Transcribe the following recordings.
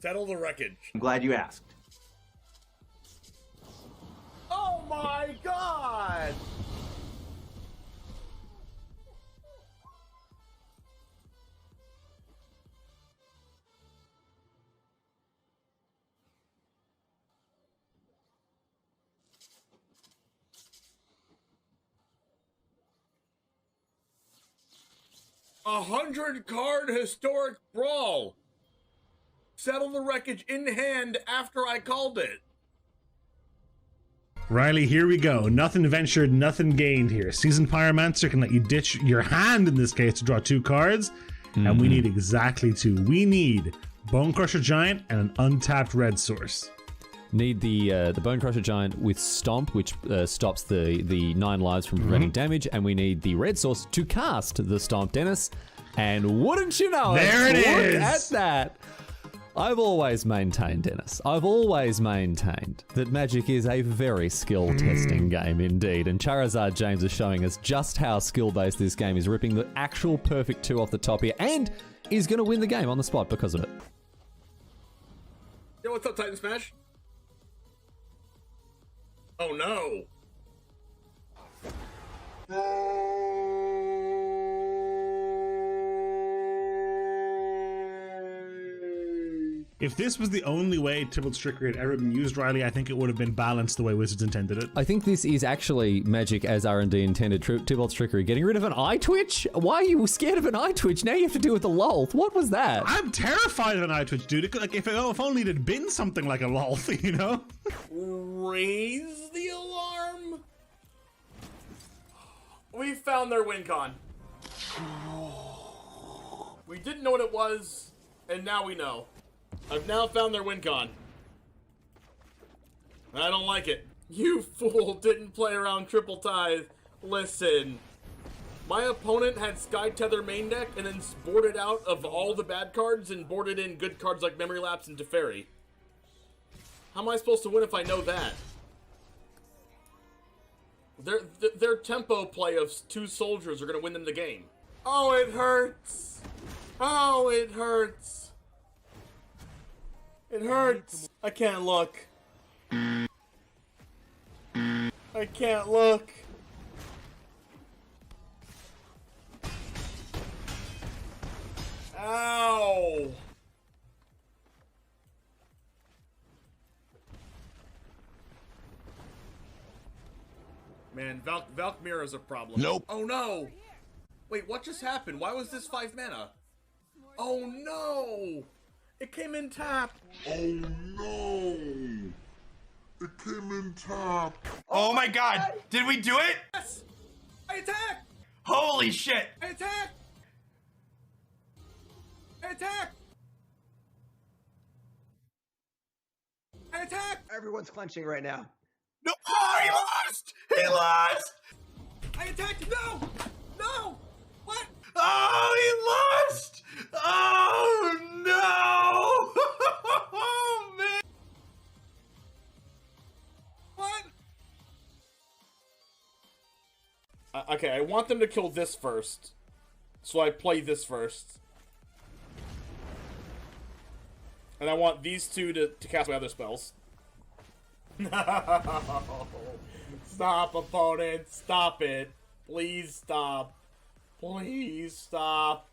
Settle the wreckage. I'm glad you asked. Oh my god! A 100-card historic brawl. Settle the wreckage in hand after I called it. Riley, here we go. Nothing ventured, nothing gained here. Seasoned Pyromancer can let you ditch your hand in this case to draw 2 cards, and we need exactly 2. We need Bone Crusher Giant and an untapped red source. Need the Bone Crusher Giant with Stomp, which stops the 9 lives from preventing damage, and we need the red source to cast the Stomp, Dennis. And wouldn't you know there it is! Look at that! I've always maintained, Dennis, I've always maintained that Magic is a very skill-testing game indeed, and Charizard James is showing us just how skill-based this game is, ripping the actual perfect 2 off the top here, and is going to win the game on the spot because of it. Yo, what's up, Titan Smash? Oh no! If this was the only way Tybalt's Trickery had ever been used, Riley, I think it would have been balanced the way Wizards intended it. I think this is actually Magic as R&D intended. Tybalt's Trickery. Getting rid of an eye twitch? Why are you scared of an eye twitch? Now you have to deal with the lolth. What was that? I'm terrified of an eye twitch, dude. Like, if only it had been something like a lolth, you know? Raise the alarm. We found their win con. We didn't know what it was, and now we know. I've now found their win con. I don't like it. You fool didn't play around Triple Tithe. Listen. My opponent had Sky Tether main deck and then boarded out of all the bad cards and boarded in good cards like Memory Lapse and Teferi. How am I supposed to win if I know that? Their tempo play of 2 soldiers are going to win them the game. Oh, it hurts. Oh, it hurts. It hurts. I can't look. I can't look. Ow. Man, Valkmir is a problem. Nope. Oh no! Wait, what just happened? Why was this 5 mana? Oh no! It came in tap. Oh no! It came in tap. Oh my god! Did we do it? Yes! I attack! Holy shit! I attack! I attack! I attack! Everyone's clenching right now. No! Oh, he lost! He lost! I attacked! No! No! What? Oh, he lost! Oh no! Oh man! What? Okay, I want them to kill this first. So I play this first. And I want these 2 to cast my other spells. No! Stop, opponent! Stop it! Please stop. Please stop.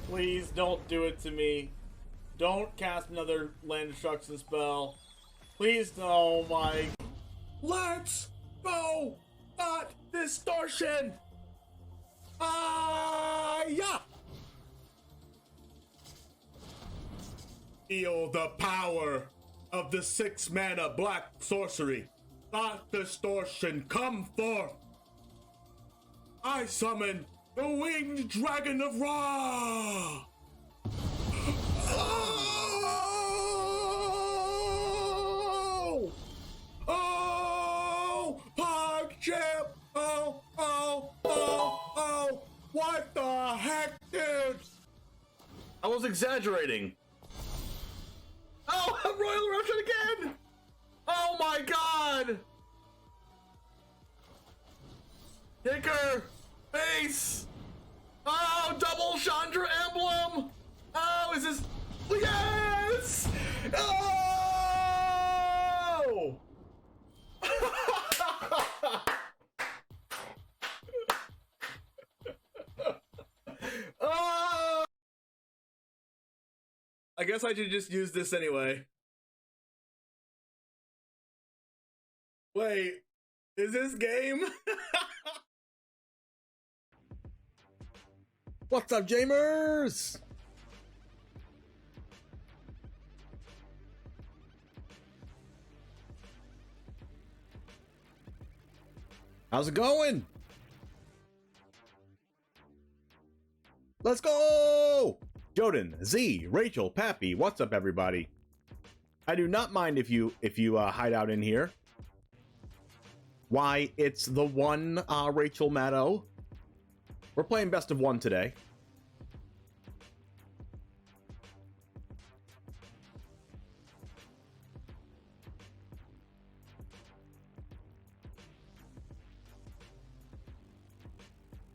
Please don't do it to me. Don't cast another land destruction spell. Please, oh my. Let's go! Not distortion! Yeah! Feel the power of the 6-mana black sorcery. Thought distortion, come forth. I summon the winged dragon of Ra. Oh! Oh! PogChamp! Oh! Oh! Oh! Oh! What the heck, dude? I was exaggerating. Oh, Royal Eruption again! Oh my god! Hicker! Base! Oh, double Chandra emblem! Oh, is this... Yes! Oh! Oh! I guess I should just use this anyway. Wait, is this game? What's up, Jamers? How's it going? Let's go! Joden, Z, Rachel, Pappy, what's up, everybody? I do not mind if you hide out in here. Why, it's the one Rachel Maddow. We're playing best of one today.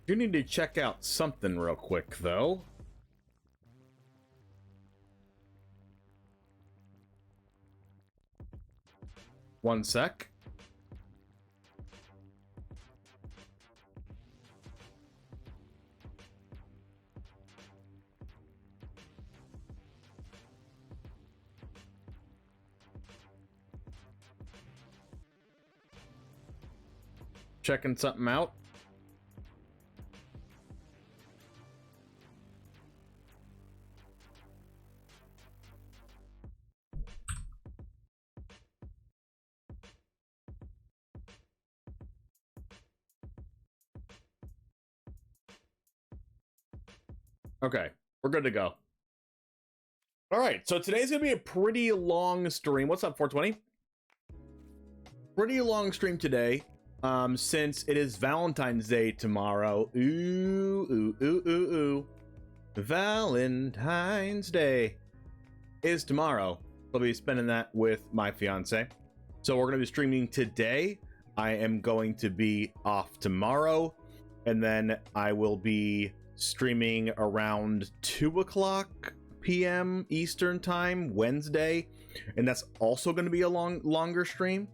You need to check out something real quick, though. One sec. Checking something out. Okay, we're good to go. All right, so today's gonna be a pretty long stream. What's up, 420? Pretty long stream today, since it is Valentine's Day tomorrow. Ooh. Valentine's Day is tomorrow. I'll be spending that with my fiance. So we're gonna be streaming today. I am going to be off tomorrow, and then I will be streaming around 2:00 p.m. Eastern time Wednesday, and that's also going to be a longer stream.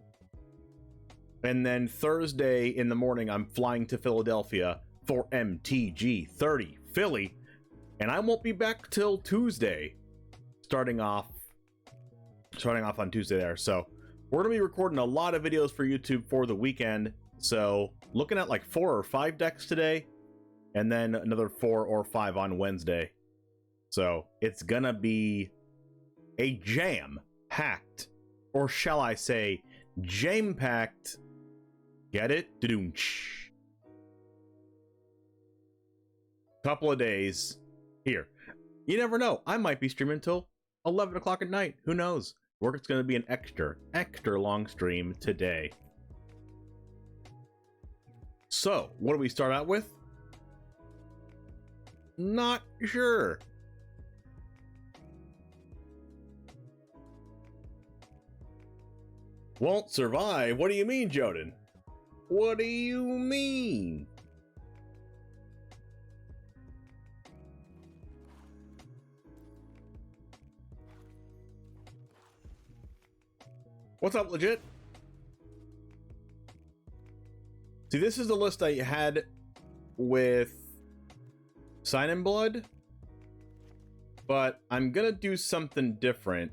And then Thursday in the morning I'm flying to Philadelphia for MTG 30 Philly, and I won't be back till Tuesday, starting off on Tuesday there. So we're gonna be recording a lot of videos for YouTube for the weekend, so looking at like 4 or 5 decks today, and then another 4 or 5 on Wednesday. So it's gonna be a jam-packed, or shall I say, jam-packed, get it? Doonch. Couple of days here. You never know. I might be streaming until 11 o'clock at night. Who knows? It's gonna be an extra long stream today. So, what do we start out with? Not sure. Won't survive? What do you mean, Joden? What do you mean? What's up, legit? See, this is the list I had with Sign in Blood, but I'm gonna do something different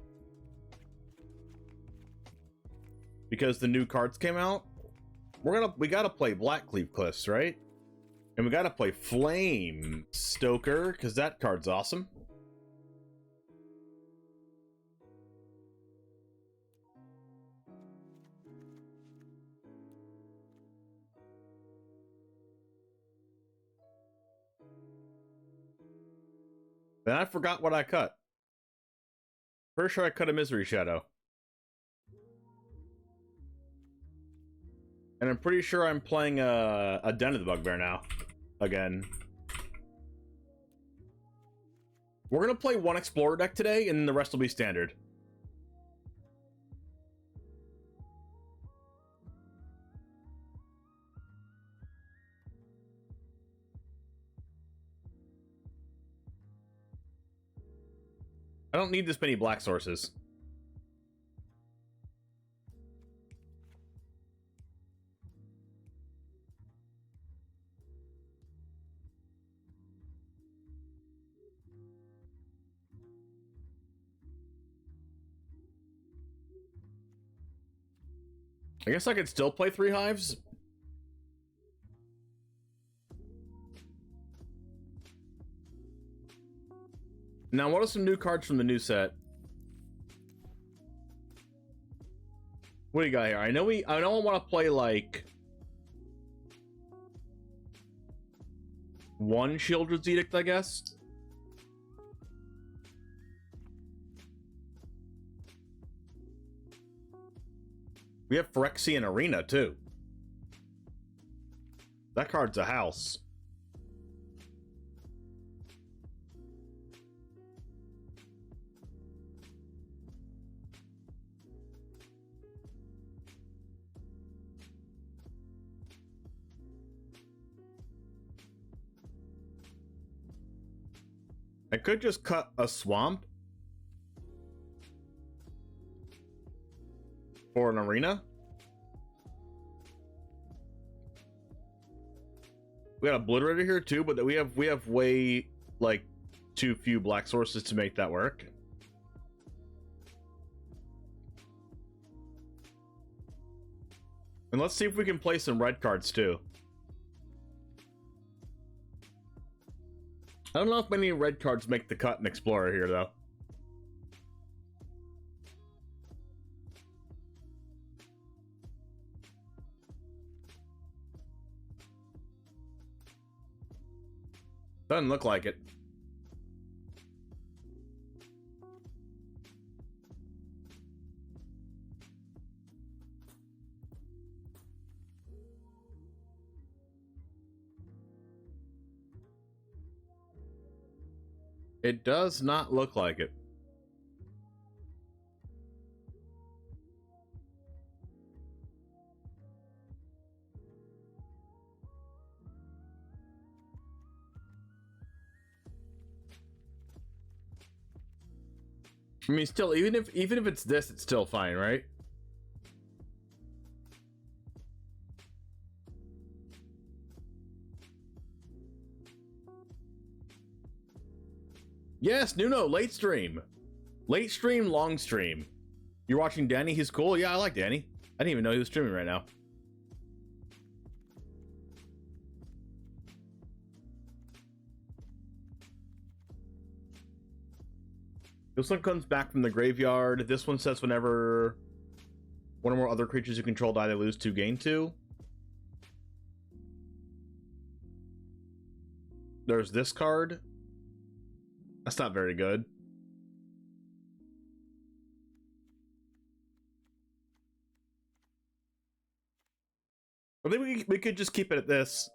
because the new cards came out. We gotta play Blackcleave Cliffs, right? And we gotta play Flame Stoker because that card's awesome. Then I forgot what I cut. Pretty sure I cut a Misery Shadow. And I'm pretty sure I'm playing a Den of the Bugbear now. Again. We're gonna play one Explorer deck today, and then the rest will be standard. I don't need this many black sources. I guess I could still play 3 hives. Now, what are some new cards from the new set? What do you got here? I know I want to play like 1 Shieldred's Edict, I guess. We have Phyrexian Arena too. That card's a house. I could just cut a swamp for an arena. We got Obliterator here too, but we have way like too few black sources to make that work. And let's see if we can play some red cards too. I don't know if many red cards make the cut in Explorer here, though. Doesn't look like it. It does not look like it. I mean, still, even if it's this, it's still fine, right? Yes, Nuno, late stream. Late stream, long stream. You're watching Danny, he's cool? Yeah, I like Danny. I didn't even know he was streaming right now. This one comes back from the graveyard. This one says whenever one or more other creatures you control die, they lose 2, gain 2. There's this card. That's not very good. I think we could just keep it at this.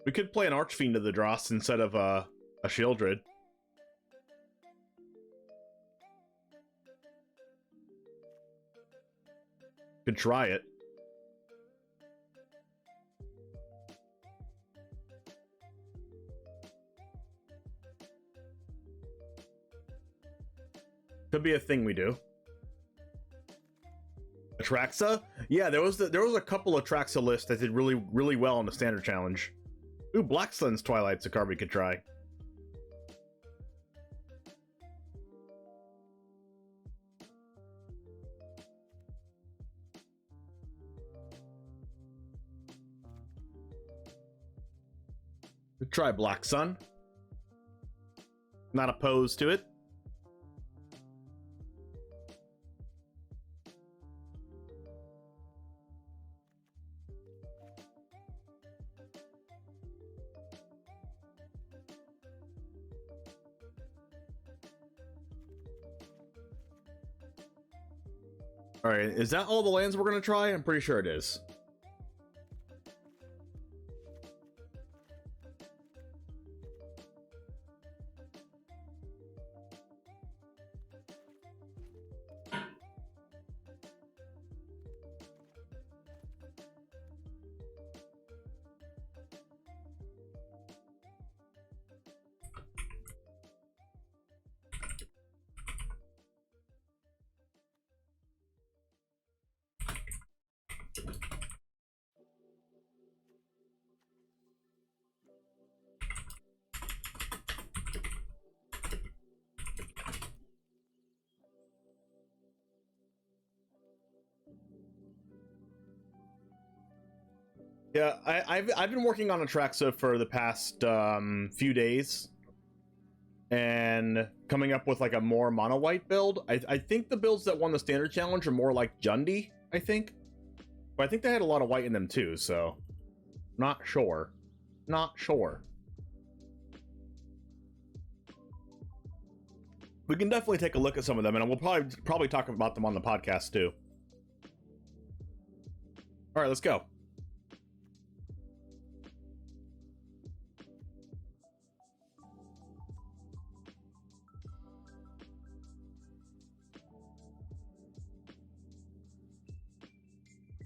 We could play an Archfiend of the Dross instead of a Shieldred. Could try it. Could be a thing we do. Atraxa? Yeah, there was a couple of Atraxa lists that did really well on the standard challenge. Ooh, Black Sun's Twilight's a card we could try. We'd try Black Sun. Not opposed to it. Alright, is that all the lands we're gonna try? I'm pretty sure it is. Yeah, I've been working on Atraxa for the past few days, and coming up with like a more mono white build. I think the builds that won the standard challenge are more like Jundi, I think, but I think they had a lot of white in them too. So, not sure. We can definitely take a look at some of them, and we'll probably talk about them on the podcast too. All right, let's go.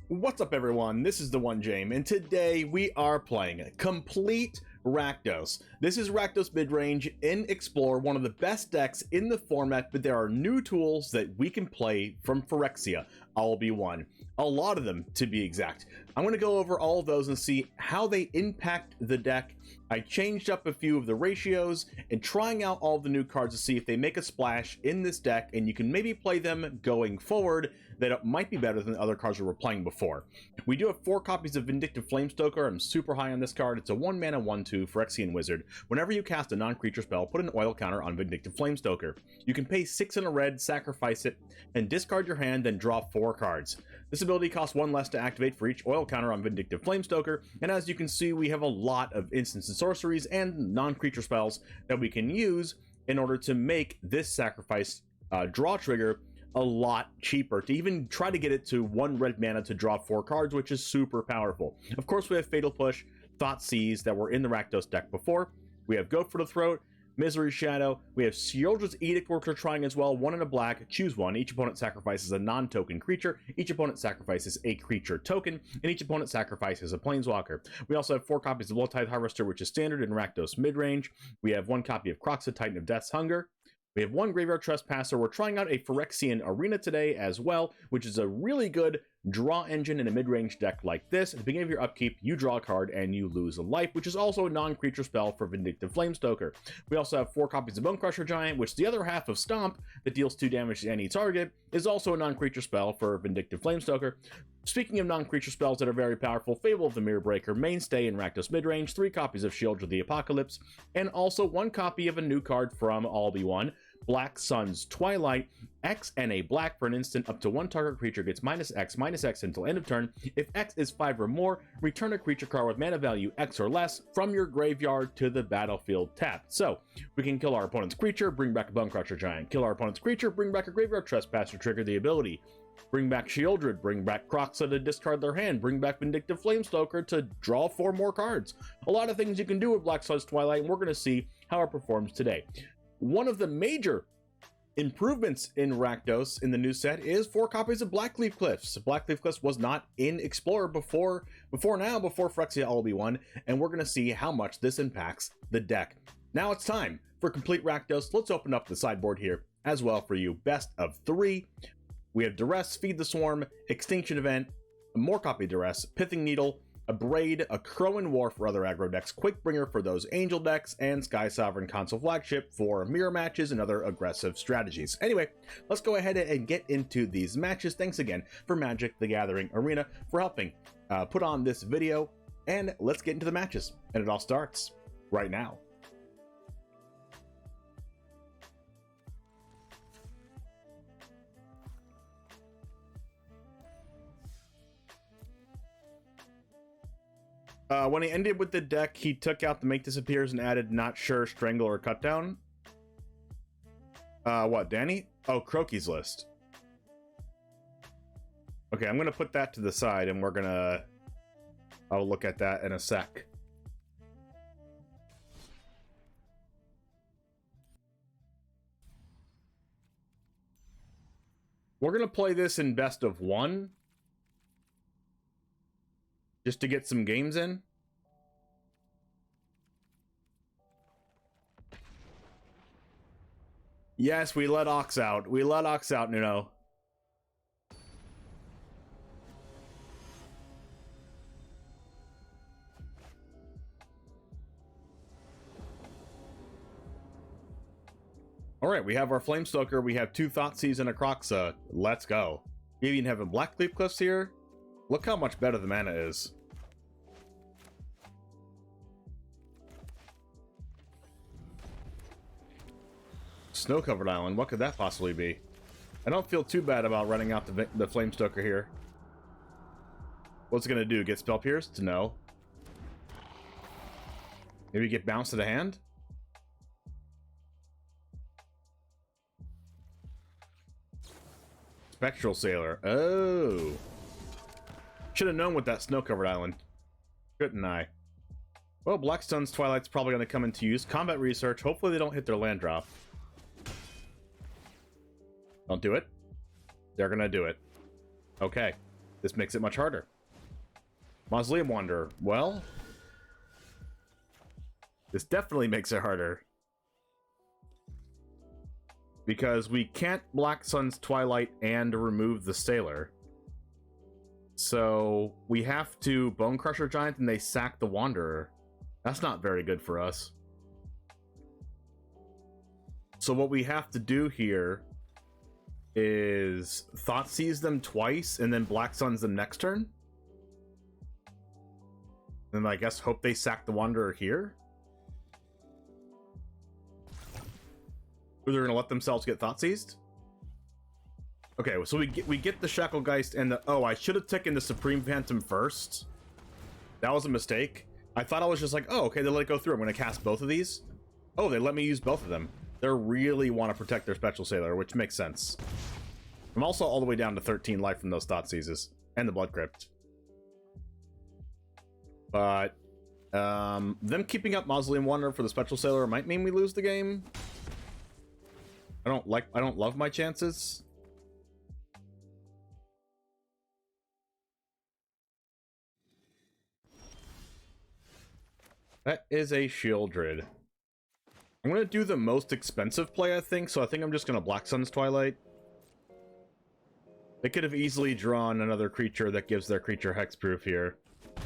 What's up, everyone? This is TheOneJame, and today we are playing Complete Rakdos. This is Rakdos Midrange in Explore, one of the best decks in the format, but there are new tools that we can play from Phyrexia. I'll be one. A lot of them, to be exact. I'm going to go over all of those and see how they impact the deck. I changed up a few of the ratios and trying out all the new cards to see if they make a splash in this deck, and you can maybe play them going forward that it might be better than the other cards we were playing before. We do have 4 copies of Vindictive Flamestoker. I'm super high on this card. It's a 1-mana 1/2 Phyrexian Wizard. Whenever you cast a non-creature spell, put an oil counter on Vindictive Flamestoker. You can pay 6 in a red, sacrifice it, and discard your hand, then draw 4 cards. This ability costs 1 less to activate for each oil counter on Vindictive Flamestoker, and as you can see, we have a lot of instants and sorceries and non-creature spells that we can use in order to make this sacrifice draw trigger a lot cheaper, to even try to get it to 1 red mana to draw 4 cards, which is super powerful. Of course, we have Fatal Push, Thoughtseize that were in the Rakdos deck before. We have Go for the Throat, Misery Shadow. We have Sheoldred's Edict, which we're trying as well. 1 and a black, choose 1. Each opponent sacrifices a non-token creature. Each opponent sacrifices a creature token, and each opponent sacrifices a planeswalker. We also have 4 copies of Bloodtithe Harvester, which is standard in Rakdos midrange. We have 1 copy of Crokeyz, Titan of Death's Hunger. We have 1 Graveyard Trespasser. We're trying out a Phyrexian Arena today as well, which is a really good draw engine in a mid-range deck like this. At the beginning of your upkeep, you draw a card and you lose a life, which is also a non-creature spell for Vindictive Flamestoker. We also have 4 copies of Bonecrusher Giant, which the other half of Stomp that deals 2 damage to any target is also a non-creature spell for Vindictive Flamestoker. Speaking of non-creature spells that are very powerful, Fable of the Mirrorbreaker, mainstay in Rakdos midrange, 3 copies of Shield of the Apocalypse, and also 1 copy of a new card from All Be One, Black Sun's Twilight. X and a black for an instant. Up to 1 target creature gets -X until end of turn. If X is 5 or more, return a creature card with mana value X or less from your graveyard to the battlefield tapped. So we can kill our opponent's creature, bring back a Bonecrusher Giant. Kill our opponent's creature, bring back a Graveyard Trespasser, trigger the ability. Bring back Sheoldred, bring back Crokeyz to discard their hand, bring back Vindictive Flamestoker to draw 4 more cards. A lot of things you can do with Black Sun's Twilight, and we're going to see how it performs today. One of the major improvements in Rakdos in the new set is 4 copies of Blackleaf Cliffs. Blackleaf Cliffs was not in Explorer before Phyrexia All Be One, and we're going to see how much this impacts the deck. Now it's time for Complete Rakdos. Let's open up the sideboard here as well for you. Best of 3. We have Duress, Feed the Swarm, Extinction Event, a more copy Duress, Pithing Needle, a Braid, a Crow and War for other aggro decks, Quickbringer for those Angel decks, and Sky Sovereign Console Flagship for mirror matches and other aggressive strategies. Anyway, let's go ahead and get into these matches. Thanks again for Magic the Gathering Arena for helping put on this video, and let's get into the matches. And it all starts right now. When he ended with the deck, he took out the Make Disappears and added Not Sure, Strangle, or Cut Down. What, Danny? Oh, Crokeyz list. Okay, I'm gonna put that to the side and I'll look at that in a sec. We're gonna play this in best of 1. Just to get some games in. Yes, we let Ox out. We let Ox out, Nuno. Alright, we have our Flamestoker. We have 2 Thoughtseize and a Crokeyz. Let's go. We even have a Blackleaf Cliffs here. Look how much better the mana is. Snow-covered island. What could that possibly be? I don't feel too bad about running out the Flame Stoker here. What's it gonna do? Get spell pierced? No. Maybe get bounced to the hand? Spectral Sailor. Oh. Should have known with that snow-covered island. Shouldn't I? Well, Blackstone's Twilight's probably going to come into use. Combat research. Hopefully they don't hit their land drop. Don't do it. They're going to do it. Okay. This makes it much harder. Mausoleum Wanderer. Well, this definitely makes it harder. Because we can't Black Sun's Twilight and remove the Sailor. So we have to Bone Crusher Giant and they sack the Wanderer. That's not very good for us. So what we have to do here is Thoughtseize them twice and then Black Suns them next turn. And I guess hope they sack the Wanderer here. Or they're gonna let themselves get Thoughtseized? Okay, so we get the Shacklegeist and the... Oh, I should have taken the Supreme Phantom first. That was a mistake. I thought I was just like, oh, okay, they let it go through. I'm gonna cast both of these. Oh, they let me use both of them. They really want to protect their Spectral Sailor, which makes sense. I'm also all the way down to 13 life from those Thoughtseizes. And the Blood Crypt. But... them keeping up Mausoleum Wanderer for the Spectral Sailor might mean we lose the game. I don't love my chances. That is a Shieldred. I'm gonna do the most expensive play, I think, so I think I'm just gonna Black Sun's Twilight. They could have easily drawn another creature that gives their creature hexproof here. I'm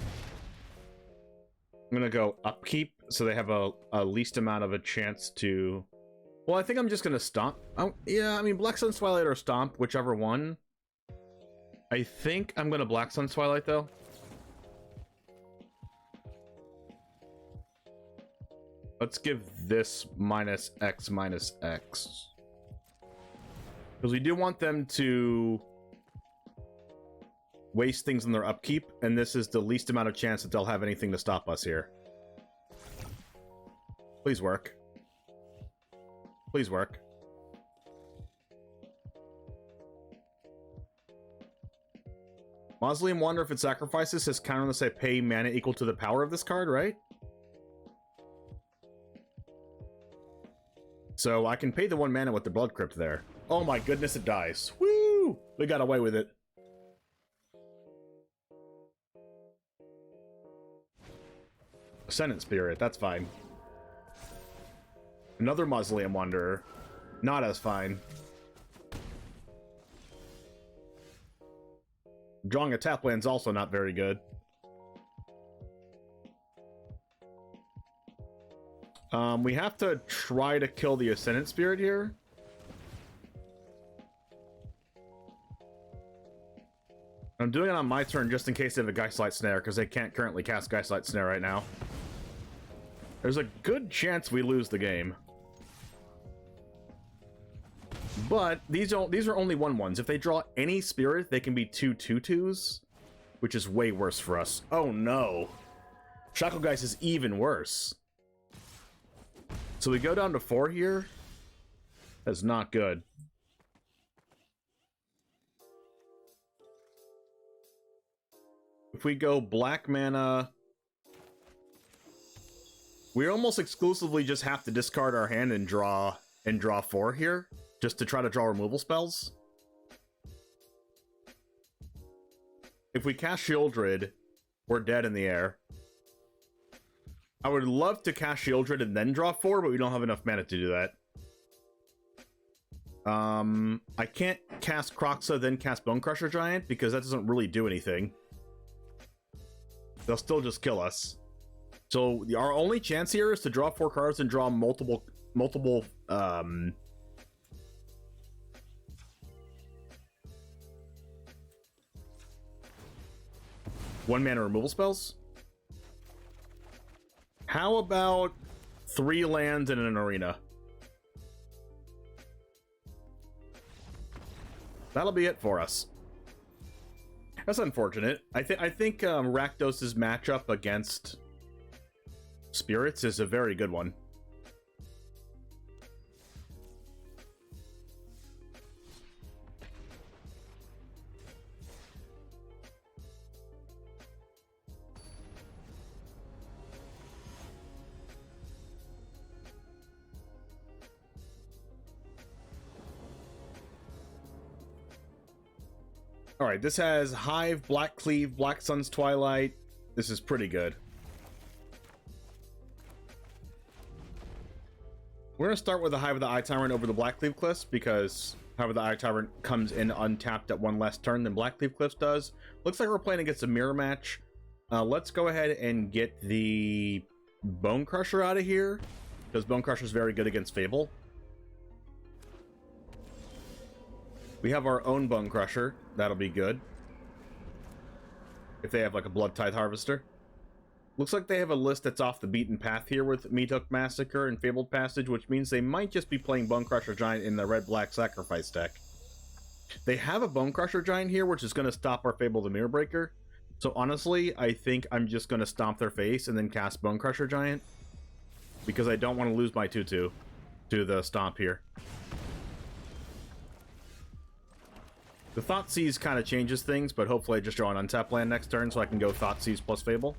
gonna go Upkeep, so they have a least amount of a chance to... Well, I think I'm just gonna Stomp. Oh, yeah, I mean, Black Sun's Twilight or Stomp, whichever one. I think I'm gonna Black Sun's Twilight, though. Let's give this -X -X. Because we do want them to waste things in their upkeep, and this is the least amount of chance that they'll have anything to stop us here. Please work. Please work. Mausoleum Wanderer, if it sacrifices, has counter unless I pay mana equal to the power of this card, right? So I can pay the 1 mana with the Blood Crypt there. Oh my goodness, it dies. Woo! We got away with it. Ascendant Spirit, that's fine. Another Mausoleum Wanderer. Not as fine. Drawing a tap land's also not very good. We have to try to kill the Ascendant Spirit here. I'm doing it on my turn just in case they have a Geistlight Snare, because they can't currently cast Geistlight Snare right now. There's a good chance we lose the game. But these are only 1/1s. If they draw any spirit, they can be 2 2/2s, which is way worse for us. Oh no. Shacklegeist is even worse. So we go down to 4 here. That's not good. If we go black mana, we almost exclusively just have to discard our hand and draw 4 here, just to try to draw removal spells. If we cast Shieldred, we're dead in the air. I would love to cast Shieldred and then draw 4, but we don't have enough mana to do that. I can't cast Crokeyz, then cast Bone Crusher Giant, because that doesn't really do anything. They'll still just kill us. So our only chance here is to draw 4 cards and draw multiple 1 mana removal spells. How about 3 lands and an arena? That'll be it for us. That's unfortunate. I think Rakdos' matchup against Spirits is a very good one. Alright, this has Hive, Black Cleave, Black Sun's Twilight. This is pretty good. We're going to start with the Hive of the Eye Tyrant over the Black Cleave Cliffs, because Hive of the Eye Tyrant comes in untapped at one less turn than Black Cleave Cliffs does. Looks like we're playing against a mirror match. Let's go ahead and get the Bone Crusher out of here, because Bone Crusher is very good against Fable. We have our own Bone Crusher. That'll be good. If they have like a Blood Tithe Harvester. Looks like they have a list that's off the beaten path here with Meat Hook Massacre and Fabled Passage, which means they might just be playing Bone Crusher Giant in the red-black sacrifice deck. They have a Bone Crusher Giant here, which is going to stop our Fable the Mirror Breaker. So honestly, I think I'm just going to stomp their face and then cast Bone Crusher Giant, because I don't want to lose my 2/2 to the stomp here. The Thoughtseize kind of changes things, but hopefully I just draw an untap land next turn so I can go Thoughtseize plus Fable.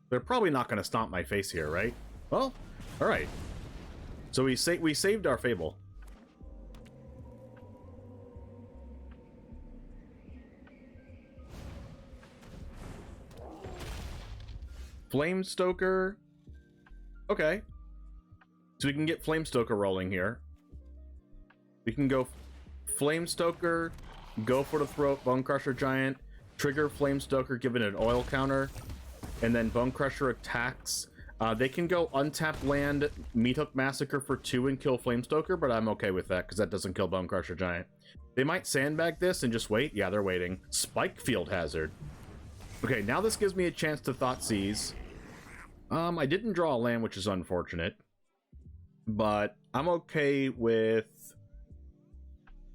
They're probably not going to stomp my face here, right? Well, alright. So we saved our Fable. Flamestoker. Okay. So we can get Flamestoker rolling here. We can go Flamestoker, go for the throat, Bone Crusher Giant, trigger Flamestoker, give it an oil counter, and then Bone Crusher attacks. They can go untap land, Meat Hook Massacre for 2 and kill Flamestoker, but I'm okay with that because that doesn't kill Bone Crusher Giant. They might sandbag this and just wait. Yeah, they're waiting. Spike Field Hazard. Okay, now this gives me a chance to Thoughtseize. I didn't draw a land, which is unfortunate, but I'm okay with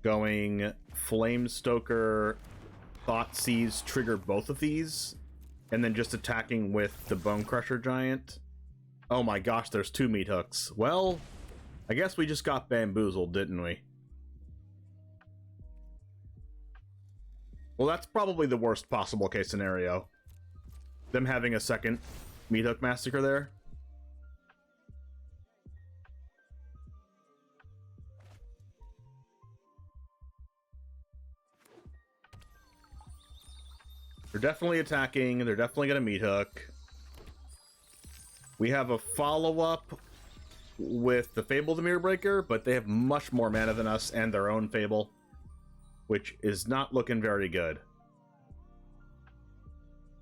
going Flamestoker, Thoughtseize, trigger both of these, and then just attacking with the Bone Crusher Giant. Oh my gosh, there's 2 Meat Hooks. Well, I guess we just got bamboozled, didn't we? Well, that's probably the worst possible case scenario. Them having a second Meat Hook Massacre there. They're definitely attacking. They're definitely going to Meat Hook. We have a follow-up with the Fable the Mirror Breaker, but they have much more mana than us and their own Fable, which is not looking very good.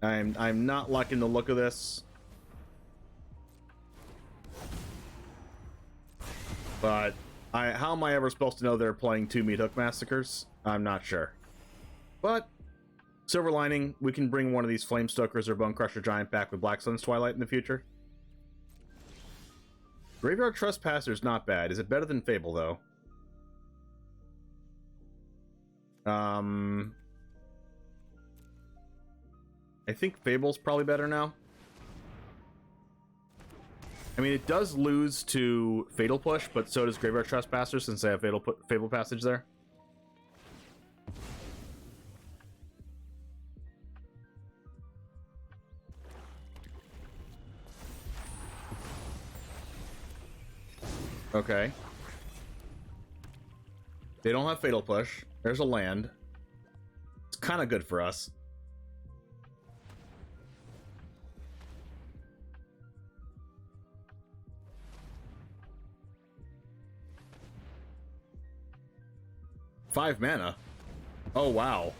I'm not liking the look of this. But how am I ever supposed to know they're playing 2 Meat Hook Massacres? I'm not sure. But silver lining, we can bring one of these Flamestokers or Bone Crusher Giant back with Black Sun's Twilight in the future. Graveyard Trespasser's not bad. Is it better than Fable, though? I think Fable's probably better now. I mean, it does lose to Fatal Push, but so does Graveyard Trespasser since they have Fable Passage there. Okay. They don't have Fatal Push. There's a land. It's kind of good for us. Five mana. Oh, wow.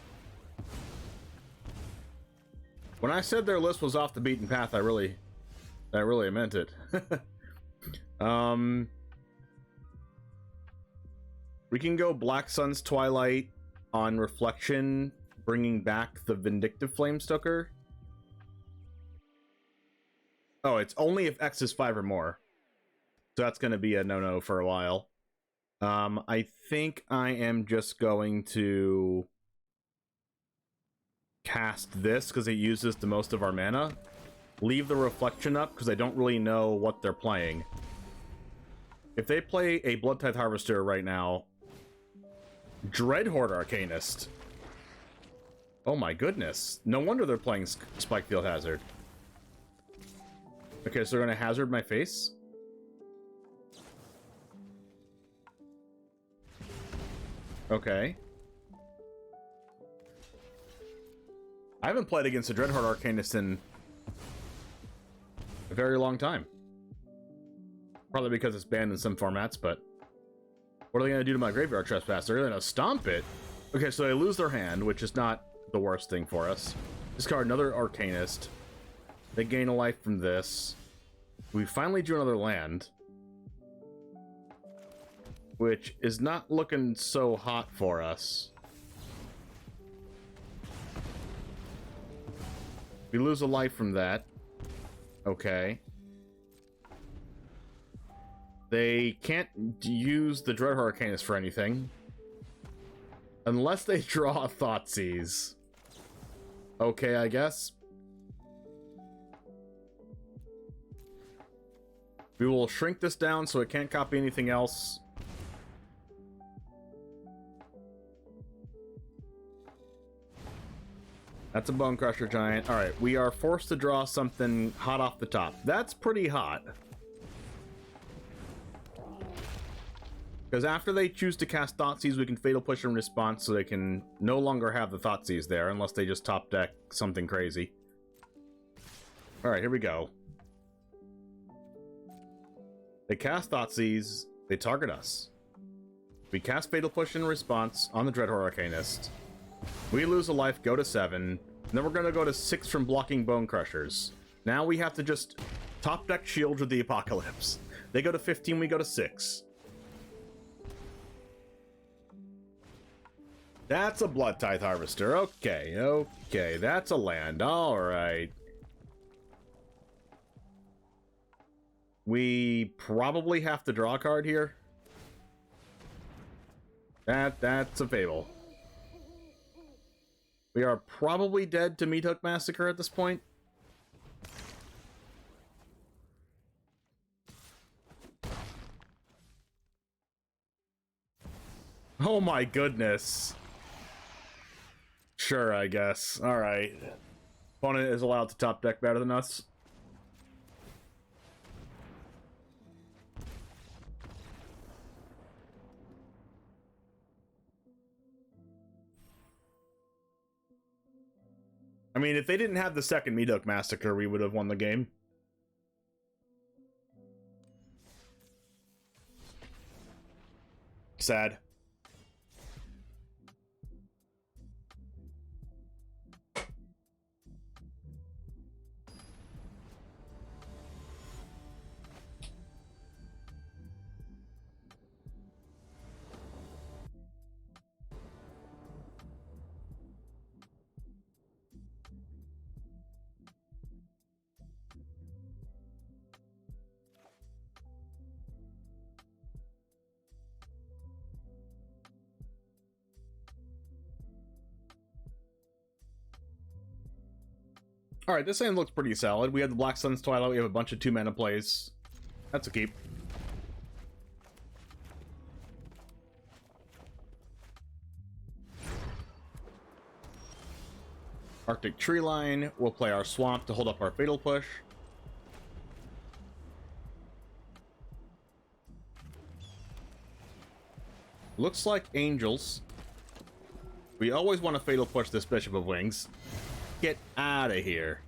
When I said their list was off the beaten path, I really meant it. We can go Black Sun's Twilight on Reflection, bringing back the Vindictive Flamestoker. Oh, it's only if X is 5 or more. So that's going to be a no-no for a while. I think I am just going to cast this because it uses the most of our mana. Leave the reflection up because I don't really know what they're playing. If they play a Blood Tithe Harvester right now, Dreadhorde Arcanist. Oh my goodness. No wonder they're playing Spikefield Hazard. Okay, so they're going to hazard my face? Okay. I haven't played against a Dreadhorde Arcanist in a very long time. Probably because it's banned in some formats, but... What are they going to do to my Graveyard Trespass? They're going to stomp it? Okay, so they lose their hand, which is not the worst thing for us. Discard another Arcanist. They gain a life from this. We finally drew another land. Which is not looking so hot for us. We lose a life from that. Okay. They can't use the Dreadhorde Arcanist for anything. Unless they draw a Thoughtseize. Okay, I guess. We will shrink this down so it can't copy anything else. That's a Bone Crusher Giant. Alright, we are forced to draw something hot off the top. That's pretty hot. Because after they choose to cast Thoughtseize, we can Fatal Push in response, so they can no longer have the Thoughtseize there, unless they just top deck something crazy. Alright, here we go. They cast Thoughtseize, they target us. We cast Fatal Push in response on the Dreadhorde Arcanist. We lose a life, go to 7, and then we're going to go to 6 from blocking Bone Crushers. Now we have to just top deck Shields with the Apocalypse. They go to 15, we go to 6. That's a Blood Tithe Harvester. Okay, okay, that's a land. Alright. We probably have to draw a card here. That's a Fable. We are probably dead to Meat Hook Massacre at this point. Oh my goodness. Sure, I guess. Alright. Opponent is allowed to top deck better than us. I mean, if they didn't have the second Meat Hook Massacre, we would have won the game. Sad. Alright, this hand looks pretty solid. We have the Black Sun's Twilight, we have a bunch of 2-mana plays. That's a keep. Arctic Treeline, we'll play our Swamp to hold up our Fatal Push. Looks like Angels. We always want to Fatal Push this Bishop of Wings. Get out of here.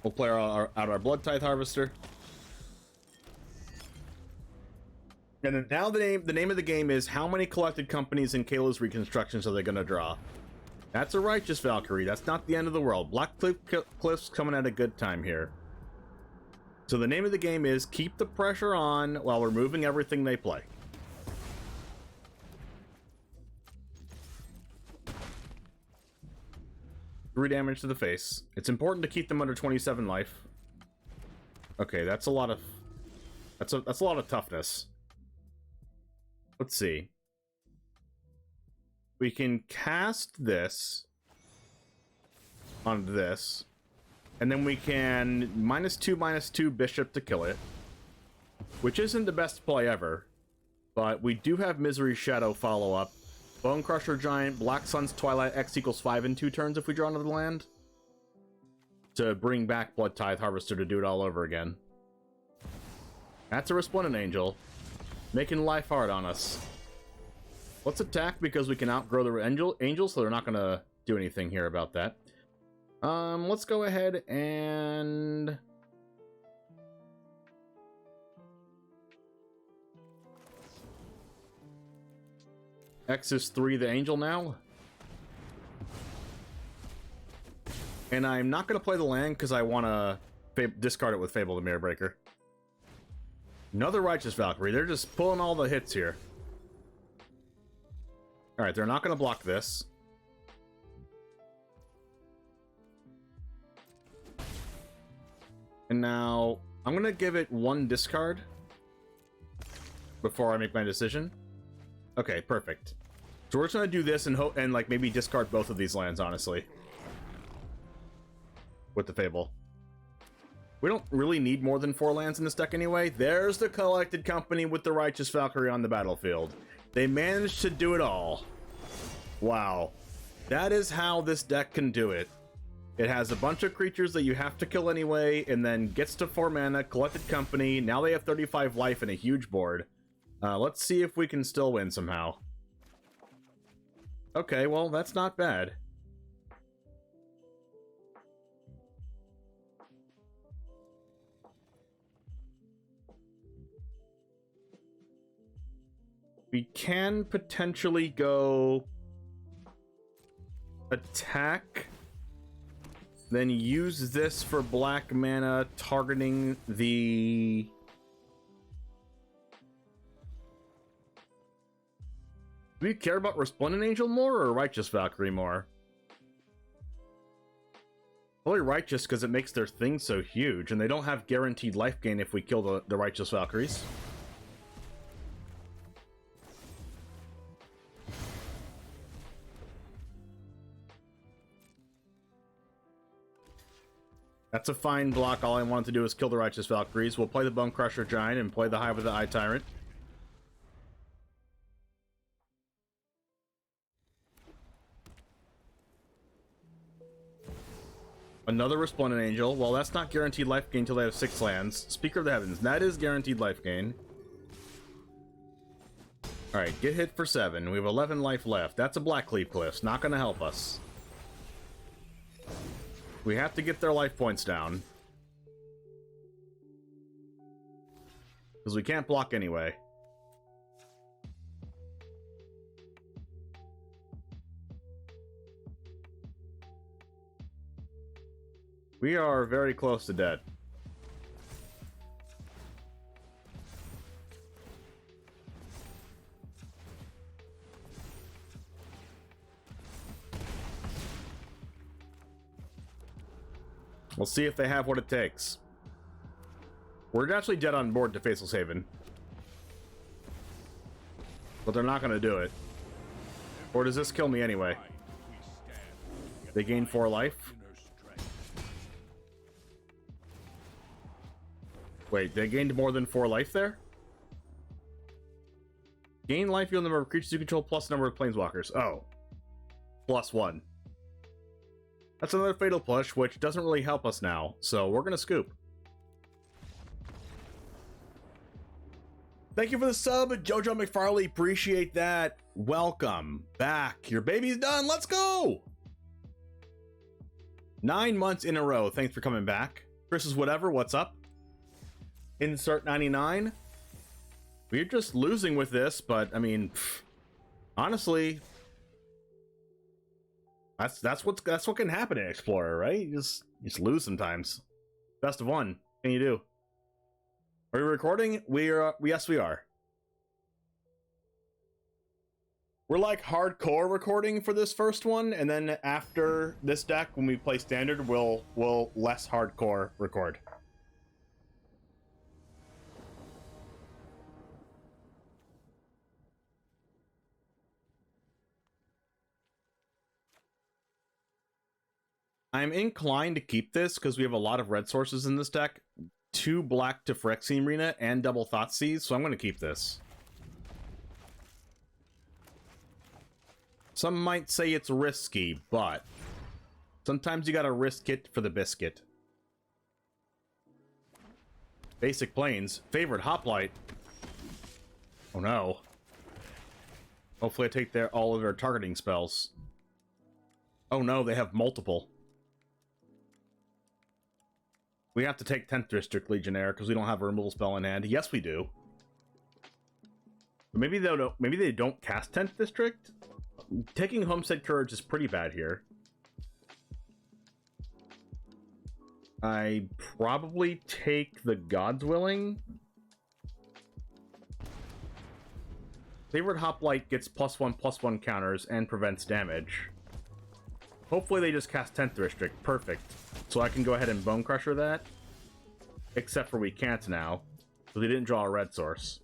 We'll play out our Blood Tithe Harvester. And then now the name of the game is how many collected companies in Kayla's reconstructions are they going to draw? That's a Righteous Valkyrie. That's not the end of the world. Black Cliff's coming at a good time here. So the name of the game is keep the pressure on while removing everything they play. 3 damage to the face. It's important to keep them under 27 life. Okay, that's a lot of That's a lot of toughness. Let's see. We can cast this on this, and then we can -2/-2 bishop to kill it, which isn't the best play ever, but we do have Misery Shadow follow-up. Bone Crusher Giant, Black Sun's Twilight, X equals 5 in 2 turns if we draw another land, to bring back Blood Tithe Harvester to do it all over again. That's a Resplendent Angel, making life hard on us. Let's attack because we can outgrow the angels, so they're not going to do anything here about that. Let's go ahead and... X is 3 the angel now. And I'm not going to play the land because I want to discard it with Fable the Mirror Breaker. Another Righteous Valkyrie. They're just pulling all the hits here. Alright, they're not going to block this. And now, I'm going to give it 1 discard before I make my decision. Okay, perfect. So we're just going to do this and like maybe discard both of these lands, honestly. With the Fable. We don't really need more than 4 lands in this deck anyway. There's the Collected Company with the Righteous Valkyrie on the battlefield. They managed to do it all. Wow. That is how this deck can do it. It has a bunch of creatures that you have to kill anyway, and then gets to 4 mana, Collected Company. Now they have 35 life and a huge board. Let's see if we can still win somehow. Okay, well, that's not bad. We can potentially go attack, then use this for black mana, targeting the... Do we care about Resplendent Angel more or Righteous Valkyrie more? Probably Righteous because it makes their thing so huge, and they don't have guaranteed life gain if we kill the Righteous Valkyries. That's a fine block. All I wanted to do is kill the Righteous Valkyries. We'll play the Bone Crusher Giant and play the Hive of the Eye Tyrant. Another Resplendent Angel. Well, that's not guaranteed life gain until they have 6 lands. Speaker of the Heavens. That is guaranteed life gain. Alright, get hit for 7. We have 11 life left. That's a Black Cleave Cliffs. Not going to help us. We have to get their life points down. Because we can't block anyway. We are very close to dead. We'll see if they have what it takes. We're actually dead on board to Faceless Haven. But they're not going to do it. Or does this kill me anyway? They gain 4 life. Wait, they gained more than 4 life there? Gain life equal number of creatures you control plus number of planeswalkers. Oh. +1. That's another Fatal Push, which doesn't really help us now, so we're gonna scoop. Thank you for the sub, Jojo McFarley. Appreciate that. Welcome back. Your baby's done. Let's go! 9 months in a row. Thanks for coming back. Chris is whatever. What's up? Insert 99. We're just losing with this, but I mean, honestly, that's what can happen in Explorer, right? You just lose sometimes. Best of 1. What can you do? Are we recording? Yes, we are. We're like hardcore recording for this first one, and then after this deck, when we play standard, we'll less hardcore record. I'm inclined to keep this because we have a lot of red sources in this deck. 2 black to Phyrexian Arena and double Thoughtseize, so I'm going to keep this. Some might say it's risky, but sometimes you gotta risk it for the biscuit. Basic Plains. Favorite Hoplite. Oh no. Hopefully I take all of their targeting spells. Oh no, they have multiple. We have to take 10th District Legionnaire because we don't have a removal spell in hand. Yes, we do. But maybe they don't cast 10th District? Taking Homestead Courage is pretty bad here. I probably take the God's Willing. Favorite Hoplite gets +1/+1 counters and prevents damage. Hopefully they just cast 10th District. Perfect. So I can go ahead and Bone Crusher that. Except for we can't now, because we didn't draw a red source.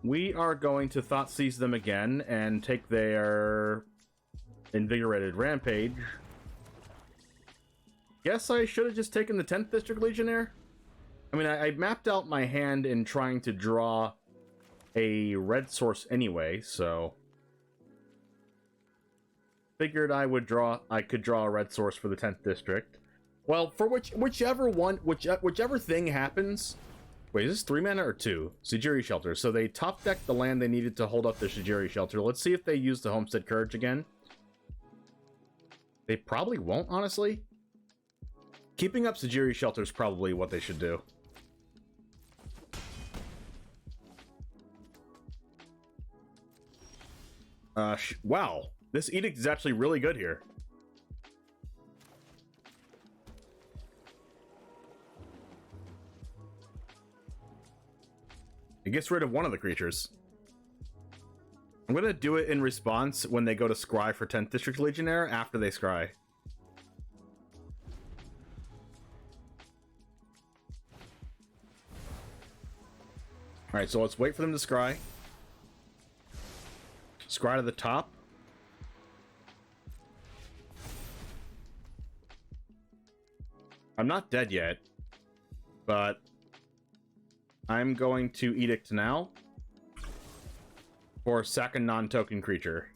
We are going to Thoughtseize them again and take their Invigorated Rampage. Guess I should have just taken the 10th District Legionnaire? I mean, I mapped out my hand in trying to draw a red source anyway, so... Figured I could draw a red source for the 10th District. Well, for whichever thing happens... Wait, is this 3 mana or 2? Sejiri Shelter. So they top decked the land they needed to hold up the Sejiri Shelter. Let's see if they use the Homestead Courage again. They probably won't, honestly. Keeping up Sejiri Shelter is probably what they should do. Wow. This Edict is actually really good here. It gets rid of one of the creatures. I'm going to do it in response when they go to scry for 10th District Legionnaire after they scry. Alright, so let's wait for them to scry. Scry to the top. I'm not dead yet, but I'm going to Edict now for sack a non-token creature.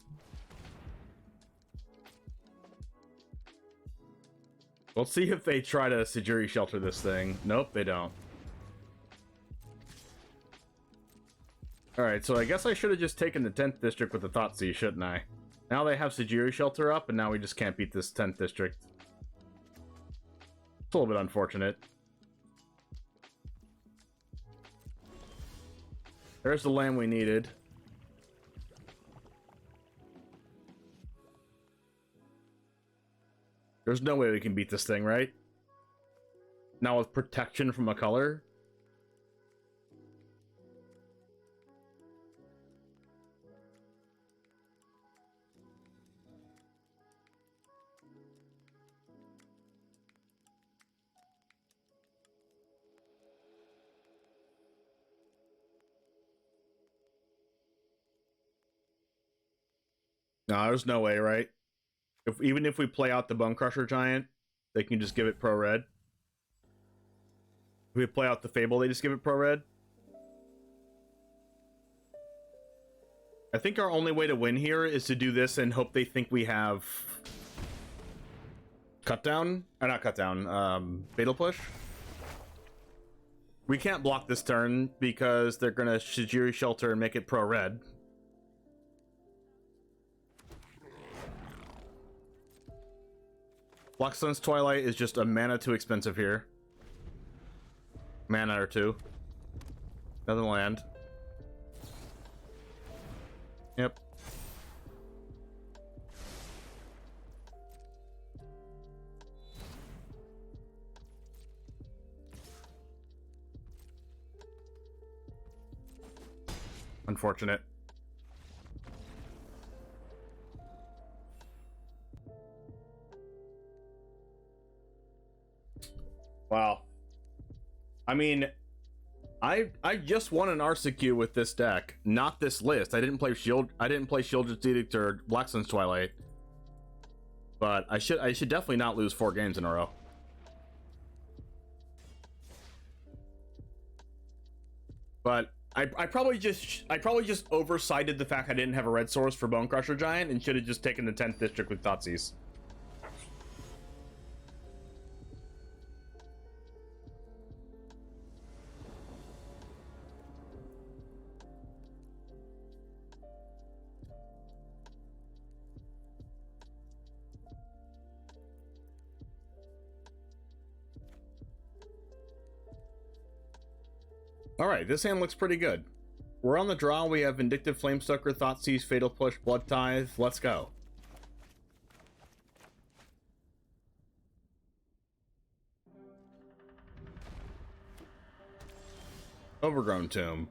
We'll see if they try to Sejiri Shelter this thing. Nope, they don't. Alright, so I guess I should have just taken the 10th District with the Thoughtseize, shouldn't I? Now they have Sejiri Shelter up, and now we just can't beat this 10th District. It's a little bit unfortunate. There's the land we needed. There's no way we can beat this thing, right? Now with protection from a color? No, there's no way, right? Even if we play out the Bone Crusher Giant, they can just give it pro red. If we play out the Fable, they just give it pro red. I think our only way to win here is to do this and hope they think we have Cut Down? Not Cut Down, Fatal Push. We can't block this turn because they're gonna Sejiri Shelter and make it pro red. Blackstone's Twilight is just a mana too expensive here. Mana or 2. Another land. Yep. Unfortunate. Wow. I mean, I just won an RCQ with this deck, not this list. I didn't play Shieldred's Edict or Blackstone's Twilight. But I should definitely not lose 4 games in a row. But I probably just oversighted the fact I didn't have a red source for Bone Crusher Giant and should have just taken the 10th district with Thoughtseize. Alright, this hand looks pretty good. We're on the draw. We have Vindictive Flamestoker, Thoughtseize, Fatal Push, Blood Tithe. Let's go. Overgrown Tomb.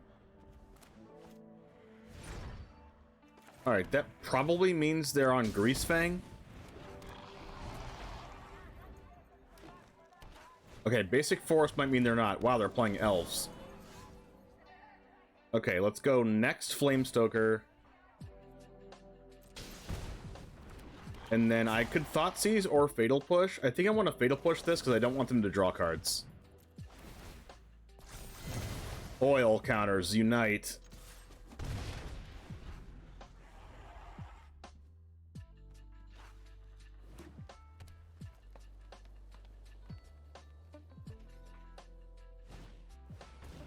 Alright, that probably means they're on Greasefang. Okay, Basic Forest might mean they're not. Wow, they're playing Elves. Okay, let's go next Flamestoker. And then I could Thoughtseize or Fatal Push. I think I want to Fatal Push this because I don't want them to draw cards. Oil counters, unite.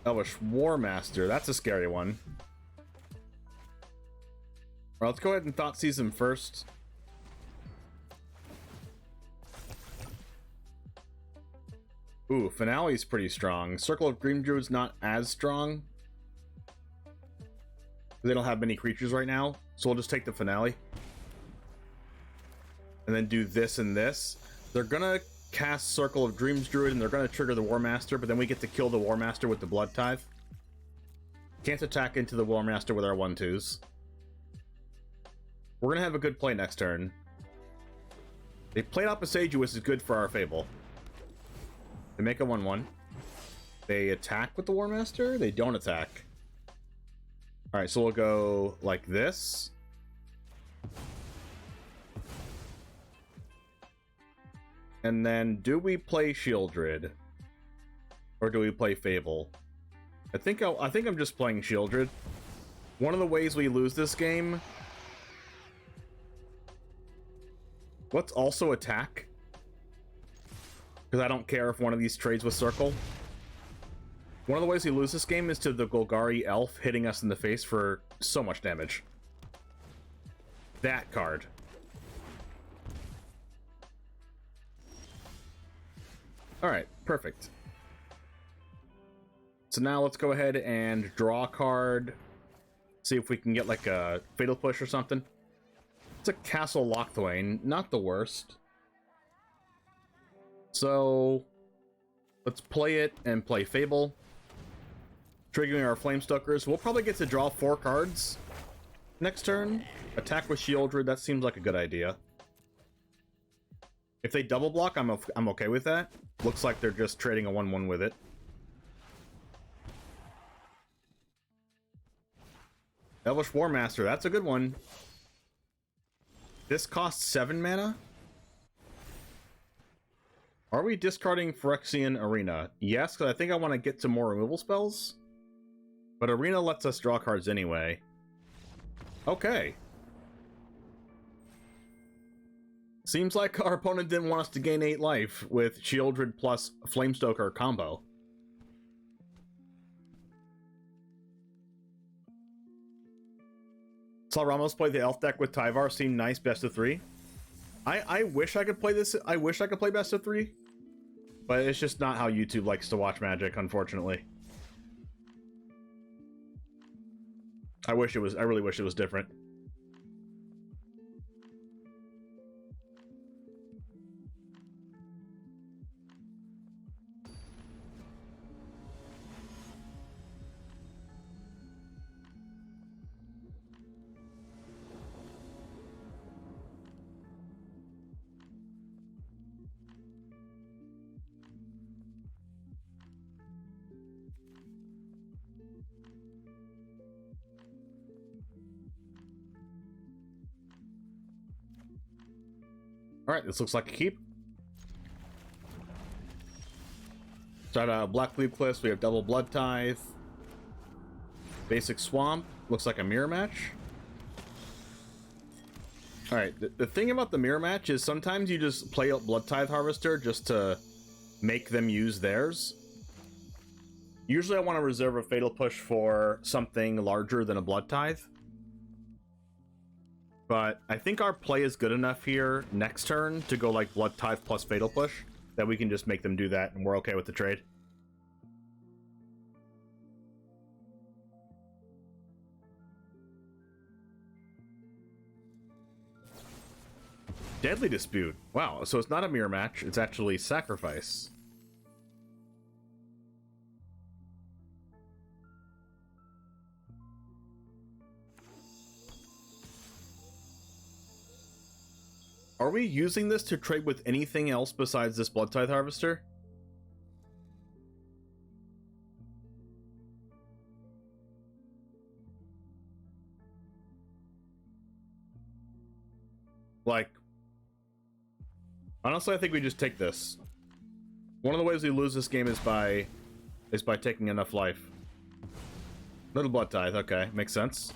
Elvish War Master, that's a scary one. Well, let's go ahead and Thoughtseize him first. Ooh, Finale's pretty strong. Circle of Green Druid's not as strong. They don't have many creatures right now, so we'll just take the Finale. And then do this and this. They're gonna cast Circle of Dreams Druid and they're gonna trigger the War Master, but then we get to kill the War Master with the Blood Tithe. Can't attack into the War Master with our 1/2s. We're gonna have a good play next turn. They played Opposage, which is good for our Fable. They make a 1/1. They attack with the War Master? They don't attack. Alright, so we'll go like this. And then, do we play Shieldred? Or do we play Fable? I think I'm just playing Shieldred. One of the ways we lose this game... Let's also attack. Because I don't care if one of these trades with Circle. One of the ways we lose this game is to the Golgari Elf hitting us in the face for so much damage. That card. Alright, perfect. So now let's go ahead and draw a card. See if we can get like a Fatal Push or something. It's a Castle Lochthwain, not the worst. So let's play it and play Fable. Triggering our Flamestokers. We'll probably get to draw 4 cards next turn. Attack with Shieldred, that seems like a good idea. If they double block, I'm okay with that. Looks like they're just trading a 1/1 with it. Elvish War Master, that's a good one. This costs 7 mana? Are we discarding Phyrexian Arena? Yes, because I think I want to get to more removal spells. But Arena lets us draw cards anyway. Okay. Seems like our opponent didn't want us to gain 8 life with Shieldred plus Flamestoker combo. Saw Ramos play the Elf deck with Tyvar, seemed nice, best of 3. I wish I could play this. I wish I could play best of 3, but it's just not how YouTube likes to watch Magic, unfortunately. I really wish it was different. Alright, this looks like a keep. Start out Black Leaf Cliffs, we have Double Blood Tithe. Basic Swamp, looks like a mirror match. Alright, the thing about the mirror match is sometimes you just play out Blood Tithe Harvester just to make them use theirs. Usually I want to reserve a Fatal Push for something larger than a Blood Tithe. But I think our play is good enough here next turn to go like Blood Tithe plus Fatal Push that we can just make them do that and we're okay with the trade. Deadly Dispute. Wow, so it's not a mirror match, it's actually Sacrifice. Are we using this to trade with anything else besides this Blood Tithe Harvester? Like, honestly, I think we just take this. One of the ways we lose this game is by taking enough life. Little Blood Tithe, okay, makes sense.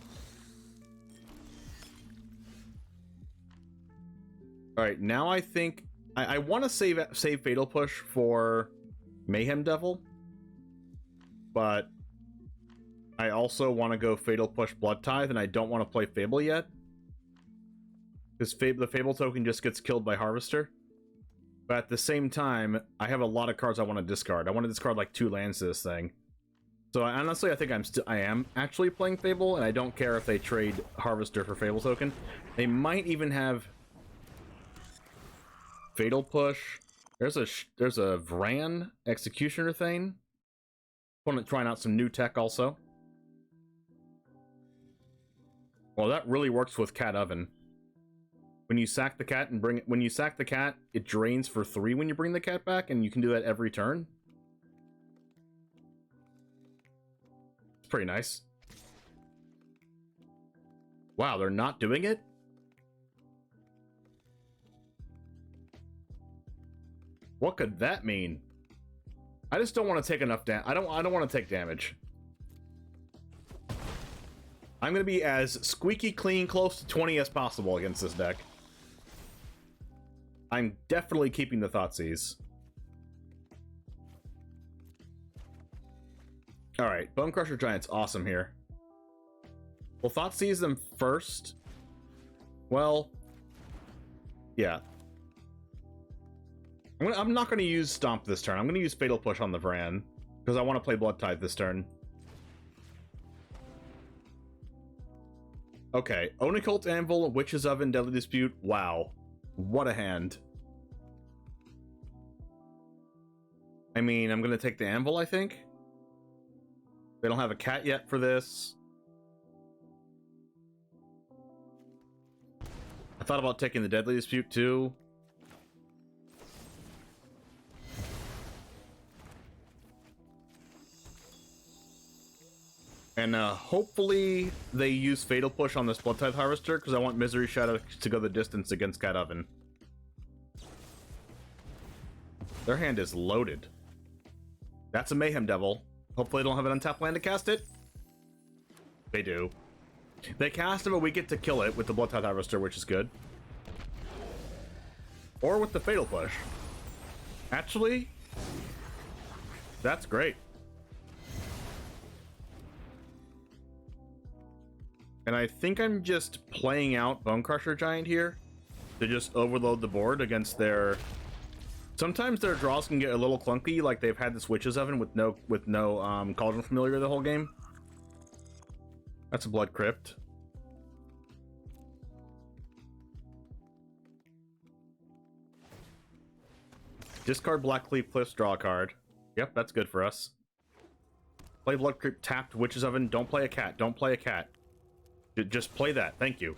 Alright, now I think I want to save Fatal Push for Mayhem Devil, but I also want to go Fatal Push Blood Tithe, and I don't want to play Fable yet. Because the Fable token just gets killed by Harvester. But at the same time, I have a lot of cards I want to discard. I want to discard like 2 lands to this thing. So honestly, I think I am actually playing Fable, and I don't care if they trade Harvester for Fable token. They might even have Fatal Push. There's a Vran Executioner thing. Trying out some new tech also. Well, that really works with Cat Oven. When you sack the cat and when you sack the cat, it drains for 3 when you bring the cat back, and you can do that every turn. It's pretty nice. Wow, they're not doing it? What could that mean? I just don't want to take enough damage. I don't want to take damage. I'm going to be as squeaky clean close to 20 as possible against this deck. I'm definitely keeping the Thoughtseize. Alright, Bone Crusher Giant's awesome here. We'll Thoughtseize them first. Well, yeah. I'm not going to use Stomp this turn. I'm going to use Fatal Push on the Vran, because I want to play Blood Tithe this turn. Okay, Onicult Anvil, Witch's Oven, Deadly Dispute. Wow. What a hand. I mean, I'm going to take the Anvil, I think. They don't have a cat yet for this. I thought about taking the Deadly Dispute, too. And hopefully they use Fatal Push on this Blood Tithe Harvester, because I want Misery Shadow to go the distance against Cat Oven. Their hand is loaded. That's a Mayhem Devil. Hopefully they don't have an untapped land to cast it. They do. They cast him, but we get to kill it with the Blood Tithe Harvester, which is good. Or with the Fatal Push. Actually, that's great. And I think I'm just playing out Bone Crusher Giant here to just overload the board against their... Sometimes their draws can get a little clunky, like they've had this Witch's Oven with no Cauldron Familiar the whole game. That's a Blood Crypt. Discard Black Leaf Cliffs, draw a card. Yep, that's good for us. Play Blood Crypt, tapped Witch's Oven. Don't play a cat. Don't play a cat. Just play that. Thank you.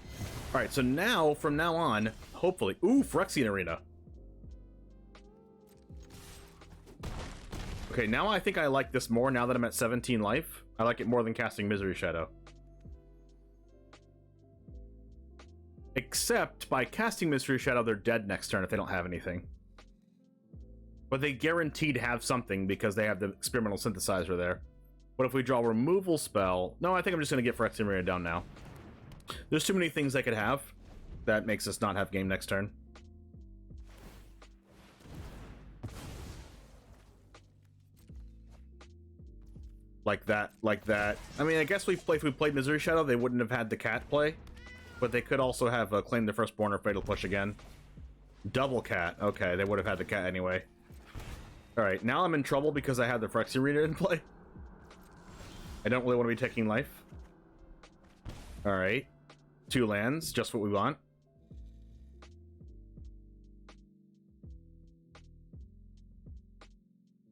Alright, so now, from now on, hopefully... Ooh, Phyrexian Arena. Okay, now I think I like this more now that I'm at 17 life. I like it more than casting Misery Shadow. Except by casting Mystery Shadow, they're dead next turn if they don't have anything. But they guaranteed have something because they have the experimental synthesizer there. What if we draw a removal spell? No, I think I'm just going to get Phyrexian Arena down now. There's too many things I could have that makes us not have game next turn. Like that, like that. I mean, I guess if we played Misery Shadow, they wouldn't have had the cat play. But they could also have Claim the Firstborn or Fatal Push again. Double cat. Okay, they would have had the cat anyway. Alright, now I'm in trouble because I had the Phyrexian Reader in play. I don't really want to be taking life. Alright. 2 lands, just what we want.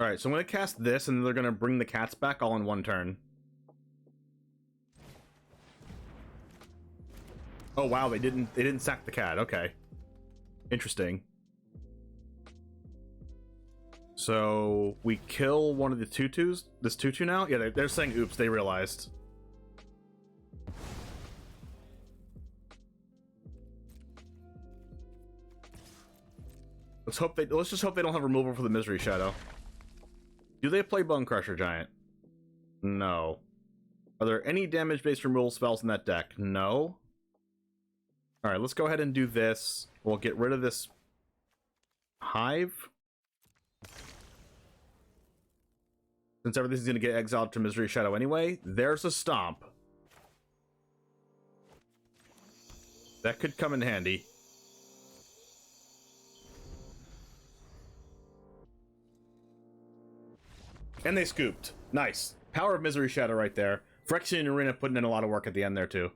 Alright, so I'm going to cast this, and they're going to bring the cats back all in one turn. Oh wow, they didn't sack the cat. Okay. Interesting. So we kill one of the tutus. This tutu now? Yeah, they're saying oops, they realized. Let's just hope they don't have removal for the Misery Shadow. Do they play Bone Crusher Giant? No. Are there any damage-based removal spells in that deck? No. Alright, let's go ahead and do this. We'll get rid of this Hive. Since everything's going to get exiled to Misery Shadow anyway, there's a Stomp. That could come in handy. And they scooped. Nice. Power of Misery Shadow right there. Phyrexian Arena putting in a lot of work at the end there too.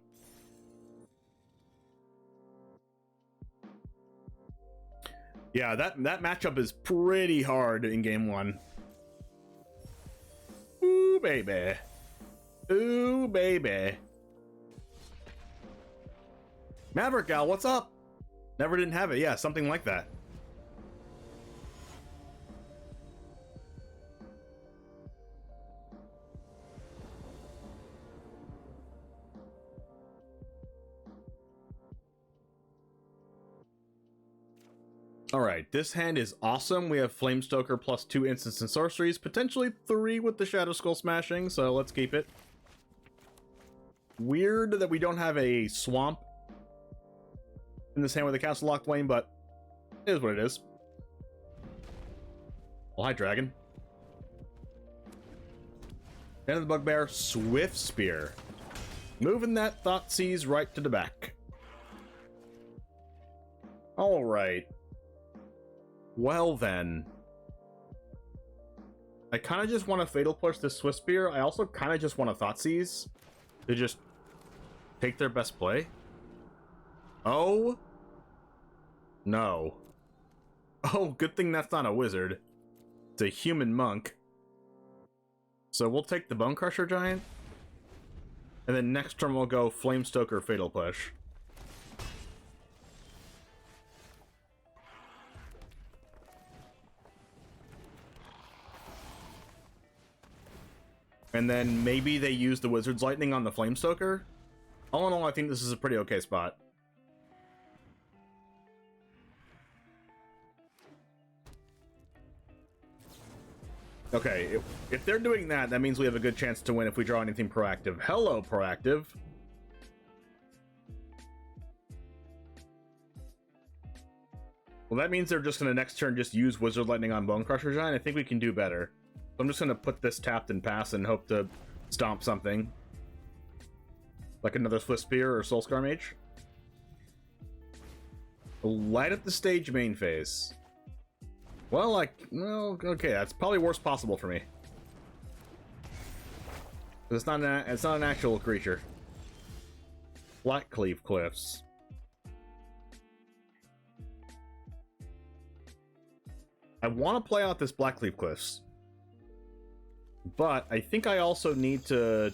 Yeah, that matchup is pretty hard in game 1. Ooh, baby. Ooh, baby. Maverick Gal, what's up? Never didn't have it. Yeah, something like that. Alright, this hand is awesome. We have Flamestoker plus 2 instants and sorceries, potentially 3 with the Shadow Skull Smashing, so let's keep it. Weird that we don't have a Swamp in this hand with a Castle Lock Flame, but it is what it is. Well, hi, Dragon. End of the Bugbear, Swift Spear. Moving that Thoughtseize right to the back. Alright. Well then, I kind of just want to Fatal Push this Swift Spear. I also kind of just want to Thoughtseize to just take their best play. Oh no. Oh, good thing that's not a wizard. It's a human monk. So we'll take the Bone Crusher Giant, and then next turn we'll go Flamestoker Fatal Push. And then maybe they use the Wizard's Lightning on the Flamestoker. All in all, I think this is a pretty okay spot. Okay, if they're doing that, that means we have a good chance to win if we draw anything proactive. Hello, proactive. Well, that means they're just going to next turn just use Wizard Lightning on Bone Crusher Giant. I think we can do better. I'm just going to put this tapped and pass and hope to stomp something. Like another Swift Spear or Soulscar Mage. Light up the stage main phase. Well, okay, that's probably worst possible for me. It's not an actual creature. Blackcleave Cliffs. I want to play out this Blackcleave Cliffs. But I think I also need to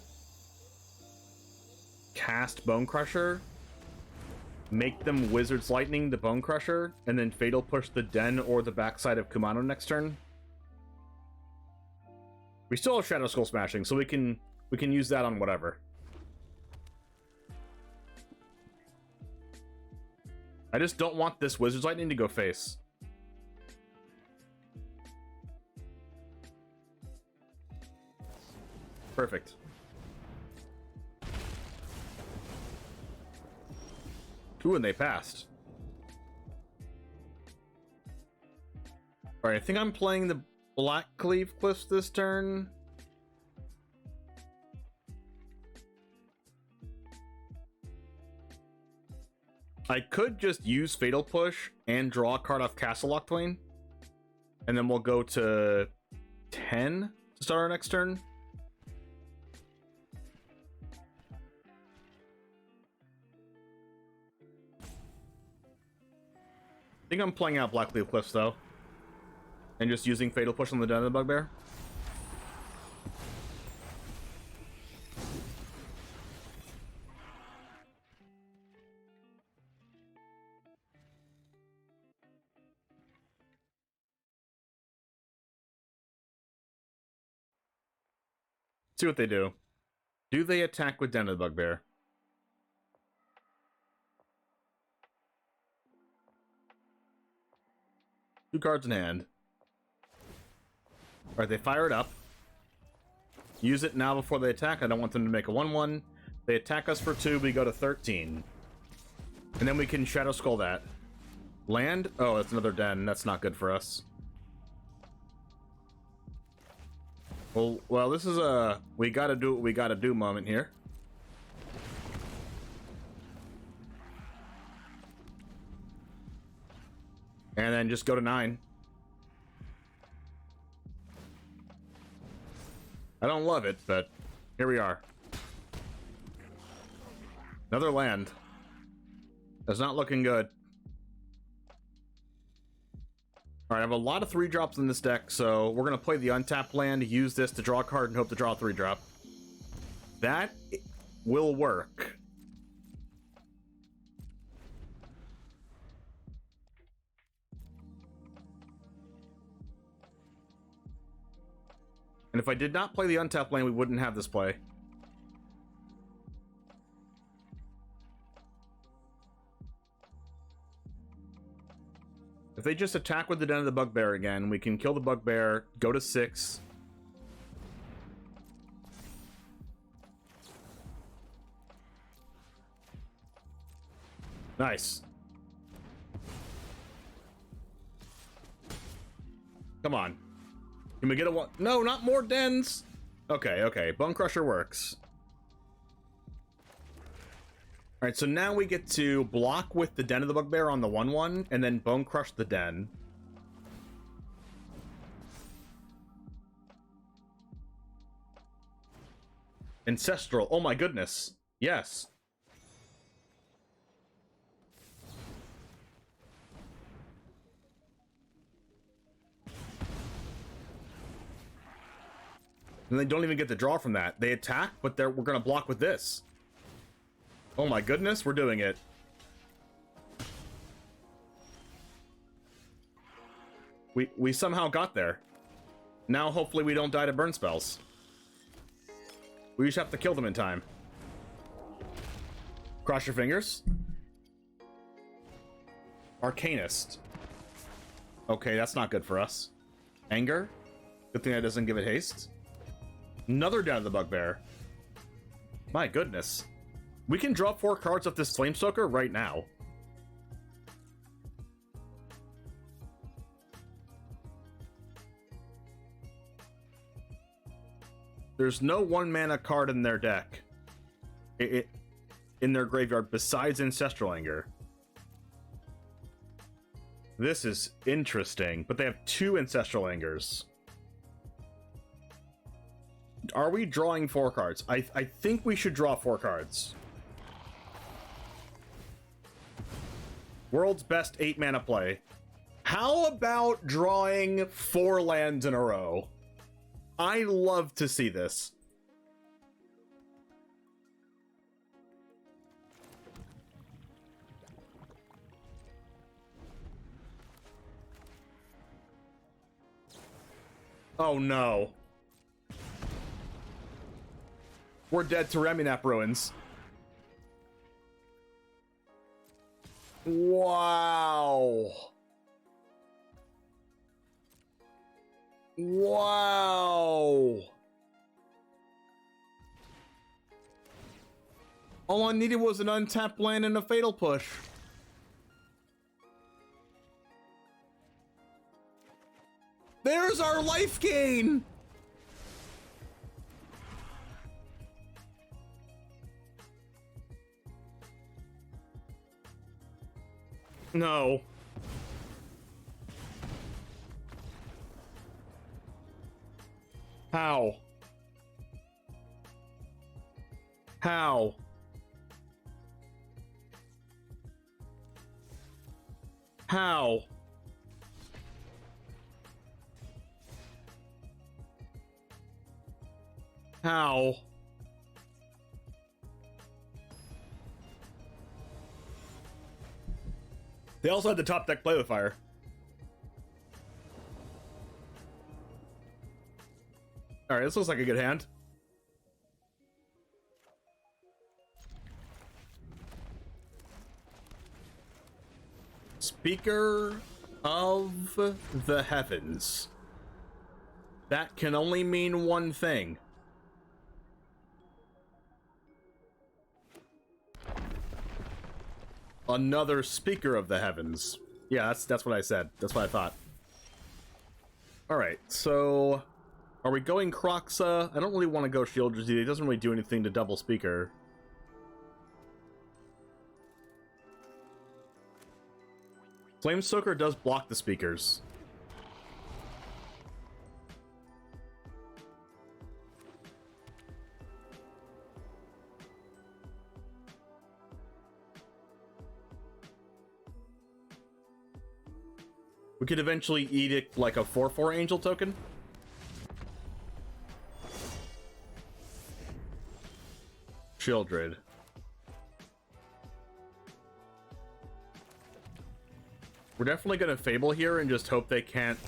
cast Bone Crusher, make them Wizard's Lightning the Bone Crusher, and then Fatal Push the Den or the backside of Kumano next turn. We still have Shadow Skull Smashing, so we can use that on whatever. I just don't want this Wizard's Lightning to go face. Perfect. Ooh, and they passed. Alright, I think I'm playing the Black Cleave Cliffs this turn. I could just use Fatal Push and draw a card off Castle Lock Twain. And then we'll go to 10 to start our next turn. I think I'm playing out Black Cleave Cliffs though. And just using Fatal Push on the Den of the Bugbear. See what they do. Do they attack with Den of the Bugbear? Two cards in hand. Alright, they fire it up. Use it now before they attack. I don't want them to make a 1-1. They attack us for 2, we go to 13. And then we can Shadow Skull that. Land? Oh, that's another den. That's not good for us. Well, this is a we gotta do what we gotta do moment here. And then just go to 9. I don't love it, but here we are. Another land. That's not looking good. Alright, I have a lot of 3-drops in this deck, so we're going to play the untapped land, use this to draw a card, and hope to draw a 3-drop. That will work. And if I did not play the untapped land, we wouldn't have this play. If they just attack with the Den of the Bugbear again, we can kill the Bugbear, go to 6. Nice. Come on. Can we get a 1? No, not more dens! Okay, okay. Bone Crusher works. Alright, so now we get to block with the Den of the Bugbear on the 1-1, and then Bone Crush the Den. Ancestral. Oh my goodness. Yes. And they don't even get the draw from that. They attack, but we're going to block with this. Oh my goodness, we're doing it. We somehow got there. Now hopefully we don't die to burn spells. We just have to kill them in time. Cross your fingers. Arcanist. Okay, that's not good for us. Anger. Good thing that doesn't give it haste. Another Den of the Bugbear. My goodness. We can draw 4 cards off this Flamestoker right now. There's no 1-mana card in their deck. In their graveyard besides Ancestral Anger. This is interesting, but they have 2 Ancestral Angers. Are we drawing 4 cards? I think we should draw 4 cards. World's best 8-mana play. How about drawing 4 lands in a row? I love to see this. Oh no. We're dead to Reminap Ruins. Wow. Wow. All I needed was an untapped land and a fatal push. There's our life gain. No. How? How? How? How? They also had the top deck play with fire. Alright, this looks like a good hand. Speaker of the Heavens. That can only mean one thing. Another Speaker of the Heavens. Yeah, that's what I said. That's what I thought. Alright, so... Are we going Crokeyz? I don't really want to go Shielders either. It doesn't really do anything to double Speaker. Flamestoker does block the Speakers. We could eventually edict like a 4/4 Angel token. Shieldred. We're definitely gonna Fable here and just hope they can't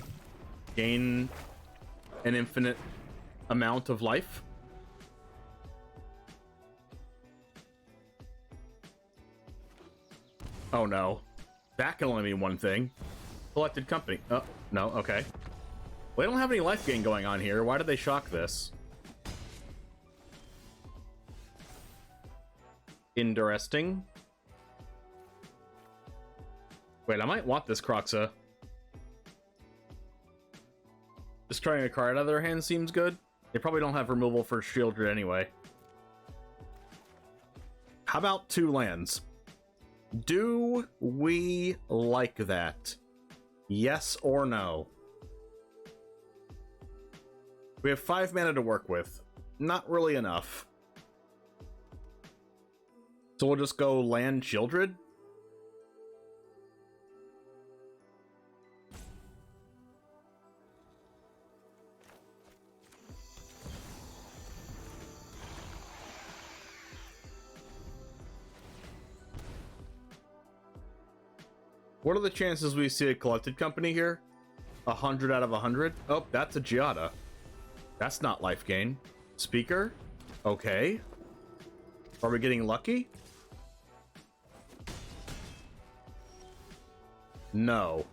gain an infinite amount of life. Oh no. That can only mean one thing. Collected company. Oh, no, okay. Well, they don't have any life gain going on here. Why did they shock this? Interesting. Wait, I might want this Crokeyz. Destroying a card out of their hand seems good. They probably don't have removal for Shieldred anyway. How about 2 lands? Do we like that? Yes or no? We have 5 mana to work with. Not really enough. So we'll just go land Shieldred? What are the chances we see a collected company here? 100 out of 100? Oh, that's a Giada. That's not life gain. Speaker? Okay. Are we getting lucky? No.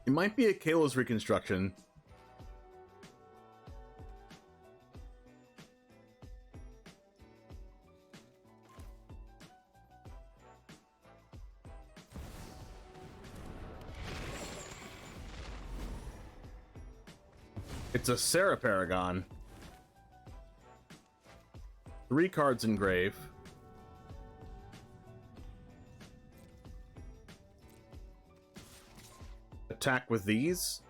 It might be a Kayla's reconstruction. It's a Sarah Paragon. 3 cards in grave. Attack with these.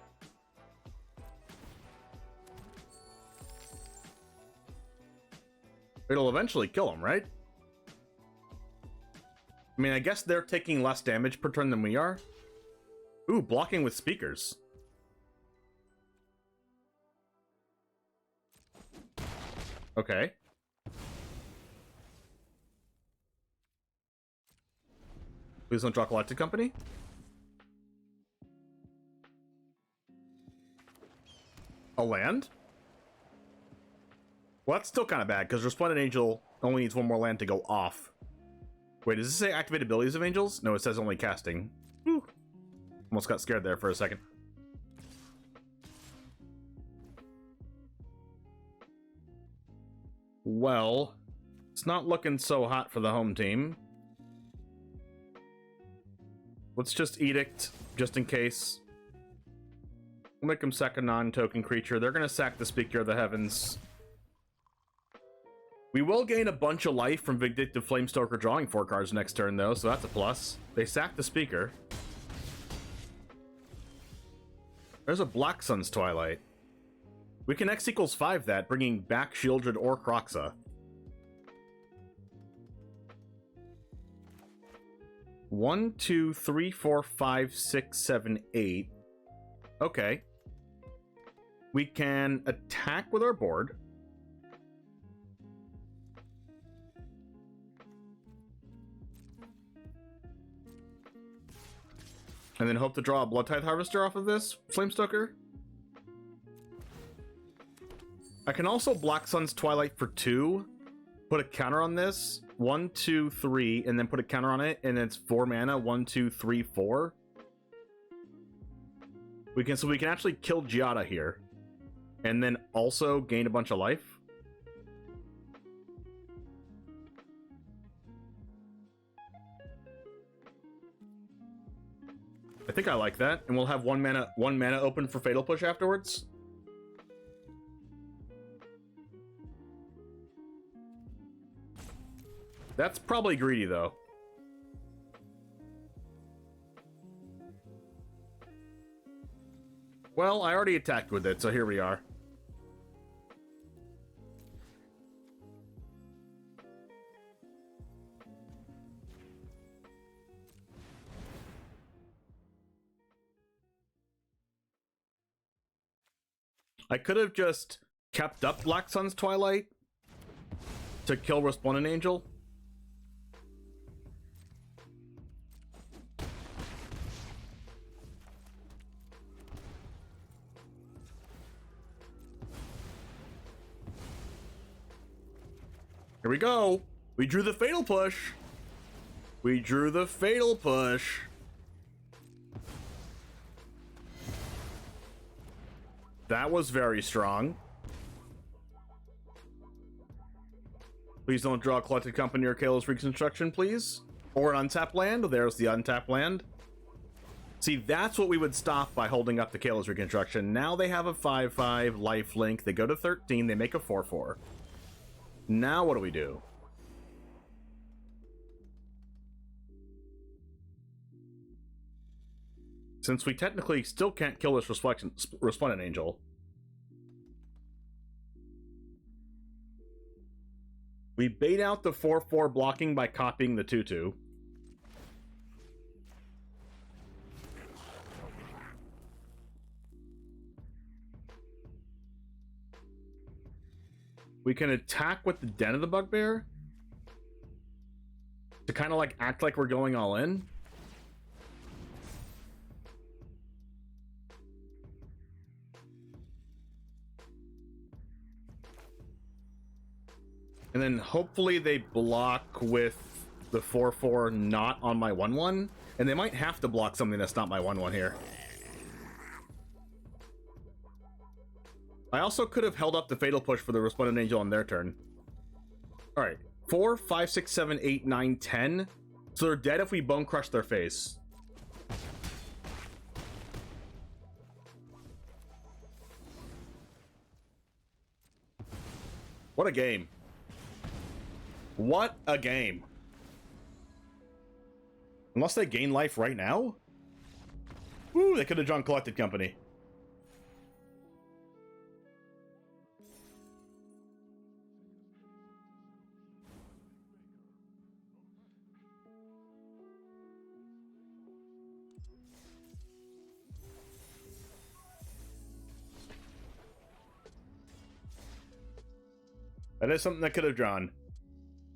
It'll eventually kill him, right? I mean, I guess they're taking less damage per turn than we are. Ooh, blocking with speakers. Okay. Please don't draw Collected Company. A land? Well, that's still kind of bad, because Resplendent Angel only needs one more land to go off. Wait, does this say activate abilities of angels? No, it says only casting. Whew. Almost got scared there for a second. Well, it's not looking so hot for the home team. Let's just Edict, just in case. We'll make them sack a non-token creature. They're going to sack the Speaker of the Heavens. We will gain a bunch of life from Vindictive Flamestoker drawing 4 cards next turn, though, so that's a plus. They sack the Speaker. There's a Black Sun's Twilight. We can X equals 5 that, bringing back Shieldred or Kroxa. One, two, three, four, five, six, seven, 8. Okay. We can attack with our board. And then hope to draw a Blood Tithe Harvester off of this Flamestoker. I can also Black Sun's Twilight for 2. Put a counter on this. 1, 2, 3, and then put a counter on it, and it's 4 mana. 1, 2, 3, 4. We can actually kill Giada here. And then also gain a bunch of life. I think I like that, and we'll have one mana open for Fatal Push afterwards. That's probably greedy, though. Well, I already attacked with it, so here we are. I could have just kept up Black Sun's Twilight to kill Resplendent Angel. Here we go. We drew the Fatal Push. We drew the Fatal Push. That was very strong. Please don't draw a Collected Company or Kayla's Reconstruction, please. Or an untapped land. There's the untapped land. See, that's what we would stop by holding up the Kayla's Reconstruction. Now they have a 5/5 lifelink. They go to 13. They make a 4/4. Now what do we do? Since we technically still can't kill this Resplendent Angel, we bait out the 4/4 blocking by copying the 2/2. We can attack with the Den of the Bugbear to kind of like act like we're going all in. And then hopefully they block with the 4/4 not on my 1/1. And they might have to block something that's not my 1/1 here. I also could have held up the Fatal Push for the Resplendent Angel on their turn. Alright. 4, 5, 6, 7, 8, 9, 10. So they're dead if we Bone Crush their face. What a game. What a game. Unless they gain life right now? Woo, they could have drawn Collected Company. That is something that could have drawn.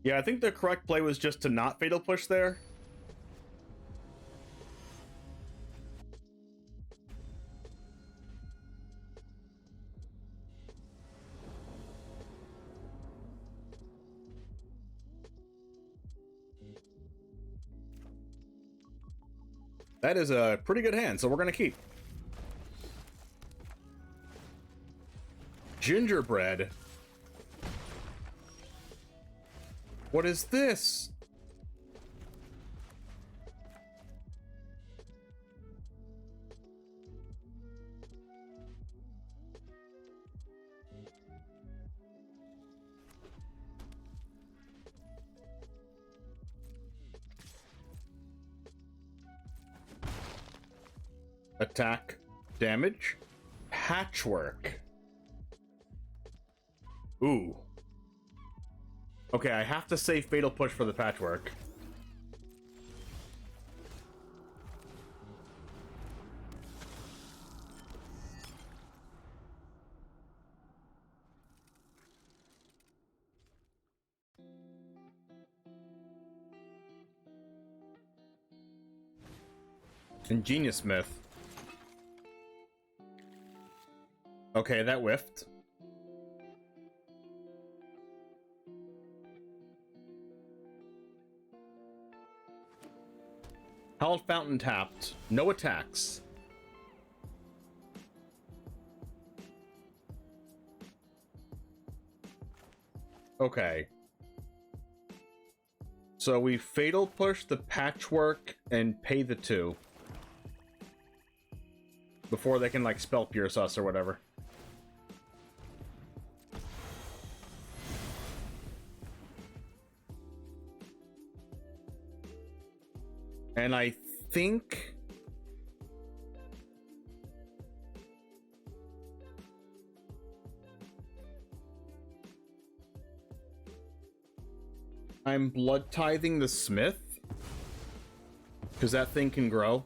Yeah, I think the correct play was just to not Fatal Push there. That is a pretty good hand, so we're gonna keep. Gingerbread. What is this? Attack, damage, patchwork. Ooh. Okay, I have to say fatal push for the patchwork. Ingenious Smith. Okay, that whiffed. Howled Fountain tapped. No attacks. Okay. So we fatal push the patchwork and pay the 2. Before they can, like, spell pierce us or whatever. And I think... I'm blood tithing the smith. Because that thing can grow.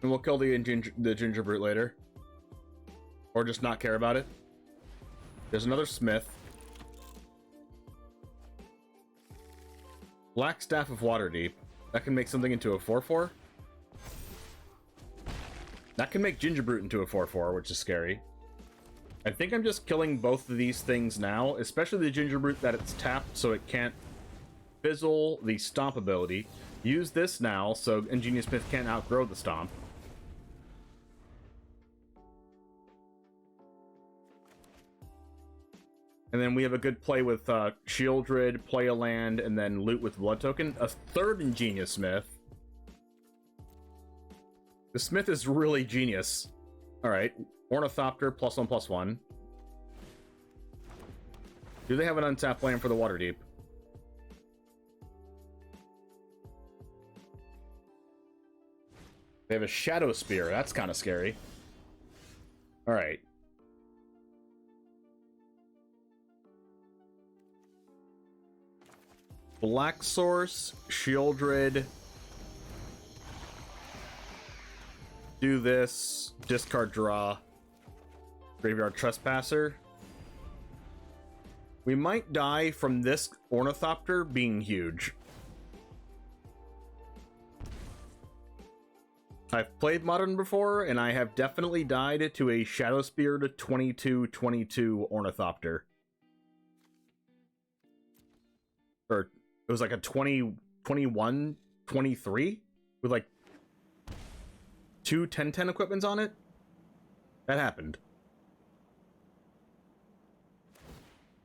And we'll kill the ginger brute later. Or just not care about it. There's another smith. Black Staff of Waterdeep. That can make something into a 4/4. That can make Ginger Brute into a 4/4, which is scary. I think I'm just killing both of these things now, especially the Ginger Brute that it's tapped so it can't fizzle the Stomp ability. Use this now so Ingenious Smith can't outgrow the Stomp. And then we have a good play with Shieldred, play a land, and then loot with Blood Token. A third Ingenious Smith. The Smith is really genius. Alright, Ornithopter, +1/+1. Do they have an untapped land for the Waterdeep? They have a Shadow Spear, that's kind of scary. Alright. Black Source, Shieldred. Do this. Discard draw. Graveyard Trespasser. We might die from this Ornithopter being huge. I've played Modern before, and I have definitely died to a Shadow Spear to 22/22 Ornithopter. Or it was like a 21/23 with like 2 10/10 equipments on it. That happened.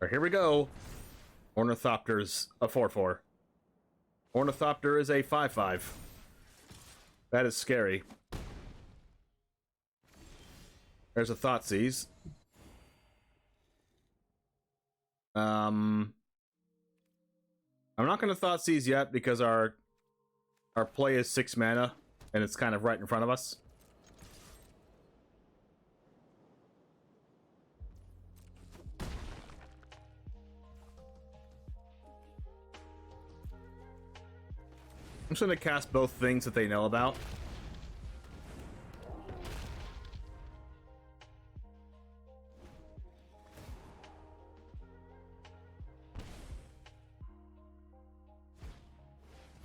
Alright, here we go. Ornithopter's a 4/4. Ornithopter is a 5/5. That is scary. There's a Thoughtseize. I'm not going to Thoughtseize yet because our play is 6 mana and it's kind of right in front of us. I'm just going to cast both things that they know about.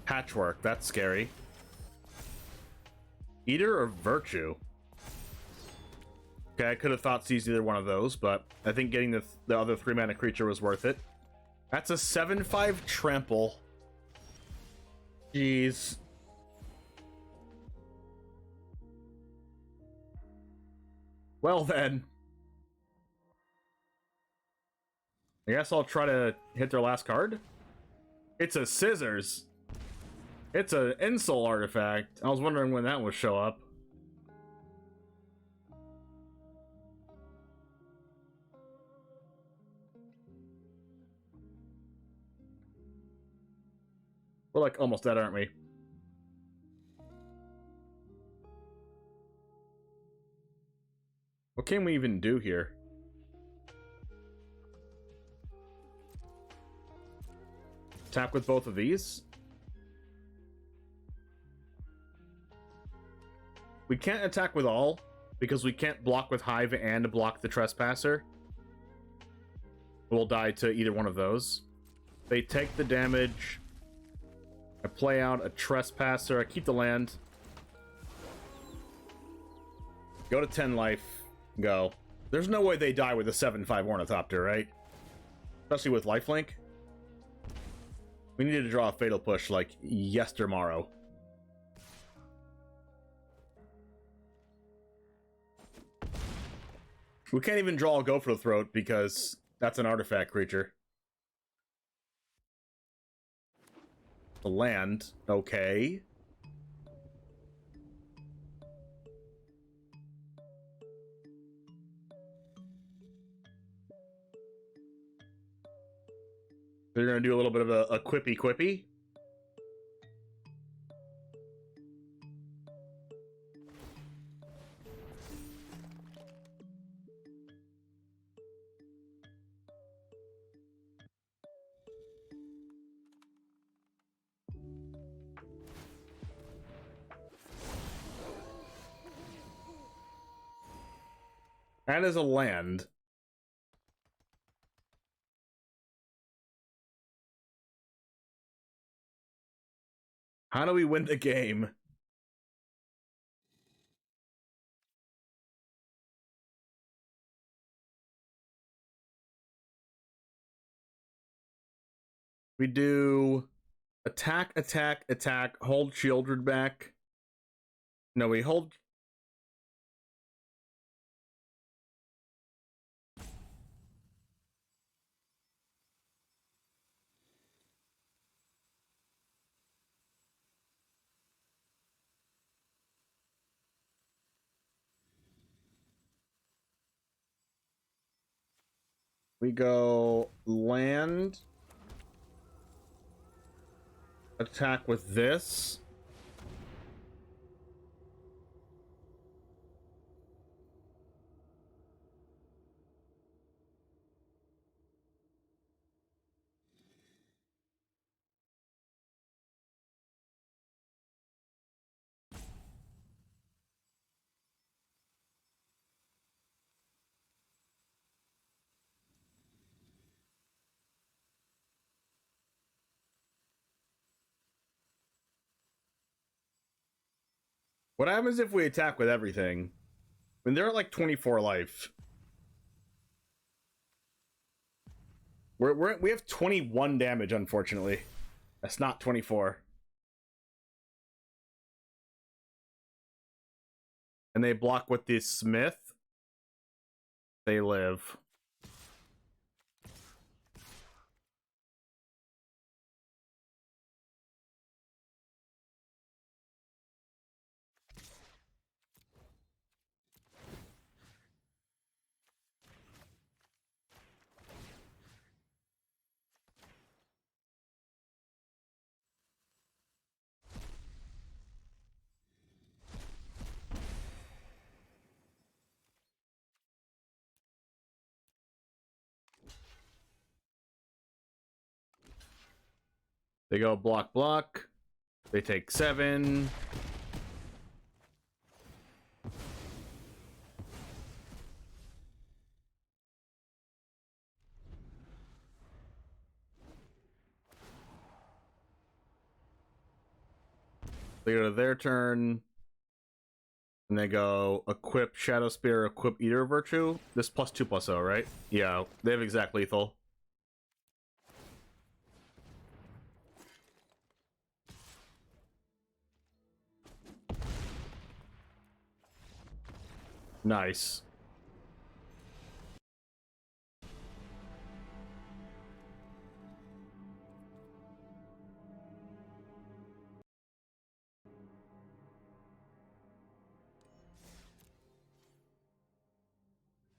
Patchwork, that's scary. Eater or Virtue? Okay, I could have Thoughtseize either one of those, but I think getting the other 3 mana creature was worth it. That's a 7/5 trample. Jeez. Well then. I guess I'll try to hit their last card. It's a scissors. It's an insole artifact. I was wondering when that would show up. We're like almost dead, aren't we? What can we even do here? Attack with both of these? We can't attack with all, because we can't block with Hive and block the Trespasser. We'll die to either one of those. They take the damage. I play out a Trespasser. I keep the land. Go to 10 life. Go. There's no way they die with a 7/5 Ornithopter, right? Especially with lifelink. We needed to draw a Fatal Push like yestermorrow. We can't even draw a Gopher Throat because that's an artifact creature. The land, okay. They're gonna do a little bit of a quippy. That is a land. How do we win the game? We do attack, hold Shieldred back. No, we hold. We go land. Attack with this. What happens if we attack with everything? When they're at like 24 life. We have 21 damage, unfortunately. That's not 24. And they block with the Smith. They live. They go block. They take 7. They go to their turn. And they go equip Shadow Spear, equip Eater Virtue. This +2/+0, right? Yeah, they have exact lethal. Nice.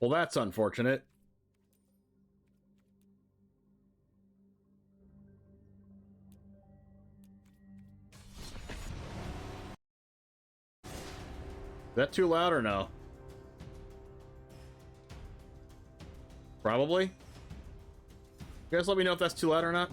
Well, that's unfortunate. Is that too loud or no? Probably. You guys let me know if that's too loud or not.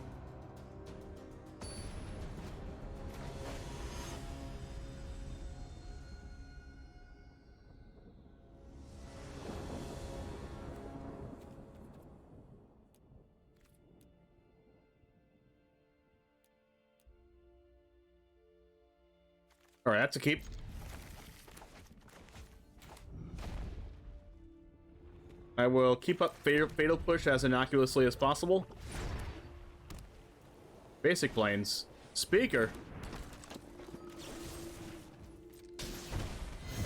Alright, that's a keep. I will keep up Fatal Push as innocuously as possible. Basic planes. Speaker.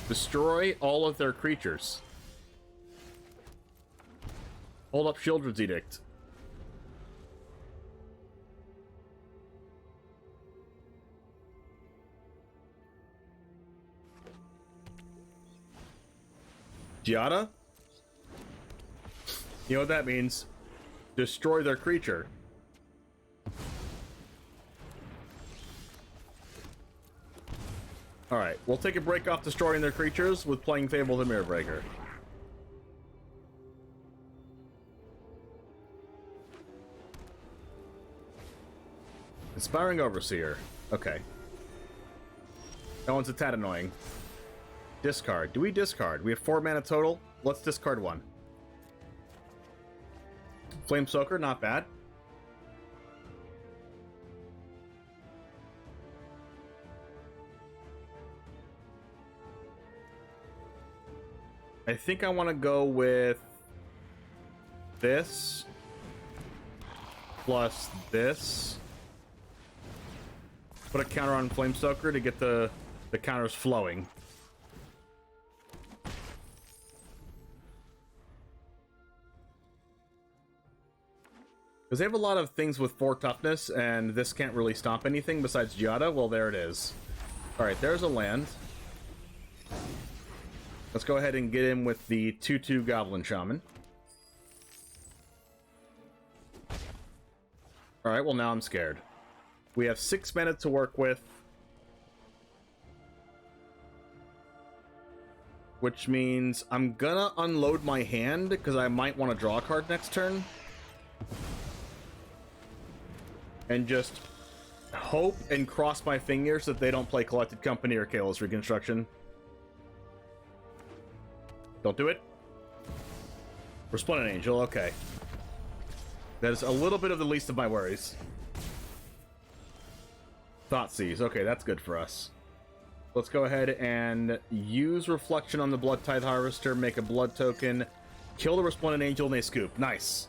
Destroy all of their creatures. Hold up Children's Edict. Giada? You know what that means? Destroy their creature. Alright, we'll take a break off destroying their creatures with playing Fable the Mirror Breaker. Inspiring Overseer. Okay. That one's a tad annoying. Discard. Do we discard? We have 4 mana total. Let's discard 1. Flame Soaker, not bad. I think I want to go with this plus this. Put a counter on Flame Soaker to get the counters flowing. Because they have a lot of things with 4 toughness, and this can't really stomp anything besides Giada. Well, there it is. Alright, there's a land. Let's go ahead and get in with the 2/2 Goblin Shaman. Alright, well now I'm scared. We have 6 mana to work with. Which means I'm gonna unload my hand, because I might want to draw a card next turn. And just hope and cross my fingers that they don't play Collected Company or Kalos Reconstruction. Don't do it. Resplendent Angel, okay. That is a little bit of the least of my worries. Thoughtseize, okay, that's good for us. Let's go ahead and use Reflection on the Blood Tithe Harvester, make a blood token, kill the Resplendent Angel, and they scoop. Nice.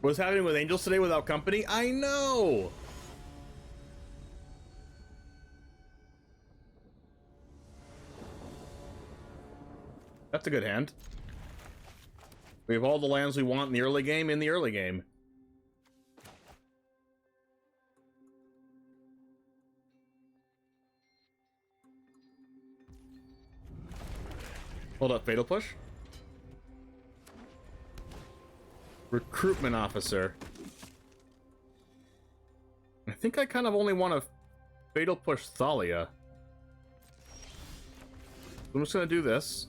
What's happening with Angels today without company? I know! That's a good hand. We have all the lands we want in the early game Hold up, Fatal Push. Recruitment Officer. I think I kind of only want to Fatal Push Thalia. I'm just going to do this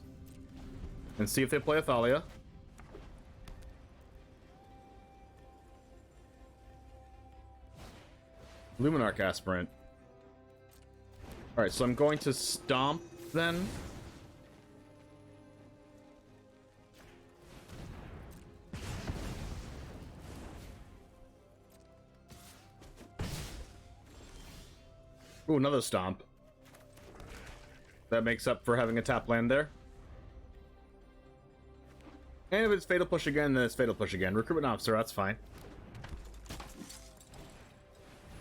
and see if they play a Thalia. Luminarch Aspirant. Alright, so I'm going to Stomp then. Ooh, another Stomp. That makes up for having a tap land there. And if it's Fatal Push again, then it's Fatal Push again. Recruitment Officer, that's fine.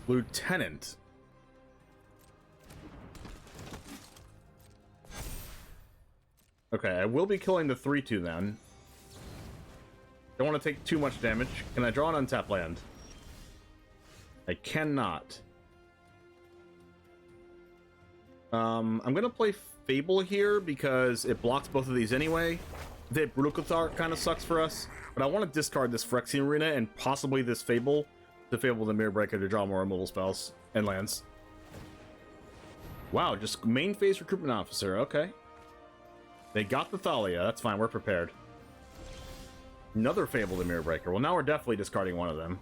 Lieutenant. Okay, I will be killing the 3-2 then. Don't want to take too much damage. Can I draw an untap land? I cannot. I'm gonna play Fable here because it blocks both of these anyway. The Brutal Cathar kind of sucks for us, but I want to discard this Phyrexian Arena and possibly this Fable to Fable the Mirror Breaker to draw more removal spells and lands. Wow, just main phase Recruitment Officer, okay. They got the Thalia, that's fine, we're prepared. Another Fable the Mirror Breaker. Well, now we're definitely discarding one of them.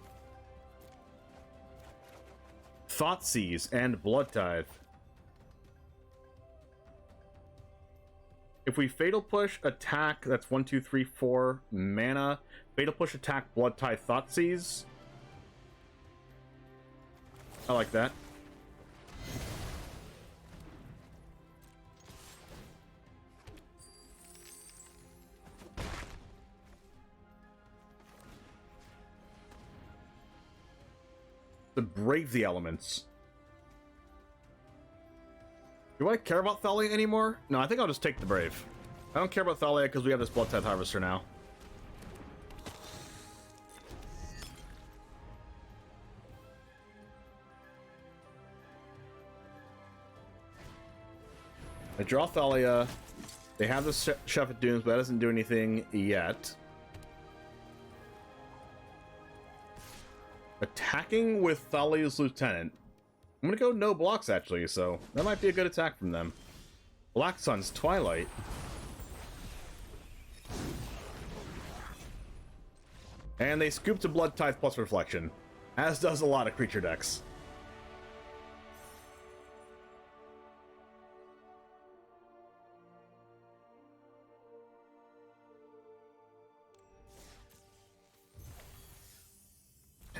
Thoughtseize and Blood Tithe. If we Fatal Push, attack, that's 1, 2, 3, 4 mana. Fatal Push, attack, Blood Tithe, Thoughtseize. I like that. To brave the elements. Do I care about Thalia anymore? No, I think I'll just take the Brave. I don't care about Thalia because we have this Blood Tithe Harvester now. I draw Thalia. They have the Chef of Dooms, but that doesn't do anything yet. Attacking with Thalia's Lieutenant. I'm gonna go no blocks, actually, so that might be a good attack from them. Black Sun's Twilight. And they scoop to Blood Tithe plus Reflection, as does a lot of creature decks.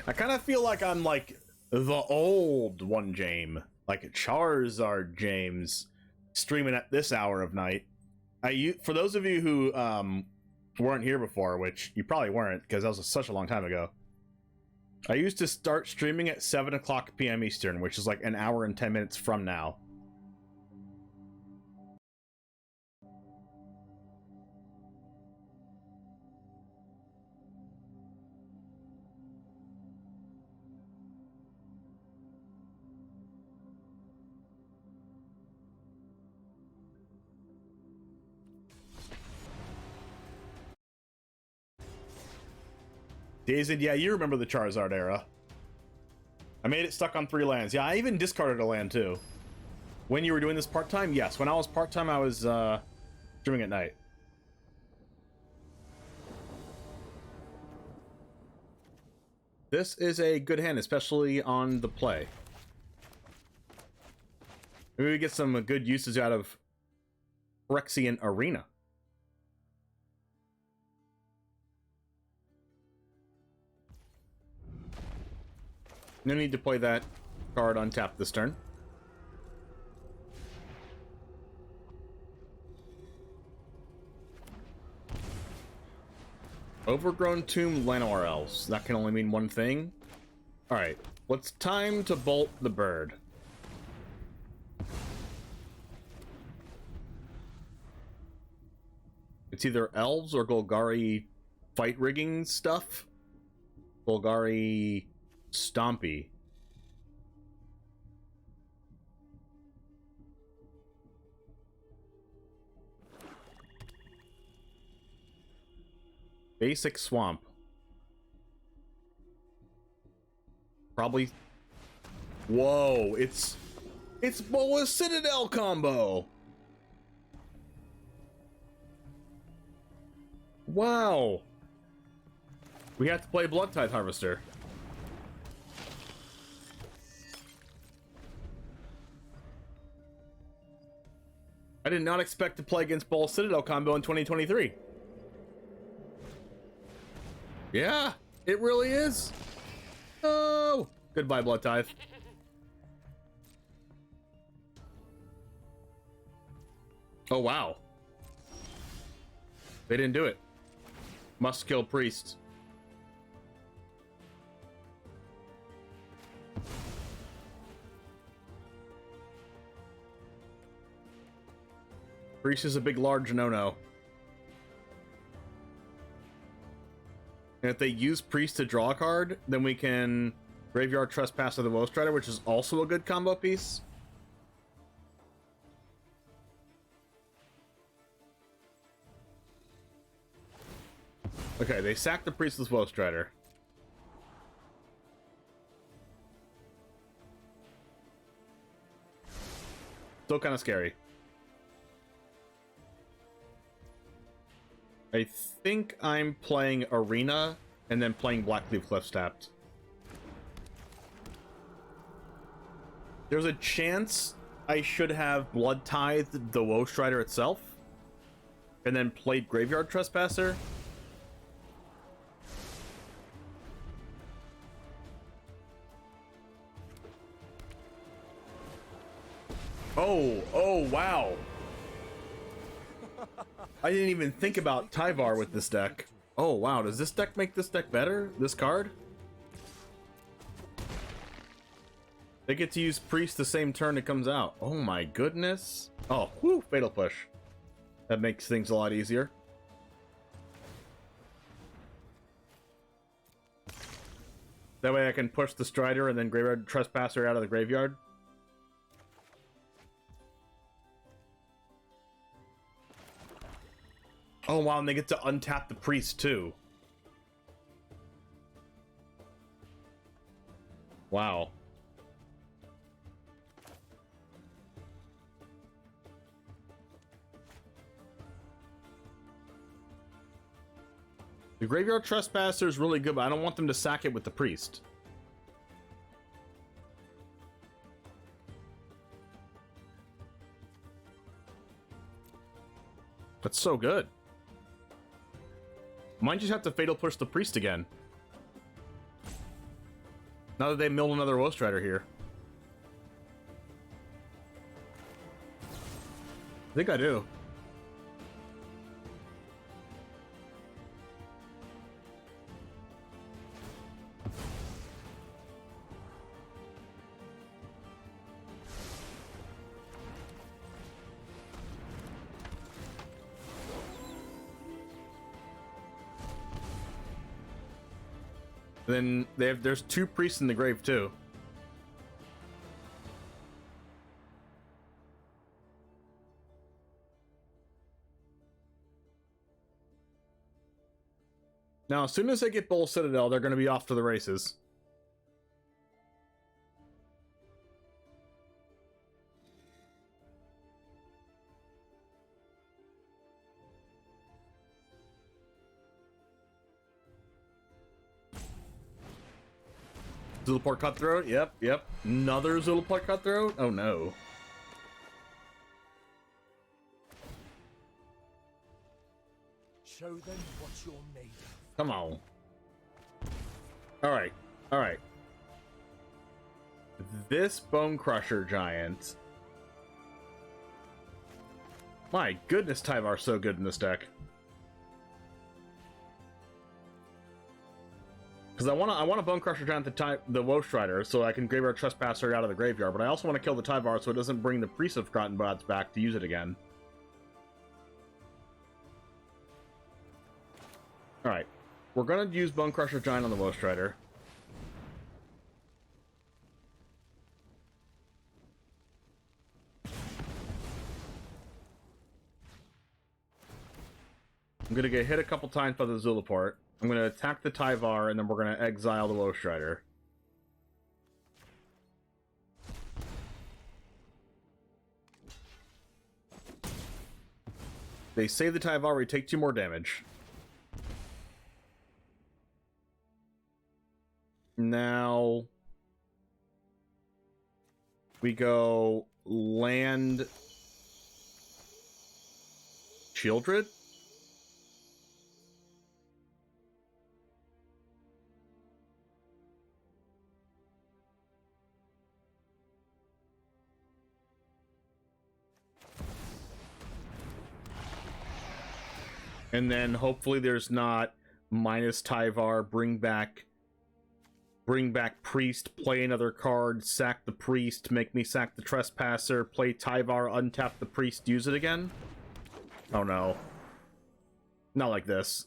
I kind of feel like I'm like the old one Jame, like Charizard James, streaming at this hour of night. For those of you who weren't here before, which you probably weren't because that was such a long time ago, I used to start streaming at 7 o'clock p.m. Eastern, which is like an hour and 10 minutes from now. Dazed, yeah, you remember the Charizard era. I made it stuck on 3 lands. Yeah, I even discarded a land too. When you were doing this part-time? Yes, when I was part-time, I was streaming at night. This is a good hand, especially on the play. Maybe we get some good uses out of Phyrexian Arena. No need to play that card untapped this turn. Overgrown Tomb Llanowar Elves. That can only mean one thing. Alright, it's time to bolt the bird. It's either elves or Golgari fight rigging stuff. Golgari Stompy. Basic Swamp. Probably. Whoa, it's Boa Citadel combo. Wow. We have to play Blood Tithe Harvester. I did not expect to play against Boa Citadel combo in 2023. Yeah, it really is. Oh, goodbye, Blood Tithe. Oh, wow. They didn't do it. Must kill priest. Priest is a big, large no-no. And if they use priest to draw a card, then we can graveyard Trespasser the Woe Strider, which is also a good combo piece. Okay, they sacked the Priestless Woe Strider. Still kind of scary. I think I'm playing Arena and then playing Blackleaf Cliffs tapped. There's a chance I should have Blood Tithed the Woe Strider itself and then played Graveyard Trespasser. Oh, wow. I didn't even think about Tyvar with this deck. Oh, wow. Does this deck make this deck better? This card? They get to use Priest the same turn it comes out. Oh my goodness. Oh, whew, Fatal Push. That makes things a lot easier. That way I can push the Strider and then Graveyard Trespasser out of the graveyard. Oh wow, and they get to untap the Priest too. Wow. The Graveyard Trespasser is really good, but I don't want them to sack it with the Priest. That's so good. Might just have to Fatal Push the Priest again. Now that they milled another Woe Strider here. I think I do. Then there's two priests in the grave too. Now, as soon as they get Bull Citadel, they're going to be off to the races. Zulaport Cutthroat, yep. Another Zulaport Cutthroat? Oh no. Show them what you're made of. Come on. Alright. This Bone Crusher Giant. My goodness, Tyvar's so good in this deck. Because I want to Bone Crusher Giant the Woe Strider, so I can Graveyard Trespasser it out of the graveyard, but I also want to kill the Tyvar so it doesn't bring the Priest of Forgotten Gods back to use it again. Alright. We're going to use Bone Crusher Giant on the Woe Strider. I'm going to get hit a couple times by the Zulaport. I'm going to attack the Tyvar, and then we're going to exile the Woe Strider. They save the Tyvar, we take 2 more damage. Now we go land Childred. And then hopefully there's not minus Tyvar, bring back Priest, play another card, sack the Priest, make me sack the Trespasser, play Tyvar, untap the Priest, use it again? Oh no. Not like this.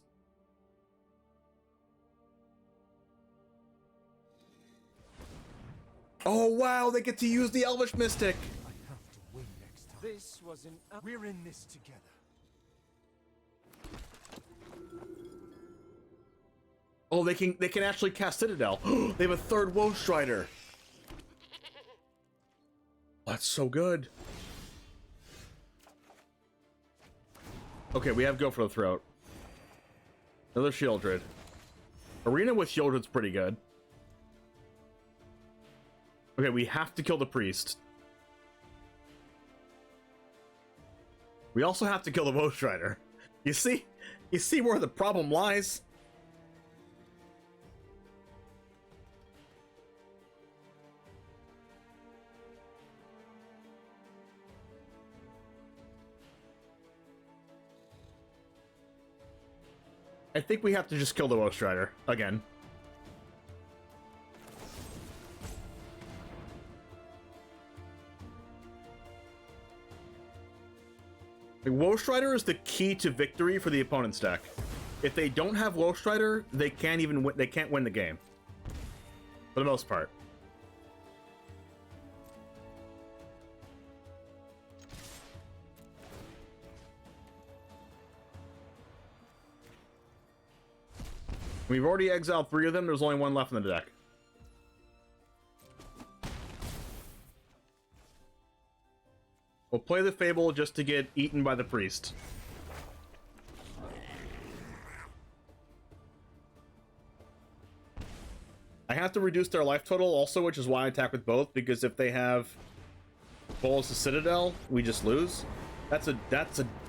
Oh wow, they get to use the Elvish Mystic! I have to win next time. This was an. We're in this together. Oh, they can actually cast Citadel. They have a third Woe Strider. That's so good. Okay, we have Go for the Throat. Another Shieldred. Arena with Shieldred's pretty good. Okay, we have to kill the Priest. We also have to kill the Woe Strider. You see where the problem lies? I think we have to just kill the Woe Strider again. The Woe Strider is the key to victory for the opponent's deck. If they don't have Woe Strider, they can't even win, they can't win the game. For the most part. We've already exiled 3 of them, there's only 1 left in the deck. We'll play the Fable just to get eaten by the Priest. I have to reduce their life total also, which is why I attack with both, because if they have Bolus the Citadel, we just lose. That's a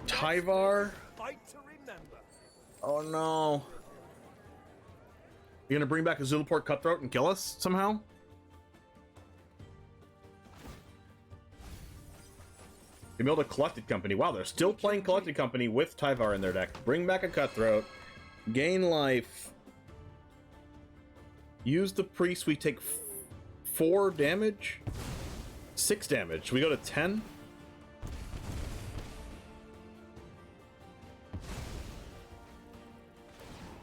Tyvar. Fight to remember. Oh no. You're gonna bring back a Zulaport Cutthroat and kill us somehow? They build a Collected Company. Wow, they're still playing Collected Company with Tyvar in their deck. Bring back a Cutthroat. Gain life. Use the Priest. We take 4 damage? 6 damage. We go to 10?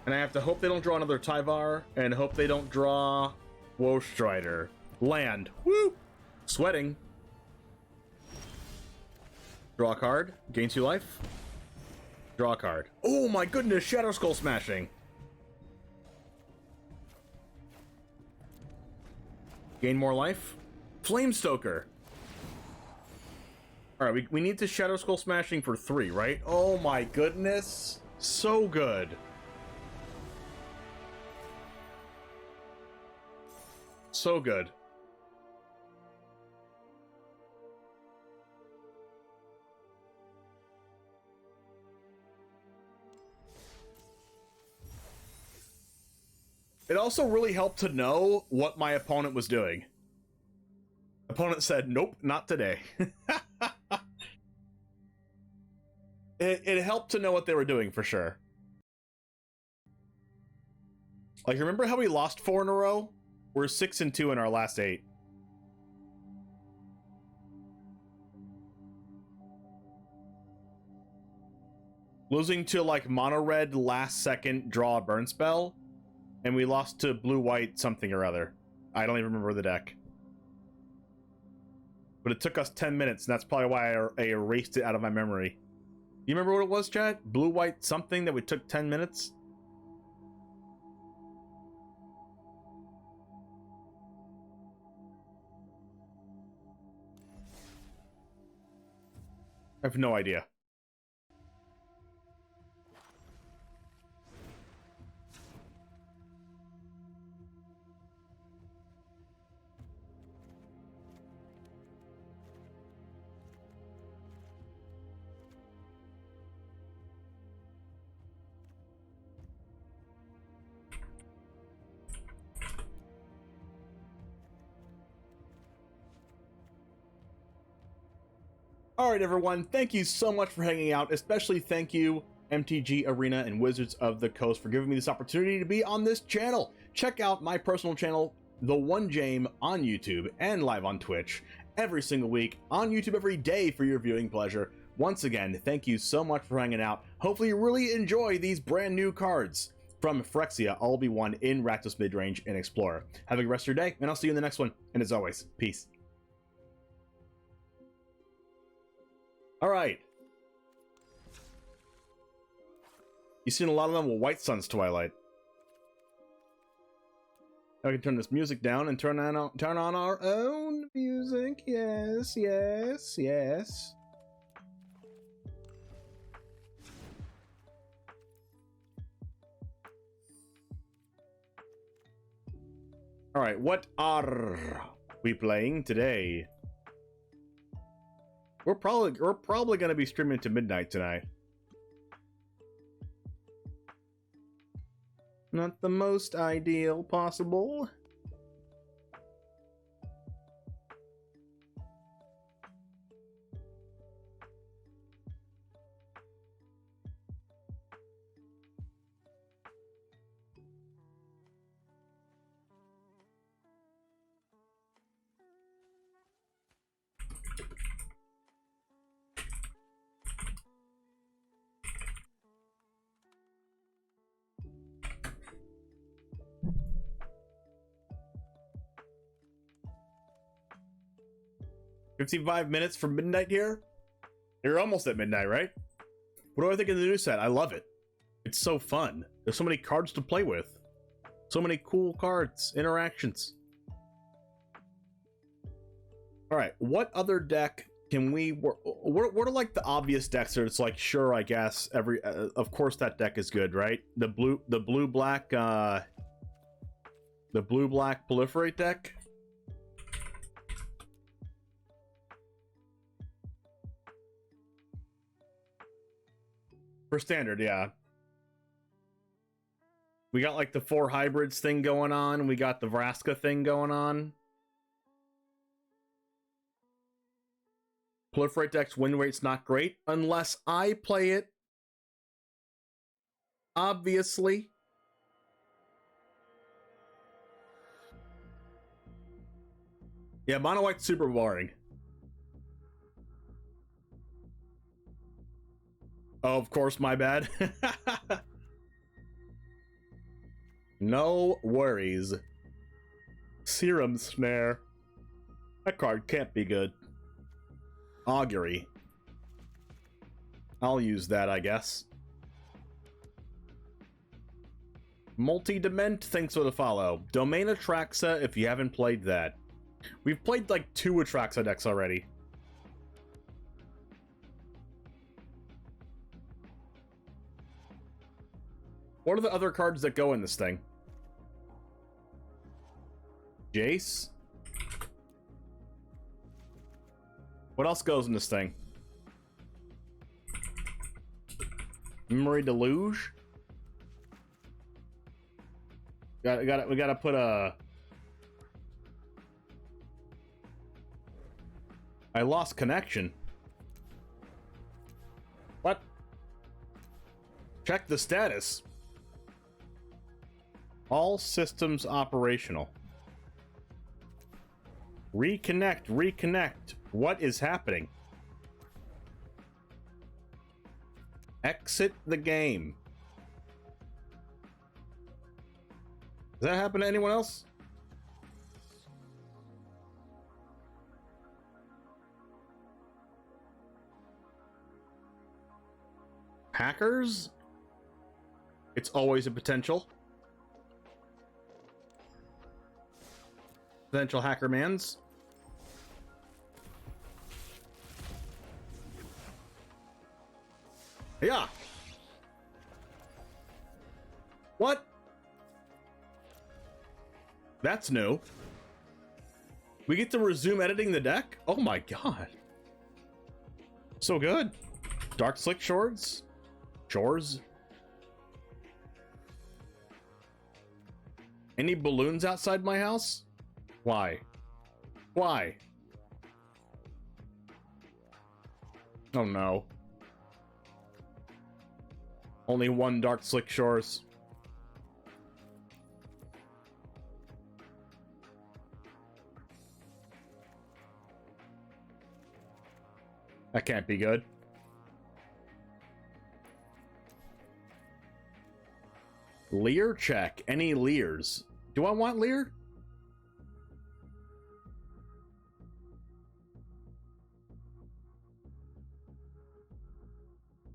And I have to hope they don't draw another Tyvar, and hope they don't draw Woe Strider. Land. Woo! Sweating. Draw a card. Gain 2 life. Draw a card. Oh my goodness, Shadow Skull Smashing. Gain more life. Flamestoker. Alright, we need to Shadow Skull Smashing for 3, right? Oh my goodness. So good. So good. It also really helped to know what my opponent was doing. Opponent said, nope, not today. It helped to know what they were doing for sure. Like, remember how we lost 4 in a row? We're 6-2 in our last 8. Losing to like mono red last second draw a burn spell, and we lost to blue white something or other. I don't even remember the deck. But it took us 10 minutes, and that's probably why I erased it out of my memory. You remember what it was, chat? Blue white something that we took 10 minutes? I have no idea. Alright everyone, thank you so much for hanging out, especially thank you MTG Arena, and Wizards of the Coast for giving me this opportunity to be on this channel. Check out my personal channel, TheOneJame, on YouTube and live on Twitch every single week, on YouTube every day for your viewing pleasure. Once again, thank you so much for hanging out. Hopefully you really enjoy these brand new cards from Phyrexia, all be one in Rakdos Midrange and Explorer. Have a good rest of your day, and I'll see you in the next one. And as always, peace. All right. You've seen a lot of them with White Sun's Twilight. I can turn this music down and turn on our own music. Yes, yes, yes. All right, what are we playing today? We're probably going to be streaming to midnight tonight. Not the most ideal possible. "55 minutes from midnight here?" You're almost at midnight, right? What do I think of the new set? I love it. It's so fun. There's so many cards to play with. So many cool cards, interactions. All right, what other deck can we... What are like the obvious decks that it's like, sure, I guess, of course that deck is good, right? The blue-black proliferate deck? For standard, yeah. We got like the 4 hybrids thing going on. We got the Vraska thing going on. Proliferate deck's win rate's not great unless I play it. Obviously. Yeah, mono white's super boring. Oh, of course, my bad. No worries. Serum Snare. That card can't be good. Augury. I'll use that, I guess. Multi-Dement, thanks for the follow. Domain Atraxa, if you haven't played that. We've played like 2 Atraxa decks already. What are the other cards that go in this thing? Jace? What else goes in this thing? Memory Deluge? We gotta put a... I lost connection. What? Check the status. All systems operational. Reconnect. What is happening? Exit the game. Does that happen to anyone else? Hackers? It's always a potential. Potential hacker mans. Yeah. What? That's new. We get to resume editing the deck? Oh my god. So good. Dark Slick Shores? Shores? Any balloons outside my house? Why? Why? Oh no. Only one Dark Slick Shores. That can't be good. Lear check. Any Lears? Do I want Lear?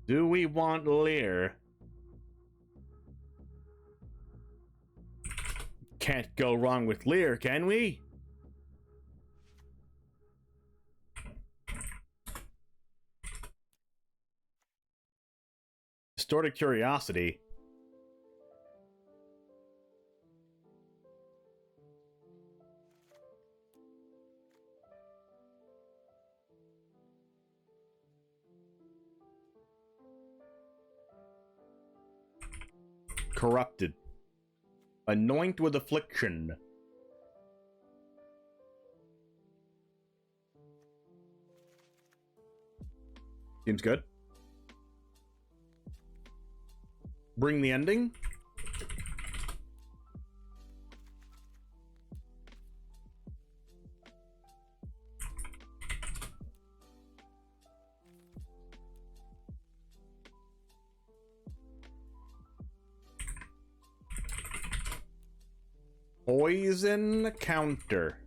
Do we want Lear? Can't go wrong with Lear, can we? Distorted Curiosity. Corrupted. Anoint with Affliction. Seems good. Bring the Ending. Poison counter.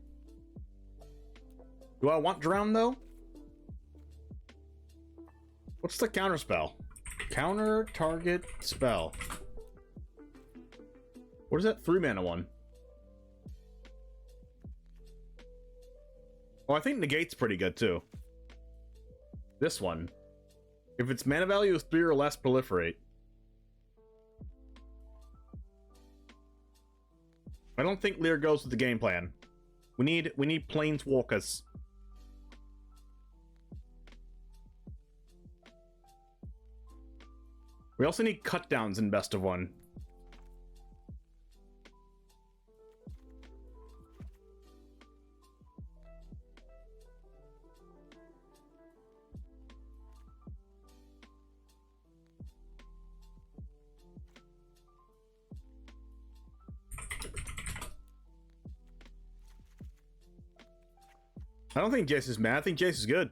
Do I want Drown though? What's the counter spell? Counter target spell. What is that 3-mana one? Oh, I think Negate's pretty good too. This one. If its mana value is 3 or less, proliferate. I don't think Lear goes with the game plan. We need planeswalkers. We also need cut downs in best of one. I don't think Jace is mad. I think Jace is good.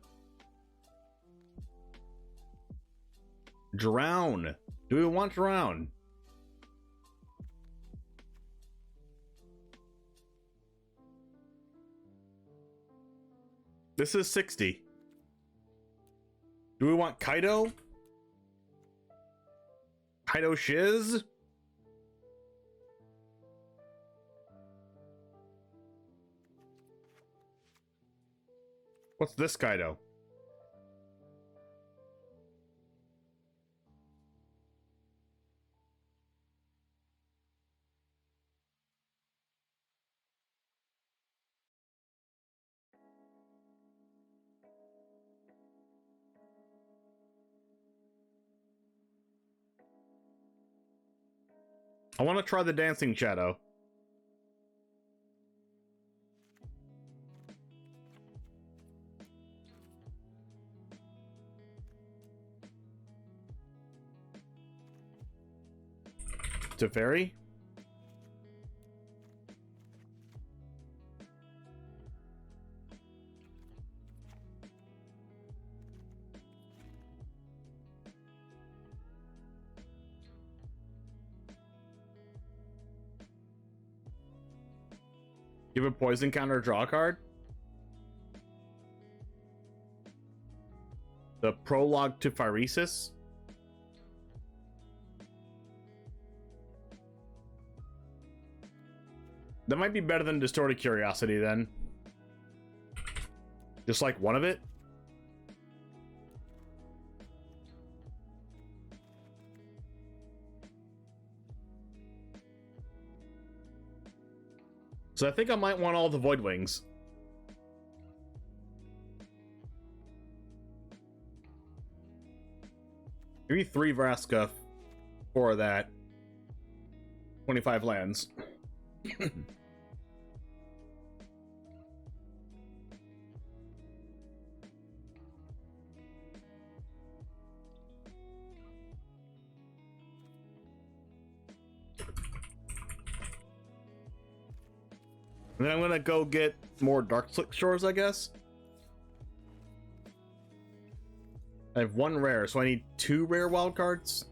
Drown. Do we want Drown? This is 60. Do we want Kaido? Kaido Shiz? What's this Kaido? I want to try the Dancing Shadow. Teferi? Give a poison counter, draw a card. The prologue to Phyresis. That might be better than Distorted Curiosity then. Just like one of it. So I think I might want all the Void Wings. Maybe 3 Vraska for that. 25 lands. And then I'm gonna go get more Dark Slick Shores, I guess. I have 1 rare, so I need 2 rare wild cards.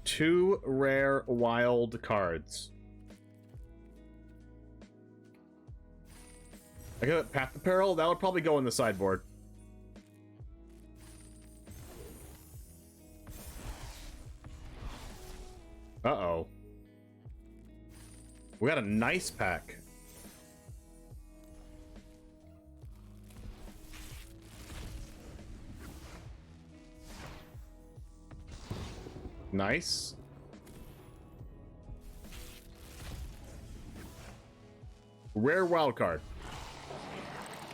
Two rare wild cards. I got Path of Peril. That would probably go in the sideboard. Uh-oh. We got a nice pack. Nice. Rare wild card.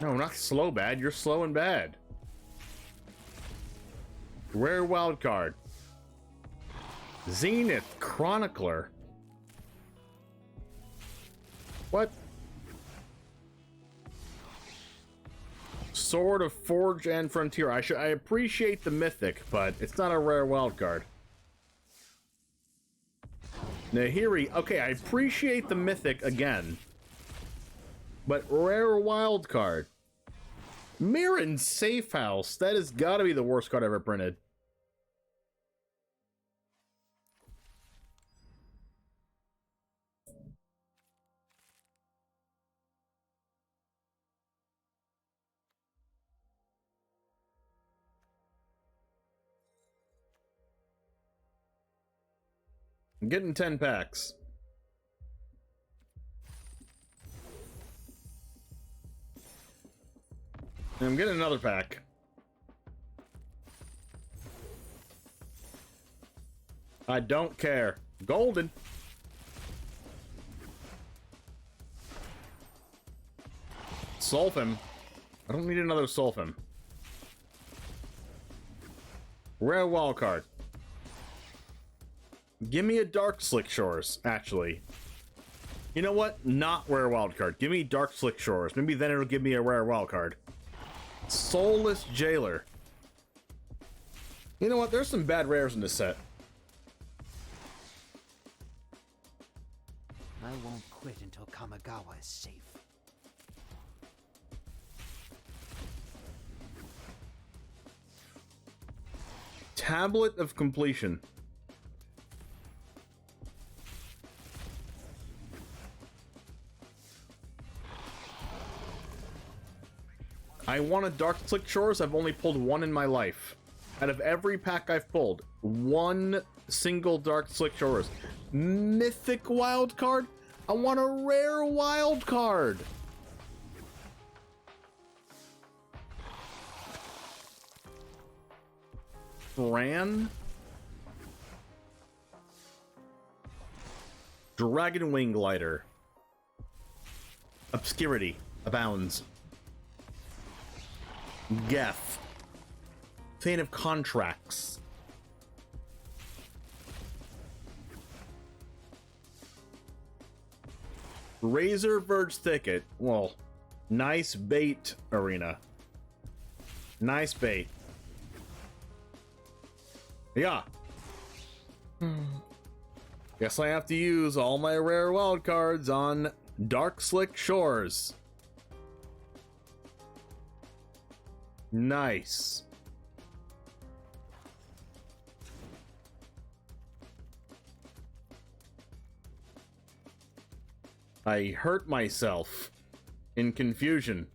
No, not slow bad. You're slow and bad. Rare wild card. Zenith Chronicler. What? Sword of Forge and Frontier. I appreciate the mythic, but it's not a rare wild card. Nahiri. Okay, I appreciate the mythic again. But rare wild card. Mirren Safe House. That has got to be the worst card ever printed. I'm getting 10 packs. I'm getting another pack. I don't care. Golden. Sulfim. I don't need another Sulfim. Rare wild card. Give me a Dark Slick Shores, actually. You know what? Not rare wild card. Give me Dark Slick Shores. Maybe then it'll give me a rare wild card. Soulless Jailer. You know what? There's some bad rares in this set. I won't quit until Kamigawa is safe. Tablet of Completion. I want a Dark Slick Shores. I've only pulled 1 in my life. Out of every pack I've pulled, 1 single Dark Slick Shores. Mythic wild card? I want a rare wild card. Fran? Dragon Wing Glider. Obscurity abounds. Geth. Fan of Contracts. Razor Verge Thicket. Well, nice bait, Arena. Nice bait. Yeah. Guess I have to use all my rare wild cards on Dark Slick Shores. Nice. I hurt myself in confusion.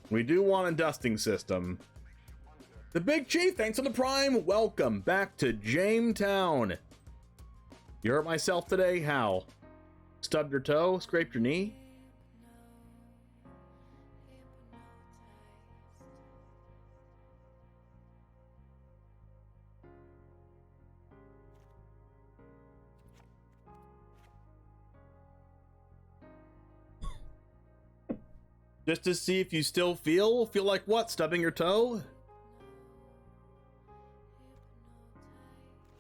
We do want a dusting system. The Big Chief, thanks for the Prime. Welcome back to Jametown. You hurt myself today? How? Stubbed your toe? Scraped your knee? Just to see if you still feel like what? Stubbing your toe?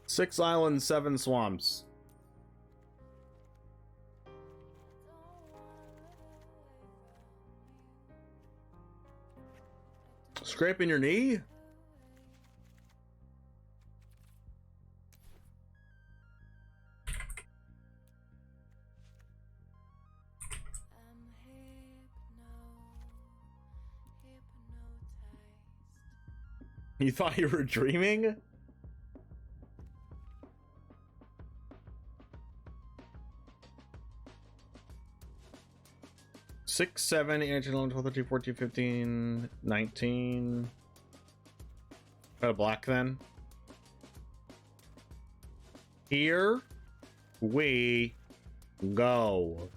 6 islands, 7 swamps. Scraping your knee? You thought you were dreaming? Six, 7, 8, 11, 12, 13, 14, 15, 19. Got a black then. Here we go.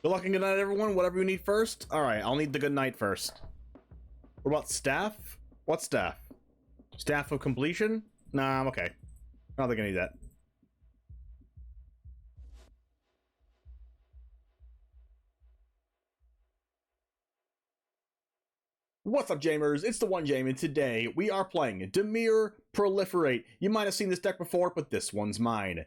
Good luck and good night, everyone. Whatever you need first. All right, I'll need the good night first. What about staff? What staff? Staff of completion? Nah, I'm okay. I don't think I need that. What's up, Jamers? It's the One Jame, and today we are playing Dimir Proliferate. You might have seen this deck before, but this one's mine.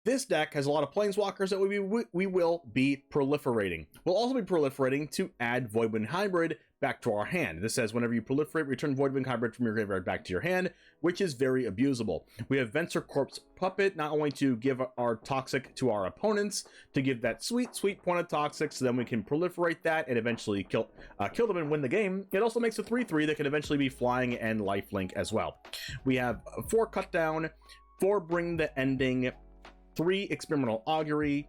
This deck has a lot of planeswalkers that we will be proliferating. We'll also be proliferating to add Voidwind Hybrid back to our hand. This says whenever you proliferate, return Voidwind Hybrid from your graveyard back to your hand, which is very abusable. We have Venser Corpse Puppet, not only to give our Toxic to our opponents, to give that sweet, sweet point of Toxic, so then we can proliferate that and eventually kill them and win the game. It also makes a 3/3 that can eventually be flying and lifelink as well. We have 4 Cut Down, 4 Bring the Ending, 3 Experimental Augury.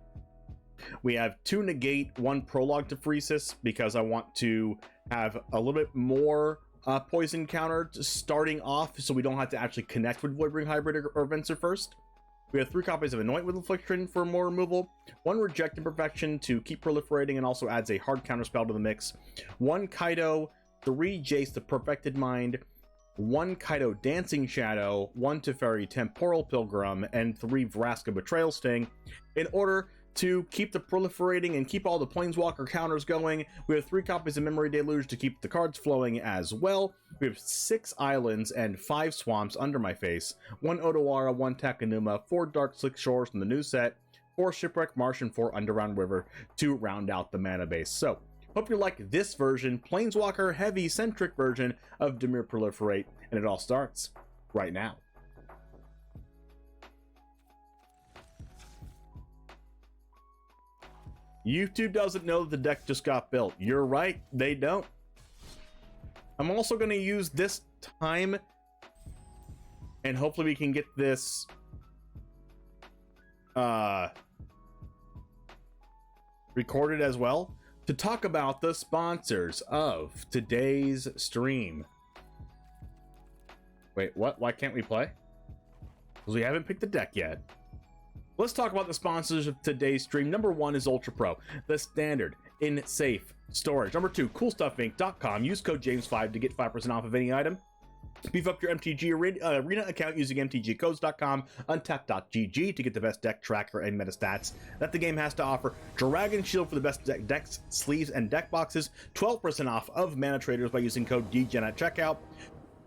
We have 2 Negate, 1 Prologue to Phresis, because I want to have a little bit more poison counter starting off, so we don't have to actually connect with Voidbring Hybrid or Venser first. We have 3 copies of Anoint with Affliction for more removal, 1 Reject Imperfection to keep proliferating and also adds a hard counter spell to the mix, 1 Kaido, 3 Jace the Perfected Mind, 1 Kaido Dancing Shadow, 1 Teferi Temporal Pilgrim, and 3 Vraska Betrayal Sting. In order to keep the proliferating and keep all the Planeswalker counters going, we have 3 copies of Memory Deluge to keep the cards flowing as well. We have 6 Islands and 5 Swamps under my face, 1 Odawara, 1 Takenuma, 4 Dark Slick Shores from the new set, 4 Shipwreck Marsh, and 4 Underground River to round out the mana base. So, hope you like this version, Planeswalker heavy centric version of Dimir Proliferate, and it all starts right now. YouTube doesn't know that the deck just got built. You're right, they don't. I'm also going to use this time, and hopefully we can get this recorded as well, to talk about the sponsors of today's stream. Wait, what? Why can't we play? Because we haven't picked the deck yet. Let's talk about the sponsors of today's stream. Number 1 is Ultra Pro, the standard in safe storage. Number 2, CoolStuffInc.com. Use code James5 to get 5% off of any item. Beef up your MTG Arena account using mtgcodes.com, untap.gg to get the best deck tracker and meta stats that the game has to offer. Dragon Shield for the best decks, sleeves, and deck boxes. 12% off of Mana Traders by using code DGen at checkout.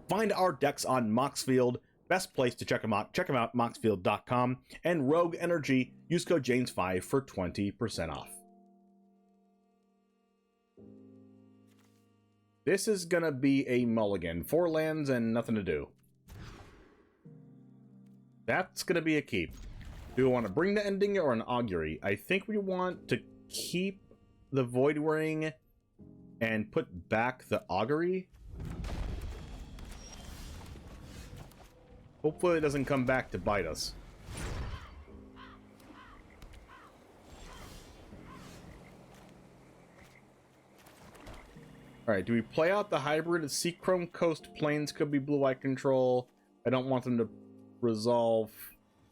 Find our decks on Moxfield. Best place to check them out, moxfield.com. And Rogue Energy, use code James5 for 20% off. This is gonna be a mulligan. 4 lands and nothing to do. That's gonna be a keep. Do we want to bring the ending or an augury? I think we want to keep the Void Ring and put back the augury. Hopefully it doesn't come back to bite us. Alright, do we play out the hybrid? Sea Chrome Coast Plains could be blue-white control. I don't want them to resolve...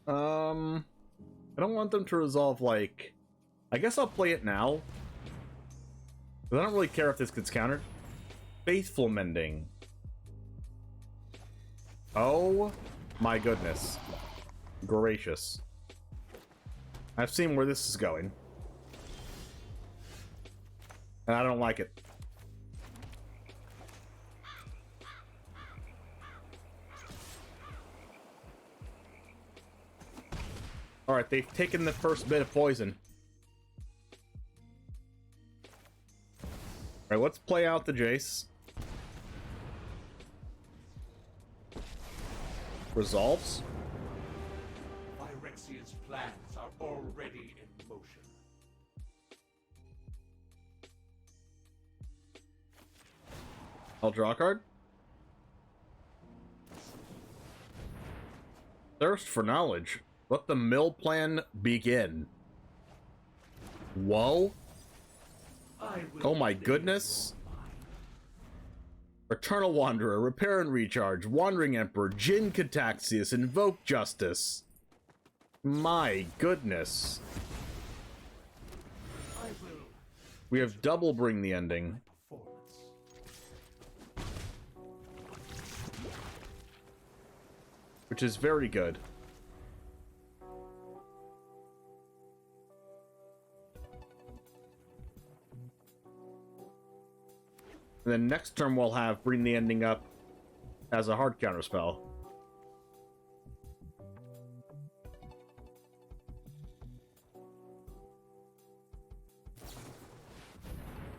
I don't want them to resolve, like... I guess I'll play it now. But I don't really care if this gets countered. Faithful Mending. Oh my goodness. Gracious. I've seen where this is going. And I don't like it. Alright, they've taken the first bit of poison. Alright, let's play out the Jace. Resolves. Phyrexian's plans are already in motion. I'll draw a card. Thirst for knowledge. Let the mill plan begin. Whoa. Oh my goodness. Eternal Wanderer, Repair and Recharge, Wandering Emperor, Jin Cataxius, Invoke Justice. My goodness. We have double bring the ending. Which is very good. And then next turn we'll have bring the ending up as a hard counter spell.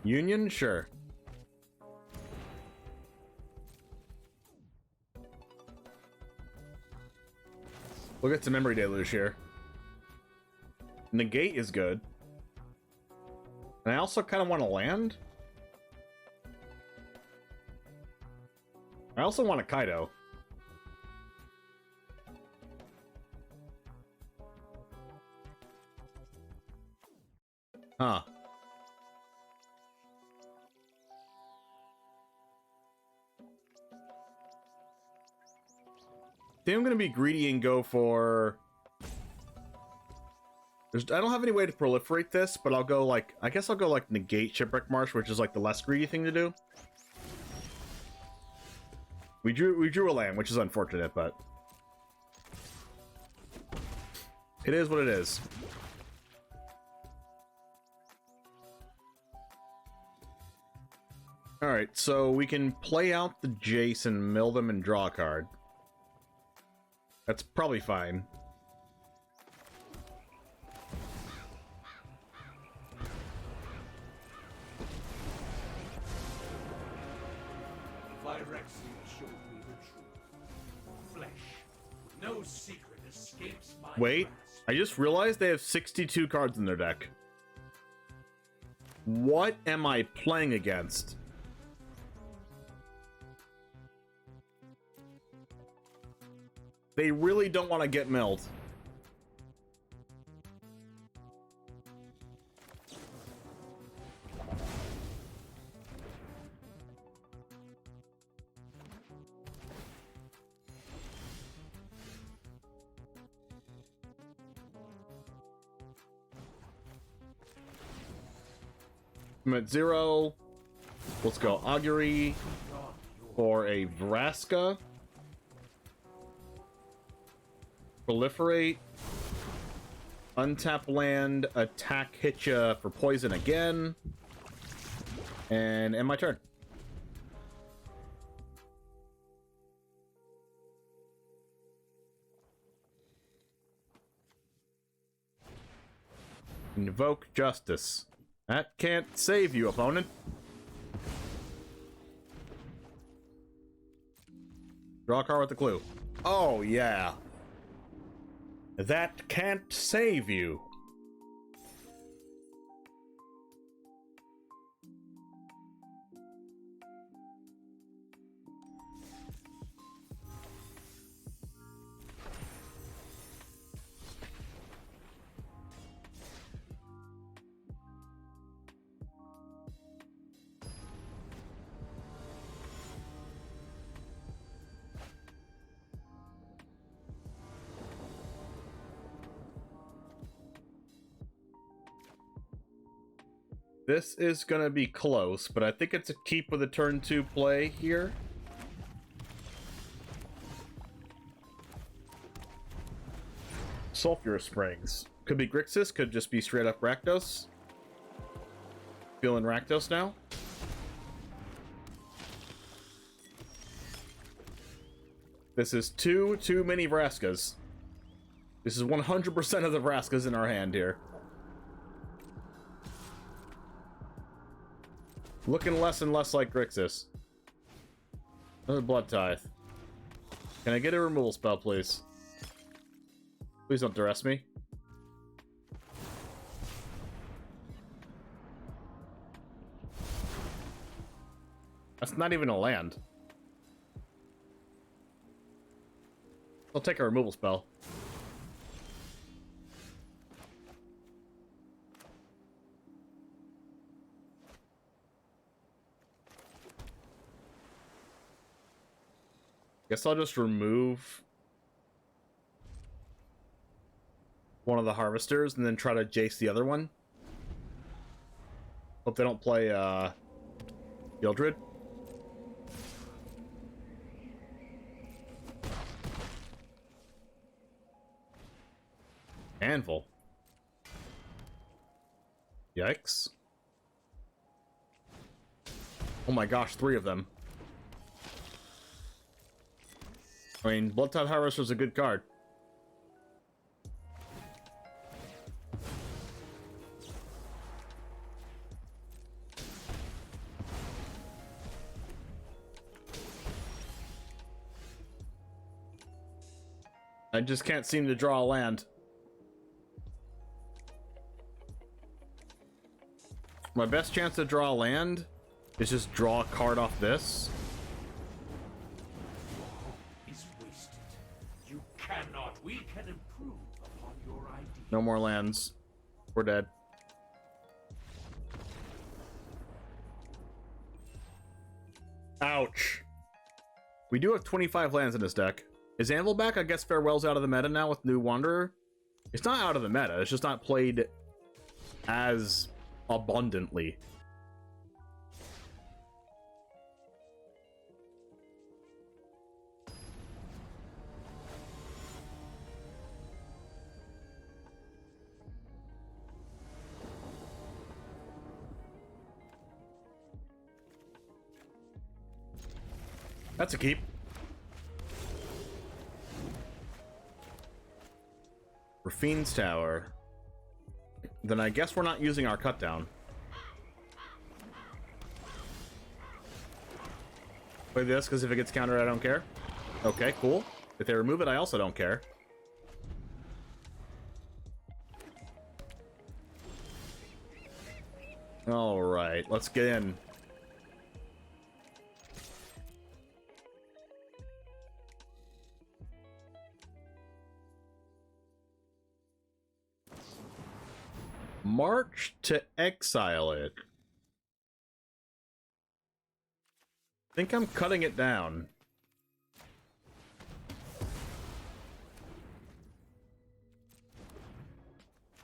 Union? Sure. We'll get some Memory Deluge here. Negate is good. And I also kind of want to land. I also want a Kaido. Huh. I think I'm gonna be greedy and go for... I don't have any way to proliferate this, but I'll go like... I guess I'll go like Negate Shipwreck Marsh, which is like the less greedy thing to do. We drew a land, which is unfortunate, but it is what it is. Alright, so we can play out the Jace and mill them and draw a card. That's probably fine. No secret escapes my Wait, grasp. I just realized they have 62 cards in their deck. What am I playing against? They really don't want to get milled. I'm at 0. Let's go Augury for a Vraska. Proliferate. Untap land. Attack Hitcha for poison again. And end my turn. Invoke Justice. That can't save you, opponent. Draw a card with the clue. Oh, yeah. That can't save you. This is gonna be close, but I think it's a keep with a turn 2 play here. Sulfurous Springs. Could be Grixis, could just be straight up Rakdos. Feeling Rakdos now. This is too many Vraskas. This is 100% of the Vraskas in our hand here. Looking less and less like Grixis. Another Blood Tithe. Can I get a removal spell, please? Please don't duress me. That's not even a land. I'll take a removal spell. Guess I'll just remove one of the harvesters and then try to Jace the other one. Hope they don't play Gildred. Anvil. Yikes. Oh my gosh, 3 of them. I mean, Blood Tithe Harvester is a good card. I just can't seem to draw a land. My best chance to draw a land is just draw a card off this. We can improve upon your idea. No more lands. We're dead. Ouch. We do have 25 lands in this deck. Is Anvil back? I guess Farewell's out of the meta now with New Wanderer. It's not out of the meta. It's just not played as abundantly. That's a keep. Rafine's Tower. Then I guess we're not using our cut down. Play this, because if it gets countered, I don't care. Okay, cool. If they remove it, I also don't care. Alright, let's get in. March to exile it. I think I'm cutting it down.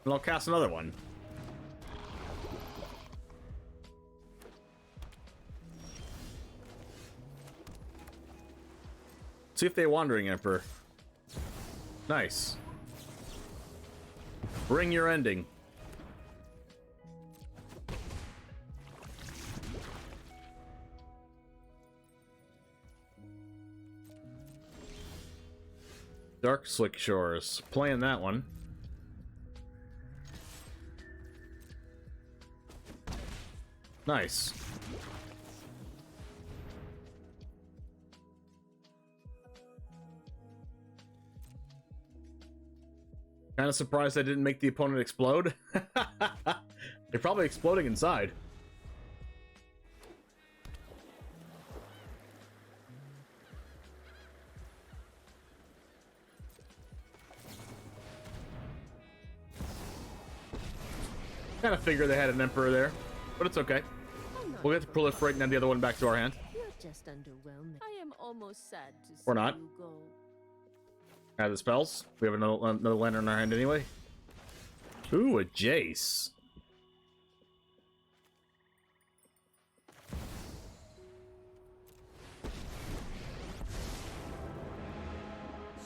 And I'll cast another one. See if they Wandering Emperor. Nice. Bring your ending. Dark Slick Shores. Playing that one. Nice. Kind of surprised I didn't make the opponent explode. They're probably exploding inside. Kind of figured they had an Emperor there, but it's okay. We'll get to proliferate and then the other one back to our hand. You're just underwhelming. I am almost sad to see Or not. you go. Add the spells. We have another lantern in our hand anyway. Ooh, a Jace.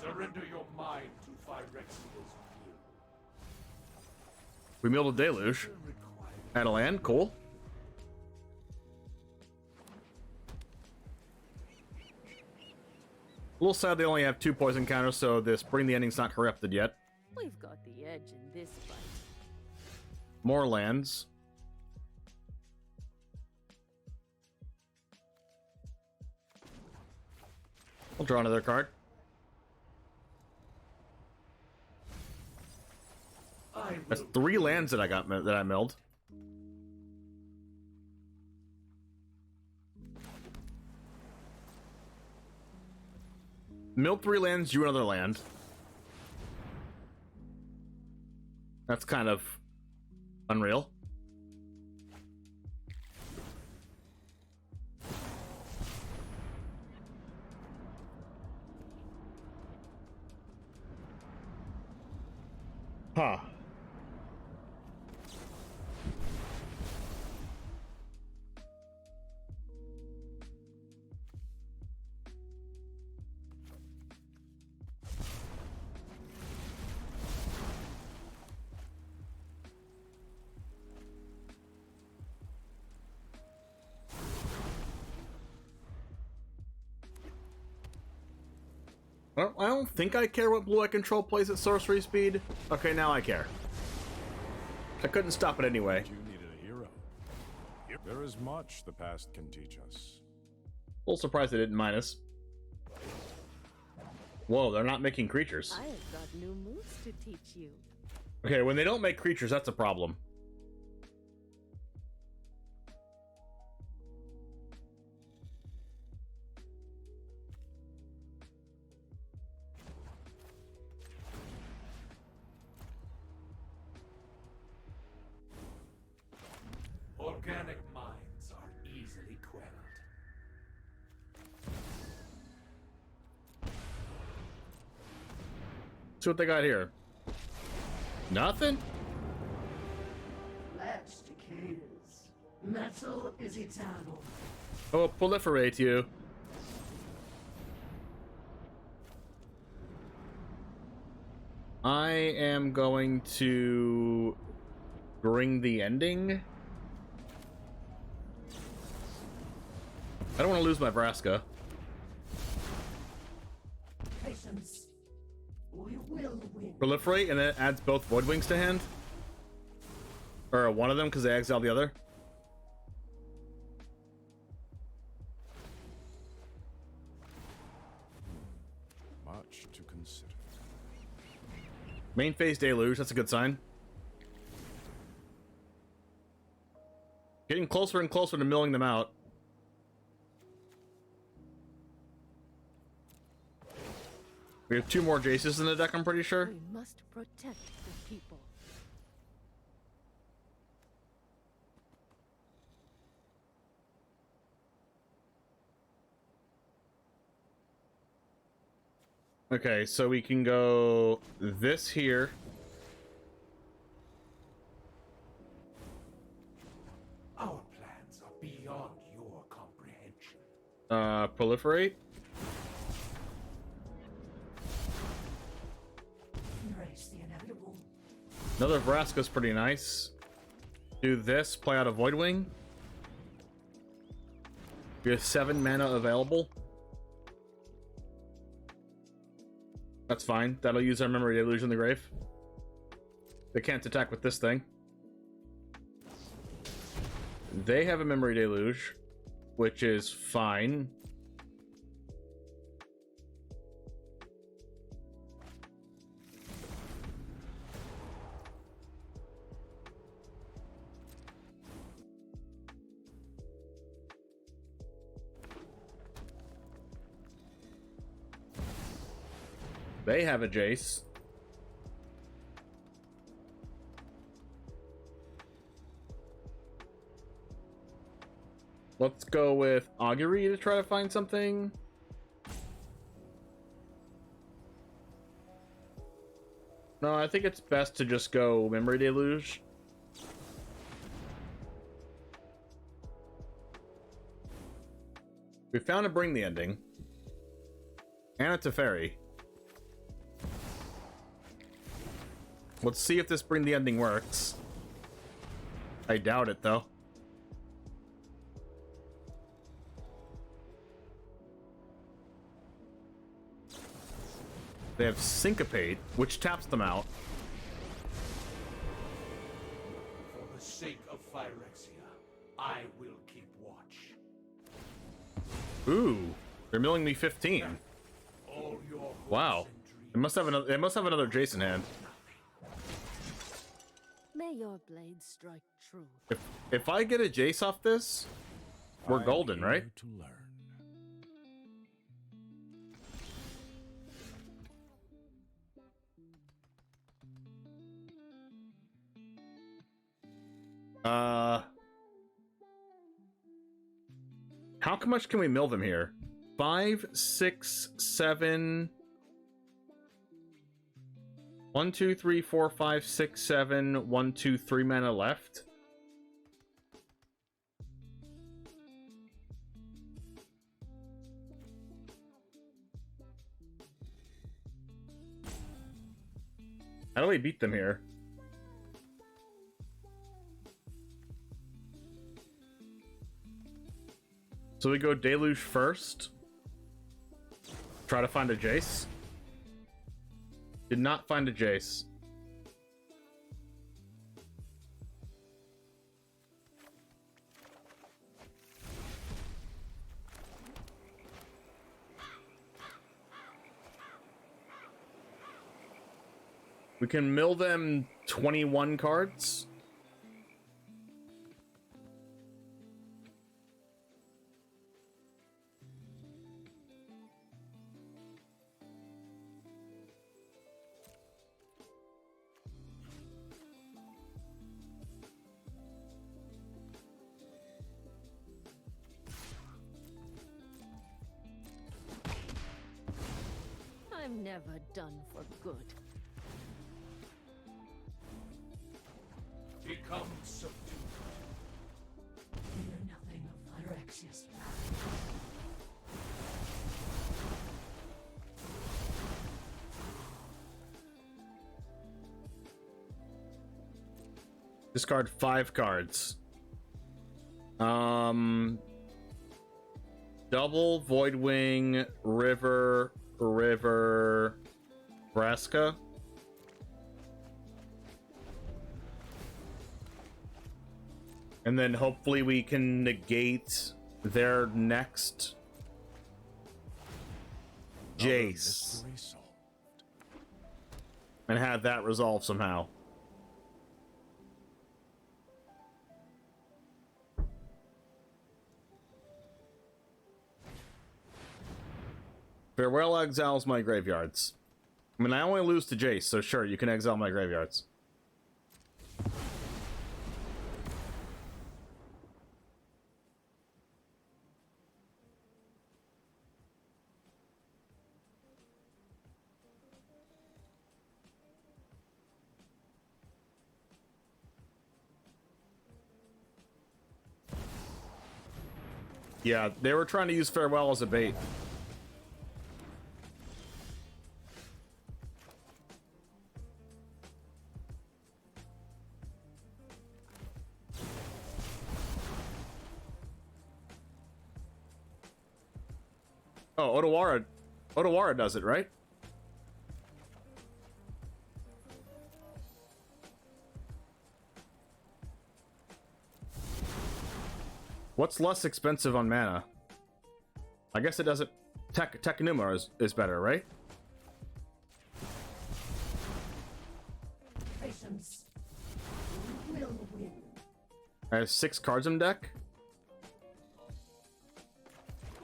Surrender your mind to Phyrexia's will. We milled a Deluge. Add a land. Cool. A little sad they only have 2 poison counters, so this Bring the Ending's not corrupted yet. We've got the edge in this fight. More lands. We'll draw another card. That's 3 lands that I milled. Milled 3 lands, drew another land. That's kind of unreal. Huh. I don't think I care what blue I control plays at sorcery speed. Okay, now I care. I couldn't stop it anyway. You needed a hero. There is much the past can teach us. A little surprised they didn't minus. Whoa, they're not making creatures. I have got new moves to teach you. Okay, when they don't make creatures, that's a problem. Organic minds are easily quelled. See what they got here. Nothing? Flesh decays. Metal is eternal. Oh, proliferate you. I am going to bring the ending. I don't want to lose my Vraska. Patience. We will win. Proliferate, and then it adds both Void Wings to hand. Or one of them, because they exile the other. Much to consider. Main phase Deluge, that's a good sign. Getting closer and closer to milling them out. We have 2 more Jaces in the deck, I'm pretty sure. We must protect the people. Okay, so we can go this here. Our plans are beyond your comprehension. Proliferate. Another Vraska's pretty nice. Do this, play out a Voidwing. We have 7 mana available. That's fine. That'll use our Memory Deluge in the grave. They can't attack with this thing. They have a Memory Deluge, which is fine. They have a Jace. Let's go with Augury to try to find something. No, I think it's best to just go Memory Deluge. We found a Bring the Ending. And it's a fairy. Let's see if this Bring the Ending works. I doubt it, though. They have Syncopate, which taps them out. For the sake of Phyrexia, I will keep watch. Ooh, they're milling me 15. All your Wow, they must have another. They must have another Jason hand. May your blade strike true. If I get a Jace off this, we're golden, right? To learn. How much can we mill them here? 5, 6, 7. 1, 2, 3, 4, 5, 6, 7. 1, 2, 3 mana left. How do we beat them here? So we go Deluge first. Try to find a Jace. Did not find a Jace. We can mill them 21 cards. I'm never done for good. Become subdued. Fear nothing of Phyrexia's wrath. Discard 5 cards. Double Voidwing, River, Vraska. And then hopefully we can negate their next Jace and have that resolve somehow. Farewell exiles my graveyards. I mean, I only lose to Jace, so sure, you can exile my graveyards. Yeah, they were trying to use Farewell as a bait. Oh, Otawara does it, right? What's less expensive on mana? I guess it doesn't. Takenuma is better, right? Patience. You will win. I have 6 cards in deck.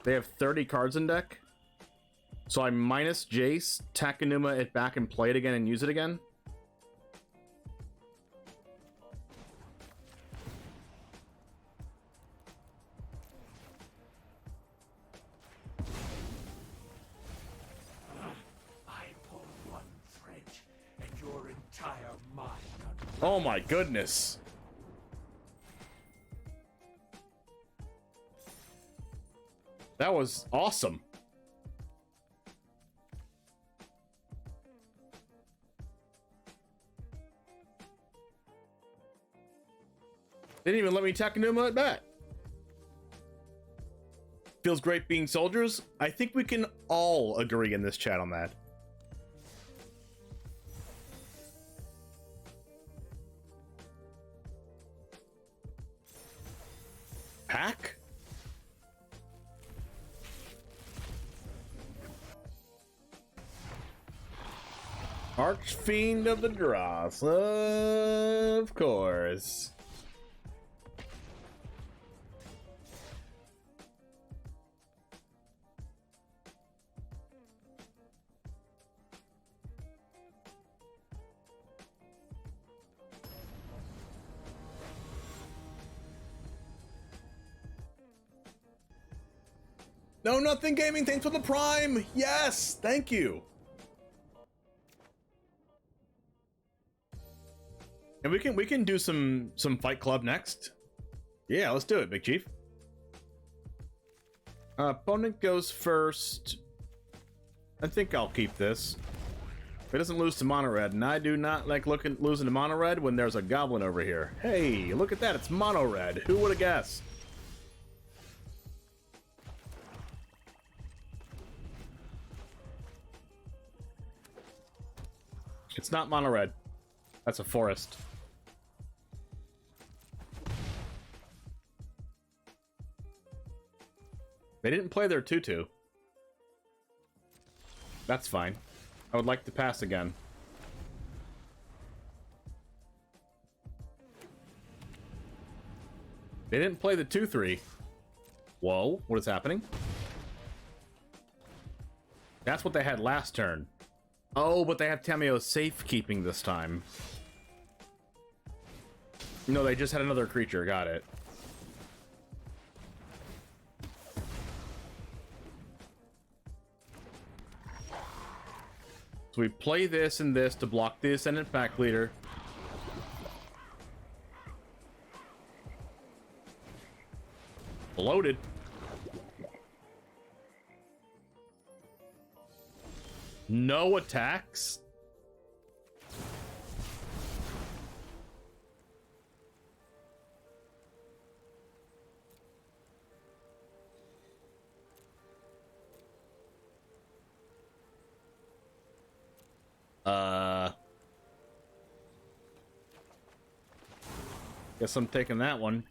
They have 30 cards in deck. So I minus Jace, Takenuma it back and play it again and use it again. I pull one thread, and your entire mind. Oh my goodness. That was awesome. Didn't even let me Takenuma at bat. Feels great being soldiers. I think we can all agree in this chat on that. Pack? Archfiend of the Dross, of course. No, nothing gaming. Thanks for the prime. Yes, thank you. And we can do some Fight Club next. Yeah, let's do it, Big Chief. Opponent goes first. I think I'll keep this. It doesn't lose to mono red, and I do not like losing to mono red when there's a goblin over here. Hey, look at that! It's mono red. Who would have guessed? It's not mono red. That's a forest. They didn't play their 2/2. That's fine. I would like to pass again. They didn't play the 2/3. Whoa, what is happening? That's what they had last turn. Oh, but they have Tameo safekeeping this time. No, they just had another creature. Got it. So we play this and this to block the Ascendant Pack Leader. Loaded. No attacks? Guess I'm taking that one.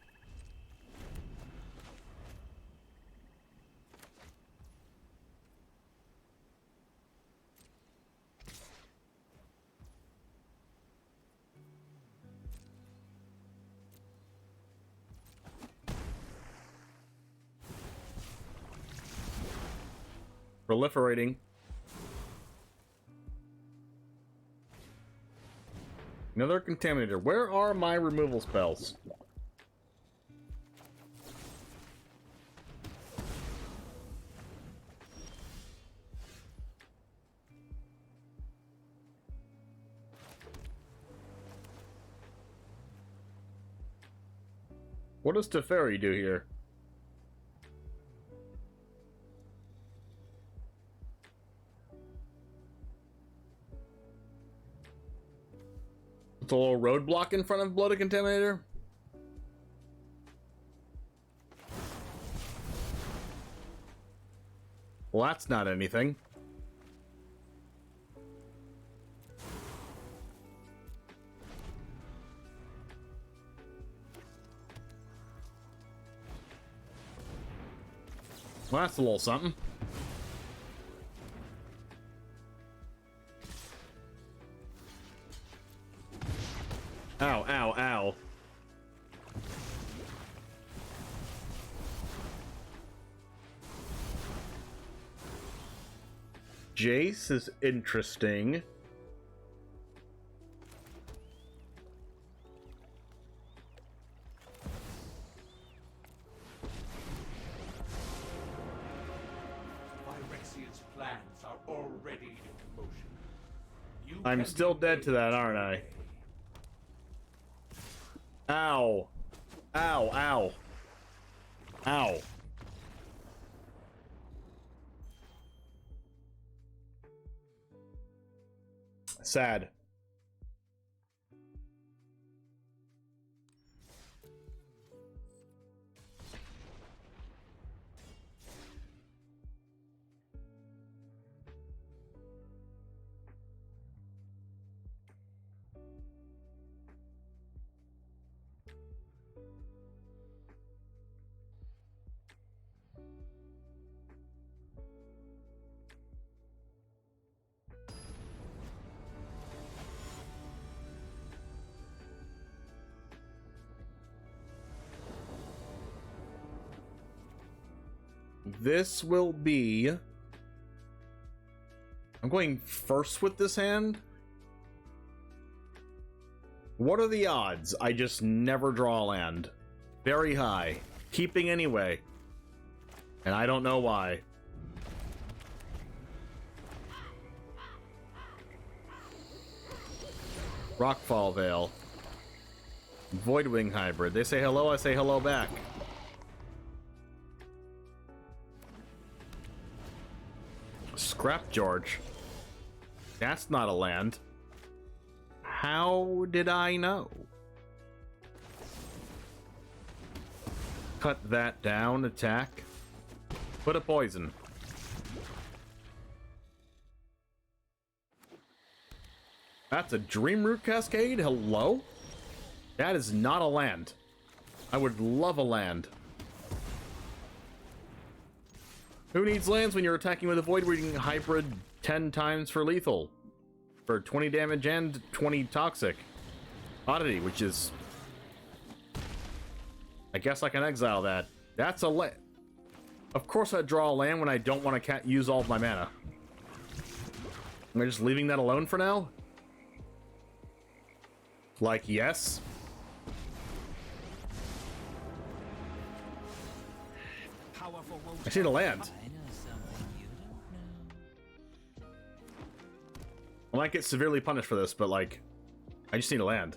Proliferating. Another Contaminator. Where are my removal spells? What does Teferi do here? It's a little roadblock in front of Blooded Contaminator. Well, that's not anything. Well, that's a little something. Ow, ow, ow. Jace is interesting. Phyrexian's plans are already in motion. You I'm can still be dead to made that, aren't I? Ow. Ow, ow. Ow. Sad. This will be... I'm going first with this hand. What are the odds I just never draw a land? Very high. Keeping anyway. And I don't know why. Rockfall Veil. Voidwing Hybrid. They say hello, I say hello back. Scrap George. That's not a land. How did I know? Cut that down, attack. Put a poison. That's a Dreamroot Cascade? Hello? That is not a land. I would love a land. Who needs lands when you're attacking with a Voidwing Hybrid 10 times for lethal? For 20 damage and 20 toxic. Oddity, which is... I guess I can exile that. That's a land. Of course I'd draw a land when I don't want to use all of my mana. Am I just leaving that alone for now? Like, yes? I see the land. I might get severely punished for this, but like, I just need to land.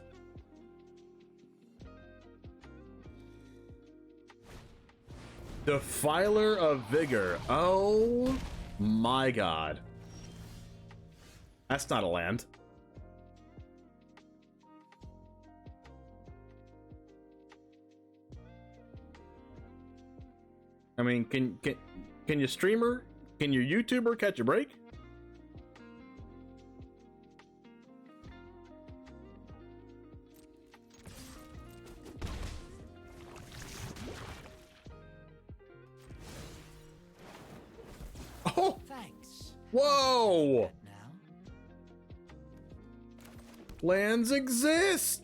Defiler of Vigor. Oh my god. That's not a land. I mean, can you streamer? Can your YouTuber catch a break? Oh! Thanks. Whoa! Now? Lands exist!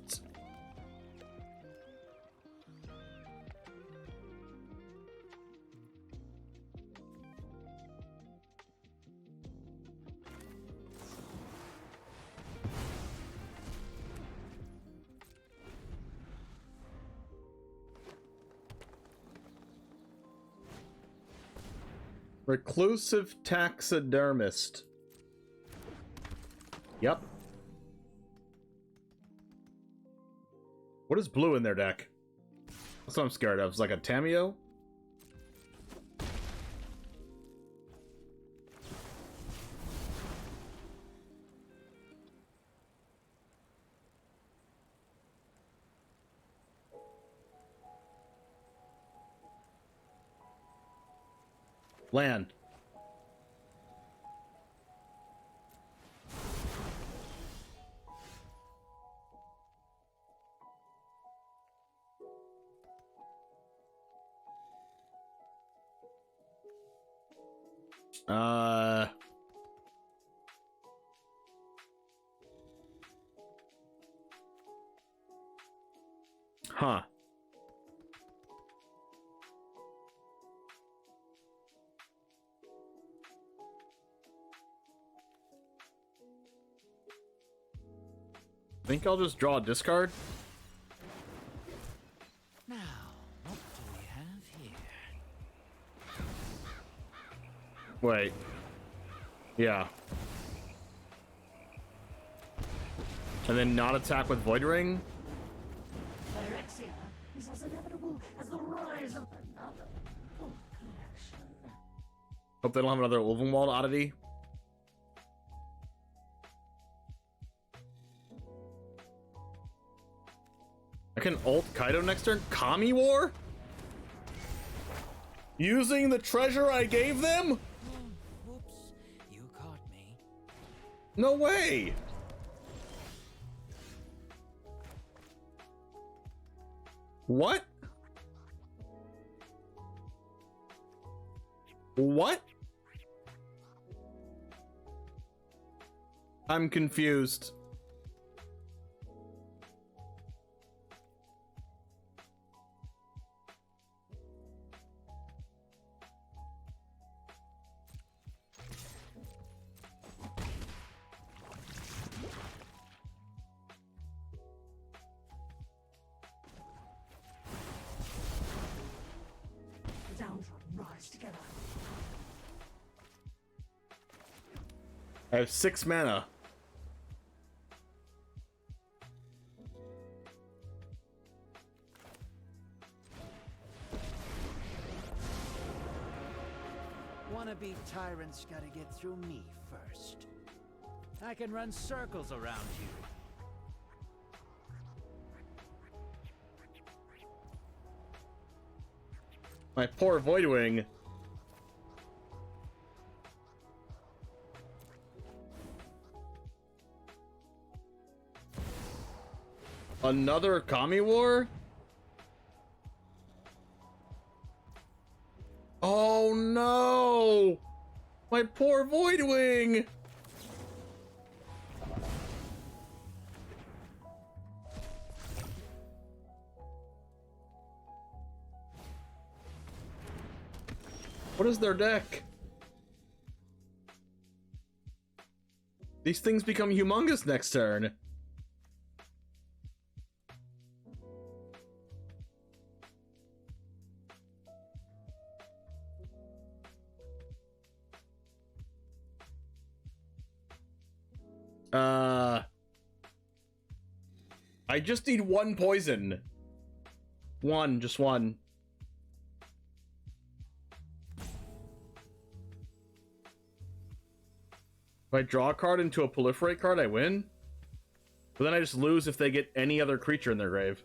Reclusive Taxidermist. Yep. What is blue in their deck? That's what I'm scared of. It's like a Tameo? Land. Huh. I think I'll just draw a discard. Now, what do we have here? Wait. Yeah. And then not attack with Void Ring? Phyrexia is as inevitable as the rise of another book collection. Hope they don't have another Ulvenwald oddity. I can ult Kaido next turn? Kami War? Using the treasure I gave them? Whoops, you caught me. No way! What? What? I'm confused. The downtrodden rise together. I have 6 mana. Wannabe tyrants gotta get through me first. I can run circles around you. My poor Voidwing. Another Kami War? Oh no! My poor Voidwing! What is their deck? These things become humongous next turn. I just need 1 poison. Just one. If I draw a card into a proliferate card, I win. But then I just lose if they get any other creature in their grave.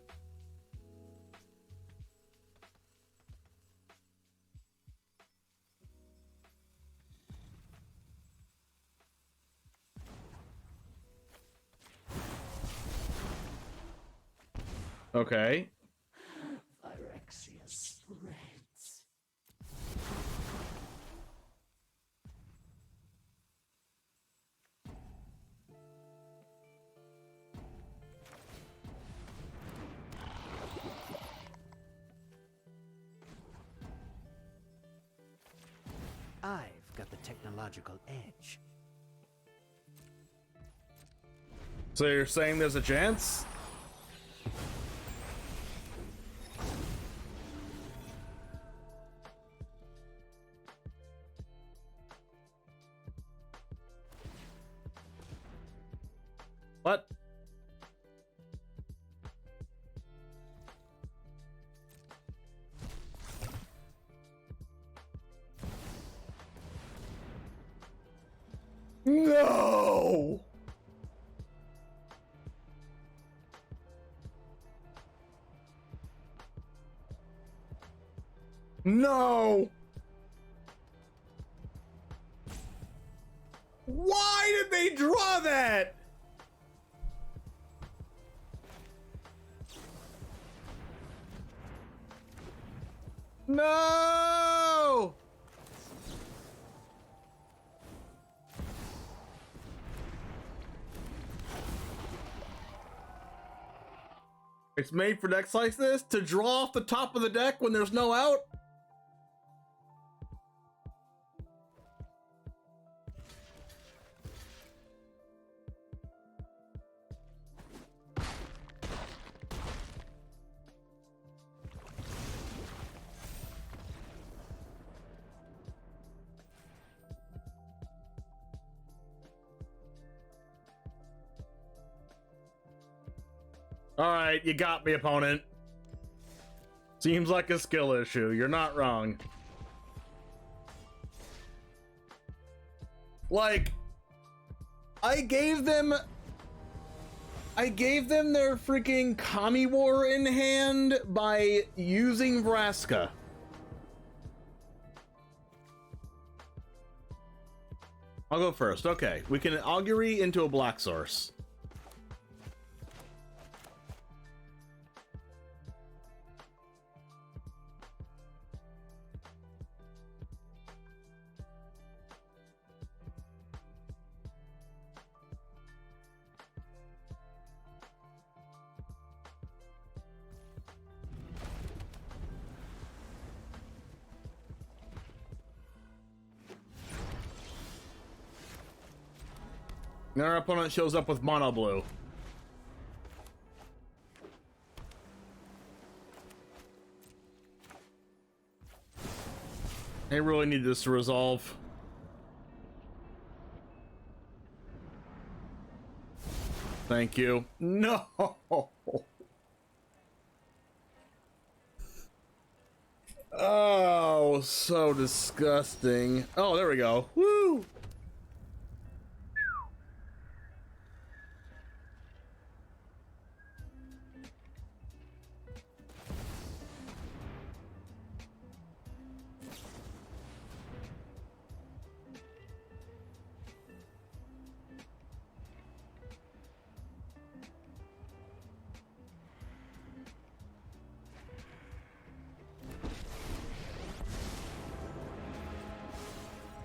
Okay. Phyrexia spreads. I've got the technological edge. So you're saying there's a chance? What? No! No! Why did they draw that? No! It's made for decks like this to draw off the top of the deck when there's no out. All right, you got me, opponent. Seems like a skill issue. You're not wrong. Like, I gave them their freaking Kami War in hand by using Vraska. I'll go first. Okay, we can augury into a black source. And our opponent shows up with mono blue. They really need this to resolve. Thank you. No. Oh, so disgusting. Oh, there we go. Woo.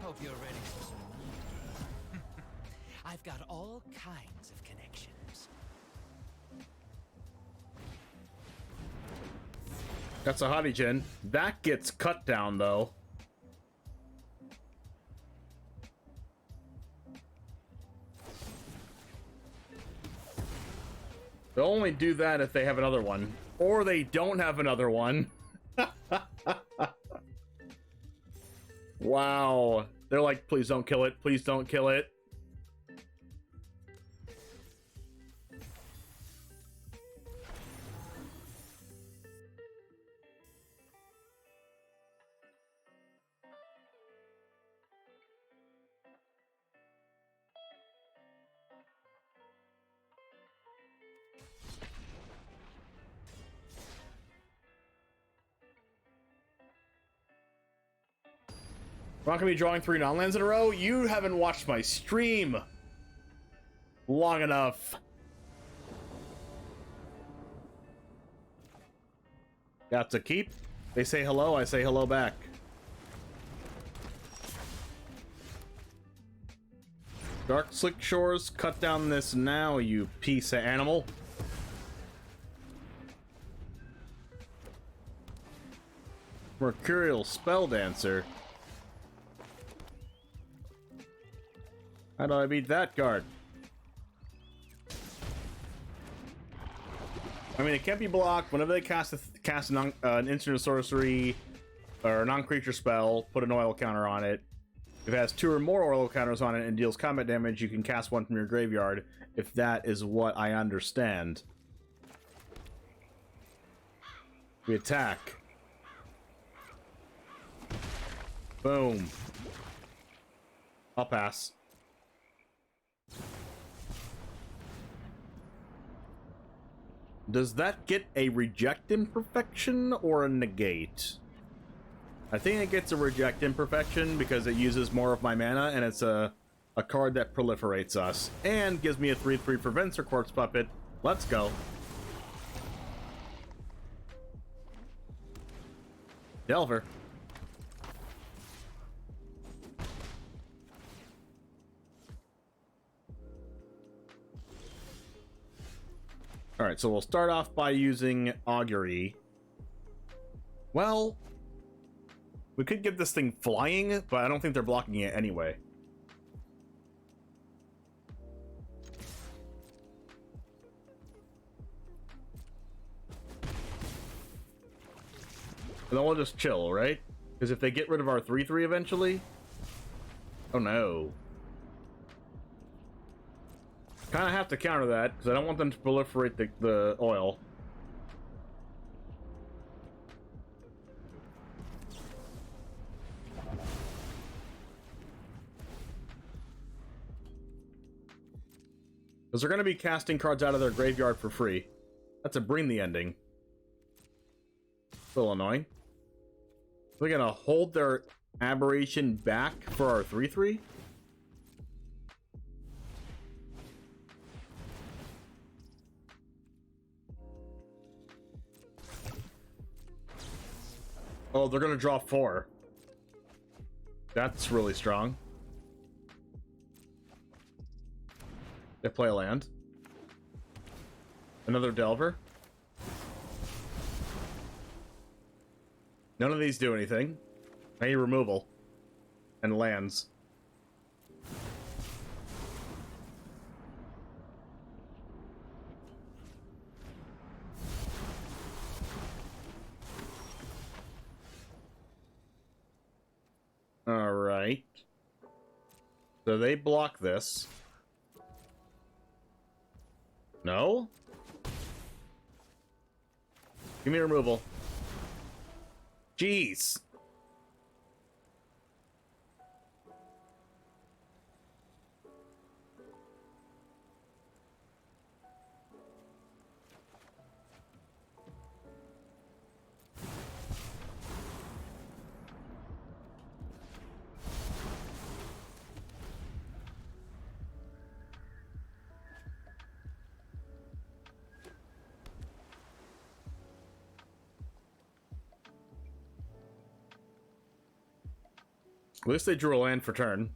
Hope you're ready for some wonder. I've got all kinds of connections. That's a hottie, Jen. That gets cut down, though. They'll only do that if they have another one. Or they don't have another one. Wow. They're like, please don't kill it. Please don't kill it. I'm not gonna be drawing 3 non-lands in a row. You haven't watched my stream long enough. Got to keep. They say hello, I say hello back. Dark Slick Shores, cut down this now, you piece of animal. Mercurial Spell Dancer. How do I beat that card? I mean, it can't be blocked. Whenever they cast an instant sorcery or a non-creature spell, put an oil counter on it. If it has 2 or more oil counters on it and deals combat damage, you can cast one from your graveyard, if that is what I understand. We attack. Boom. I'll pass. Does that get a reject imperfection or a negate? I think it gets a reject imperfection because it uses more of my mana and it's a card that proliferates us and gives me a 3/3 for Venser Corpse Puppet. Let's go. Delver. Alright, so we'll start off by using Augury. Well, we could get this thing flying, but I don't think they're blocking it anyway. And then we'll just chill, right? Because if they get rid of our 3-3 eventually... Oh no. Kind of have to counter that, because I don't want them to proliferate the oil. Because they're going to be casting cards out of their graveyard for free. That's a bring the ending. Still annoying. They're going to hold their aberration back for our 3-3? Oh, they're going to draw 4. That's really strong. They play a land. Another Delver. None of these do anything. Any removal. And lands. Alright. So they block this. No? Give me removal. Jeez. At least they drew a land for turn.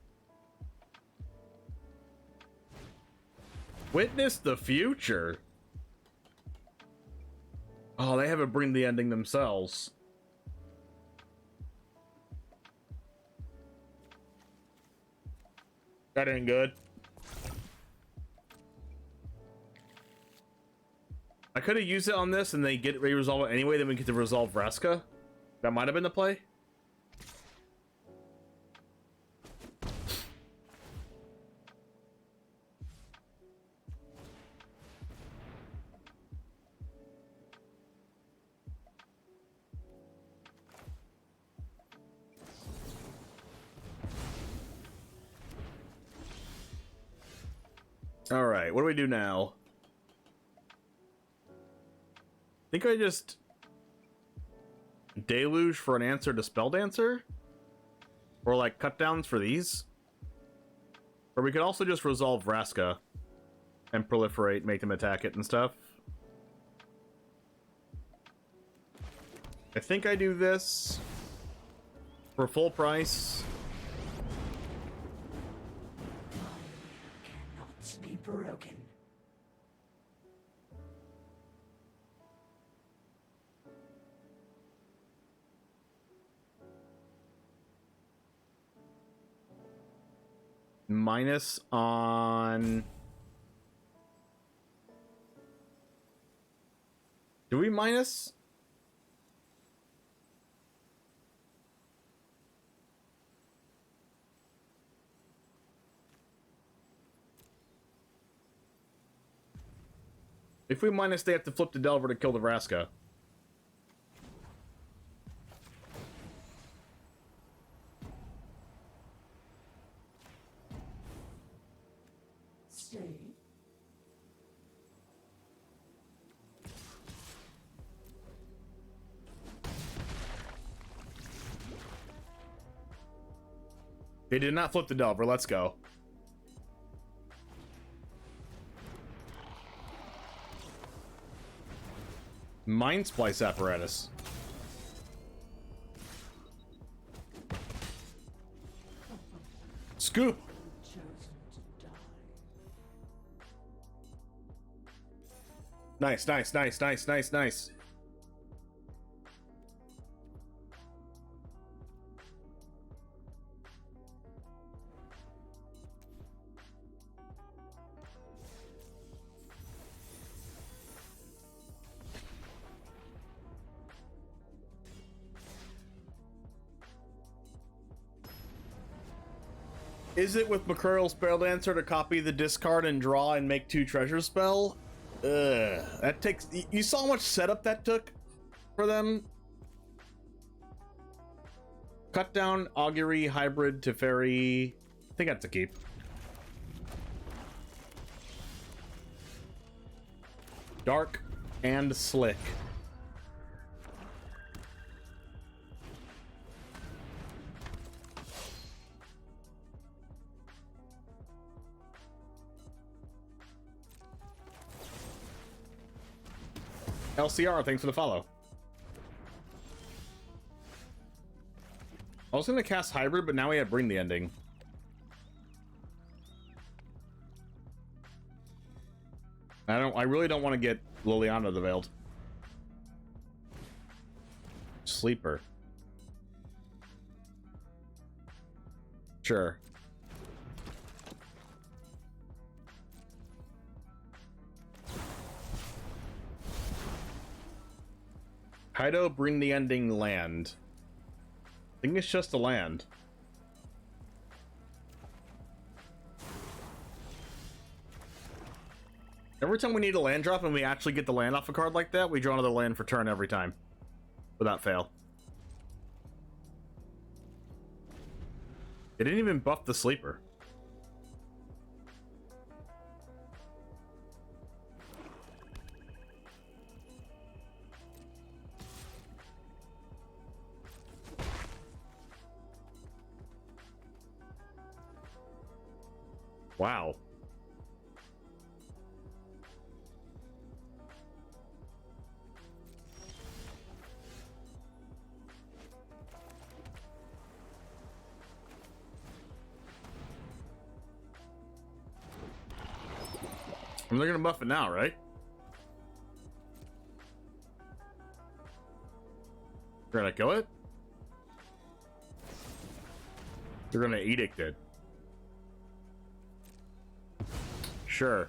Witness the future. Oh, they haven't bring the ending themselves. That ain't good. I could have used it on this and they get resolve it anyway, then we get to resolve Vraska. That might have been the play. Alright, what do we do now? I think I just deluge for an answer to Spell Dancer? Or like cut downs for these? Or we could also just resolve Vraska and proliferate, make them attack it and stuff. I think I do this for full price. Be broken. Minus on... Do we minus? If we minus, they have to flip the Delver to kill the Vraska. Stay. They did not flip the Delver. Let's go. Mind Splice Apparatus. Scoop. Chosen to die. Nice, nice, nice, nice, nice, nice. Is it with Mercurial Spell Dancer to copy the discard and draw and make 2 treasure spell? That takes... You saw how much setup that took for them? Cut down, Augury, Hybrid, Teferi. I think that's a keep. Dark and Slick. LCR, thanks for the follow. I was gonna cast Hybrid, but now we have Bring the Ending. I really don't want to get Liliana the Veiled. Sleeper. Sure. Kaido, Bring the Ending, land. I think it's just a land. Every time we need a land drop and we actually get the land off a card like that, we draw another land for turn every time. Without fail. It didn't even buff the sleeper. Wow. And they're gonna buff it now, right? They're gonna kill it? They're gonna edict it. Sure.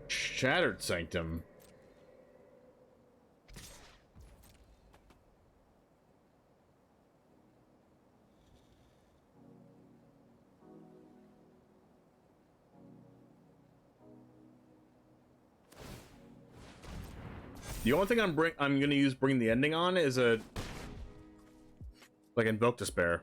Shattered Sanctum. The only thing I'm gonna use Bring the Ending on is a like Invoke Despair.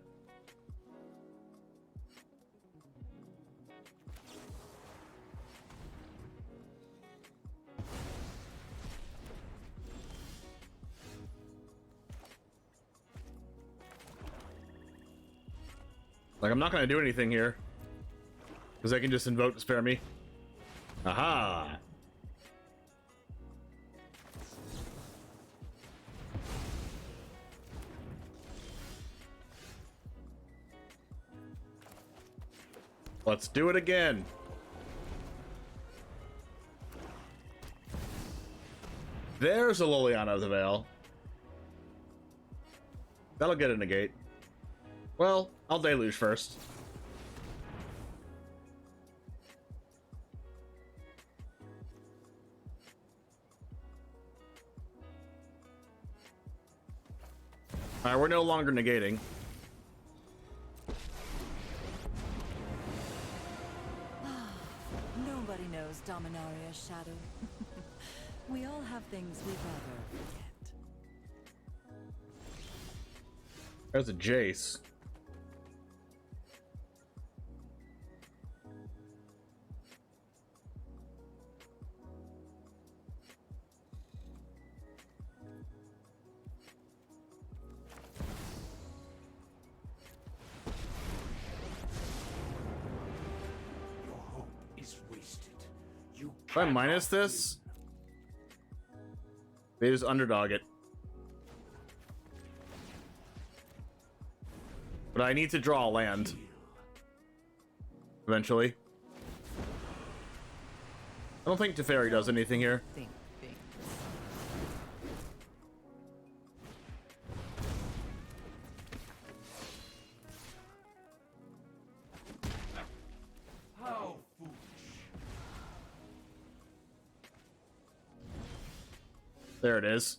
Like, I'm not gonna do anything here because I can just Invoke Despair me. Aha! Let's do it again. There's a Liliana of the Veil. That'll get a negate. Well, I'll Deluge first. Alright, we're no longer negating. Nobody knows Dominaria's shadow. We all have things we'd rather forget. There's a Jace. If I minus this, They just underdog it. But I need to draw a land. Eventually. I don't think Teferi does anything here. How foolish. There it is.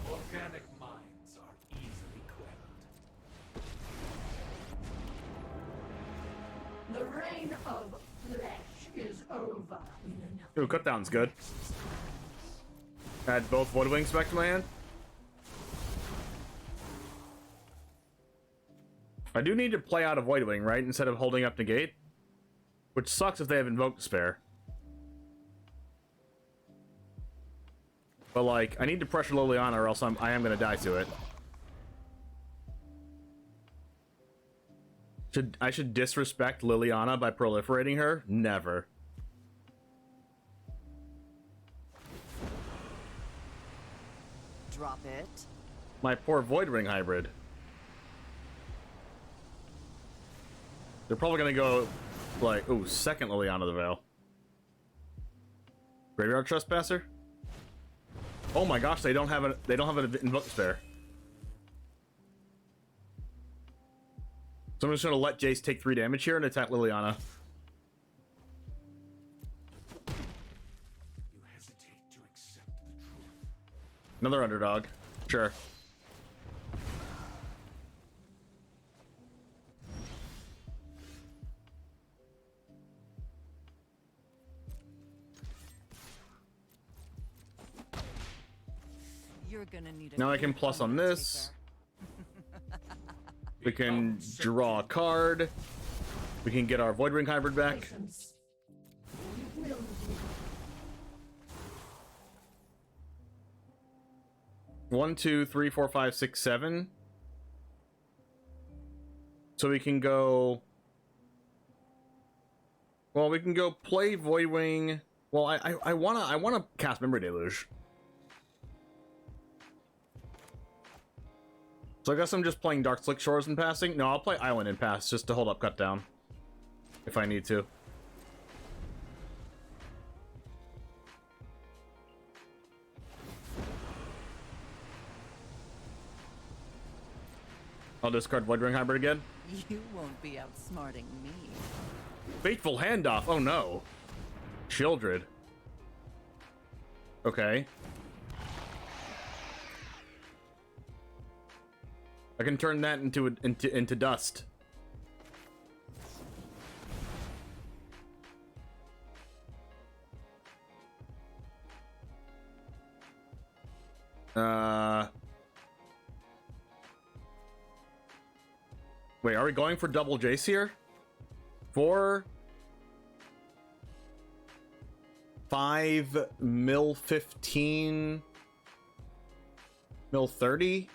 Organic minds are easily quelled. The reign of flesh is over. Ooh, cut down's good. Add both Void Wings back to my hand. I do need to play out a Void Wing, right? Instead of holding up Negate. Which sucks if they have Invoke to spare. But like, I need to pressure Liliana or else I am gonna die to it. I should disrespect Liliana by proliferating her? Never. Drop it. My poor Void Ring hybrid. They're probably gonna go like, ooh, second Liliana the Veil. Graveyard Trespasser? Oh my gosh, they don't have an Invoke spare. So I'm just gonna let Jace take 3 damage here and attack Liliana. You hesitate to accept the truth. Another underdog. Sure. You're gonna need a Now I can plus on this. We can draw a card. We can get our Void Ring hybrid back. One, two, three, four, five, six, 7. So we can go. Well, we can go play Void Wing. Well, I wanna cast Memory Deluge. So I guess I'm just playing Dark Slick Shores and passing. No, I'll play Island and pass just to hold up Cut Down. If I need to. I'll discard Void Ring Hybrid again. You won't be outsmarting me. Fateful Handoff. Oh no. Childred. Okay. I can turn that into dust. Wait, are we going for double Jace here? 4 5 mil 15 mil 30.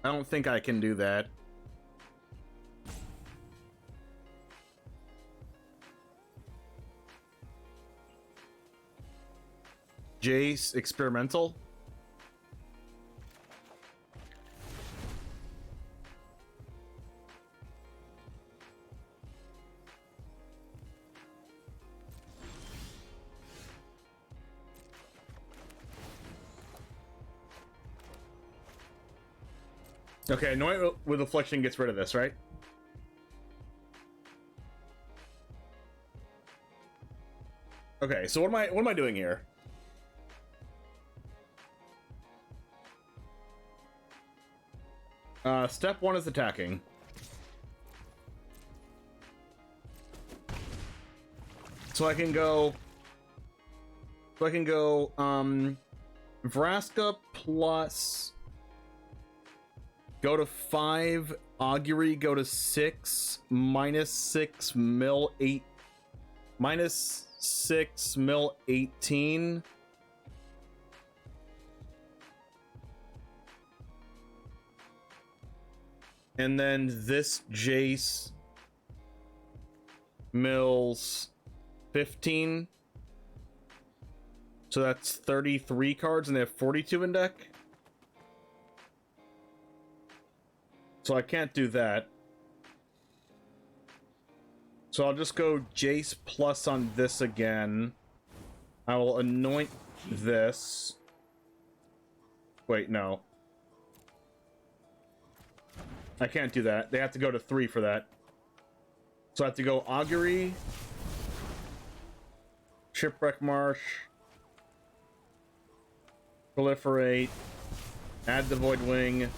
I don't think I can do that. Jace experimental. Okay, Annoyant with Affliction gets rid of this, right? Okay, so what am I doing here? Step 1 is attacking. So I can go Vraska plus Go to 5, Augury, go to 6, -6, mill 8, -6, mill 18. And then this Jace mills 15. So that's 33 cards, and they have 42 in deck. So I can't do that. So I'll just go Jace plus on this again. I will anoint this. Wait, no. I can't do that. They have to go to 3 for that. So I have to go Augury, Shipwreck Marsh, Proliferate, add the Void Wing,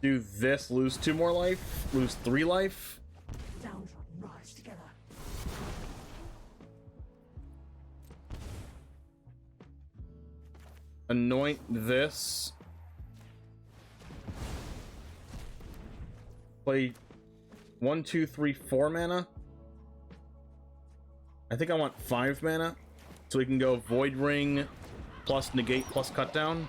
do this, lose 2 more life, lose 3 life. Downtrodden rise together. Anoint this. Play 1, 2, 3, 4 mana. I think I want 5 mana. So we can go Void Ring plus negate plus cut down.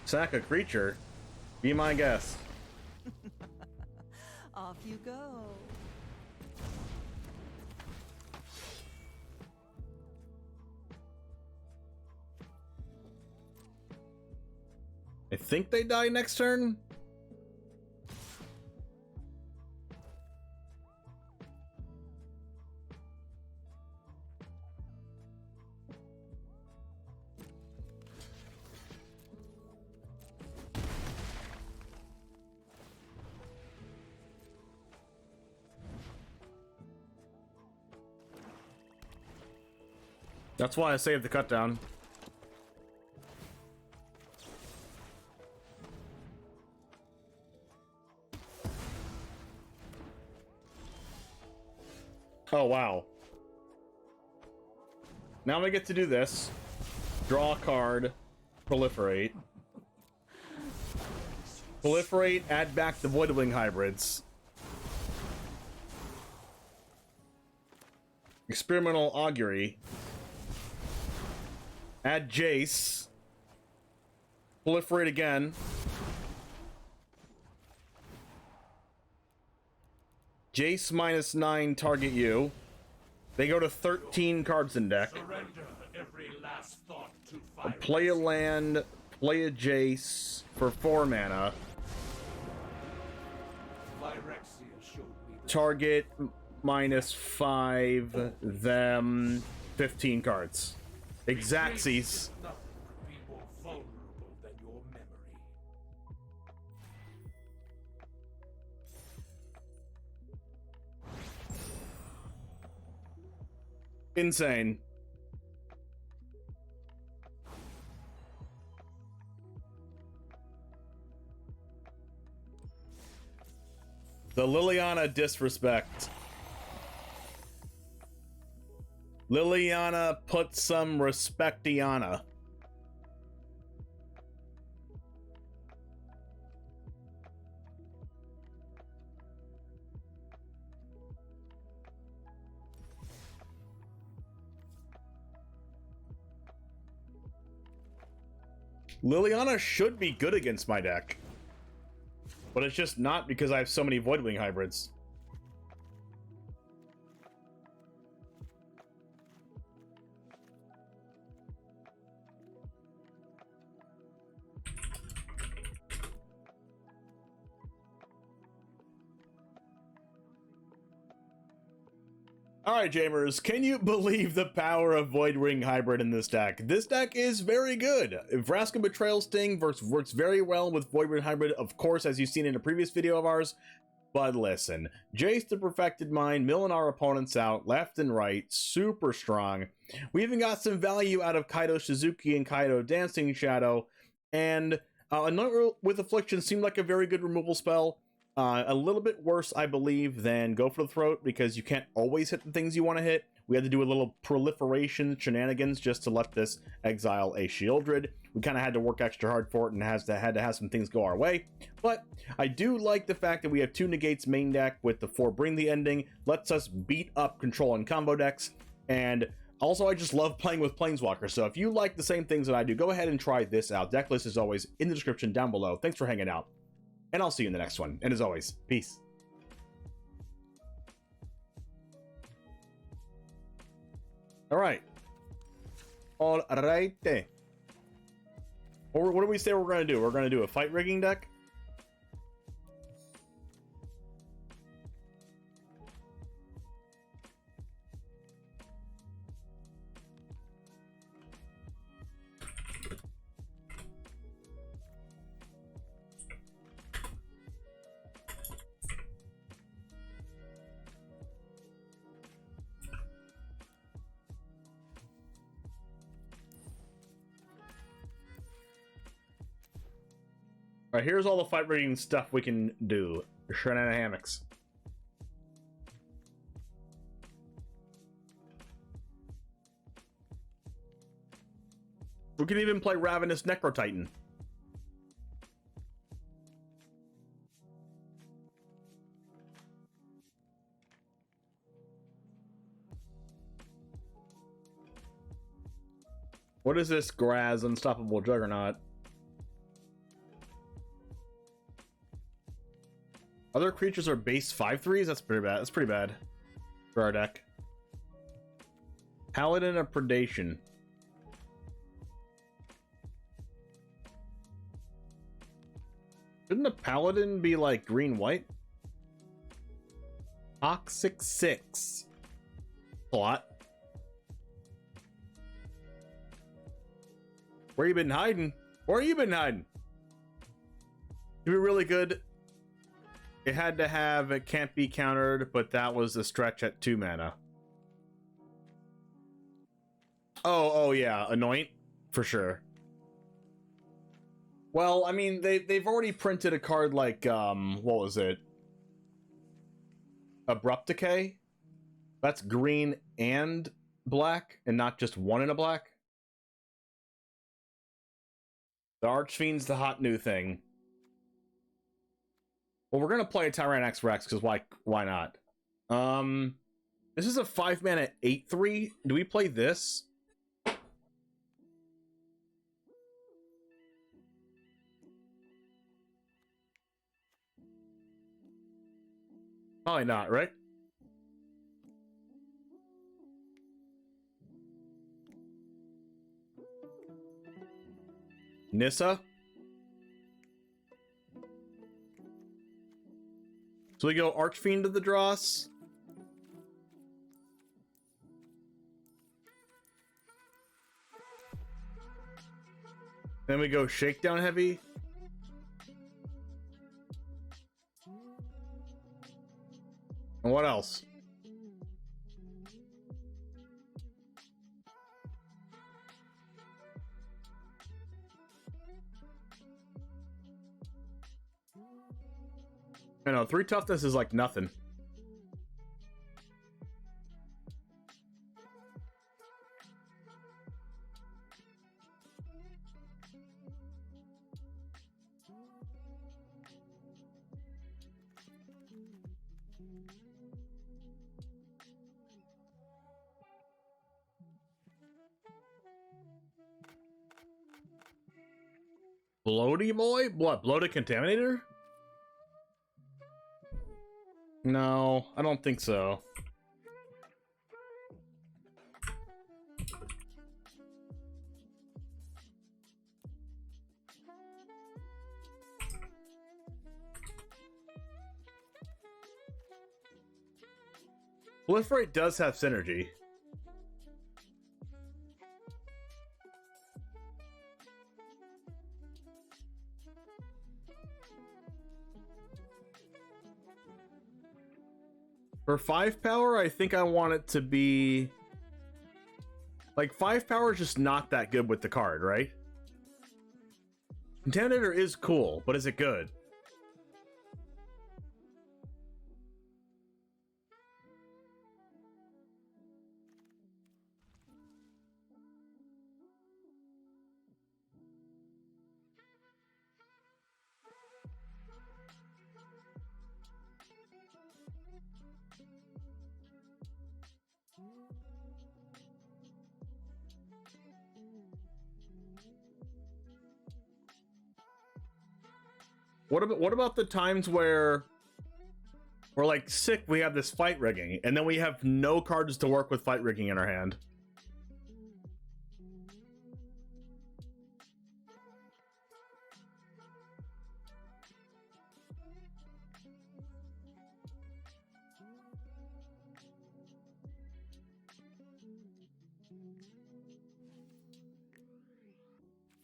Sack a creature. Be my guest. Off you go. I think they die next turn. That's why I saved the cut down. Oh, wow. Now we get to do this. Draw a card. Proliferate. Proliferate, add back the Voidwing hybrids. Experimental Augury. Add Jace. Proliferate again. Jace -9, target you. They go to 13 cards in deck. Surrender every last thought to fire. Play a land, play a Jace for 4 mana. Phyrexia showed me the Target -5, them 15 cards. Exactsies. nothing could be more vulnerable than your memory. Insane. The Liliana disrespect. Liliana put some respectiana. Liliana should be good against my deck. But it's just not because I have so many Voidwing hybrids. Alright, Jamers, can you believe the power of Voidwing Hybrid in this deck? This deck is very good. Vraska Betrayal Sting works very well with Voidwing Hybrid, of course, as you've seen in a previous video of ours. But listen, Jace the Perfected Mind, milling our opponents out left and right, super strong. We even got some value out of Kaido Shizuki and Kaido Dancing Shadow, and Anoint with Affliction seemed like a very good removal spell. A little bit worse, I believe, than Go for the Throat, because you can't always hit the things you want to hit. We had to do a little proliferation shenanigans just to let this exile a Shieldred. We kind of had to work extra hard for it and had to have some things go our way. But I do like the fact that we have 2 negates main deck with the 4 Bring the Ending. Lets us beat up control and combo decks. And also, I just love playing with Planeswalkers. So if you like the same things that I do, go ahead and try this out. Deck list is always in the description down below. Thanks for hanging out. And I'll see you in the next one. And as always, peace. Alright. Alright. What do we say we're going to do? We're going to do a fight rigging deck? Alright, here's all the fight rigging stuff we can do. Shenanigans. We can even play Ravenous Necrotitan. What is this Graz Unstoppable Juggernaut? Other creatures are base 5/3s? That's pretty bad. That's pretty bad for our deck. Paladin of Predation. Shouldn't a Paladin be like green-white? Toxic 6. A lot. Where you been hiding? Where you been hiding? To be really good, it had to have it can't be countered, but that was a stretch at 2 mana. Oh yeah, Anoint for sure. Well, I mean, they've already printed a card like what was it? Abrupt Decay. That's green and black, and not just one in a black. The Archfiend's the hot new thing. Well, we're gonna play a Tyrannax Rex because why not? This is a 5-mana 8/3. Do we play this? Probably not, right? Nissa. So we go Archfiend of the Dross. Then we go Shakedown Heavy. And what else? I know, 3 toughness is like nothing. Bloaty boy? What, bloated contaminator? No, I don't think so. Proliferate does have synergy. For 5 power, I think I want it to be... Like, 5 power is just not that good with the card, right? Intimidator is cool, but is it good? What about the times where we're like sick, we have this fight rigging, and then we have no cards to work with fight rigging in our hand?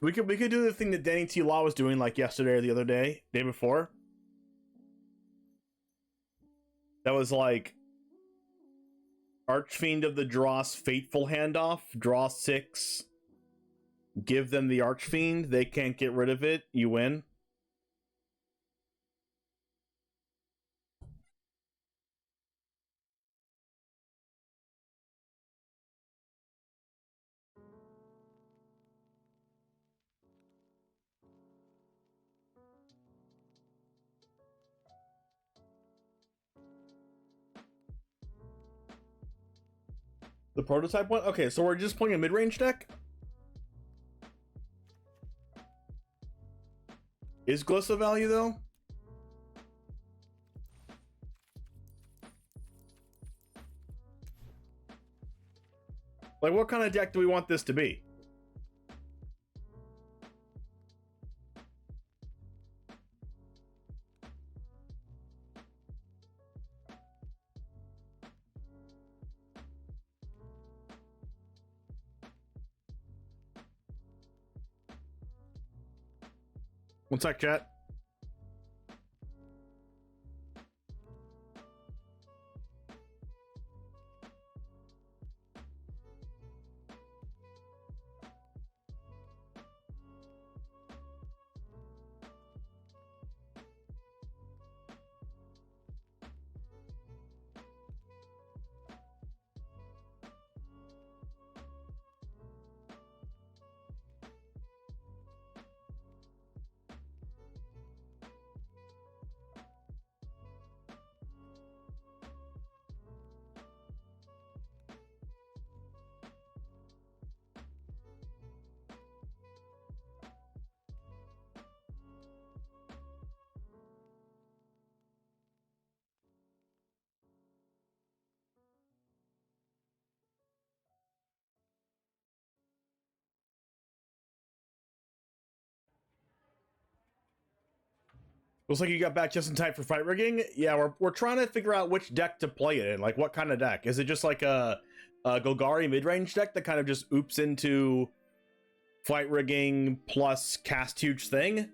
We could do the thing that Danny T. Law was doing like yesterday or the other day, day before. That was like Archfiend of the Dross Fateful Handoff, draw 6, give them the Archfiend, they can't get rid of it, you win. The prototype one? Okay, so we're just playing a mid-range deck? Is Glissa value, though? Like, what kind of deck do we want this to be? One sec, chat. Looks like you got back just in time for fight rigging. Yeah, we're trying to figure out which deck to play it in. Like, what kind of deck? Is it just like a Golgari mid-range deck that kind of just oops into fight rigging plus cast huge thing?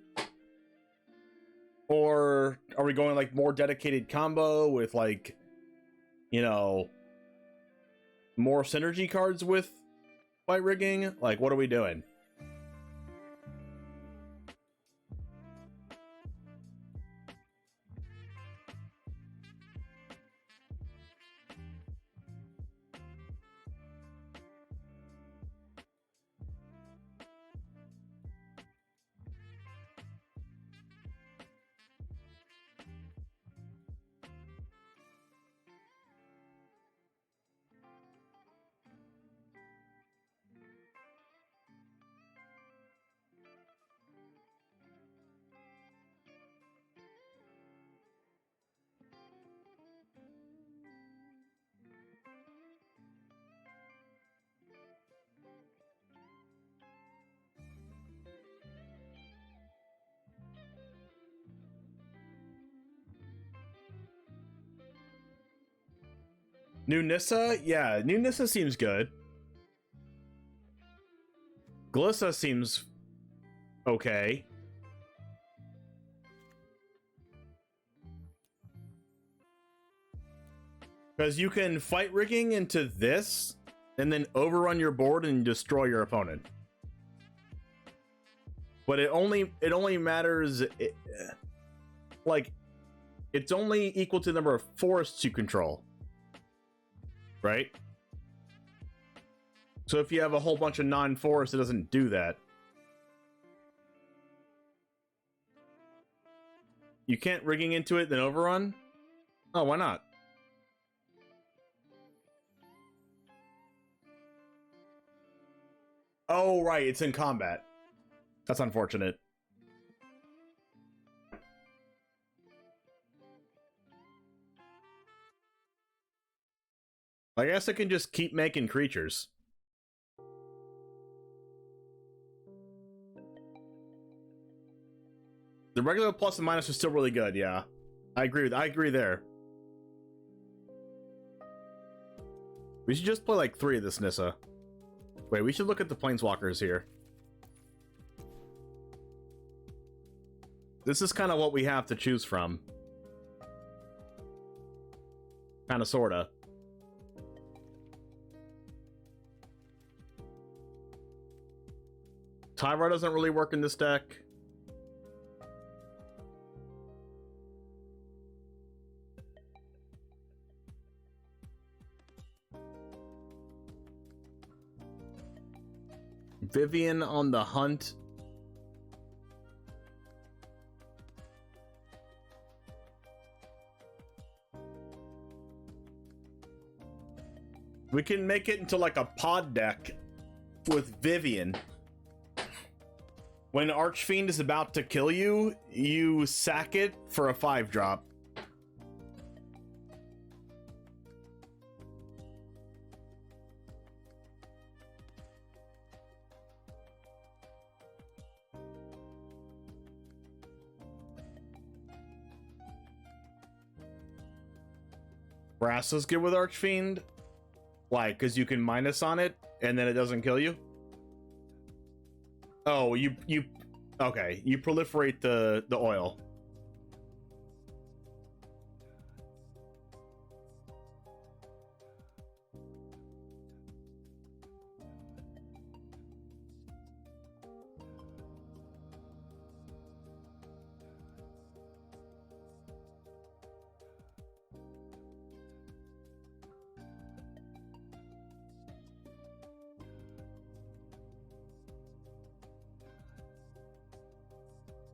Or are we going like more dedicated combo with like, you know, more synergy cards with fight rigging? Like, what are we doing? New Nissa? Yeah, new Nissa seems good. Glissa seems okay. Because you can fight rigging into this, and then overrun your board and destroy your opponent. But it only matters, like, it's only equal to the number of forests you control, right? So if you have a whole bunch of non-forests, it doesn't do that. You can't rigging into it then overrun? Oh, why not? Oh, right, it's in combat. That's unfortunate. I guess I can just keep making creatures. The regular plus and minus is still really good, yeah. I agree there. We should just play like 3 of this Nissa. Wait, we should look at the planeswalkers here. This is kind of what we have to choose from. Kind of, sorta. Tyra doesn't really work in this deck. Vivian on the hunt. We can make it into like a pod deck with Vivian. When Archfiend is about to kill you, you sack it for a 5-drop. Brassa's good with Archfiend. Why? Because you can minus on it and then it doesn't kill you? Oh, you okay, you proliferate the oil.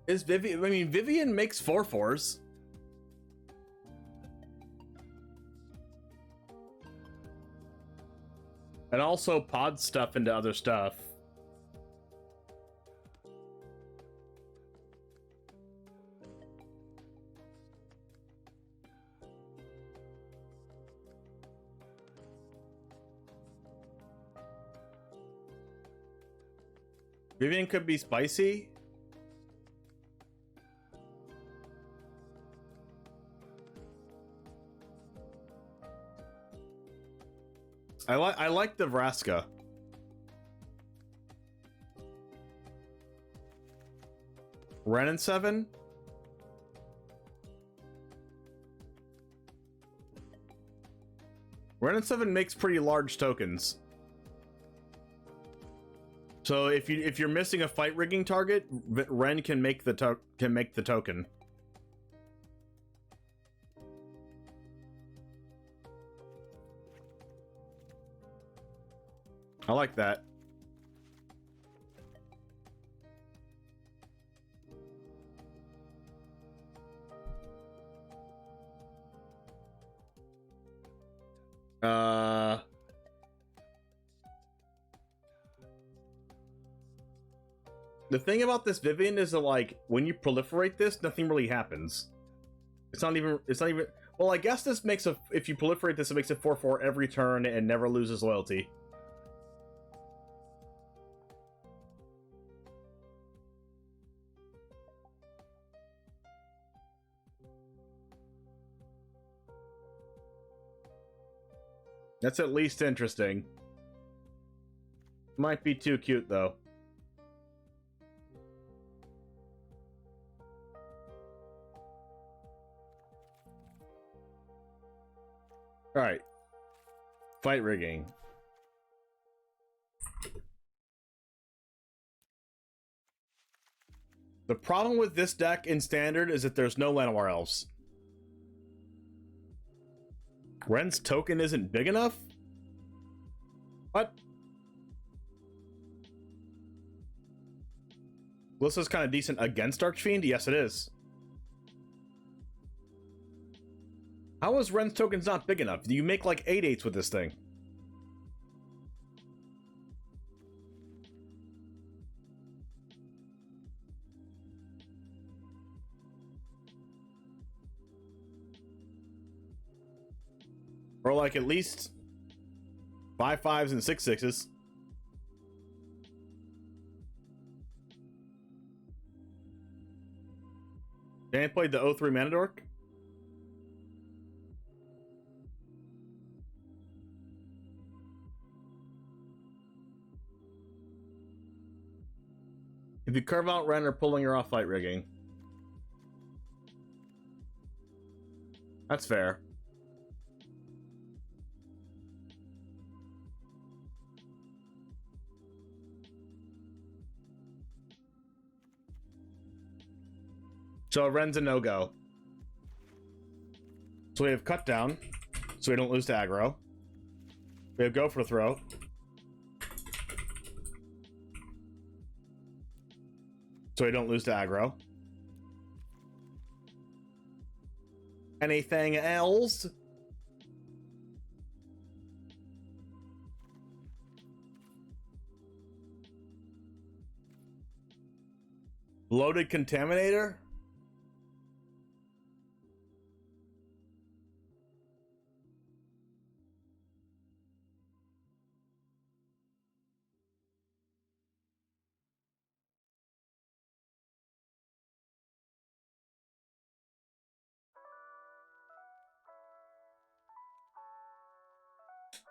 Is Vivian? I mean, Vivian makes 4/4s. And also pod stuff into other stuff. Vivian could be spicy. I like the Vraska. Ren and 7. Ren and 7 makes pretty large tokens. So if you're missing a fight rigging target, Ren can make the token. I like that. The thing about this Vivian is that, like, when you proliferate this, nothing really happens. It's not even, well, I guess this makes if you proliferate this, it makes it 4/4 every turn and never loses loyalty. That's at least interesting. Might be too cute, though. Alright. Fight rigging. The problem with this deck in Standard is that there's no Llanowar Elves. Ren's token isn't big enough? What? Glissa's kind of decent against Archfiend? Yes, it is. How is Ren's tokens not big enough? You make like 8/8s with this thing. Or like at least 5 5s and 6 6s. Dan played the 0-3 Mana Dork. If you carve out Ren or pulling her off fight rigging. That's fair. So Ren's a no-go. So we have cut down, so we don't lose to aggro. We have go for throw. So we don't lose to aggro. Anything else? Loaded Contaminator?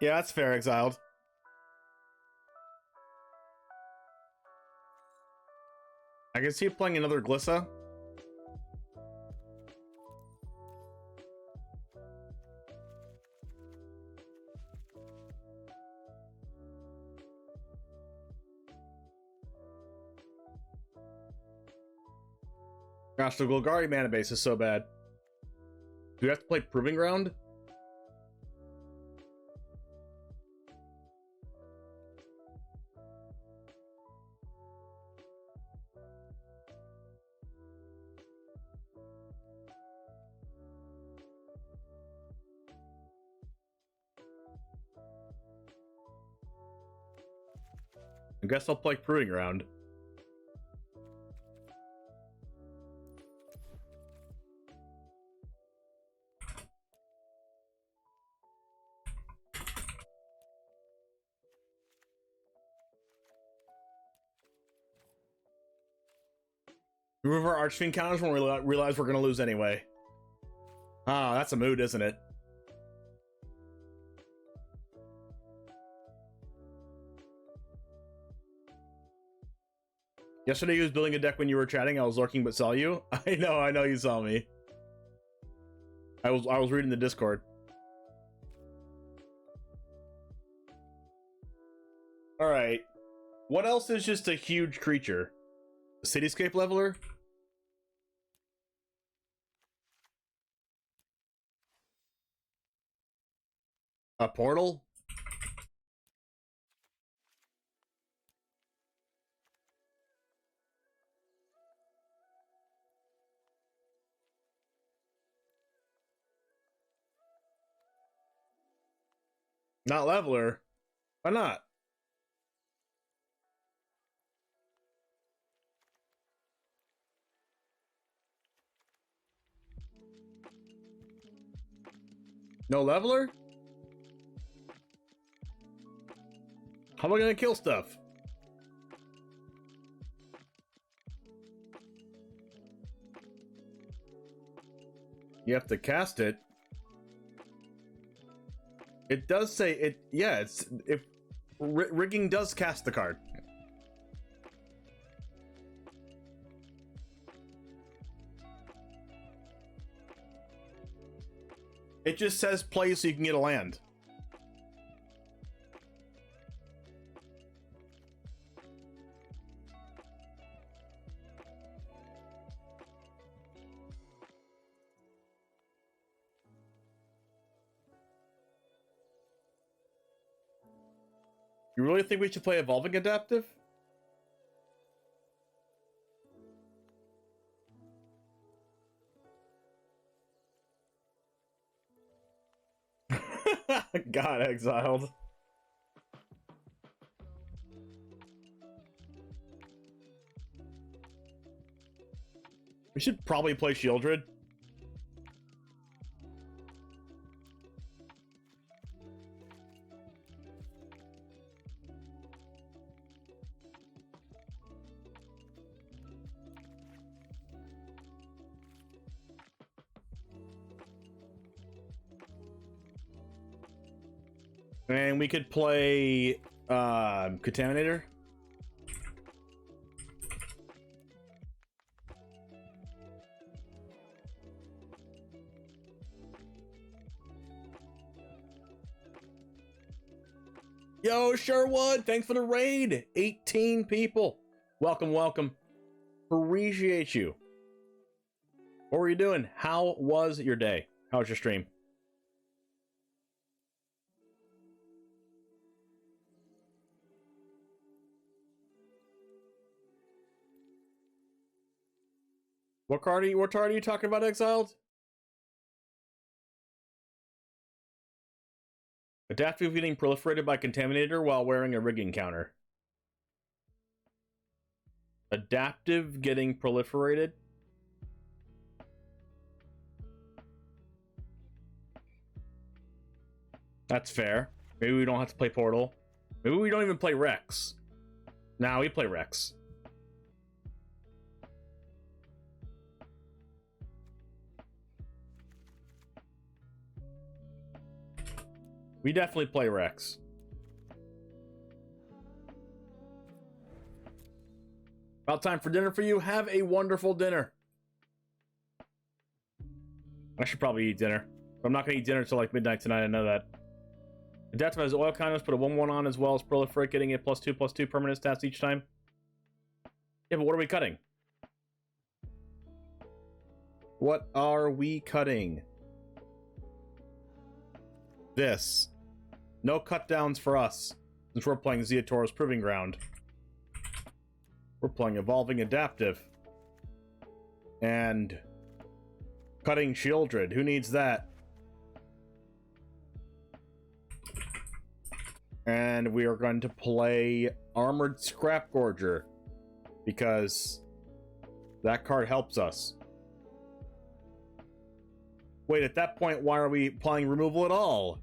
Yeah, that's fair, Exiled. I can see you playing another Glissa. Gosh, the Golgari mana base is so bad. Do we have to play Proving Ground? I guess I'll play Proving Ground. Remove our Archfiend counters when we realize we're going to lose anyway. Ah, that's a mood, isn't it? Yesterday he was building a deck when you were chatting. I was lurking but saw you. I know you saw me. I was reading the Discord. Alright. What else is just a huge creature? A Cityscape Leveler? A Portal? Not Leveler? Why not? No Leveler? How am I gonna kill stuff? You have to cast it. It does say it. Yeah, it's if rigging does cast the card. It just says play so you can get a land. You really think we should play Evolving Adaptive? Got exiled. We should probably play Shieldred. And we could play Contaminator. Yo, Sherwood, thanks for the raid. 18 people. Welcome, welcome. Appreciate you. What were you doing? How was your day? How was your stream? What card are you talking about, Exiled? Adaptive getting proliferated by Contaminator while wearing a rigging counter. Adaptive getting proliferated? That's fair. Maybe we don't have to play Portal. Maybe we don't even play Rex. Nah, we play Rex. We definitely play Rex. About time for dinner for you. Have a wonderful dinner. I should probably eat dinner. I'm not going to eat dinner until like midnight tonight. I know that. Adaptive has oil kindness, put a 1/1 on as well as proliferate, getting a +2/+2 permanent stats each time. Yeah, but what are we cutting? What are we cutting? This. No cut downs for us, since we're playing Zeotoro's Proving Ground. We're playing Evolving Adaptive. And cutting Shieldred. Who needs that? And we are going to play Armored Scrap Gorger, because that card helps us. Wait, at that point, why are we playing removal at all?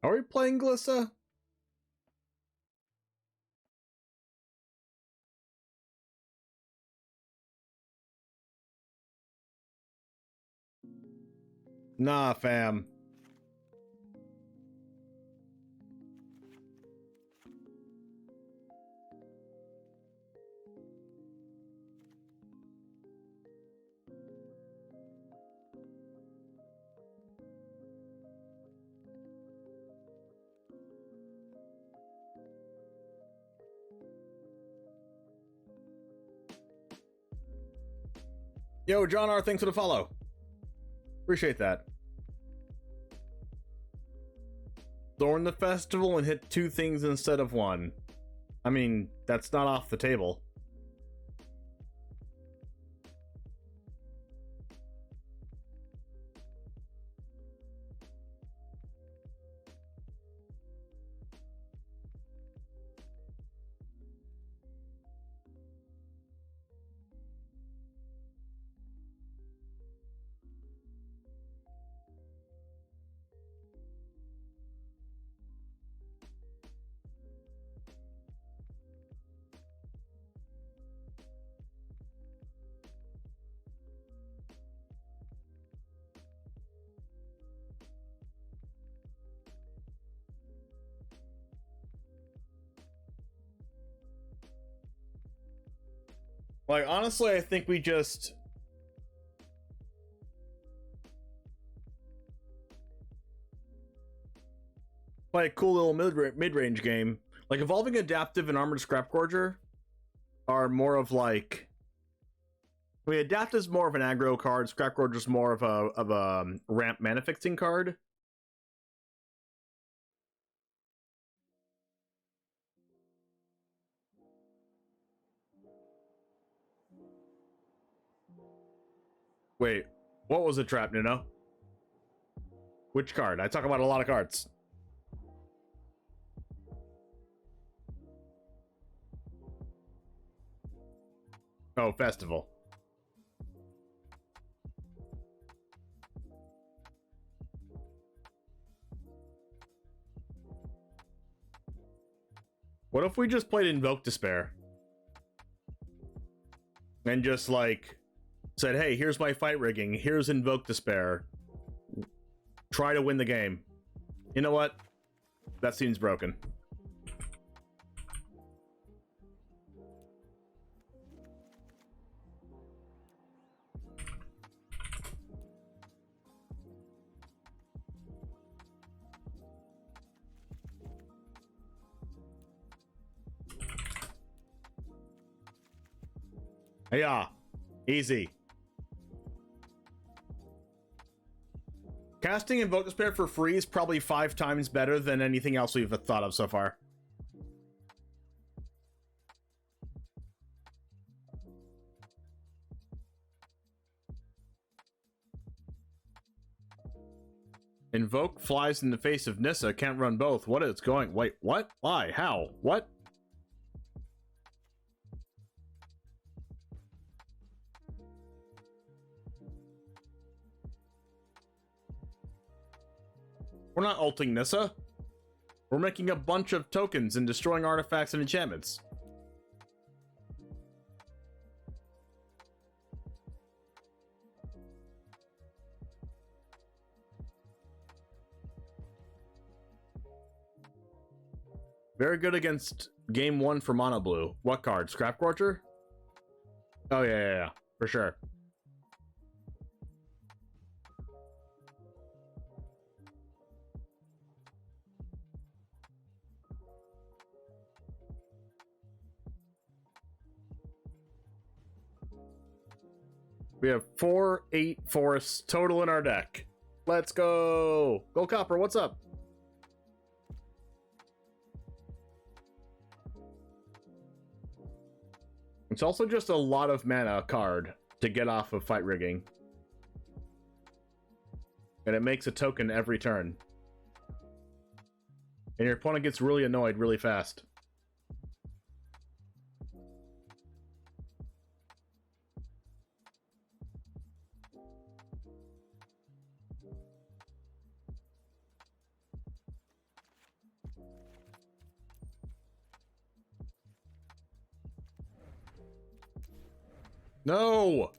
Are we playing Glissa? Nah, fam. Yo, John R, thanks for the follow. Appreciate that. Thorn the festival and hit 2 things instead of 1. I mean, that's not off the table. Like, honestly, I think we just... play a cool little mid-range game. Like, Evolving Adaptive and Armored Scrapgorger are more of like... I mean, Adapt is more of an aggro card, Scrapgorger is more of a ramp mana fixing card. Wait, what was a trap, Nuno? Which card? I talk about a lot of cards. Oh, Festival. What if we just played Invoke Despair? And just, like, said, hey, here's my fight rigging, here's Invoke Despair. Try to win the game. You know what? That seems broken. Yeah, easy. Casting Invoke Despair for free is probably 5 times better than anything else we've thought of so far. Invoke flies in the face of Nissa, can't run both. What is going? Wait, what? Why? How? What? We're not ulting Nissa. We're making a bunch of tokens and destroying artifacts and enchantments. Very good against game 1 for Mono Blue. What card? Scrapgorger? Oh, yeah, for sure. We have 4-8 forests total in our deck. Let's go! Gold Copper, what's up? It's also just a lot of mana card to get off of fight rigging. And it makes a token every turn. And your opponent gets really annoyed really fast. No!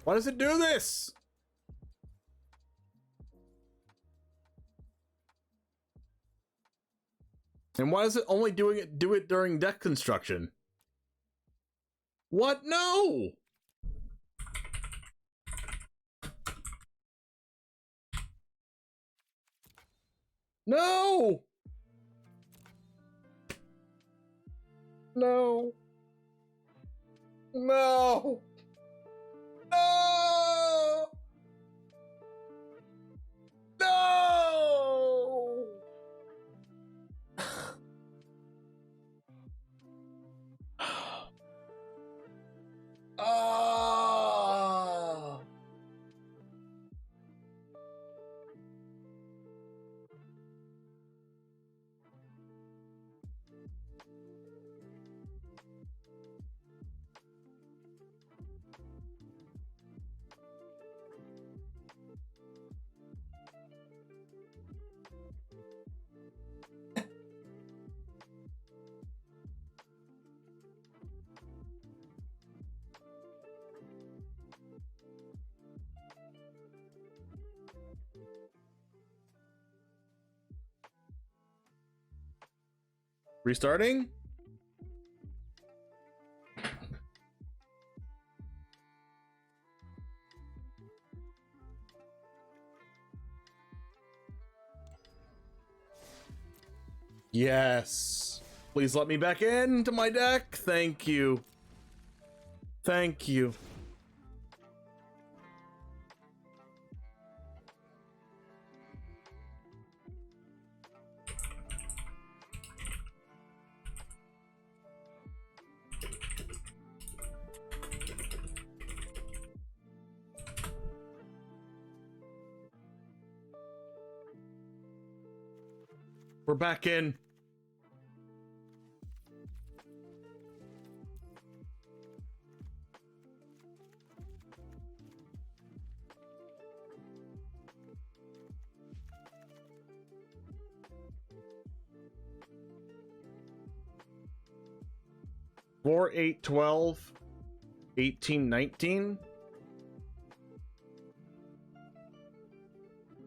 Why does it do this? And why does it only do it during deck construction? What? No! No! No! No! No! No! Ah! Restarting? Yes. Please let me back into my deck. Thank you. Thank you. We're back in. Four, 8, 12, 18, 19.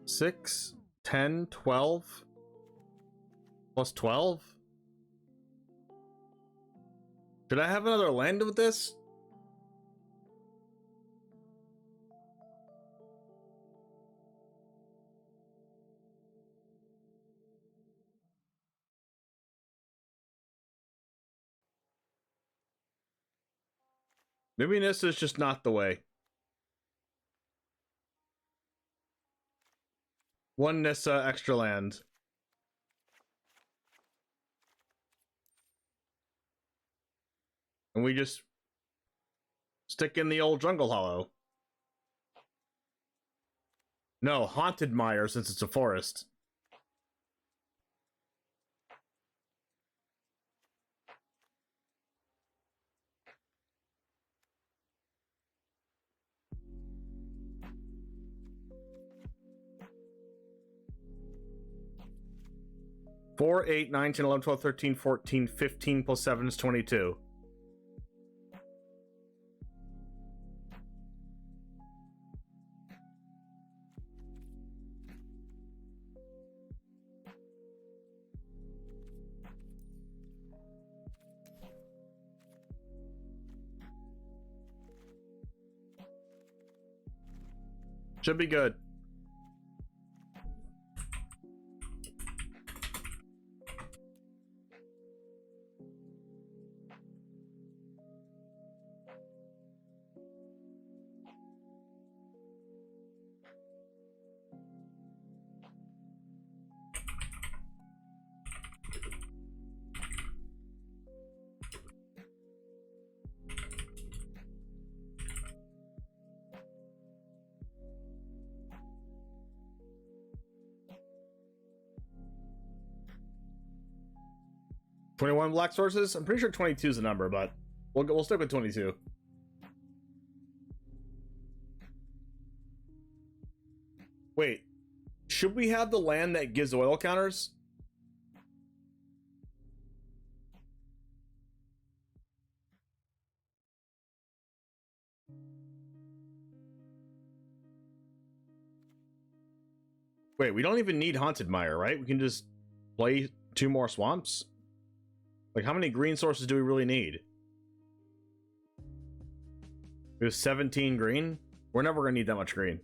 6, 10, 12. Plus 12? Should I have another land with this? Maybe this is just not the way. One Nissa extra land. And we just stick in the old jungle hollow. No, Haunted Mire since it's a forest. Four, 8, 9, 10, 11, 12, 13, 14, 15 plus 7 is 22. Should be good. $21 black sources? I'm pretty sure 22 is the number, but we'll stick with 22. Wait, should we have the land that gives oil counters? Wait, we don't even need Haunted Mire, right? We can just play 2 more swamps? Like, how many green sources do we really need? We have 17 green? We're never gonna need that much green.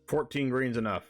$14 green's enough.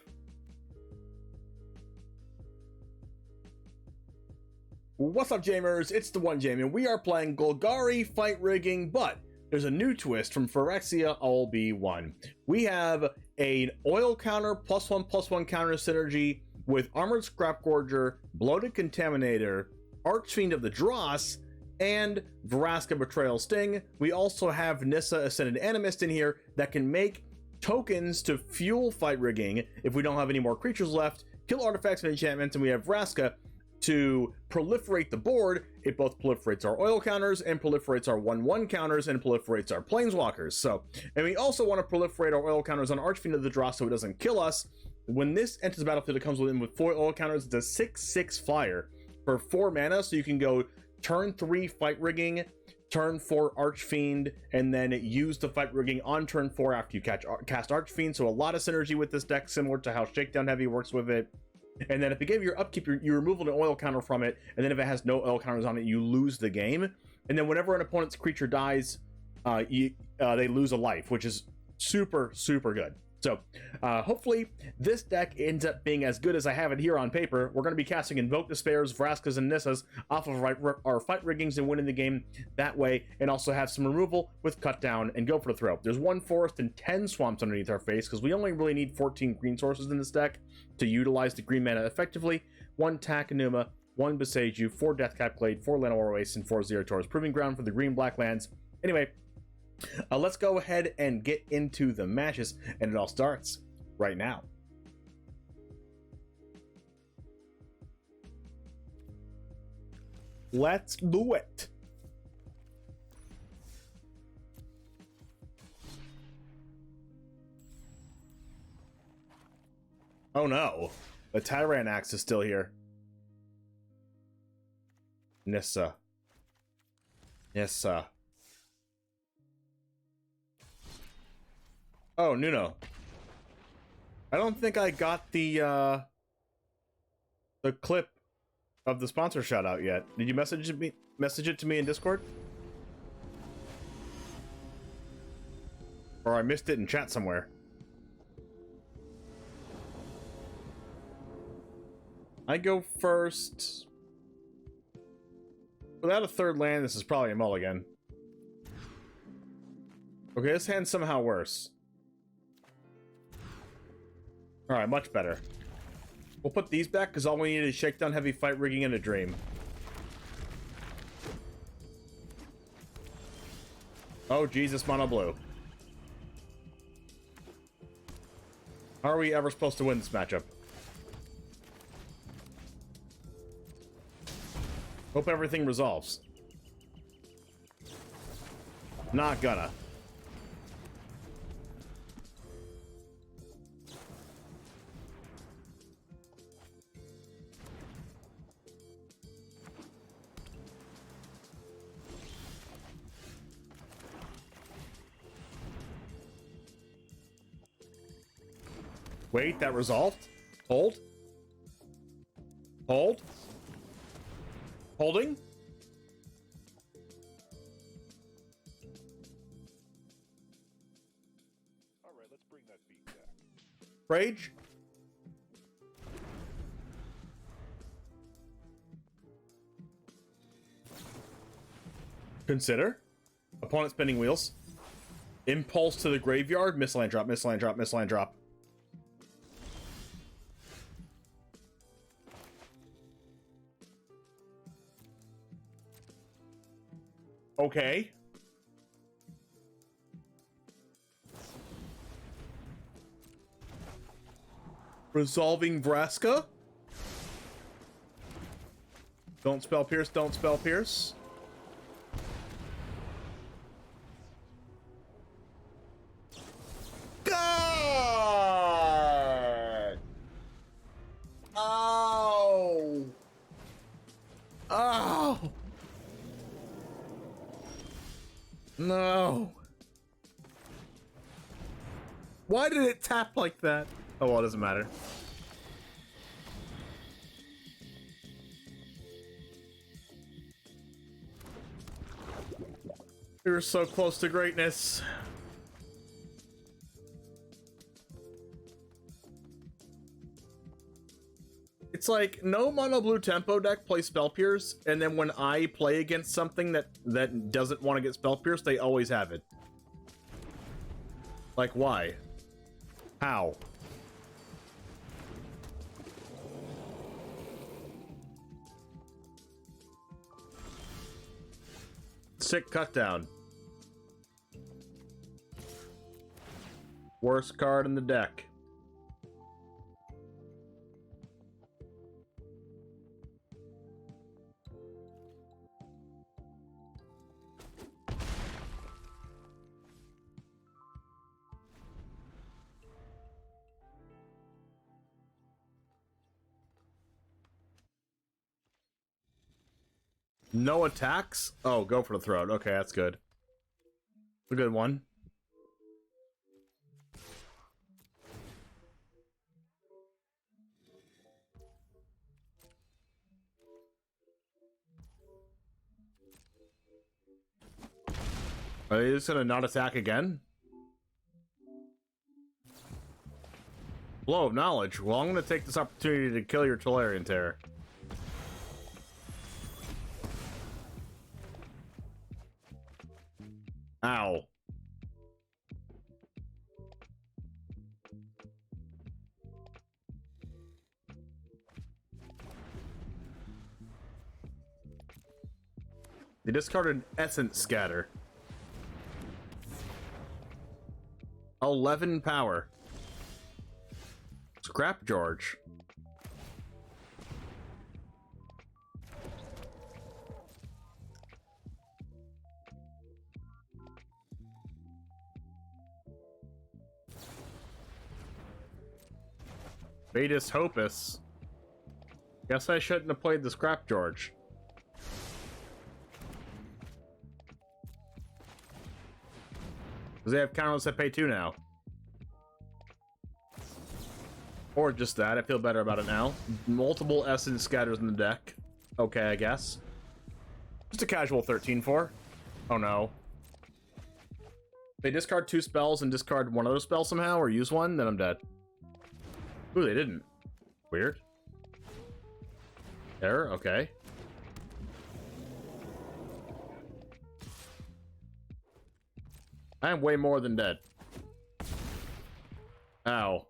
What's up, Jamers? It's the One Jam, and we are playing Golgari Fight Rigging, but there's a new twist from Phyrexia LB1. We have an oil counter +1/+1 counter synergy with Armored Scrap Gorger, Bloated Contaminator, Archfiend of the Dross, and Vraska Betrayal Sting. We also have Nissa Ascended Animist in here that can make tokens to fuel Fight Rigging if we don't have any more creatures left, kill artifacts and enchantments, and we have Vraska to proliferate the board. It both proliferates our oil counters and proliferates our 1/1 counters and proliferates our planeswalkers. So, and we also want to proliferate our oil counters on Archfiend of the Dross so it doesn't kill us. When this enters the battlefield, it comes with 4 oil counters. It's a 6/6 flyer for 4 mana, so you can go turn 3 Fight Rigging, turn 4 Archfiend, and then use the Fight Rigging on turn 4 after you cast Archfiend. So a lot of synergy with this deck, similar to how Shakedown Heavy works with it. And then if you give your upkeep, you remove an oil counter from it, and then if it has no oil counters on it, you lose the game. And then whenever an opponent's creature dies, they lose a life, which is super, super good. So hopefully this deck ends up being as good as I have it here on paper. We're going to be casting Invoke Despairs, Vraskas, and Nissas off of our fight riggings and winning the game that way, and also have some removal with Cut Down and Go for the Throat. There's 1 forest and 10 swamps underneath our face, because we only really need 14 green sources in this deck to utilize the green mana effectively. 1 Takenuma, 1 Boseiju, 4 Deathcap Glade, 4 Llanowar Waste, and 4 Zerator's Proving Ground for the green-black lands. Anyway, let's go ahead and get into the matches, and it all starts right now. Let's do it. Oh no, the Tyrant Axe is still here. Nissa. Nissa. Oh, Nuno. I don't think I got the clip of the sponsor shout out yet. Did you message it to me in Discord? Or I missed it in chat somewhere. I go first. Without a third land, this is probably a mulligan. Okay, this hand's somehow worse. Alright, much better. We'll put these back because all we need is Shakedown, Heavy Fight Rigging, and a Dream. Oh, Jesus, mono blue. How are we ever supposed to win this matchup? Hope everything resolves. Not gonna. Wait, that resolved? Hold. Hold. Holding. All right, let's bring that beat back. Rage. Consider. Opponent spinning wheels. Impulse to the graveyard. Missile drop, missile drop, missile drop. Okay. Resolving Vraska. Don't spell pierce, don't spell pierce. God! Oh! Oh! No. Why did it tap like that? Oh, well, it doesn't matter. We were so close to greatness. It's like no mono blue tempo deck plays spell pierce, and then when I play against something that doesn't want to get spell pierce, they always have it. Like why? How? Sick cut down. Worst card in the deck. No attacks? Oh, go for the throat. Okay, that's good. A good one. Are they just gonna not attack again? Blow of knowledge. Well, I'm gonna take this opportunity to kill your Tolarian Terror. Ow. They discarded Essence Scatter. 11 power. Scrap George. Vetus Hopus. Guess I shouldn't have played the Scrap George. Because they have counterless that pay 2 now. Or just that, I feel better about it now. Multiple Essence Scatters in the deck. Okay, I guess. Just a casual 13-4. Oh no. They discard 2 spells and discard one other spell somehow, or use one, then I'm dead. Ooh, they didn't. Weird. Error, okay. I am way more than dead. Ow.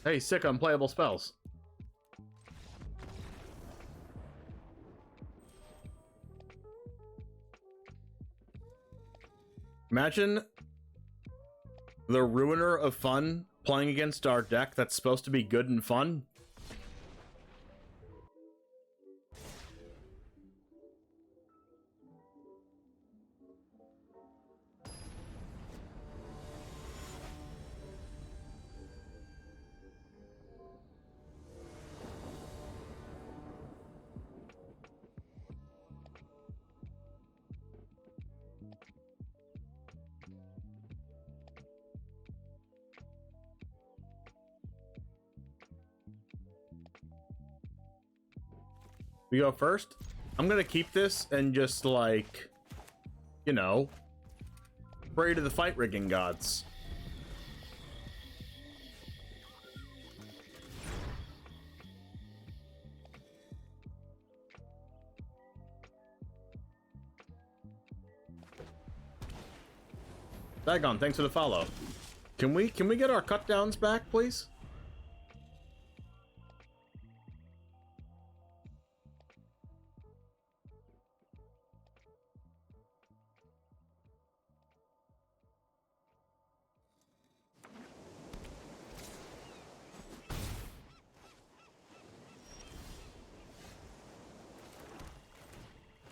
Hey, sick unplayable spells. Imagine the ruiner of fun playing against our deck that's supposed to be good and fun. We go first. I'm gonna keep this and just like, you know, pray to the fight rigging gods. Dagon, thanks for the follow. Can we get our cut downs back, please?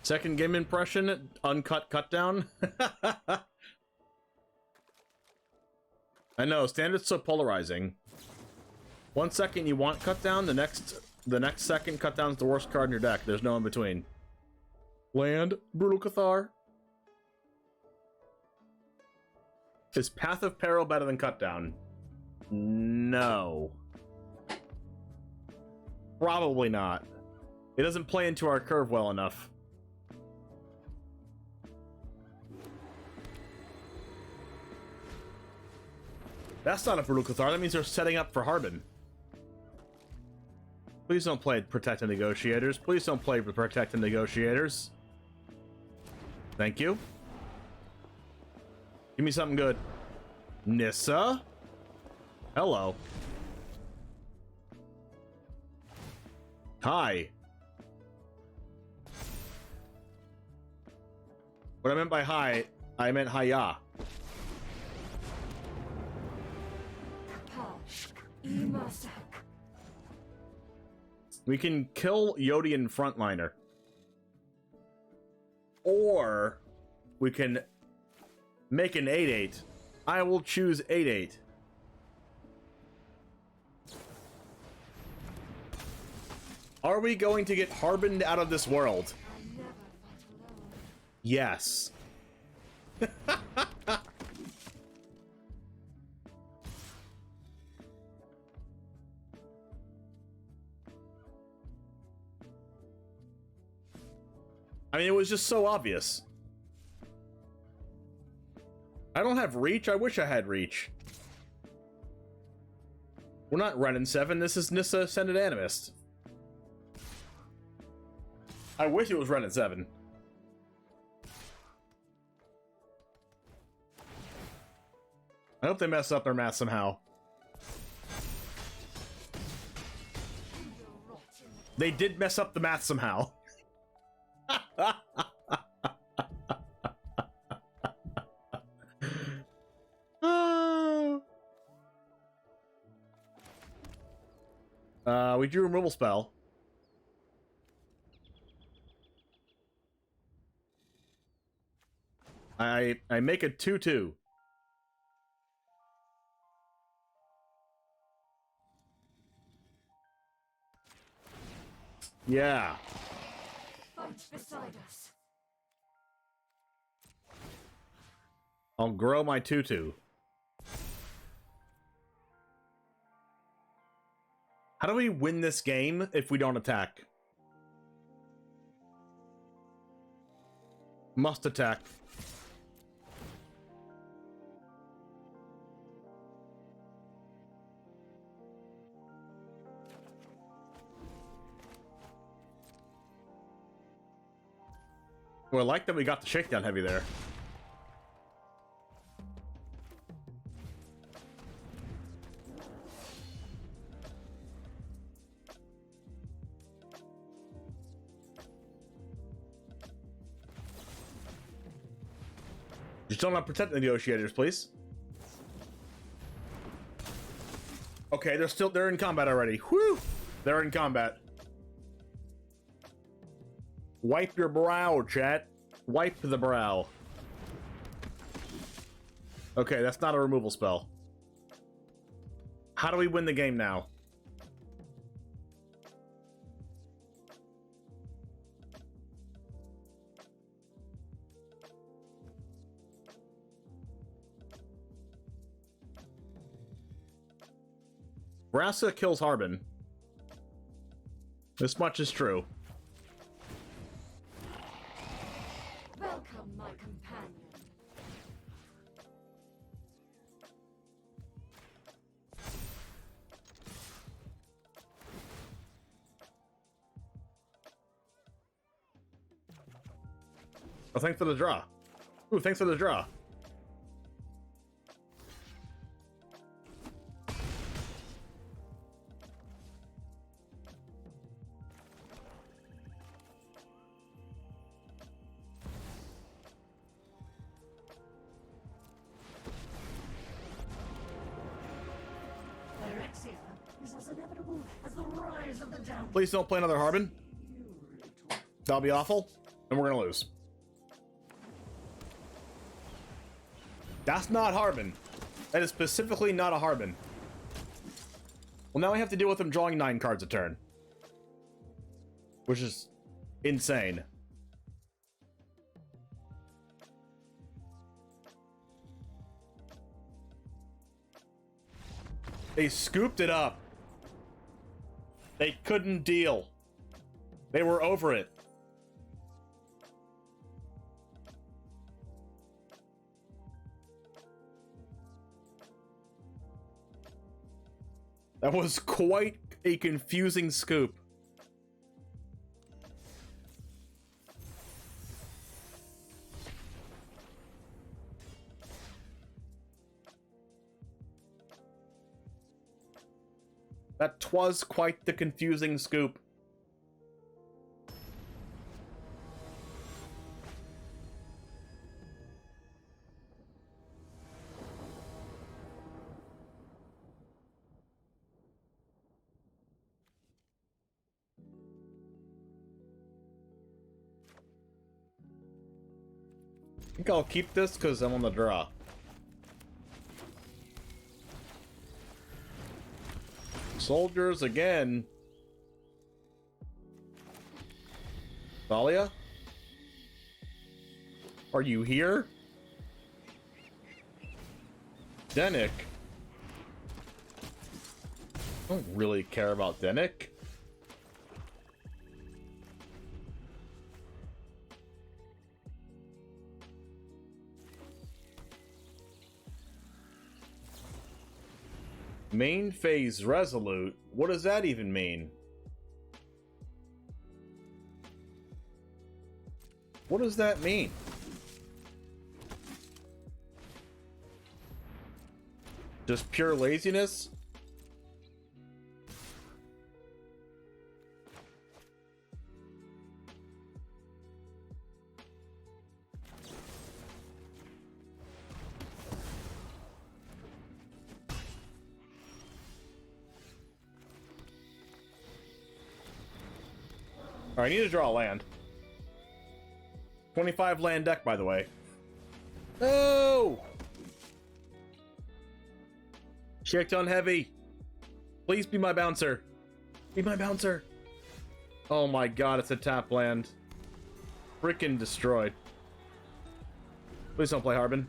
Second game impression, uncut cut down. I know, standard's so polarizing. 1 second you want cut down, the next second cut down's the worst card in your deck. There's no in between. Land, Brutal Cathar. Is Path of Peril better than cut down? No. Probably not. It doesn't play into our curve well enough. That's not a Brutal Cathar, that means they're setting up for Harbin. Please don't play Protect and Negotiators. Please don't play Protect and Negotiators. Thank you. Give me something good. Nissa? Hello. Hi. What I meant by hi, I meant hiya. We can kill Yodian Frontliner. Or we can make an 8/8. I will choose 8/8. Are we going to get Harbined out of this world? Yes. I mean, it was just so obvious. I don't have reach. I wish I had reach. We're not Ren and 7. This is Nissa Ascended Animist. I wish it was Ren and 7. I hope they mess up their math somehow. They did mess up the math somehow. We drew a removal spell. I make a 2/2. Yeah. Fight beside us. I'll grow my 2/2. How do we win this game if we don't attack? Must attack. Well, I like that we got the shakedown heavy there. Just don't protect the negotiators, please. Okay, they're in combat already. Whew! They're in combat. Wipe your brow, chat. Wipe the brow. Okay, that's not a removal spell. How do we win the game now? Brassica kills Harbin. This much is true. Welcome, my companion. Oh, thanks for the draw. Ooh, thanks for the draw. Phyrexia is as inevitable as the rise of the down. Please don't play another Harbin. That'll be awful, and we're gonna lose. That's not Harbin. That is specifically not a Harbin. Well, now we have to deal with him drawing 9 cards a turn. Which is insane. They scooped it up. They couldn't deal. They were over it. That was quite a confusing scoop. That was quite the confusing scoop. I think I'll keep this because I'm on the draw. Soldiers again. Thalia? Are you here? Denick? I don't really care about Denick. Main phase resolute? What does that even mean? What does that mean? Just pure laziness? Alright, I need to draw a land. 25 land deck, by the way. No! Shit on heavy. Please be my bouncer. Be my bouncer. Oh my god, it's a tap land. Frickin' destroyed. Please don't play Harbin.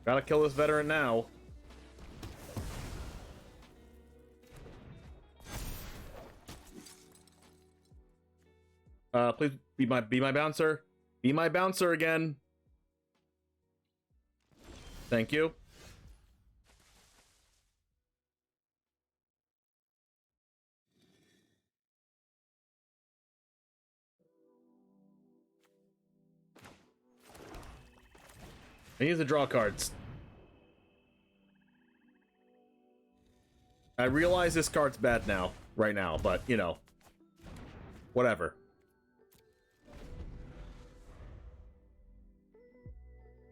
Gotta kill this veteran now. Please be my bouncer. Be my bouncer again. Thank you. I need to draw cards. I realize this card's bad now, right now, but you know, whatever.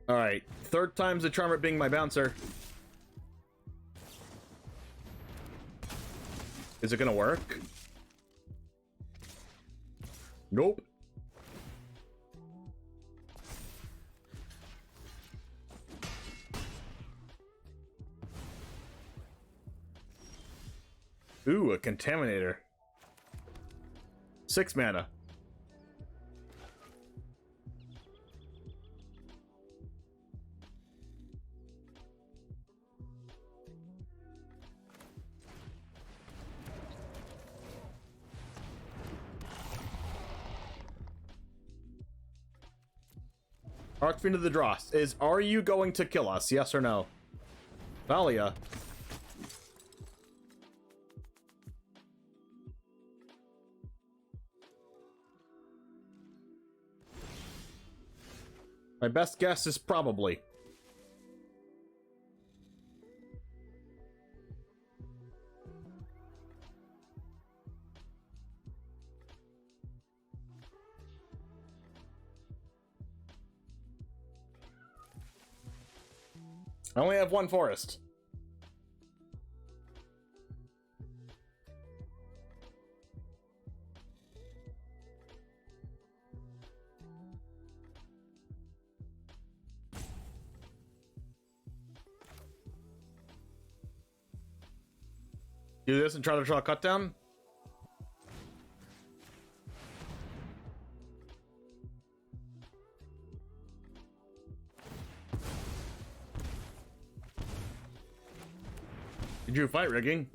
Alright, third time's the charm at being my bouncer. Is it gonna work? Nope. Ooh, a Contaminator. 6 mana. Archfiend of the Dross is, are you going to kill us? Yes or no? Valia. My best guess is probably. I only have one forest. Do this and try to draw a cut down? Did you fight rigging?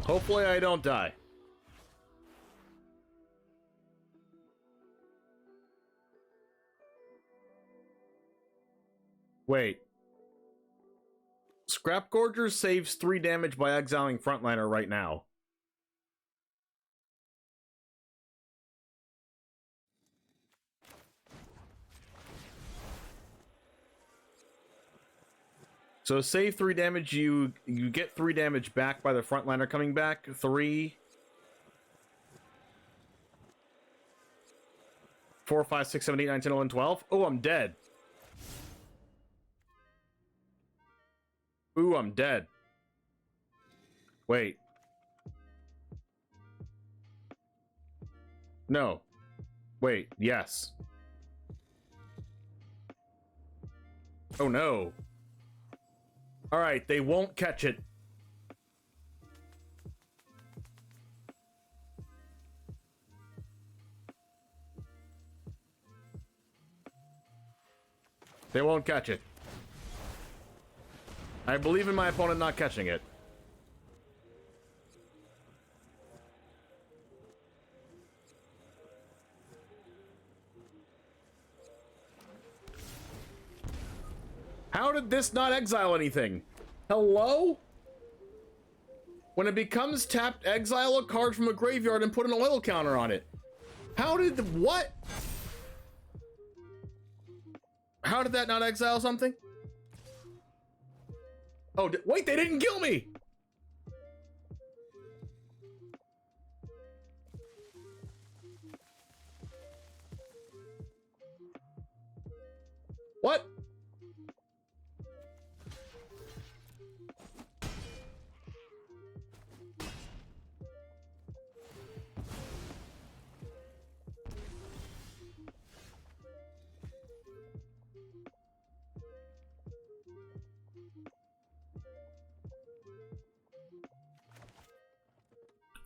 Hopefully I don't die. Wait. Scrap Gorger saves 3 damage by exiling Frontliner right now. So save 3 damage, you get 3 damage back by the Frontliner coming back. 3, 4, 5, 6, 7, 8, 9, 10, 11, 12. Oh, I'm dead. Ooh, I'm dead. Wait. No. Wait, yes. Oh no. Alright, they won't catch it. They won't catch it. I believe in my opponent not catching it. How did this not exile anything? Hello? When it becomes tapped, exile a card from a graveyard and put an oil counter on it. How did the what? How did that not exile something? Oh, wait, they didn't kill me! What?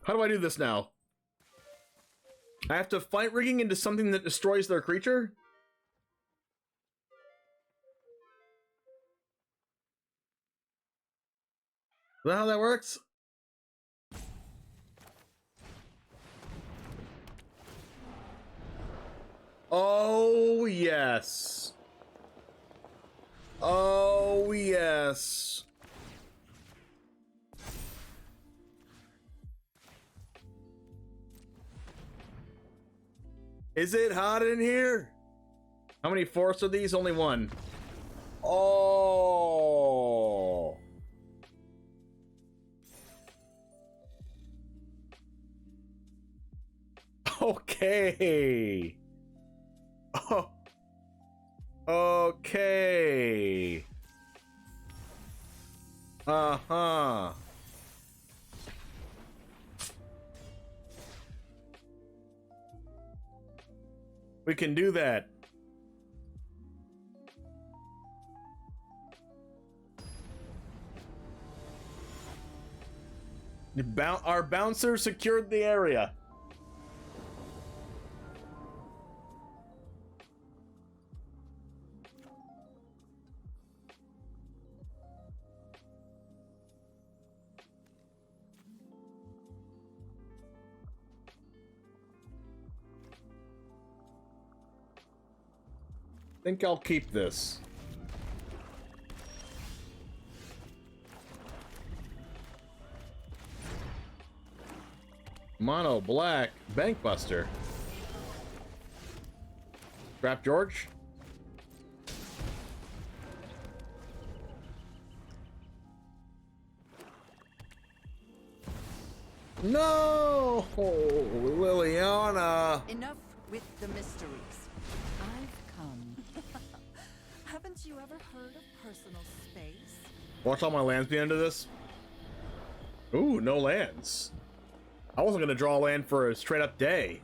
How do I do this now? I have to fight rigging into something that destroys their creature? Is that how that works? Oh, yes. Oh, yes. Is it hot in here? How many forests are these? Only one. Oh. Okay. Oh. Okay. Uh-huh. We can do that. Our bouncer secured the area. I think I'll keep this. Mono black Bankbuster. Trap George. No, Liliana. Enough with the mysteries. I've come. Haven't you ever heard of personal space? Watch all my lands be under this. Ooh, no lands. I wasn't gonna draw a land for a straight up day.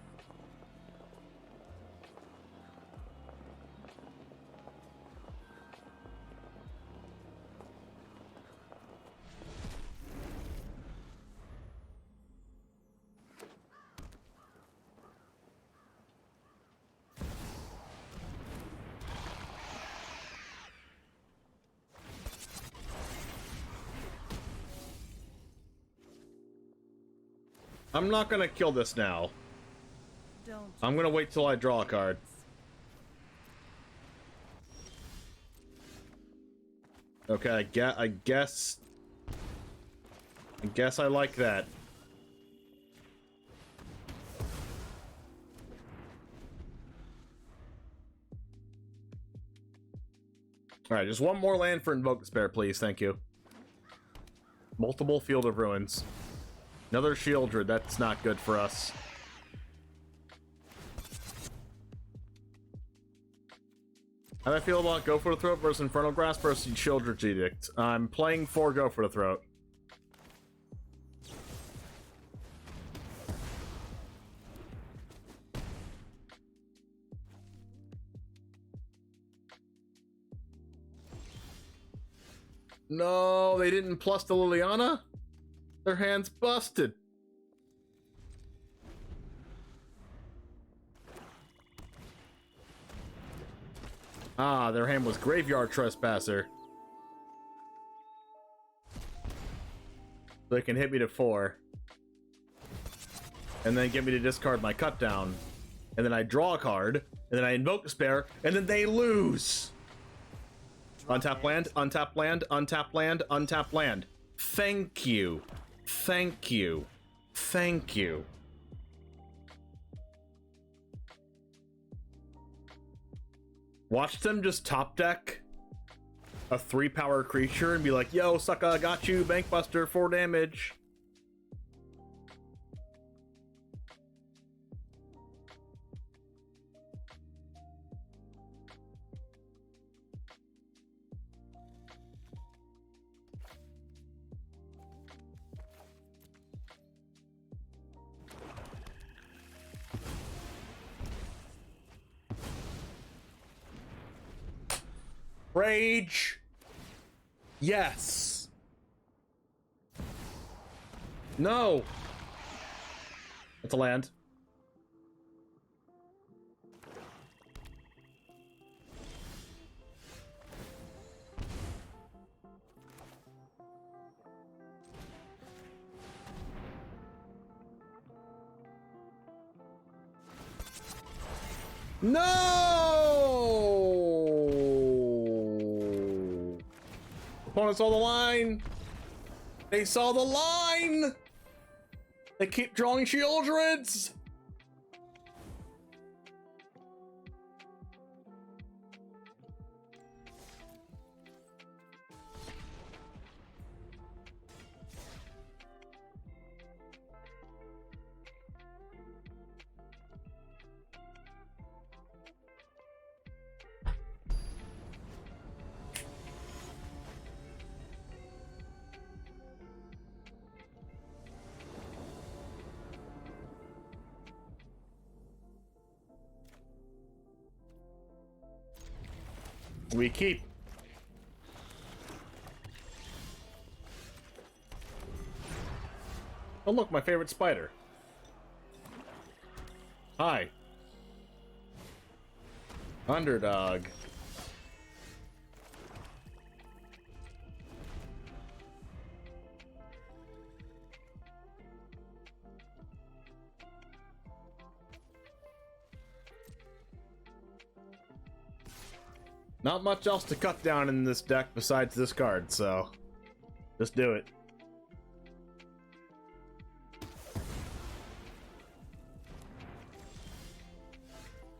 I'm not gonna kill this now. I'm gonna wait till I draw a card. Okay, I guess I like that. Alright, just one more land for Invoke Despair, please. Thank you. Multiple Field of Ruins. Another Shieldred, that's not good for us. How do I feel about Go for the Throat versus Infernal Grasp versus Shieldred's Edict? I'm playing for Go for the Throat. No, they didn't plus the Liliana? Their hand's busted. Ah, their hand was Graveyard Trespasser. They can hit me to 4. And then get me to discard my cut down. And then I draw a card. And then I invoke Despair. And then they lose. Untap land, untap land, untap land, untap land. Thank you. Thank you. Thank you. Watch them just top deck a 3-power creature and be like, yo, sucka, got you, Bankbuster, 4 damage. Rage. Yes. No. It's a land. No! Opponents saw the line. They saw the line. They keep drawing Shieldreds. We keep. Oh look, my favorite spider. Hi. Underdog. Not much else to cut down in this deck besides this card, so just do it.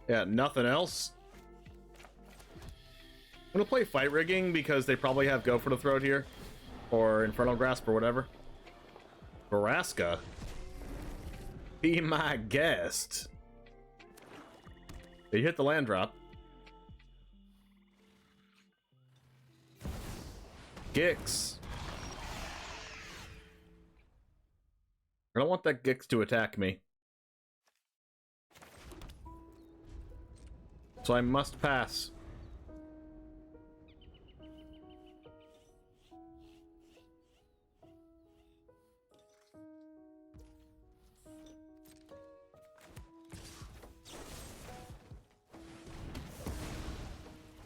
Yeah, nothing else. I'm gonna play Fight Rigging because they probably have Go for the Throat here, or Infernal Grasp or whatever. Baraska, be my guest. They hit the land drop. Gix. I don't want that Gix to attack me. So I must pass.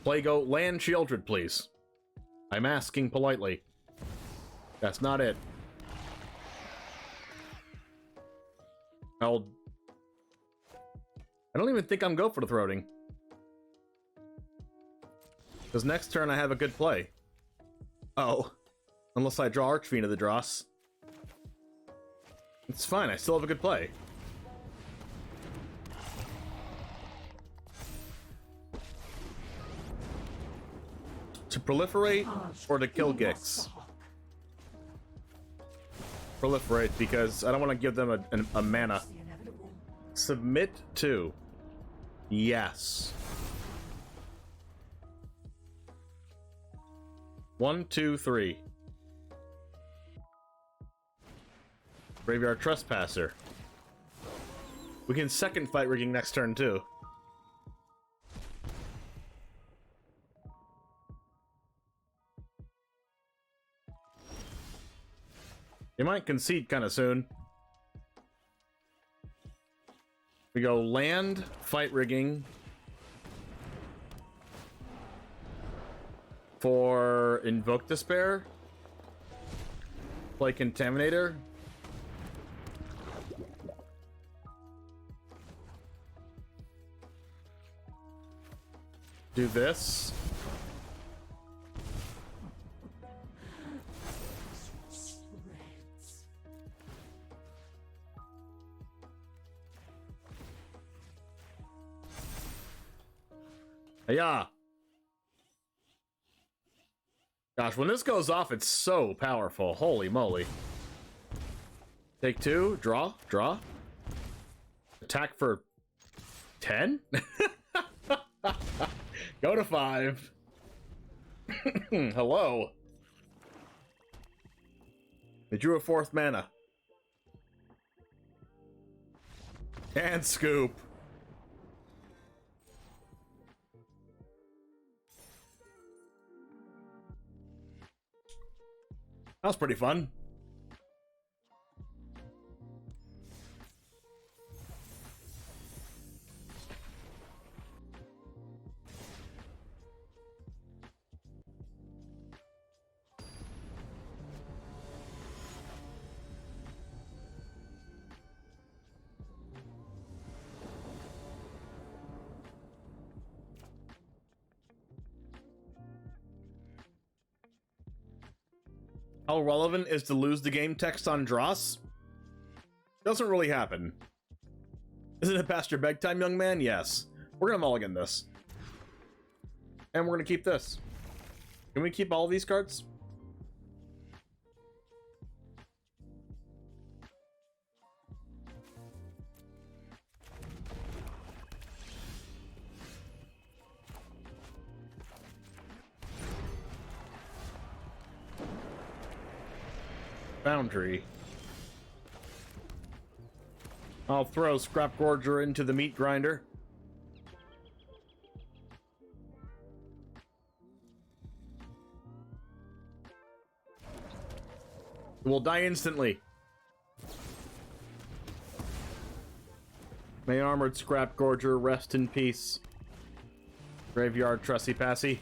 Plago, land Shieldred, please. I'm asking politely. That's not it. I don't even think I'm Go for the Throating. Because next turn I have a good play. Oh. Unless I draw Archfiend of the Dross. It's fine, I still have a good play. To proliferate or to kill Gix? Proliferate, because I don't want to give them a mana. Submit to. Yes. 1, 2, 3. Graveyard Trespasser. We can second Fight Rigging next turn too. They might concede kind of soon. We go land, Fight Rigging for Invoke Despair. Play Contaminator. Do this. Yeah. Gosh, when this goes off, it's so powerful. Holy moly. Take 2, draw, draw. Attack for 10? Go to 5. Hello. They drew a 4th mana. And scoop. That was pretty fun. How relevant is to lose the game text on Dross? Doesn't really happen. Isn't it past your bedtime, young man? Yes. We're gonna mulligan this. And we're gonna keep this. Can we keep all these cards? Boundary. I'll throw Scrap Gorger into the meat grinder. We'll die instantly. May Armored Scrap Gorger rest in peace. Graveyard Trussy Passy.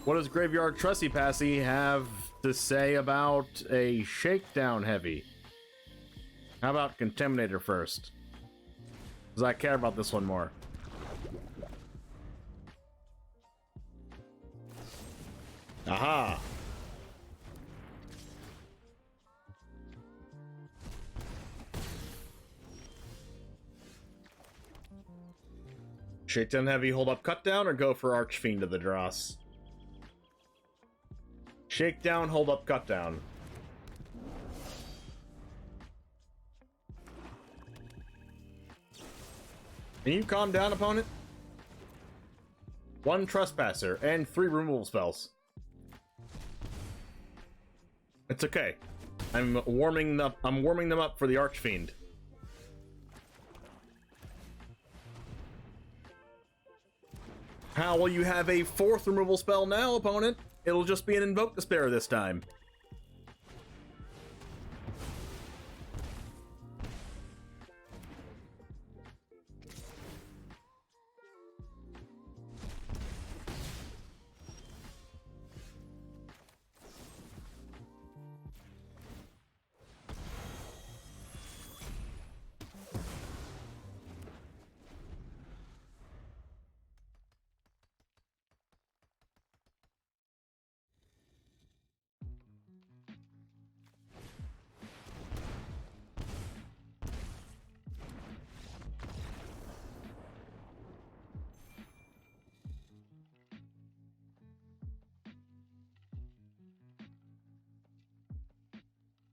What does Graveyard Trussy Passy have to say about a Shakedown Heavy? How about Contaminator first? Because I care about this one more. Aha! Shakedown Heavy, hold up, cut down, or go for Archfiend to the Dross? Shakedown, hold up, cut down. Can you calm down, opponent? 1 Trespasser and 3 removal spells. It's okay. I'm warming them up for the Archfiend. How will you have a 4th removal spell now, opponent? It'll just be an Invoke Despair this time.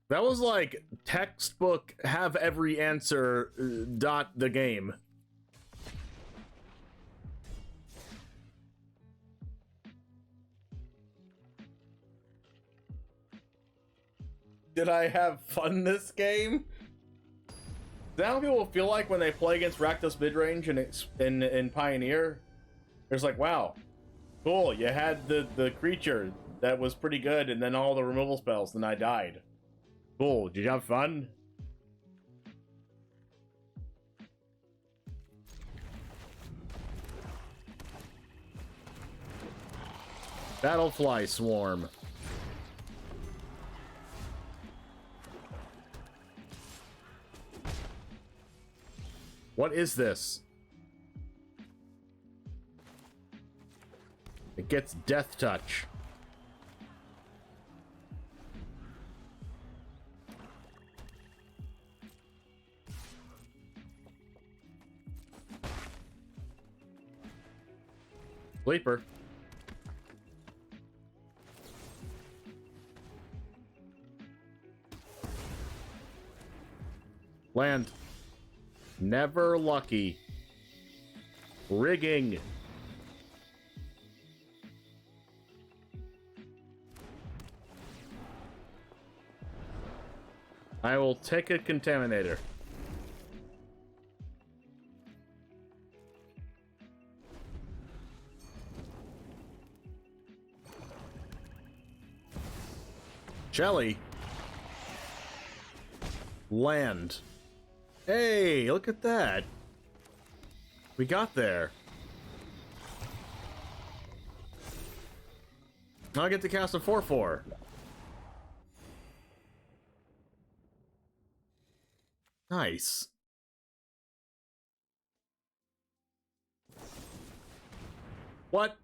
That was like textbook, have every answer, dot the game. Did I have fun this game? Is that how people feel like when they play against Rakdos midrange in Pioneer? It's like, wow, cool, you had the creature that was pretty good, and then all the removal spells, then I died. Cool, did you have fun? Battlefly Swarm. What is this? It gets Death Touch. Sleeper. Land. Never lucky. Rigging. I will take a contaminator. Shelly. Land. Hey, look at that. We got there. Now I get to cast a 4/4. Nice. What?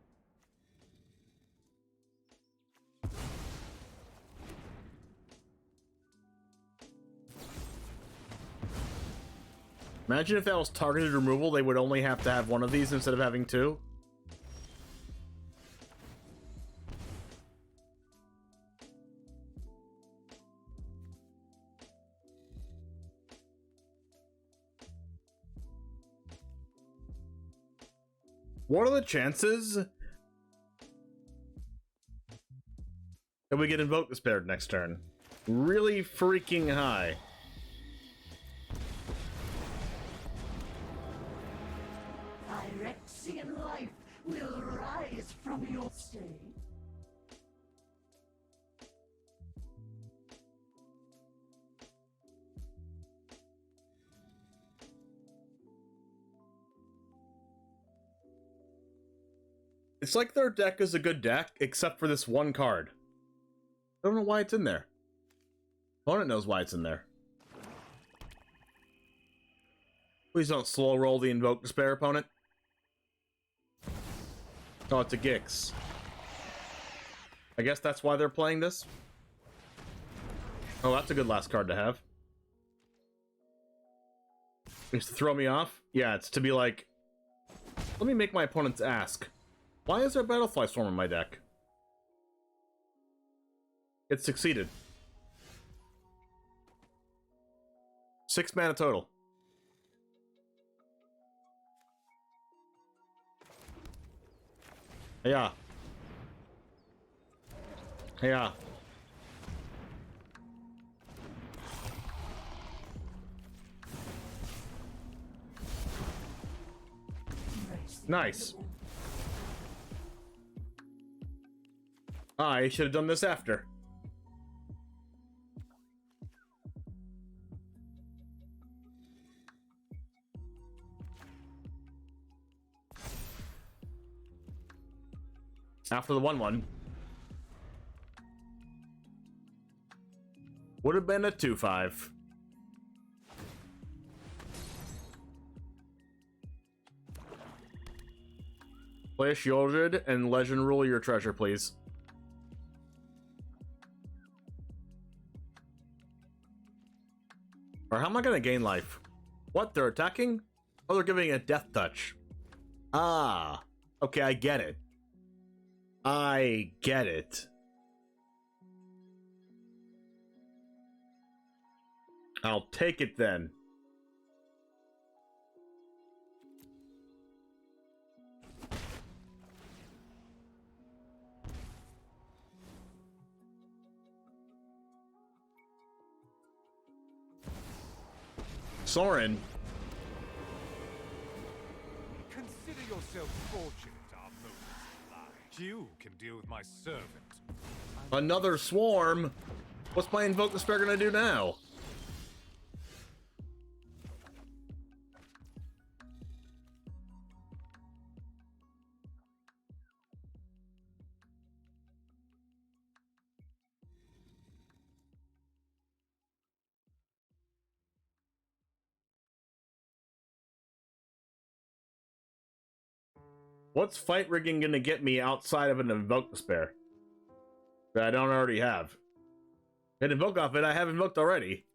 Imagine if that was targeted removal, they would only have to have one of these instead of having two. What are the chances that we get Invoke Despair next turn? Really freaking high. Phyrexian life will rise from your stain. It's like their deck is a good deck, except for this one card. I don't know why it's in there. Opponent knows why it's in there. Please don't slow roll the Invoke Despair, opponent. Oh, it's a Gix. I guess that's why they're playing this. Oh, that's a good last card to have. It's to throw me off? Yeah, it's to be like, let me make my opponents ask, why is there Battlefly Swarm in my deck? It succeeded. 6 mana total. Yeah. Yeah. Nice. I should have done this after. After the 1/1. Would have been a 2/5. Play a Shieldred and Legend Rule your treasure, please. Or how am I gonna gain life? What? They're attacking? Oh, they're giving a death touch. Ah. Okay, I get it. I get it. I'll take it then. Soren. Consider yourself fortunate our moments lie. You can deal with my servant. Another swarm? What's my Invoke Despair gonna do now? What's fight rigging gonna get me outside of an Invoke Despair that I don't already have? An Invoke off it, I have invoked already.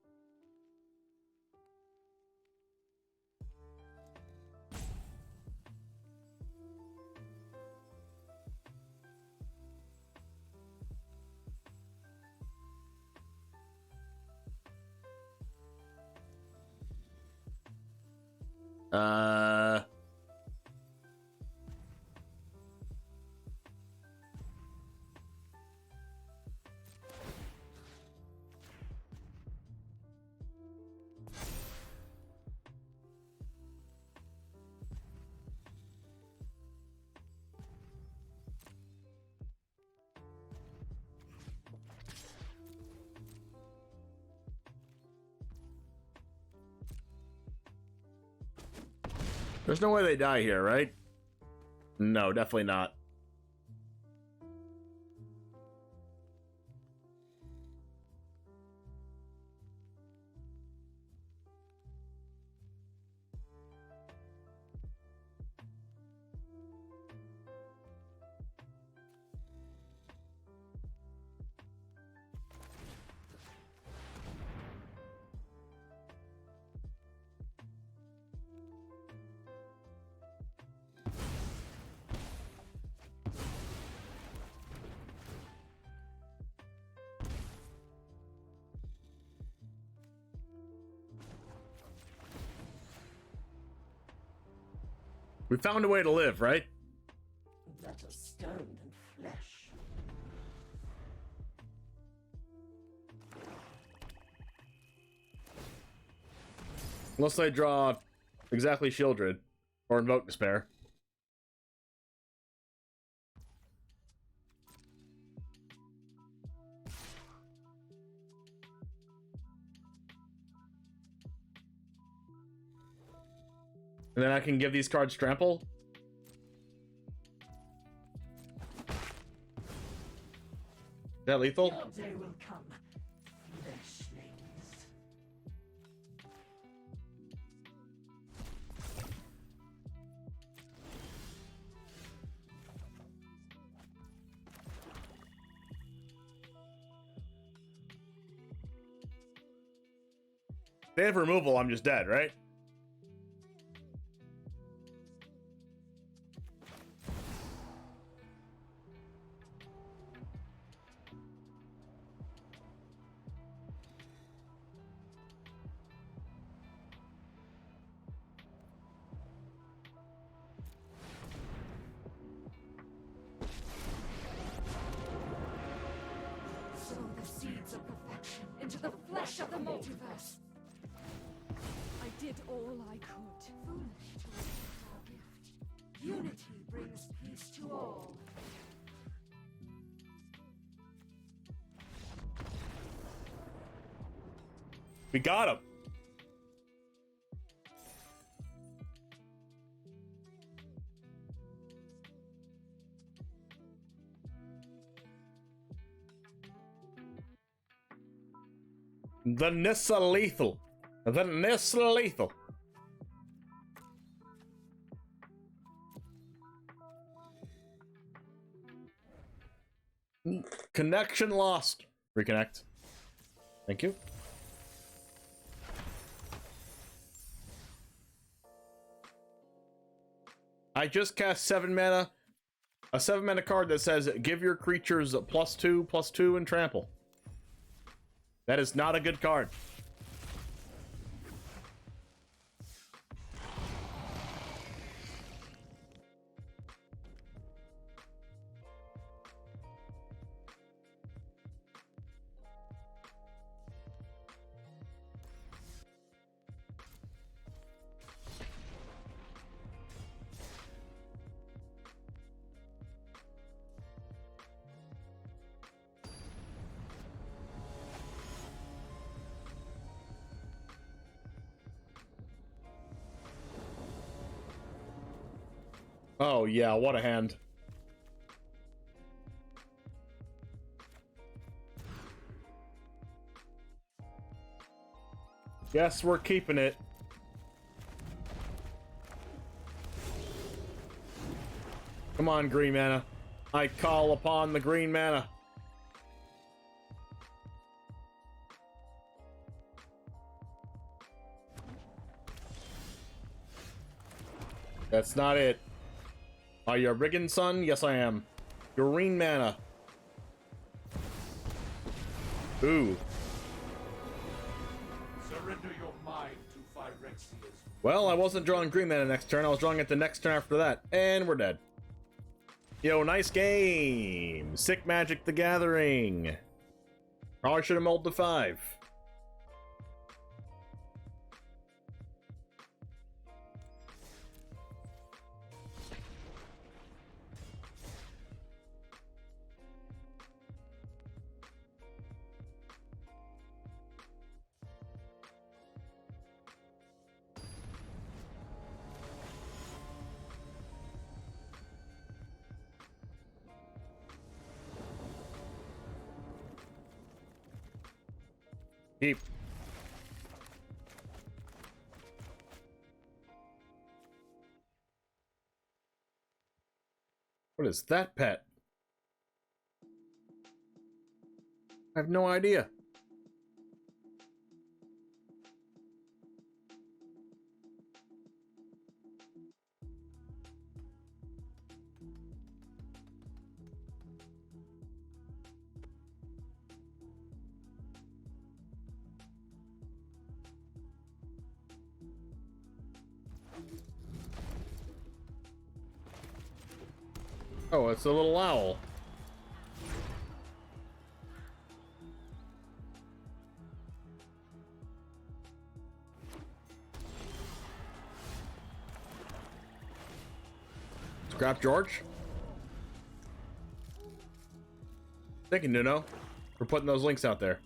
There's no way they die here, right? No, definitely not. We found a way to live, right? Better stone than flesh. Unless they draw exactly Shieldred or Invoke Despair. And then I can give these cards trample. Is that lethal? Your day will come, fleshlings. If they have removal, I'm just dead, right? Sow the seeds of perfection into the flesh of the multiverse. I did all I could. Foolish to reject our gift. Unity brings peace to all. We got him. The Nissa lethal. The Nissa lethal. Connection lost. Reconnect. Thank you. I just cast 7 mana. A 7 mana card that says give your creatures +2/+2 and trample. That is not a good card. Oh yeah, what a hand. Yes, we're keeping it. Come on, green mana. I call upon the green mana. That's not it. Are you a Riggin son? Yes, I am. Green mana. Ooh. Surrender your mind to Phyrexia's Well, I wasn't drawing green mana next turn. I was drawing it the next turn after that. And we're dead. Yo, nice game. Sick Magic the Gathering. Probably should have mulled to 5. Keep. What is that pet? I have no idea. Oh, it's a little owl. Scrap George. Thank you, Nuno, for putting those links out there.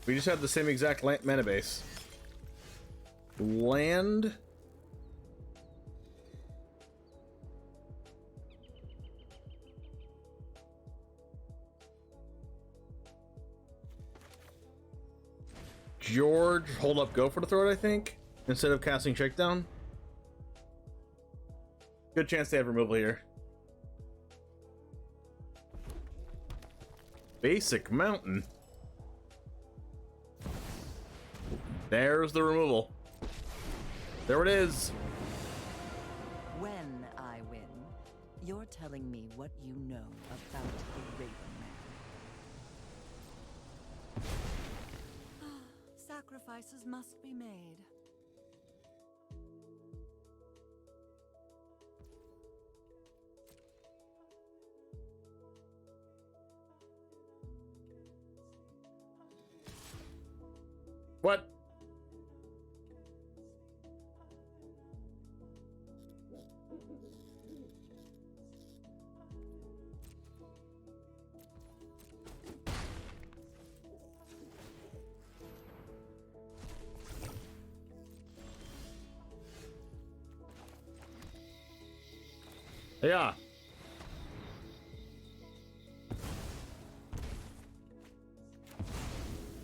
We just have the same exact mana base. Land. George, hold up, go for the throat, I think, instead of casting Shakedown. Good chance they have removal here. Basic Mountain. There's the removal. There it is. When I win, you're telling me what you know about the Raven Man. Sacrifices must be made. What? Yeah.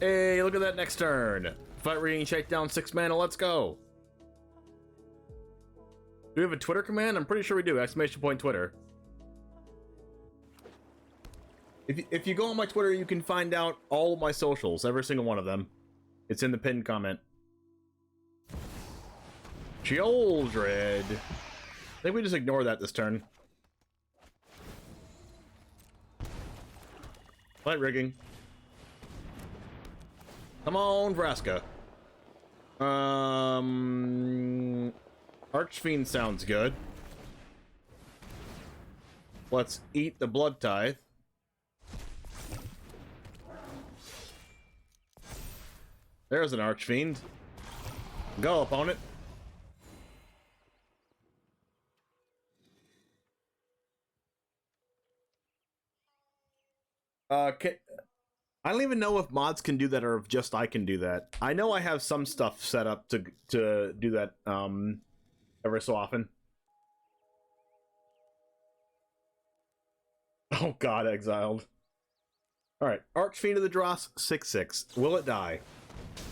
Hey, look at that next turn. Fight Reading Shakedown 6 mana, let's go. Do we have a Twitter command? I'm pretty sure we do. Exclamation point Twitter. If you go on my Twitter, you can find out all of my socials, every single one of them. It's in the pinned comment. Childred. I think we just ignore that this turn. Light rigging. Come on, Vraska. Archfiend sounds good. Let's eat the Blood Tithe. There's an Archfiend. Go, opponent. I don't even know if mods can do that or if just I can do that. I know I have some stuff set up to do that every so often. Oh god, exiled. Alright, Archfiend of the Dross, 6/6. Will it die?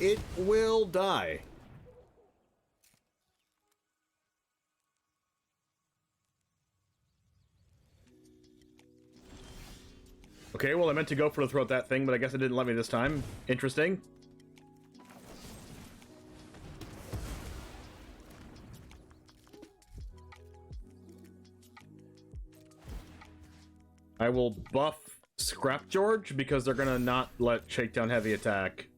It will die. Okay, well I meant to go for the throat that thing, but I guess it didn't let me this time. Interesting. I will buff Scrap George because they're gonna not let Shakedown heavy attack.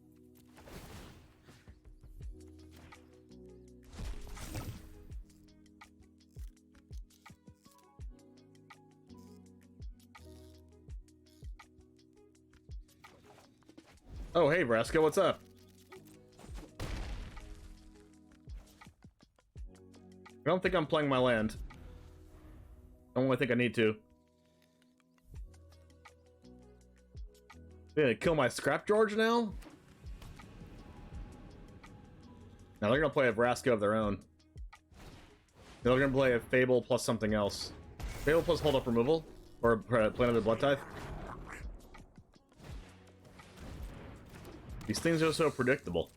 Oh, hey, Vraska, what's up? I don't think I'm playing my land. I don't really think I need to. They're gonna kill my Scrap George now? Now they're gonna play a Vraska of their own. They're gonna play a Fable plus something else. Fable plus hold up removal? Or play another Blood Tithe? These things are so predictable.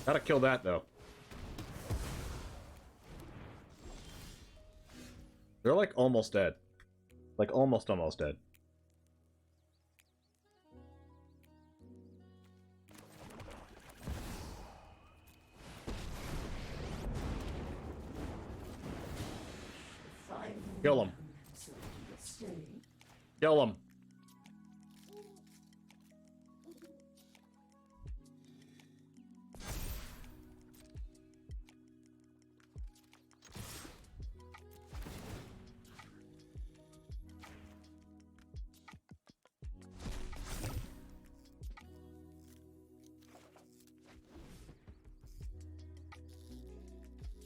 Gotta kill that though. They're like almost dead. Like almost dead. Kill him. Kill him.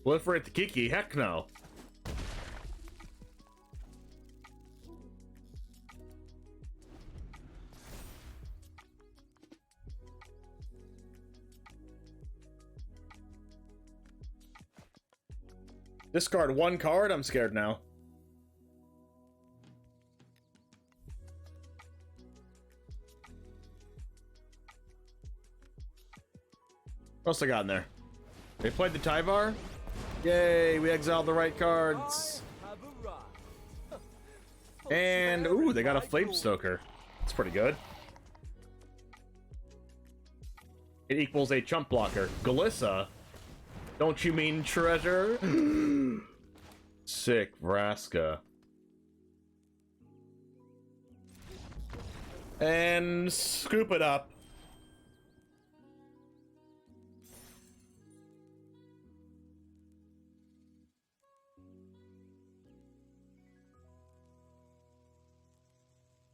Proliferate the Kiki? Heck no. Discard one card? I'm scared now. What else I got in there? They played the Tyvar? Yay, we exiled the right cards. And, ooh, they got a Flame Stoker. That's pretty good. It equals a chump blocker. Galissa? Don't you mean treasure? Sick Vraska. And scoop it up.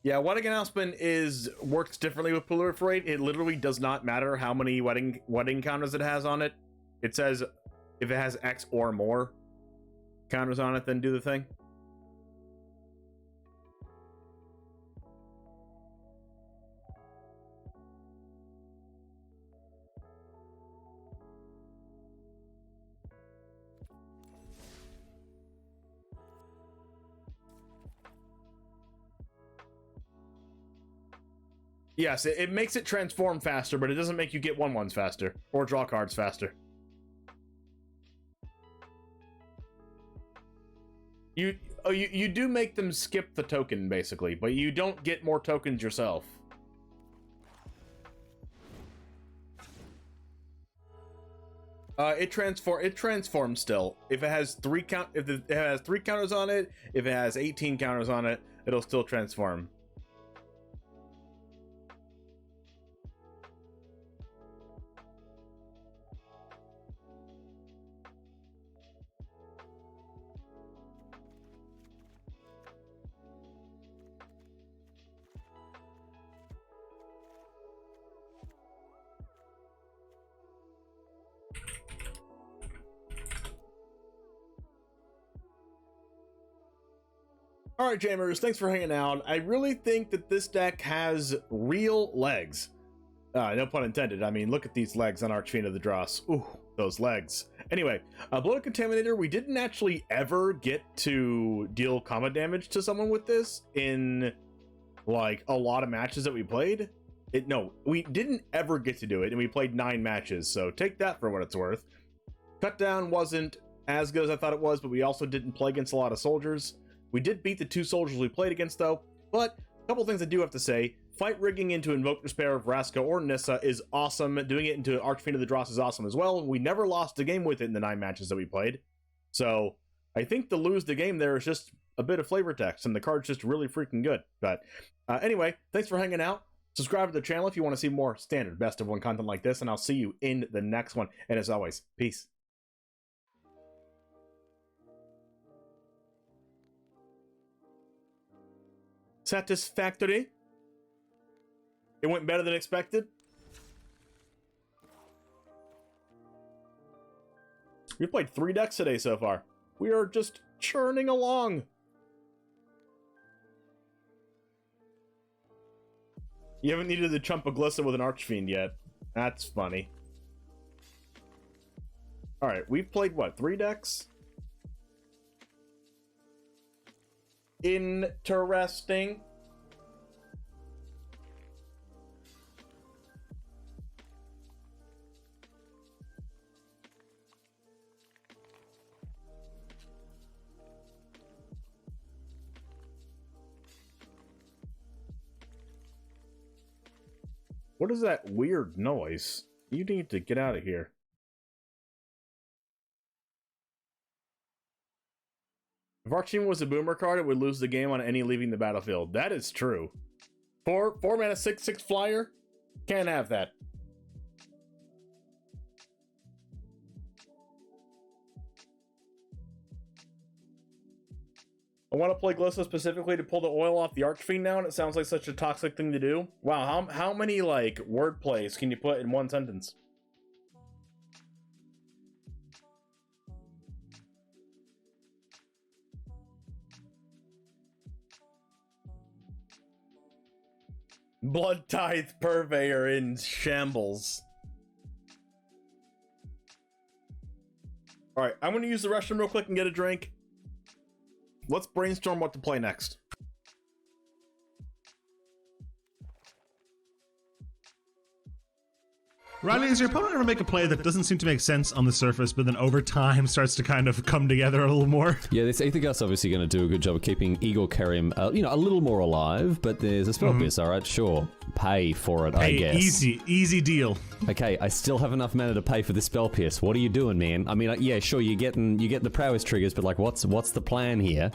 Yeah, wedding announcement works differently with Proliferate. It literally does not matter how many wedding counters it has on it. It says if it has X or more counters on it, then do the thing. Yes, it makes it transform faster, but it doesn't make you get 1/1s faster or draw cards faster. You do make them skip the token basically, but you don't get more tokens yourself. It transforms still. If it has if it has 3 counters on it, if it has 18 counters on it, it'll still transform. Alright, Jamers, thanks for hanging out. I really think that this deck has real legs. No pun intended. I mean, look at these legs on Archfiend of the Dross. Ooh, those legs. Anyway, Bloated Contaminator, we didn't actually ever get to deal combat damage to someone with this in, like, a lot of matches that we played. No, we didn't ever get to do it, and we played 9 matches, so take that for what it's worth. Cutdown wasn't as good as I thought it was, but we also didn't play against a lot of soldiers. We did beat the 2 soldiers we played against, though, but a couple things I do have to say. Fight rigging into Invoke Despair of Vraska or Nissa is awesome. Doing it into Archfiend of the Dross is awesome as well. We never lost a game with it in the 9 matches that we played. So I think the lose the game there is just a bit of flavor text, and the card's just really freaking good. But anyway, thanks for hanging out. Subscribe to the channel if you want to see more standard best of 1 content like this, and I'll see you in the next one. And as always, peace. Satisfactory? It went better than expected. We played 3 decks today so far. We are just churning along. You haven't needed to chump a Glissa with an Archfiend yet. That's funny. Alright, we've played what, 3 decks? Interesting. What is that weird noise? You need to get out of here. If Archfiend was a boomer card, it would lose the game on any leaving the battlefield. That is true. 4 mana 6/6 flyer? Can't have that. I want to play Glissa specifically to pull the oil off the Archfiend now, and it sounds like such a toxic thing to do. Wow, how many, like, word plays can you put in one sentence? Blood Tithe Purveyor in shambles. Alright, I'm gonna use the restroom real quick and get a drink. Let's brainstorm what to play next. Riley, does your opponent ever make a play that doesn't seem to make sense on the surface, but then over time starts to kind of come together a little more? Yeah, this Aether Gust's obviously going to do a good job of keeping Igor Kerim, you know, a little more alive, but there's a spell pierce, alright, sure. Pay for it, I guess. Easy deal. Okay, I still have enough mana to pay for this spell pierce. What are you doing, man? I mean, yeah, sure, you get the prowess triggers, but like, what's the plan here?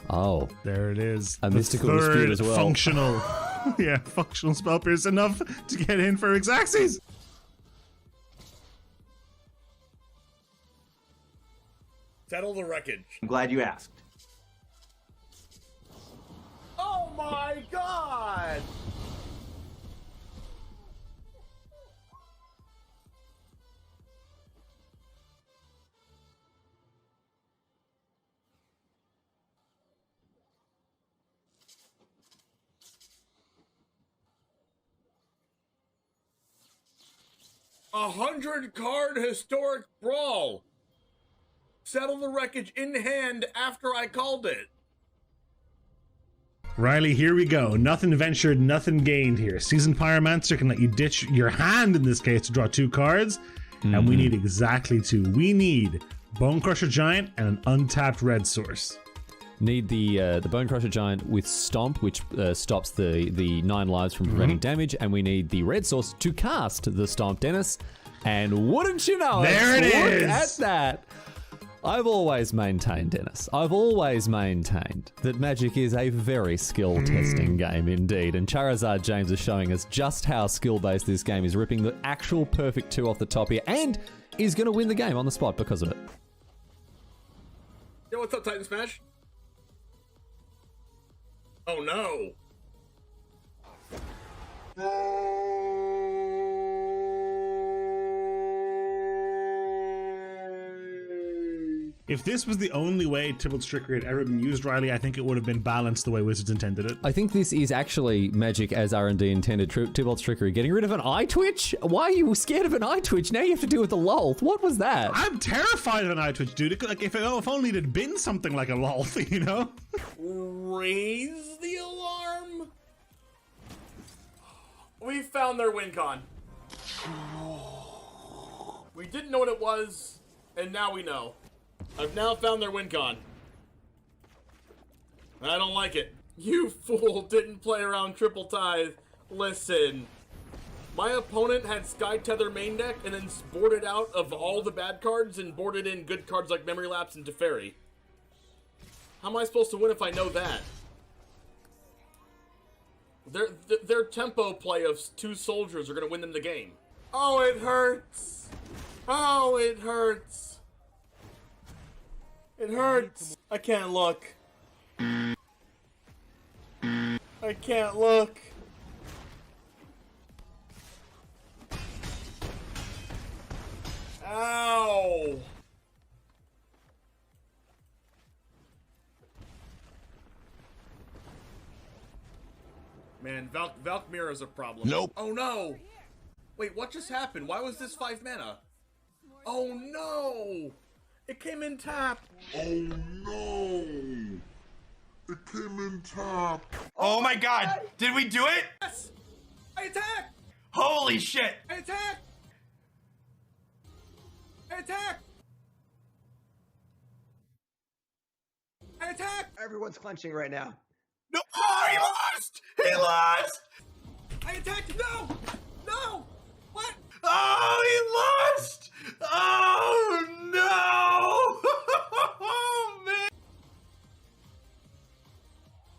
Oh. There it is. A mystical dispute as well. Functional. Yeah, functional spell pierce enough to get in for Xaxes. Settle the wreckage. I'm glad you asked. Oh my god! A 100-card historic brawl. Settle the wreckage in hand after I called it. Riley, here we go. Nothing ventured, nothing gained here. Seasoned Pyromancer can let you ditch your hand in this case to draw 2 cards, and we need exactly 2. We need Bone Crusher Giant and an untapped red source. Need the Bone Crusher Giant with Stomp, which stops the 9 lives from preventing damage, and we need the red source to cast the Stomp, Dennis. And wouldn't you know there it is! Look at that! I've always maintained, Dennis, I've always maintained that Magic is a very skill-testing game indeed, and Charizard James is showing us just how skill-based this game is, ripping the actual perfect 2 off the top here, and is going to win the game on the spot because of it. Yo, what's up, Titan Smash? Oh no! If this was the only way Tybalt's Trickery had ever been used, Riley, I think it would have been balanced the way Wizards intended it. I think this is actually Magic as R&D intended. Tybalt's Trickery. Getting rid of an eye twitch? Why are you scared of an eye twitch? Now you have to deal with a lolth. What was that? I'm terrified of an eye twitch, dude. Like, if only it had been something like a lolth, you know? Raise the alarm. We found their win con. We didn't know what it was, and now we know. I've now found their win con. I don't like it. You fool didn't play around Triple Tithe. Listen. My opponent had Sky Tether main deck and then boarded out of all the bad cards and boarded in good cards like Memory Lapse and Teferi. How am I supposed to win if I know that? Their tempo play of 2 soldiers are going to win them the game. Oh, it hurts. Oh, it hurts. It hurts. I can't look. I can't look. Ow! Man, Valkmir is a problem. Nope. Oh no! Wait, what just happened? Why was this 5 mana? Oh no! It came in tapped! Oh no! It came in tapped. Oh my god! Did we do it? Yes! I attack! Holy shit! I attack! I attack! I attack! Everyone's clenching right now. No! Oh, he lost! He lost! I attacked! No! No! What? Oh, he lost! Oh no! Oh man!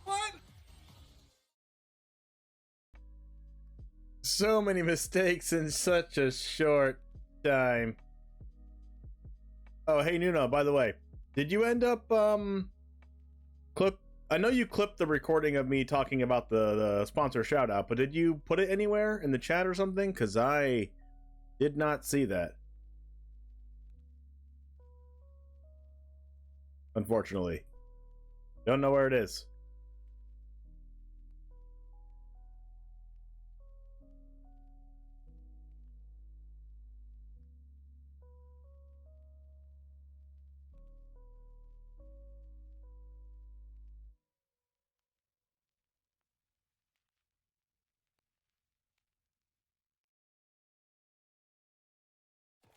What? So many mistakes in such a short time. Oh, hey Nuno, by the way, did you end up I know you clipped the recording of me talking about the sponsor shout out, but did you put it anywhere in the chat or something? Because I did not see that. Unfortunately. Don't know where it is.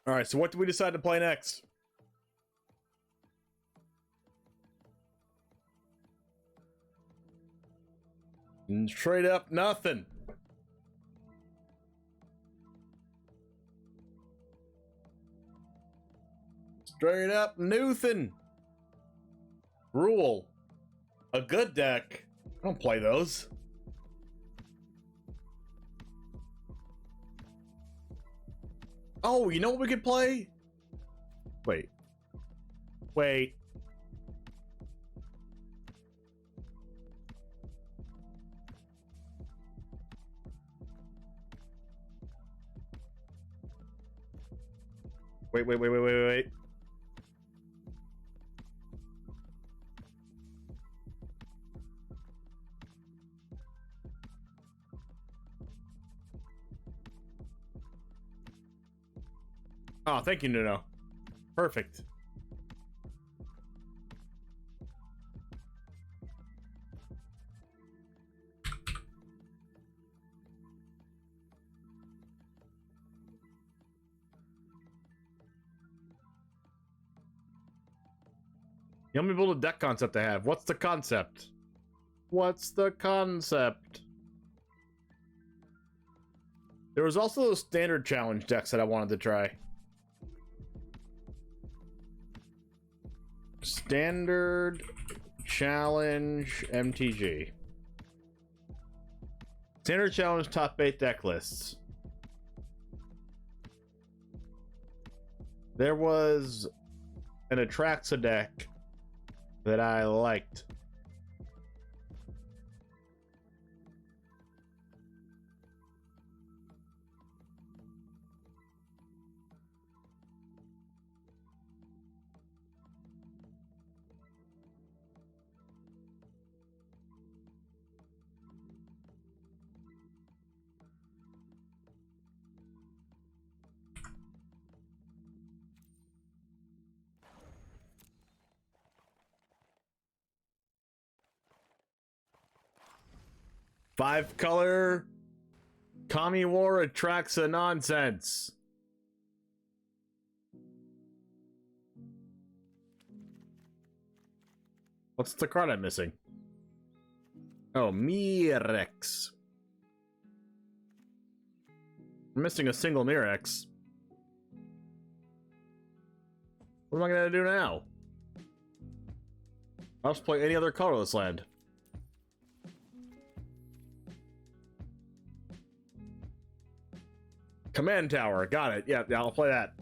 All right, so what do we decide to play next? Straight up nothing. Straight up nothing. Rule. A good deck. I don't play those. Oh, you know what we could play? Wait. Wait. Wait. Oh, thank you, Nuno. Perfect. You want me to build a deck concept I have? What's the concept? What's the concept? There was also those standard challenge decks that I wanted to try. Standard challenge MTG. Standard challenge top 8 deck lists. There was an Atraxa deck that I liked. Five color Kami War Atraxa nonsense. What's the card I'm missing? Oh, Mirex. I'm missing a single Mirex. What am I gonna do now? I'll just play any other colorless land. Command Tower, got it. Yeah, I'll play that.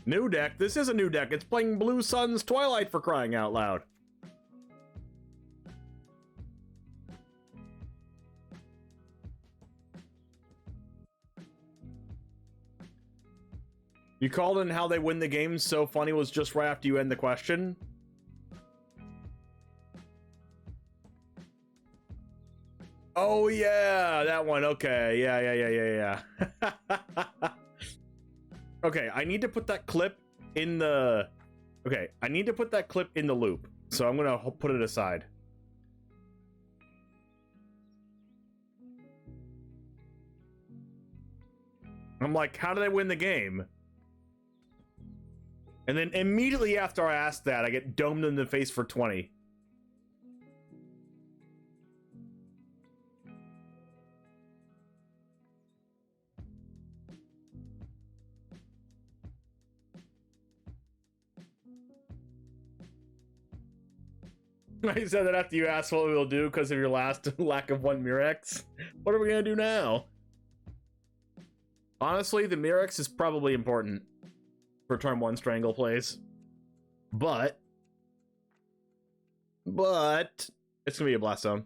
New deck? This is a new deck. It's playing Blue Sun's Twilight, for crying out loud. You called in how they win the game so funny was just right after you end the question. Oh yeah, that one. Okay, yeah. Okay, I need to put that clip in the... Okay, I need to put that clip in the loop. So I'm gonna put it aside. I'm like, how did I win the game? And then immediately after I ask that, I get domed in the face for 20. I said that after you asked what we'll do because of your last lack of one Murex. What are we gonna do now? Honestly, the Murex is probably important for turn 1 Strangle plays. But it's gonna be a Blast Zone.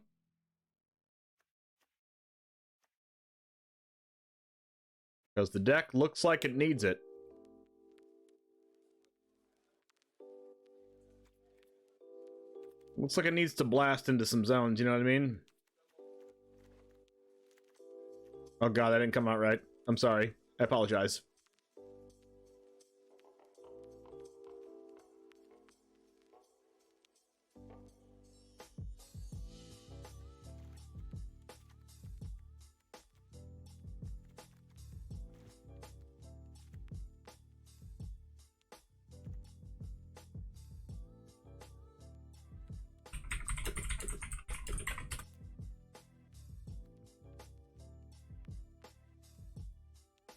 Because the deck looks like it needs it. Looks like it needs to blast into some zones, you know what I mean? Oh god, that didn't come out right. I'm sorry. I apologize.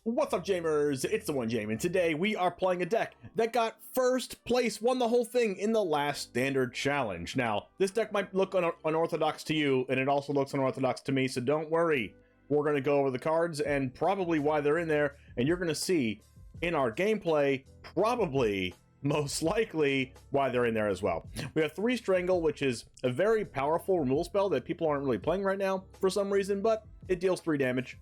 What's up, Jamers? It's the One Jame, and today we are playing a deck that got first place, won the whole thing in the last standard challenge. Now, this deck might look unorthodox to you, and it also looks unorthodox to me, so don't worry. We're going to go over the cards and probably why they're in there, and you're going to see in our gameplay, probably, most likely, why they're in there as well. We have 3 Strangle, which is a very powerful removal spell that people aren't really playing right now for some reason, but it deals 3 damage.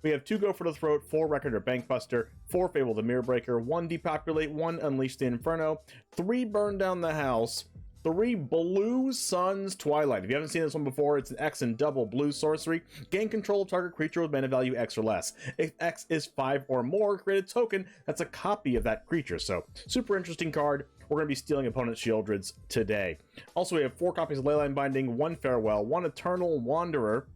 We have 2 Go for the Throat, 4 Record or Bankbuster, 4 Fable the Mirror Breaker, 1 Depopulate, 1 Unleash the Inferno, 3 Burn Down the House, 3 Blue Sun's Twilight. If you haven't seen this one before, it's an X and double blue sorcery. Gain control of target creature with mana value X or less. If X is 5 or more, create a token that's a copy of that creature. So, super interesting card. We're going to be stealing opponent's Shieldreds today. Also, we have 4 copies of Leyline Binding, 1 Farewell, 1 Eternal Wanderer,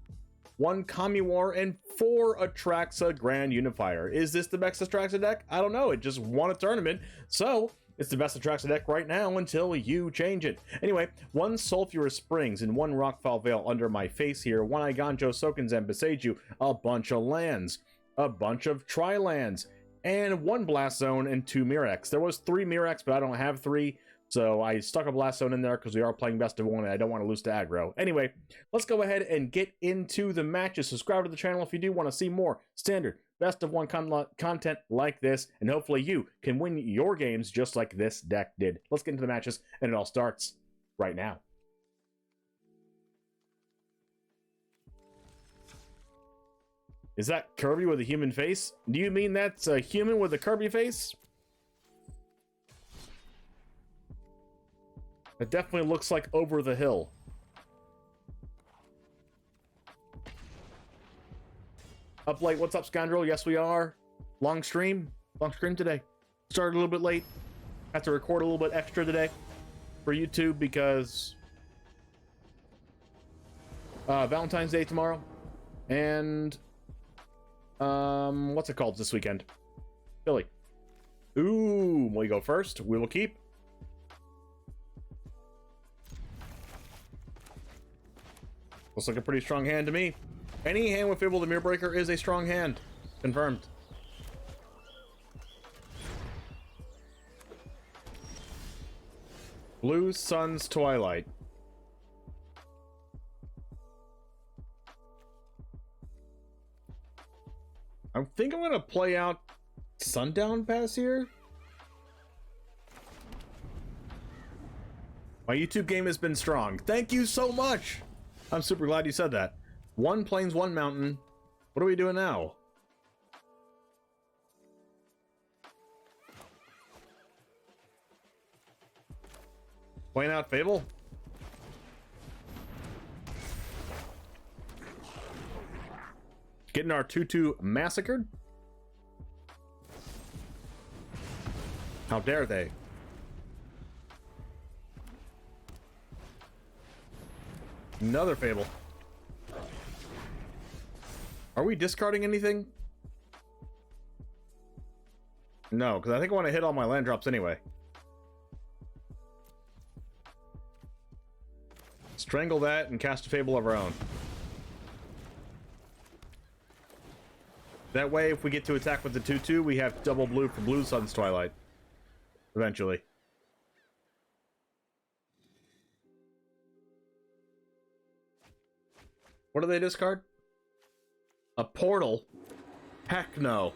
1 Kamiwar, and 4 Atraxa Grand Unifier. Is this the best Atraxa deck? I don't know. It just won a tournament, so it's the best Atraxa deck right now until you change it. Anyway, 1 Sulphurous Springs and 1 Rockfall Vale under my face here, 1 Iganjo Soken's and Beseiju, a bunch of lands, a bunch of tri-lands, and 1 Blast Zone and 2 Murex. There was 3 Murex, but I don't have 3. So I stuck a Blast Zone in there because we are playing best of 1 and I don't want to lose to aggro. Anyway, let's go ahead and get into the matches. Subscribe to the channel if you do want to see more standard best of 1 content like this, and hopefully you can win your games just like this deck did. Let's get into the matches, and it all starts right now. Is that Kirby with a human face? Do you mean that's a human with a Kirby face? It definitely looks like Over the Hill. Up late, what's up, Scoundrel? Yes, we are. Long stream today. Started a little bit late. Have to record a little bit extra today for YouTube because Valentine's Day tomorrow. And what's it called this weekend? Philly. Ooh, we go first. We will keep. Looks like a pretty strong hand to me. Any hand with Fable the Mirror Breaker is a strong hand. Confirmed. Blue Sun's Twilight. I think I'm gonna play out Sundown Pass here. My YouTube game has been strong. Thank you so much. I'm super glad you said that. 1 plains, 1 mountain. What are we doing now? Playing out Fable? Getting our 2-2 massacred? How dare they? Another Fable. Are we discarding anything? No, because I think I want to hit all my land drops anyway. Strangle that and cast a Fable of our own. That way, if we get to attack with the 2-2, we have double blue for Blue Sun's Twilight. Eventually. What do they discard? A portal? Heck no.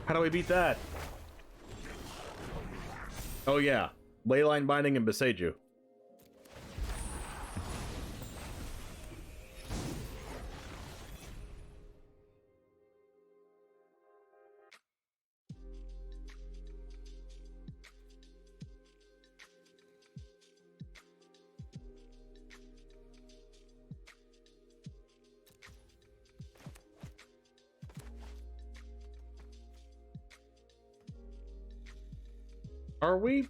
How do we beat that? Oh yeah. Leyline Binding and Beseiju. Are we?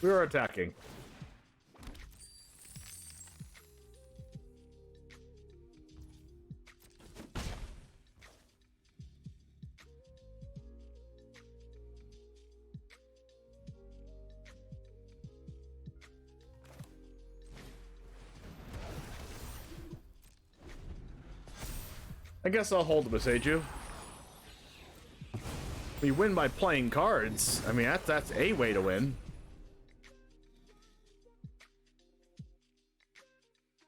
We are attacking. I guess I'll hold the Beseiju. We win by playing cards. I mean, that's a way to win.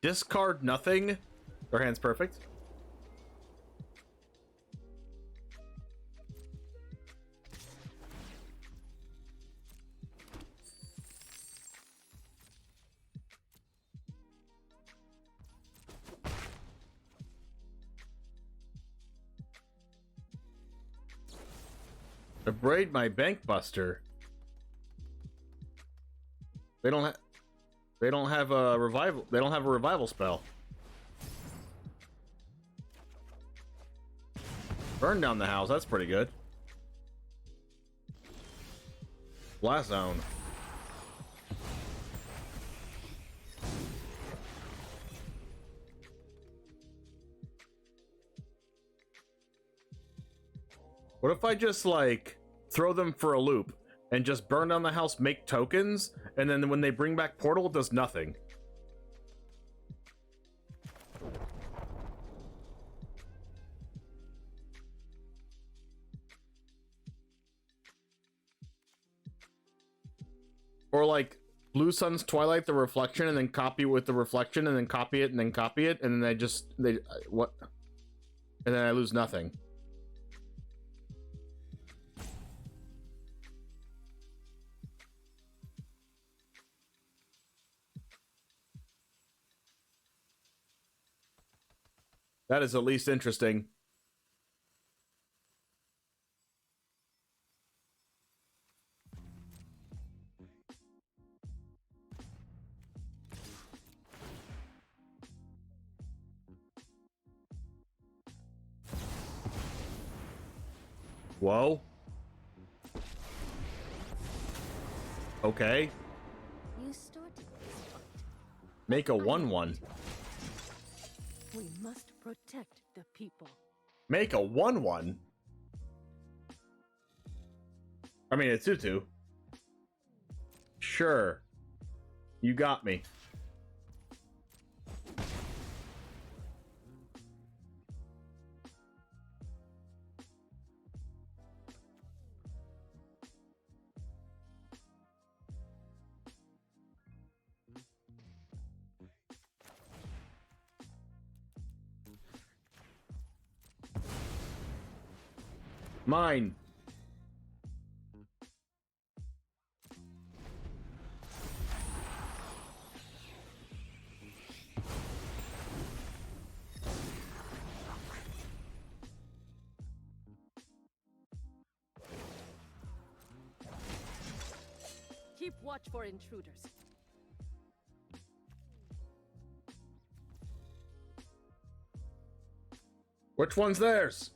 Discard nothing. Our hand's perfect. Abrade my bank buster. They don't have a revival. They don't have a revival spell. Burn down the house. That's pretty good. Blast zone. What if I just, like, throw them for a loop and just burn down the house, make tokens, and then when they bring back Portal, it does nothing? Or, like, Blue Sun's Twilight the reflection, and then copy it with the reflection, and then copy it, and then copy it, and then what? And then I lose nothing. That is at least interesting. Whoa. Okay. You started this fight. Make a 1/1. We must protect the people. Make a 1/1? I mean, it's 2/2. Sure. You got me. Mine. Keep watch for intruders. Which one's theirs?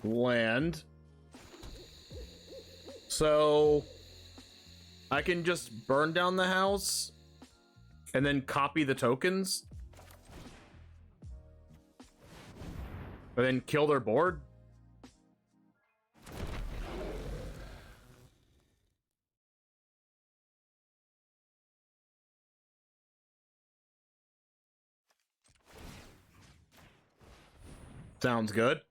Land. So I can just burn down the house and then copy the tokens and then kill their board. Sounds good.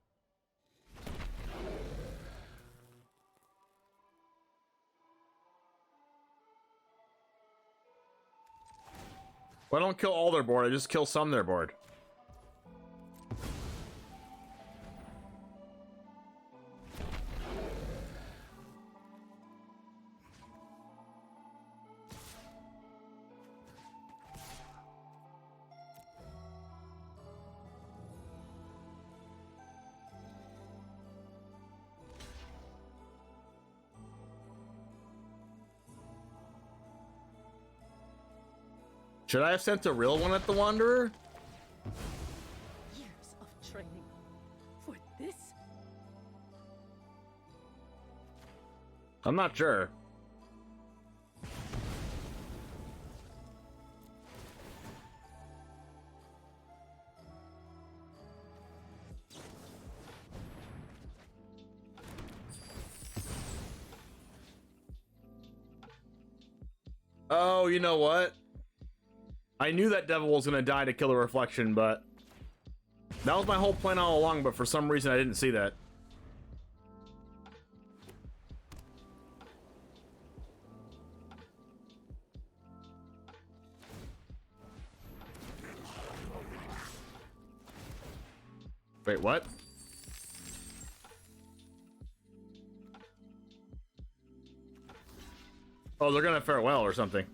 Well, I don't kill all their board, I just kill some their board. Should I have sent a real one at the Wanderer? Years of training for this? I'm not sure. Oh, you know what? I knew that devil was gonna die to kill the reflection, but that was my whole plan all along, but for some reason I didn't see that. Wait, what? Oh, they're gonna farewell or something.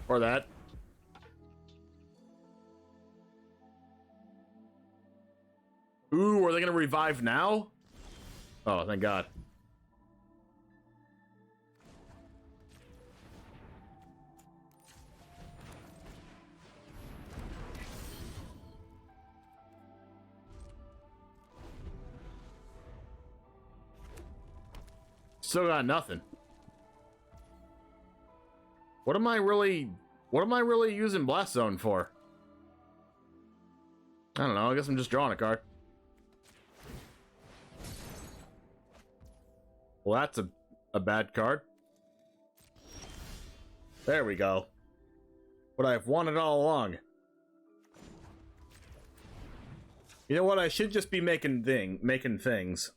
Or that. Ooh, are they gonna revive now? Oh, thank God. Still got nothing. What am I really using Blast Zone for? I don't know, I guess I'm just drawing a card. Well, that's a bad card. There we go. What I've wanted all along. You know what? I should just be making things.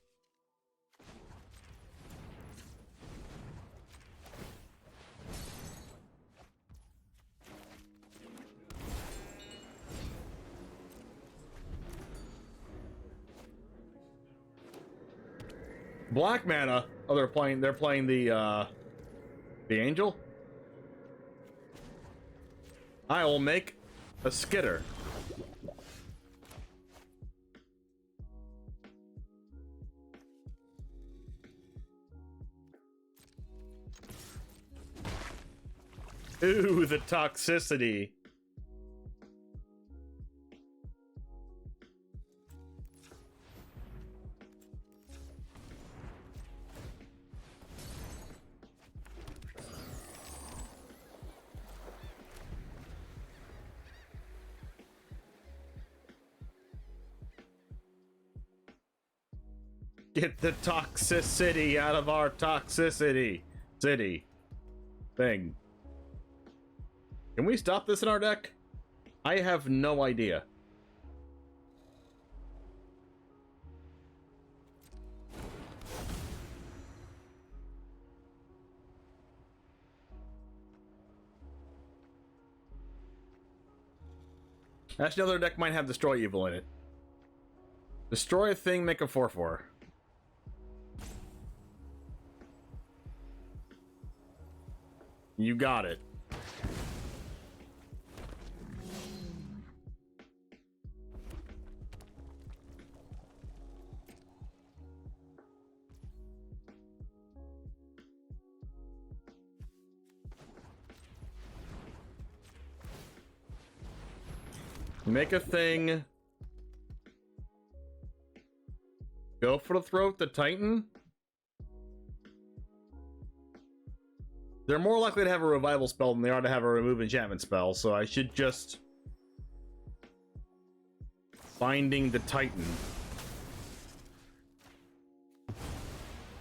Black mana. Oh, they're playing the angel. I will make a skitter. Ooh, the toxicity. Get the toxicity out of our toxicity city thing. Can we stop this in our deck? I have no idea. Actually, another deck might have Destroy Evil in it. Destroy a thing, make a 4/4. You got it. Make a thing. Go for the throat, the Titan. They're more likely to have a revival spell than they are to have a remove enchantment spell, so I should just... Binding the Titan.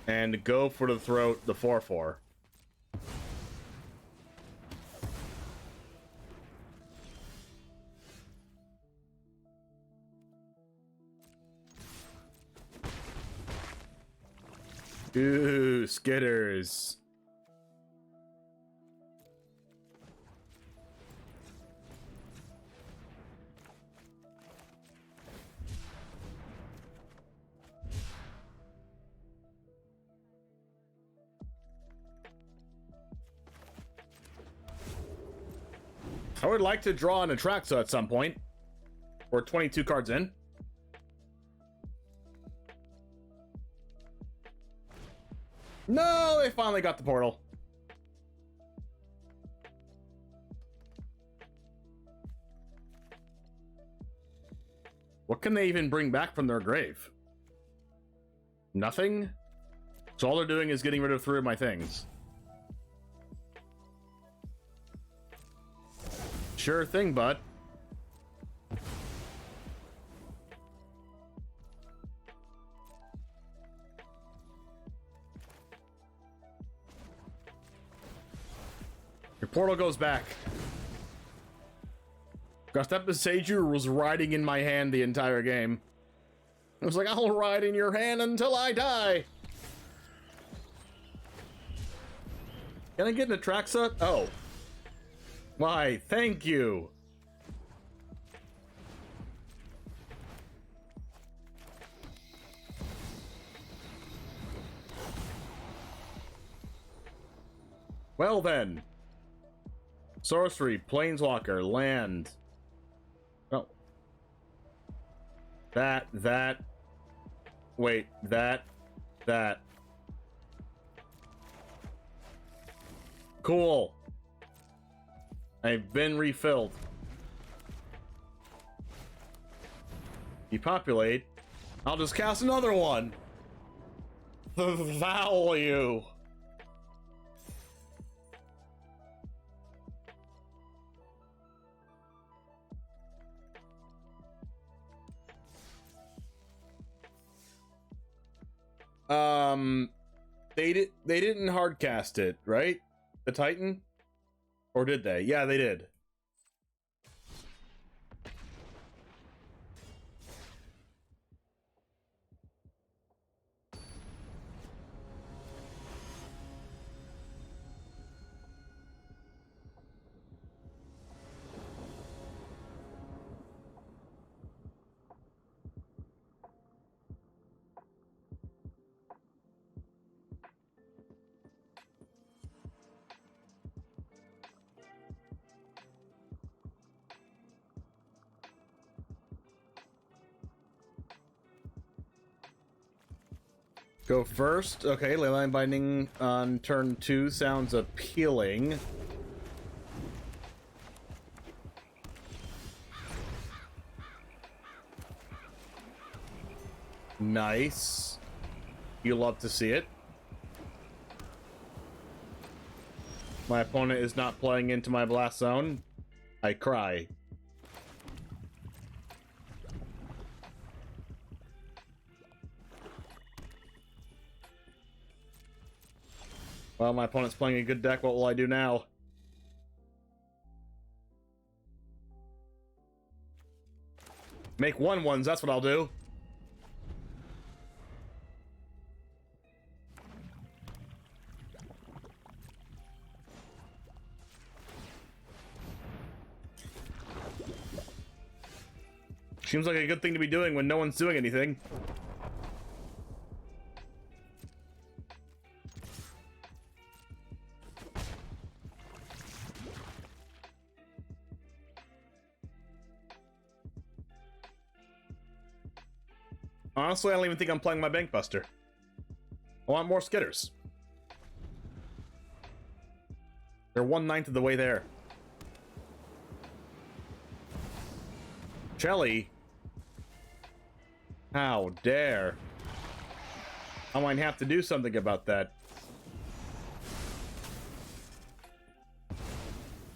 And go for the throat, the 4/4. Ooh, skitters. I would like to draw an Atraxa at some point. We're 22 cards in. No, they finally got the portal. What can they even bring back from their grave? Nothing? So all they're doing is getting rid of 3 of my things. Sure thing, bud. Your portal goes back. Gosh, that Besaju was riding in my hand the entire game. I was like, I'll ride in your hand until I die. Can I get an Atraxa? Oh. Why, thank you. Well then. Sorcery, Planeswalker, land. Oh. That. Wait, that. Cool. I've been refilled. Depopulate. I'll just cast another one. The value. They didn't hardcast it, right? The Titan? Or did they? Yeah, they did. Go first. Okay, Leyline Binding on turn 2 sounds appealing. Nice. You love to see it. My opponent is not playing into my blast zone. I cry. Well, my opponent's playing a good deck. What will I do now? Make 1/1s, that's what I'll do. Seems like a good thing to be doing when no one's doing anything. Honestly, I don't even think I'm playing my Bankbuster. I want more Skitters. They're 1/9 of the way there. Shelly. How dare. I might have to do something about that.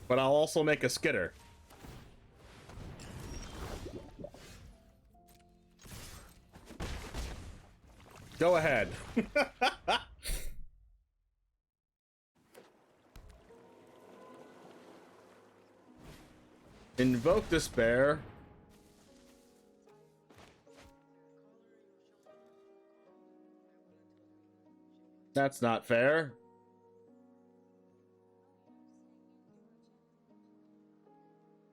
But I'll also make a Skitter. Go ahead. Invoke Despair. That's not fair.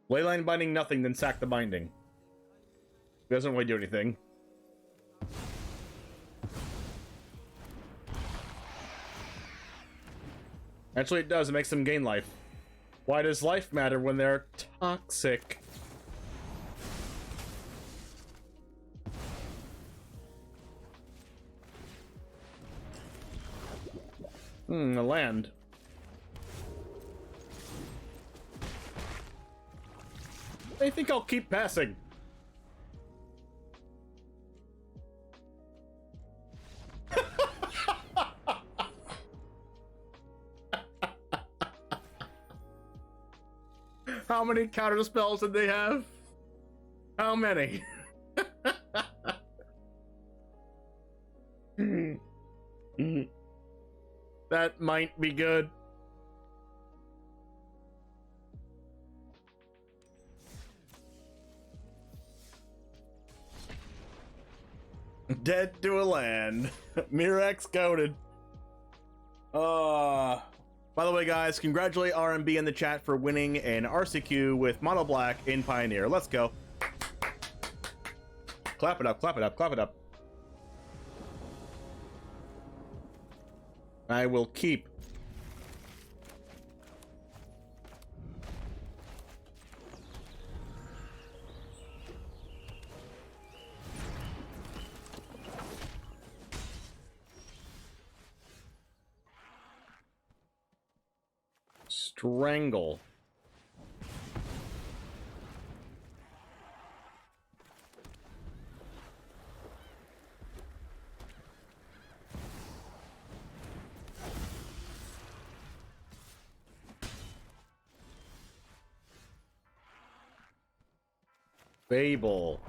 Leyline Binding nothing, then sack the binding. It doesn't really do anything. Actually, it does. It makes them gain life. Why does life matter when they're toxic? A land. I think I'll keep passing. How many counter spells did they have? How many? That might be good. Dead to a land. Mirex goated. By the way, guys, congratulate RMB in the chat for winning an RCQ with Mono Black in Pioneer. Let's go. Clap it up, clap it up, clap it up. I will keep. Strangle. Fable.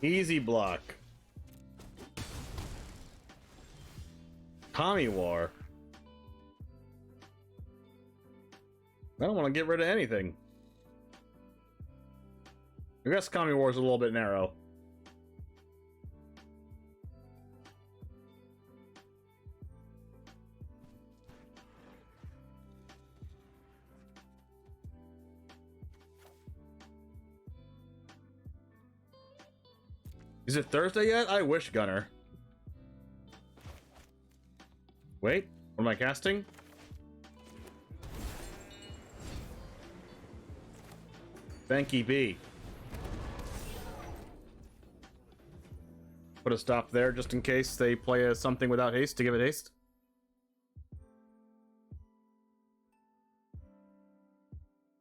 Easy block. Tommy War. I don't want to get rid of anything. I guess Kami War is a little bit narrow. Is it Thursday yet? I wish, Gunner. Wait, what am I casting? Banky B. Put a stop there just in case they play something without haste to give it haste.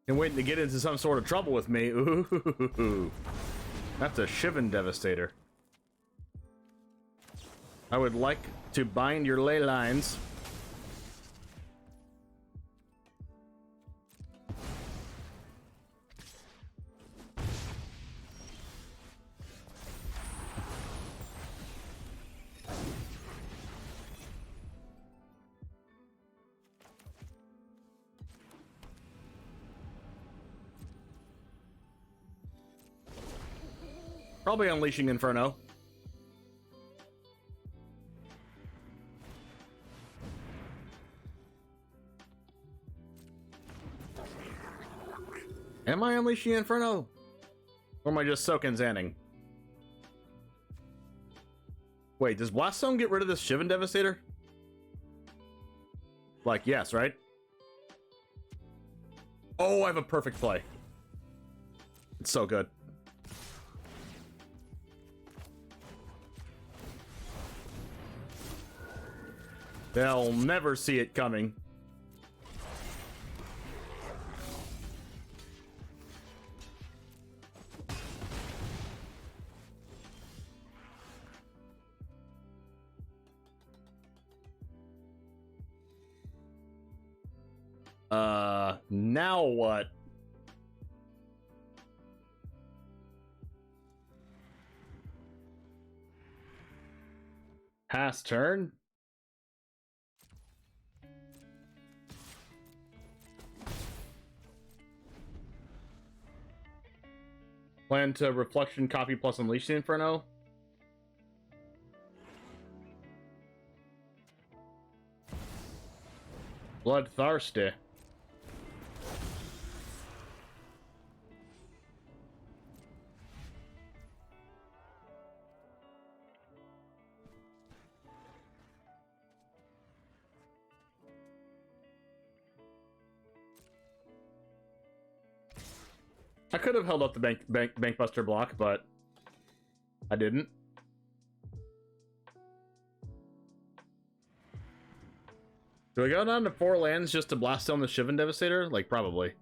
And waiting to get into some sort of trouble with me. Ooh. That's a Shivan Devastator. I would like to bind your ley lines. Probably Unleashing Inferno. Am I Unleashing Inferno? Or am I just soaking Xanning? Wait, does Blast Zone get rid of this Shivan Devastator? Like, yes, right? Oh, I have a perfect play. It's so good. They'll never see it coming. Now what? Pass turn? Plan to Reflection copy plus Unleash the Inferno? Bloodthirsty. I could have held up the Bankbuster block, but I didn't. Do I go down to 4 lands just to blast down the Shivan Devastator? Like, probably.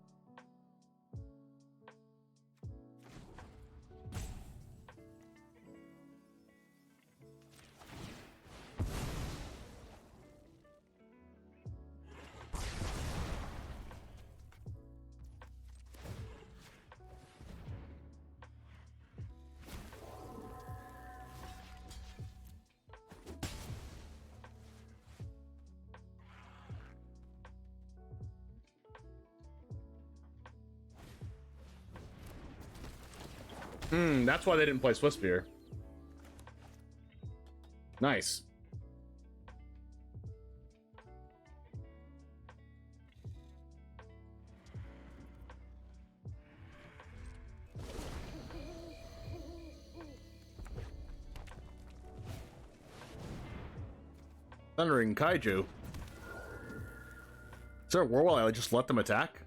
That's why they didn't play Swiftspear. Nice. Thundering Kaiju. Is there a world where I just let them attack?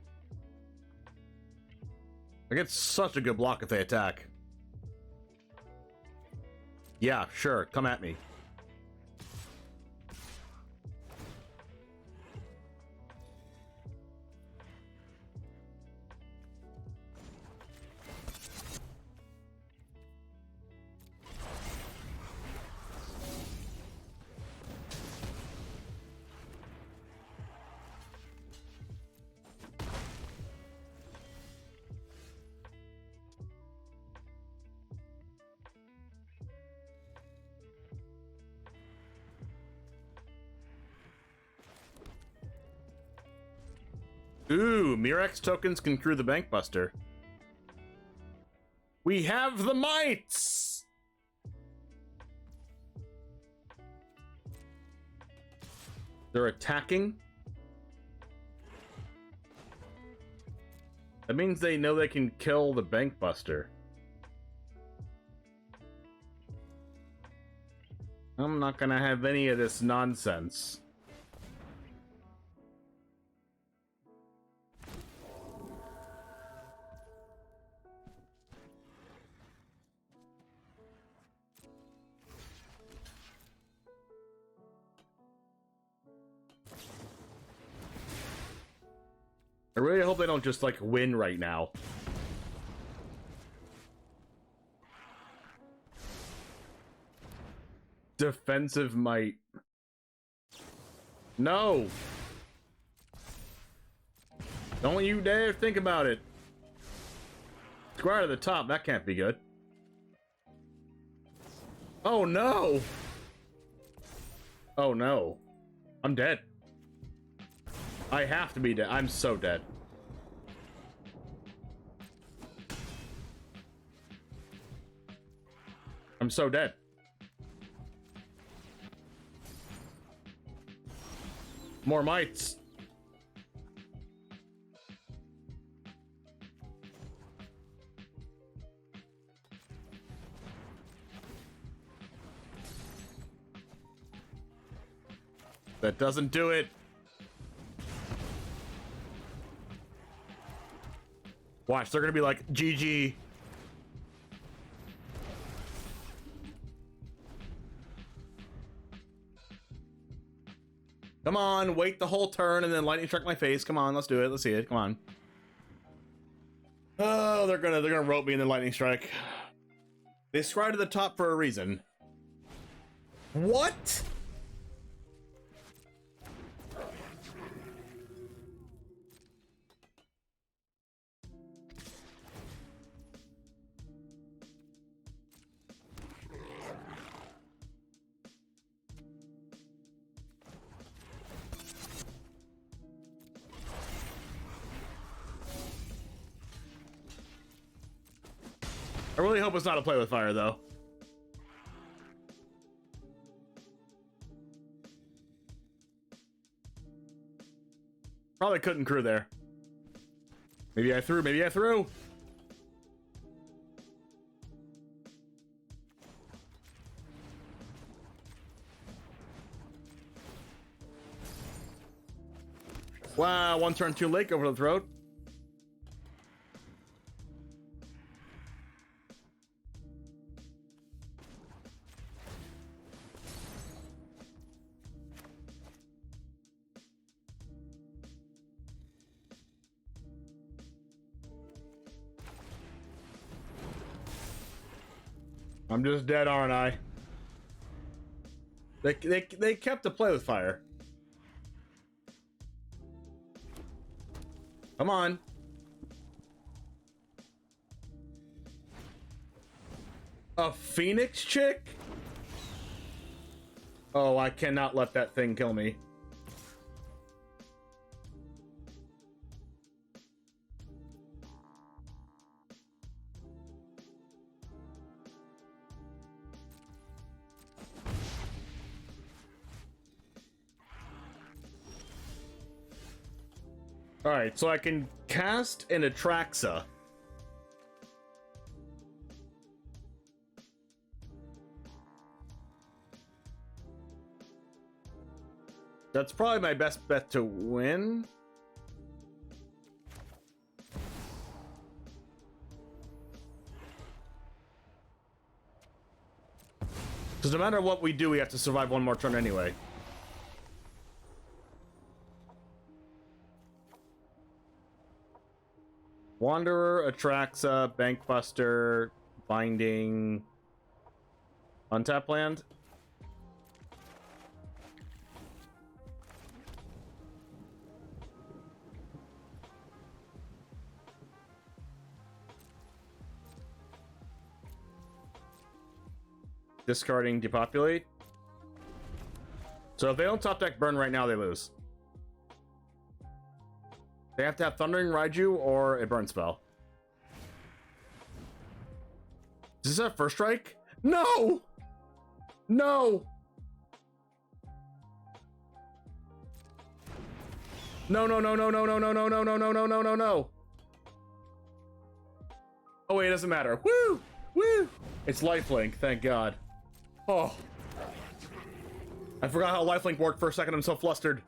Like, it's such a good block if they attack. Yeah, sure. Come at me. Ooh, Mirex tokens can crew the Bankbuster. We have the mites! They're attacking? That means they know they can kill the Bankbuster. I'm not gonna have any of this nonsense. I really hope they don't just, like, win right now. Defensive might. No! Don't you dare think about it. Square to the top, that can't be good. Oh no! Oh no. I'm dead. I have to be dead. I'm so dead. I'm so dead. More mites. That doesn't do it. Watch, they're gonna be like, GG. Come on, wait the whole turn and then lightning strike my face. Come on, let's do it. Let's see it. Come on. Oh, they're gonna rope me in the lightning strike. They scry to the top for a reason. What? I really hope it's not a play with fire, though. Probably couldn't crew there. Maybe I threw, maybe I threw. Wow, one turn too late over the throat. I'm just dead, aren't I? They kept the play with fire. Come on. A Phoenix chick? Oh, I cannot let that thing kill me. Alright, so I can cast an Atraxa. That's probably my best bet to win. Because no matter what we do, we have to survive one more turn anyway. Wanderer, Atraxa, Bankbuster, Binding, Untap Land. Discarding Depopulate. So if they don't top deck burn right now, they lose. They have to have Thundering Raiju or a burn spell. Is this a first strike? No! No! No, no, no, no, no, no, no, no, no, no, no, no, no, no, no. Oh wait, it doesn't matter. Woo! Woo! It's lifelink, thank God. Oh. I forgot how lifelink worked for a second, I'm so flustered.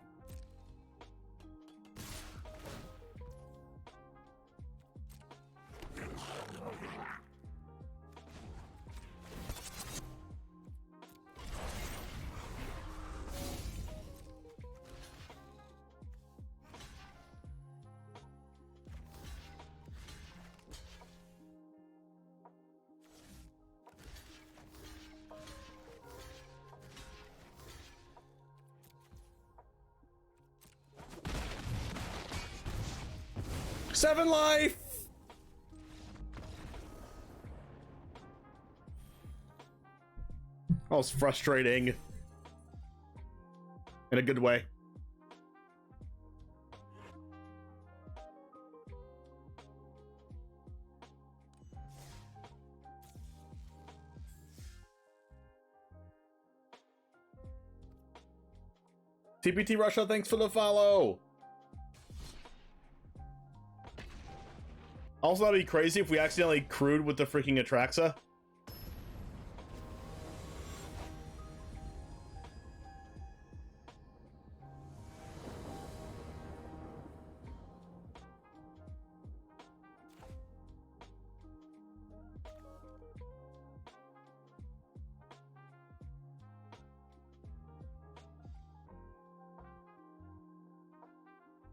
Seven life! That was frustrating. In a good way. TPT Russia, thanks for the follow. Also, that'd be crazy if we accidentally crewed with the freaking Atraxa.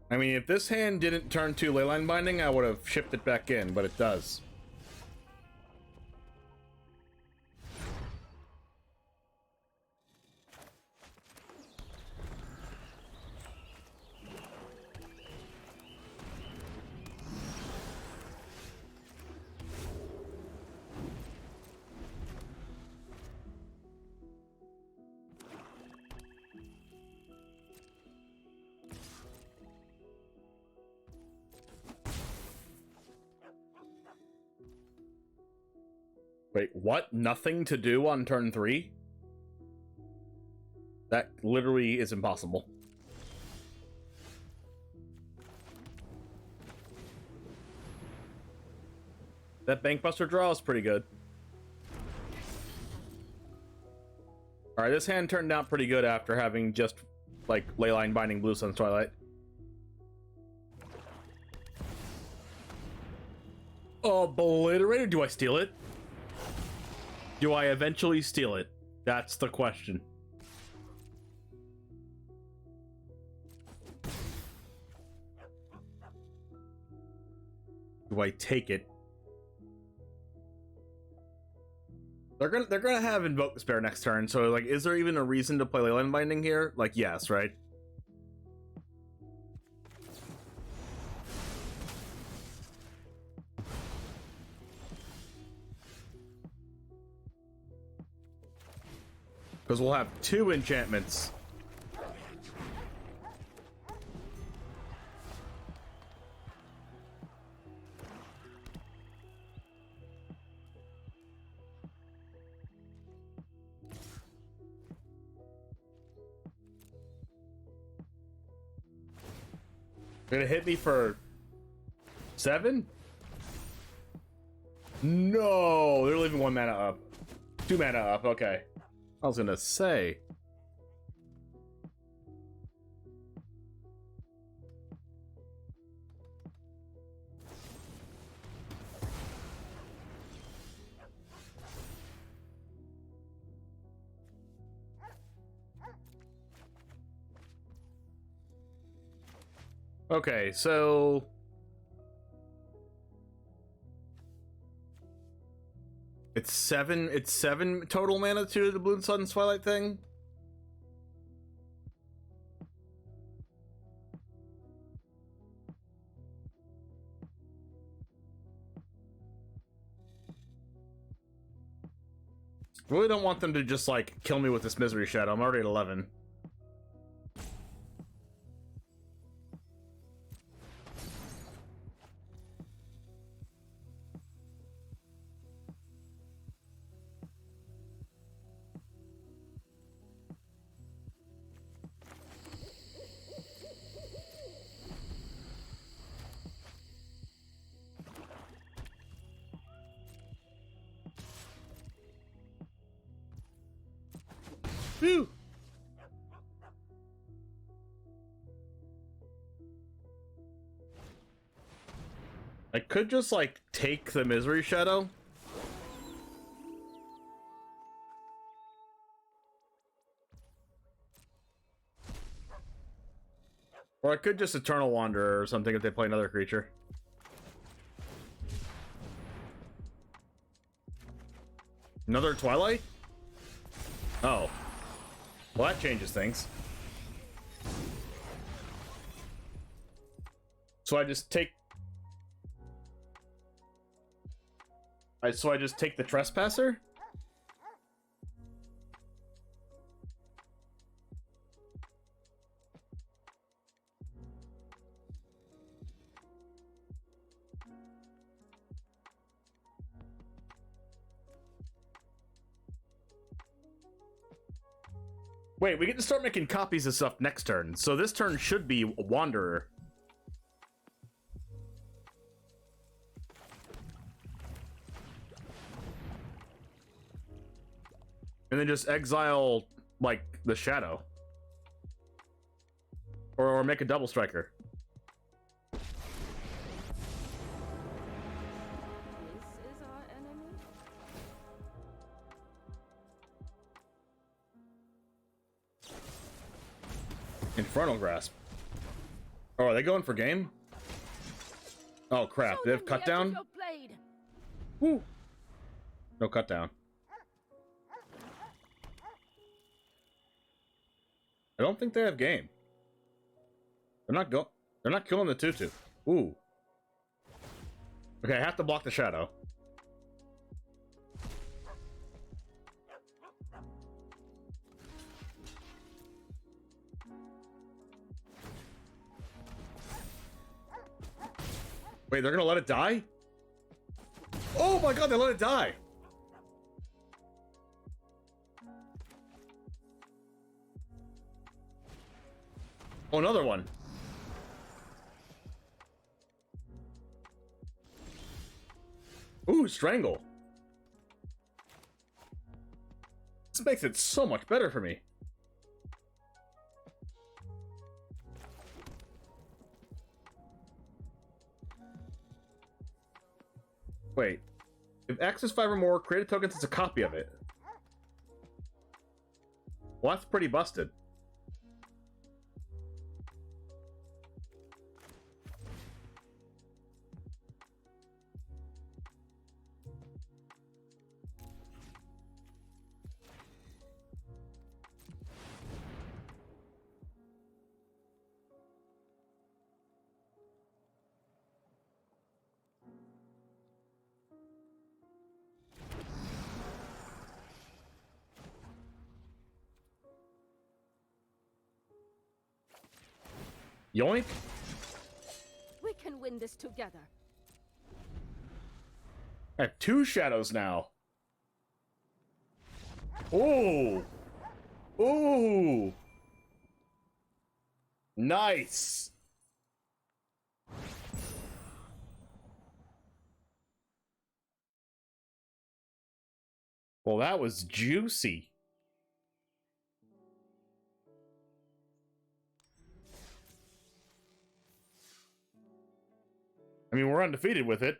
I mean, if this hand didn't turn to Leyline Binding, I would have shipped it back in, but it does. Wait, what? Nothing to do on turn 3? That literally is impossible. That Bankbuster draw is pretty good. Alright, this hand turned out pretty good after having just, like, Leyline Binding Blue Sun's Twilight. Obliterated? Do I steal it? Do I eventually steal it? That's the question. Do I take it? They're gonna have Invoke Despair next turn, so like, is there even a reason to play Leyline Binding here? Like, yes, right? Because we'll have 2 enchantments. Gonna hit me for 7? No, they're leaving 1 mana up. 2 mana up, okay. I was gonna say. Okay, so it's 7 total mana to the Blue and Sun Twilight thing. Really don't want them to just like kill me with this Misery Shadow. I'm already at 11. Whew. I could just like take the Misery Shadow. Or I could just Eternal Wanderer or something if they play another creature. Another Twilight? Oh. Well, that changes things. So I just take... So I just take the Trespasser? Wait, we get to start making copies of stuff next turn. So this turn should be Wanderer. And then just exile, like, the Shadow. Or make a double striker. This is our enemy. Infernal Grasp. Oh, are they going for game? Oh crap, they have cut down? Woo. No cut down. I don't think they have game. They're not killing the tutu. Ooh. Okay, I have to block the Shadow. Wait, they're gonna let it die? Oh my god, they let it die! Oh, another one. Ooh, Strangle. This makes it so much better for me. Wait. If X is 5 or more, create a token that's a copy of it. Well, that's pretty busted. Yoink. We can win this together. I have 2 shadows now. Ooh. Ooh. Nice. Well, that was juicy. I mean, we're undefeated with it.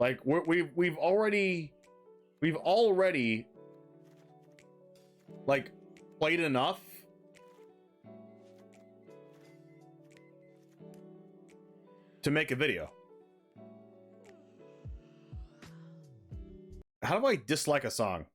Like we've already like played enough to make a video. How do I dislike a song?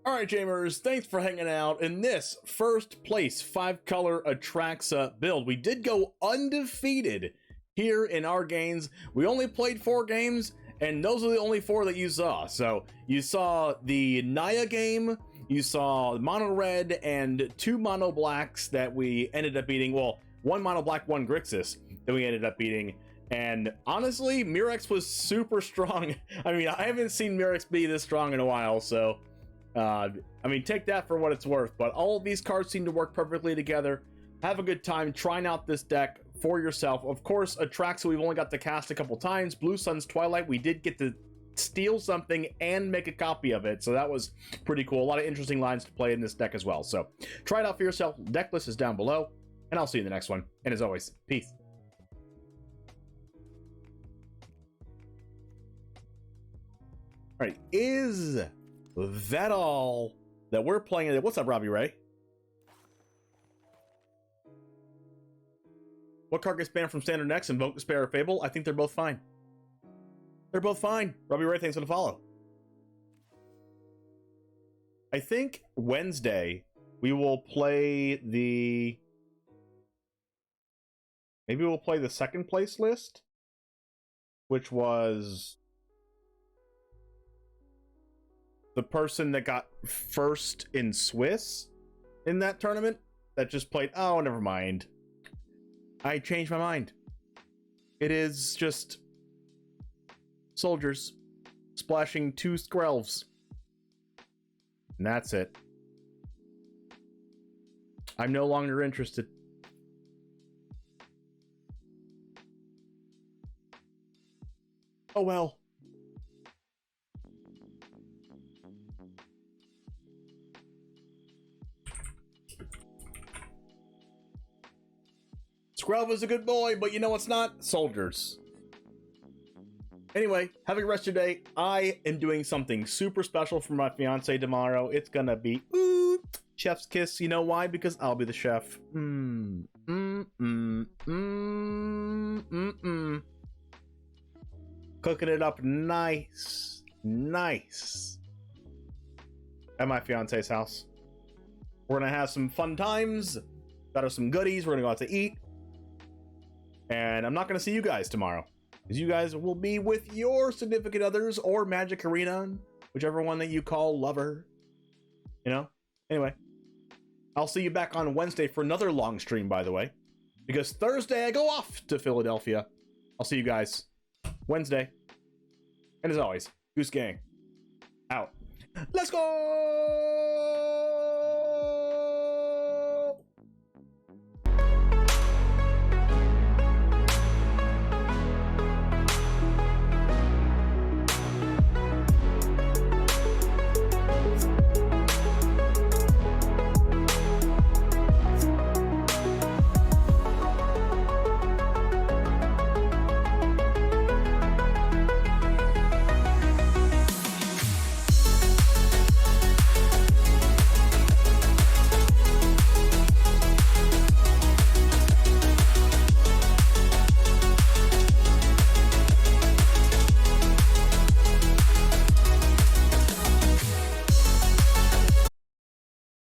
Alright, Jamers, thanks for hanging out in this first place 5-color Atraxa build. We did go undefeated here in our games. We only played 4 games, and those are the only 4 that you saw. So, you saw the Naya game, you saw Mono Red, and 2 Mono Blacks that we ended up beating. Well, 1 Mono Black, 1 Grixis that we ended up beating. And honestly, Murex was super strong. I mean, I haven't seen Murex be this strong in a while, so I mean, take that for what it's worth. But all of these cards seem to work perfectly together. Have a good time trying out this deck for yourself. Of course, Atraxa we've only got to cast a couple times. Blue Sun's Twilight, we did get to steal something and make a copy of it, so that was pretty cool. A lot of interesting lines to play in this deck as well. So try it out for yourself. Deck list is down below, and I'll see you in the next one. And as always, peace. All right, is that all that we're playing today? What's up, Robbie Ray? What card gets banned from Standard next? Invoke, Despair, or Fable? I think they're both fine. They're both fine. Robbie Ray, thanks for the follow. I think Wednesday we will play the... Maybe we'll play the second place list, which was the person that got first in Swiss in that tournament that just played. Oh, never mind. I changed my mind. It is just soldiers splashing 2 Skrelvs. And that's it. I'm no longer interested. Oh well. Skrelv is a good boy, but you know what's not? Soldiers. Anyway, have a good rest of your day. I am doing something super special for my fiance tomorrow. It's gonna be chef's kiss. You know why? Because I'll be the chef. Cooking it up nice at my fiance's house. We're gonna have some fun times. Got us some goodies. We're gonna go out to eat. And I'm not gonna see you guys tomorrow, because you guys will be with your significant others or Magic Arena, whichever one that you call lover. You know? Anyway, I'll see you back on Wednesday for another long stream, by the way, because Thursday I go off to Philadelphia. I'll see you guys Wednesday. And as always, Goose Gang out. Let's go!